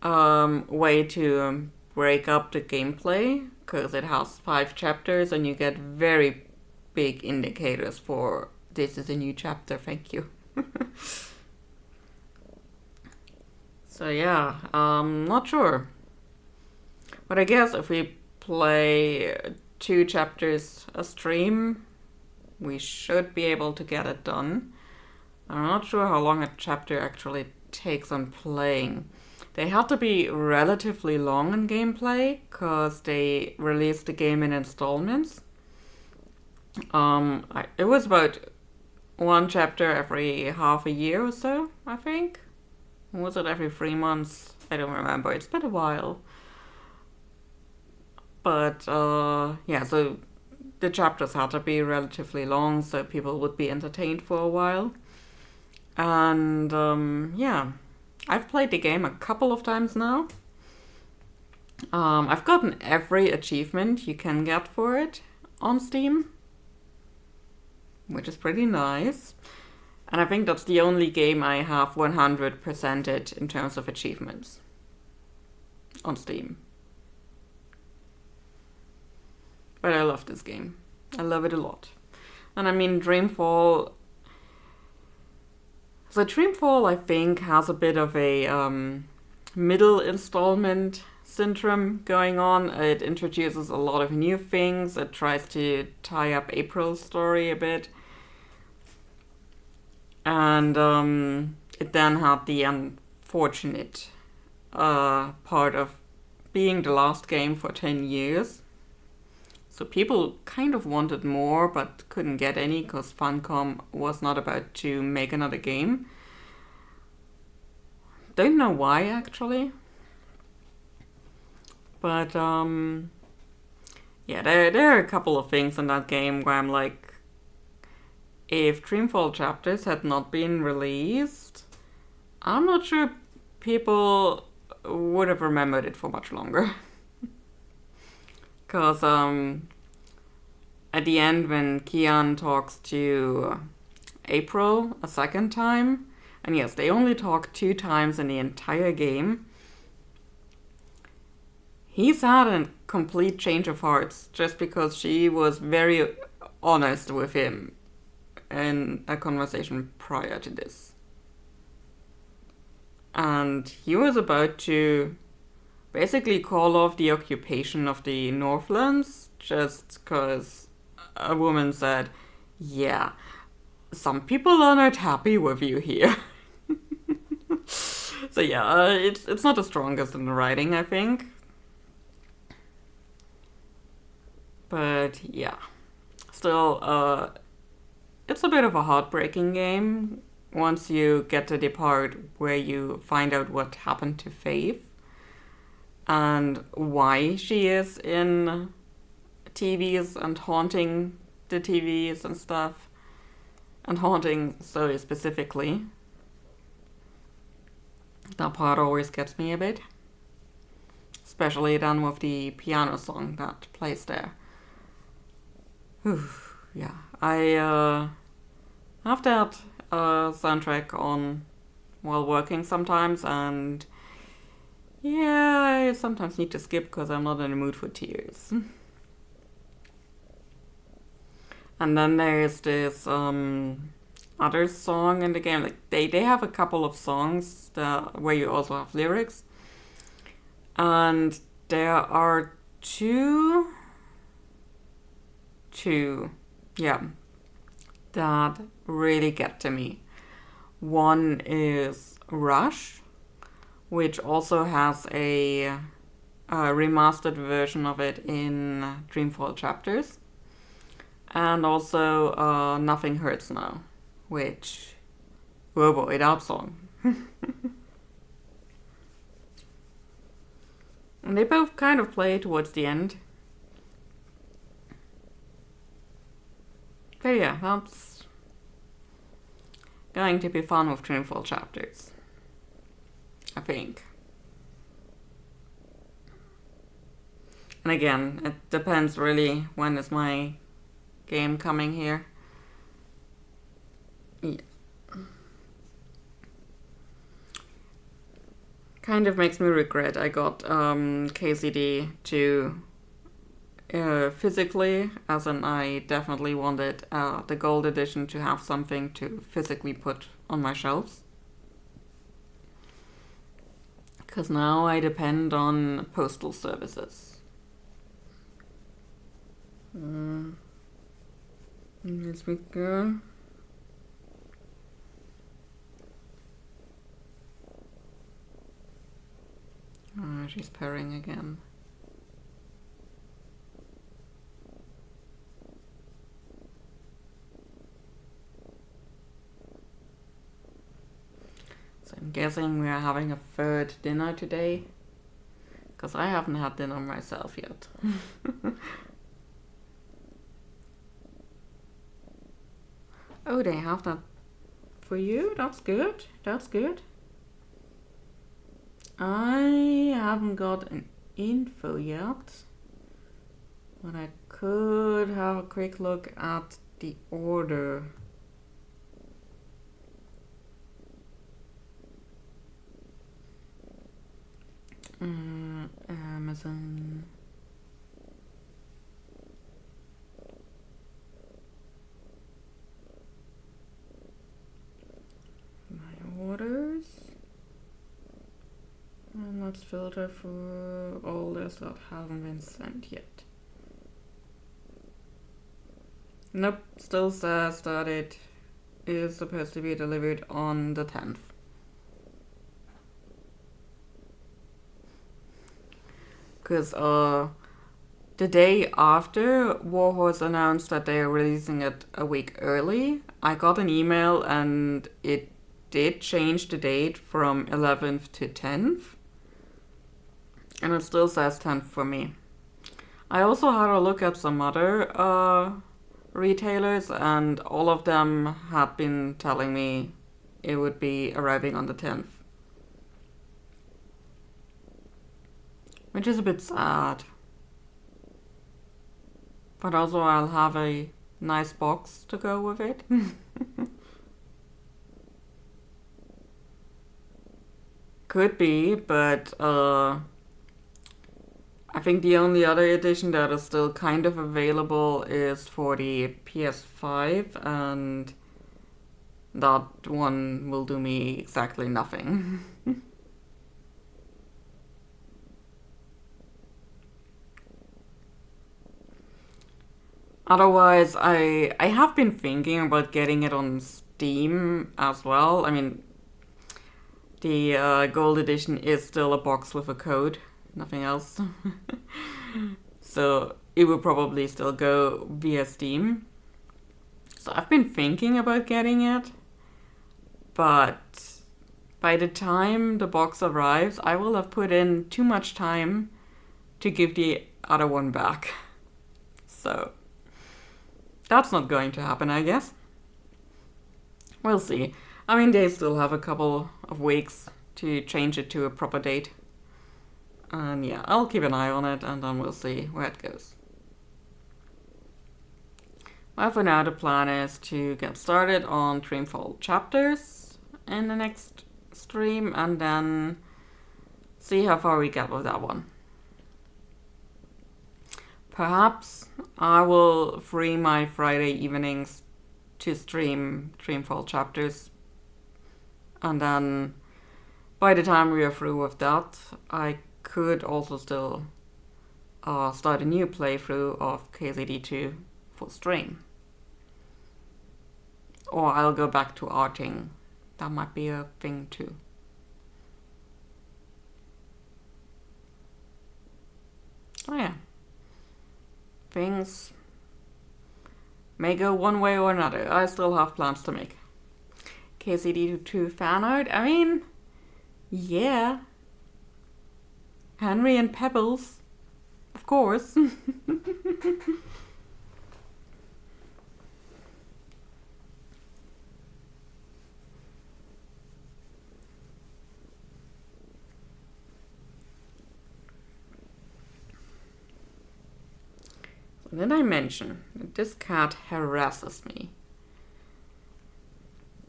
way to break up the gameplay, because it has 5 chapters and you get very big indicators for this is a new chapter, thank you. So yeah, not sure. But I guess if we play 2 chapters a stream, we should be able to get it done. I'm not sure how long a chapter actually takes on playing. They had to be relatively long in gameplay, because they released the game in installments. It was about 1 chapter every half a year or so, I think. Was it every 3 months? I don't remember. It's been a while. But, yeah, so the chapters had to be relatively long, so people would be entertained for a while. And, yeah, I've played the game a couple of times now. I've gotten every achievement you can get for it on Steam, which is pretty nice. And I think that's the only game I have 100%ed in terms of achievements on Steam. But I love this game. I love it a lot. And I mean, Dreamfall... So Dreamfall, I think, has a bit of a middle installment syndrome going on. It introduces a lot of new things. It tries to tie up April's story a bit. And it then had the unfortunate part of being the last game for 10 years. So people kind of wanted more, but couldn't get any, because Funcom was not about to make another game. Don't know why, actually. But, yeah, there are a couple of things in that game where I'm like, if Dreamfall Chapters had not been released, I'm not sure people would have remembered it for much longer. Because at the end, when Kian talks to April a second time, and yes, they only talk 2 times in the entire game, he's had a complete change of hearts just because she was very honest with him in a conversation prior to this. And he was about to basically call off the occupation of the Northlands just because a woman said, yeah, some people are not happy with you here. So yeah, it's not the strongest in the writing, I think. But yeah, still, it's a bit of a heartbreaking game once you get to the part where you find out what happened to Faith and why she is in TVs and haunting the TVs and stuff, and haunting Zoe specifically. That part always gets me a bit, especially then with the piano song that plays there. Whew, yeah, I have that soundtrack on while working sometimes, and yeah, I sometimes need to skip because I'm not in the mood for tears. And then there's this other song in the game. Like they have a couple of songs where you also have lyrics, and there are 2 two, that really get to me. One is Rush, which also has a remastered version of it in Dreamfall chapters. And also Nothing Hurts Now, which, oh boy, that song. And they both kind of play towards the end. But yeah, that's going to be fun with Dreamfall chapters, I think. And again, it depends really when is my game coming here. Yeah. Kind of makes me regret I got KCD to physically, as in I definitely wanted the gold edition to have something to physically put on my shelves. Because now I depend on postal services. Let's we go. Oh, she's purring again. So I'm guessing we are having a third dinner today. Because I haven't had dinner myself yet. Oh, they have that for you? That's good. That's good. I haven't got an info yet. But I could have a quick look at the order. Amazon. My orders. And let's filter for all this that haven't been sent yet. Nope, still says that it is supposed to be delivered on the 10th. Because the day after Warhorse announced that they are releasing it a week early, I got an email and it did change the date from 11th to 10th. And it still says 10th for me. I also had a look at some other retailers, and all of them had been telling me it would be arriving on the 10th. Which is a bit sad. But also I'll have a nice box to go with it. Could be, but I think the only other edition that is still kind of available is for the PS5, and that one will do me exactly nothing. Otherwise, I have been thinking about getting it on Steam as well. I mean, the gold edition is still a box with a code, nothing else. So it will probably still go via Steam. So I've been thinking about getting it, but by the time the box arrives, I will have put in too much time to give the other one back. So that's not going to happen, I guess. We'll see. I mean, they still have a couple of weeks to change it to a proper date. And yeah, I'll keep an eye on it and then we'll see where it goes. Well, for now the plan is to get started on Dreamfall chapters in the next stream and then see how far we get with that one. Perhaps I will free my Friday evenings to stream Dreamfall chapters, and then by the time we are through with that, I could also still start a new playthrough of KZD2 for stream. Or I'll go back to arting. That might be a thing too. Oh yeah. Things may go one way or another. I still have plans to make. KCD2 fan art? I mean, yeah. Henry and Pebbles. Of course. Did I mention that this cat harasses me?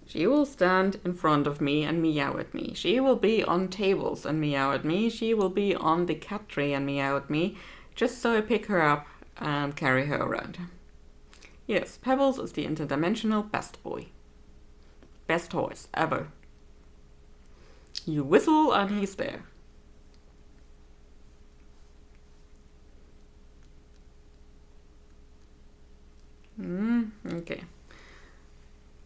She will stand in front of me and meow at me. She will be on tables and meow at me. She will be on the cat tree and meow at me, just so I pick her up and carry her around. Yes, Pebbles is the interdimensional best boy. Best horse ever. You whistle and he's there. Okay.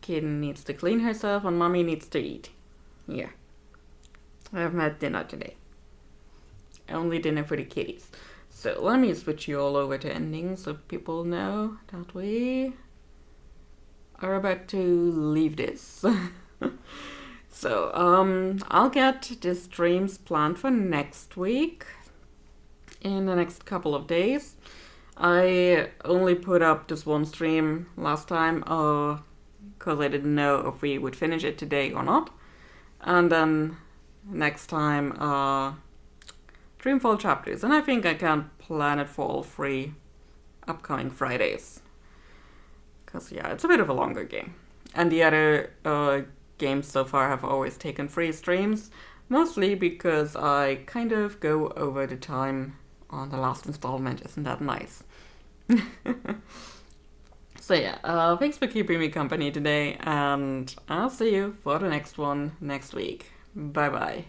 Kitten needs to clean herself and mommy needs to eat. Yeah. I haven't had dinner today. Only dinner for the kitties. So let me switch you all over to endings so people know that we are about to leave this. So, I'll get the streams planned for next week. In the next couple of days. I only put up this one stream last time because I didn't know if we would finish it today or not. And then next time, Dreamfall chapters. And I think I can plan it for all 3 upcoming Fridays. Because, yeah, it's a bit of a longer game. And the other games so far have always taken 3 streams. Mostly because I kind of go over the time on the last installment. Isn't that nice? So yeah, thanks for keeping me company today, and I'll see you for the next one next week. Bye bye.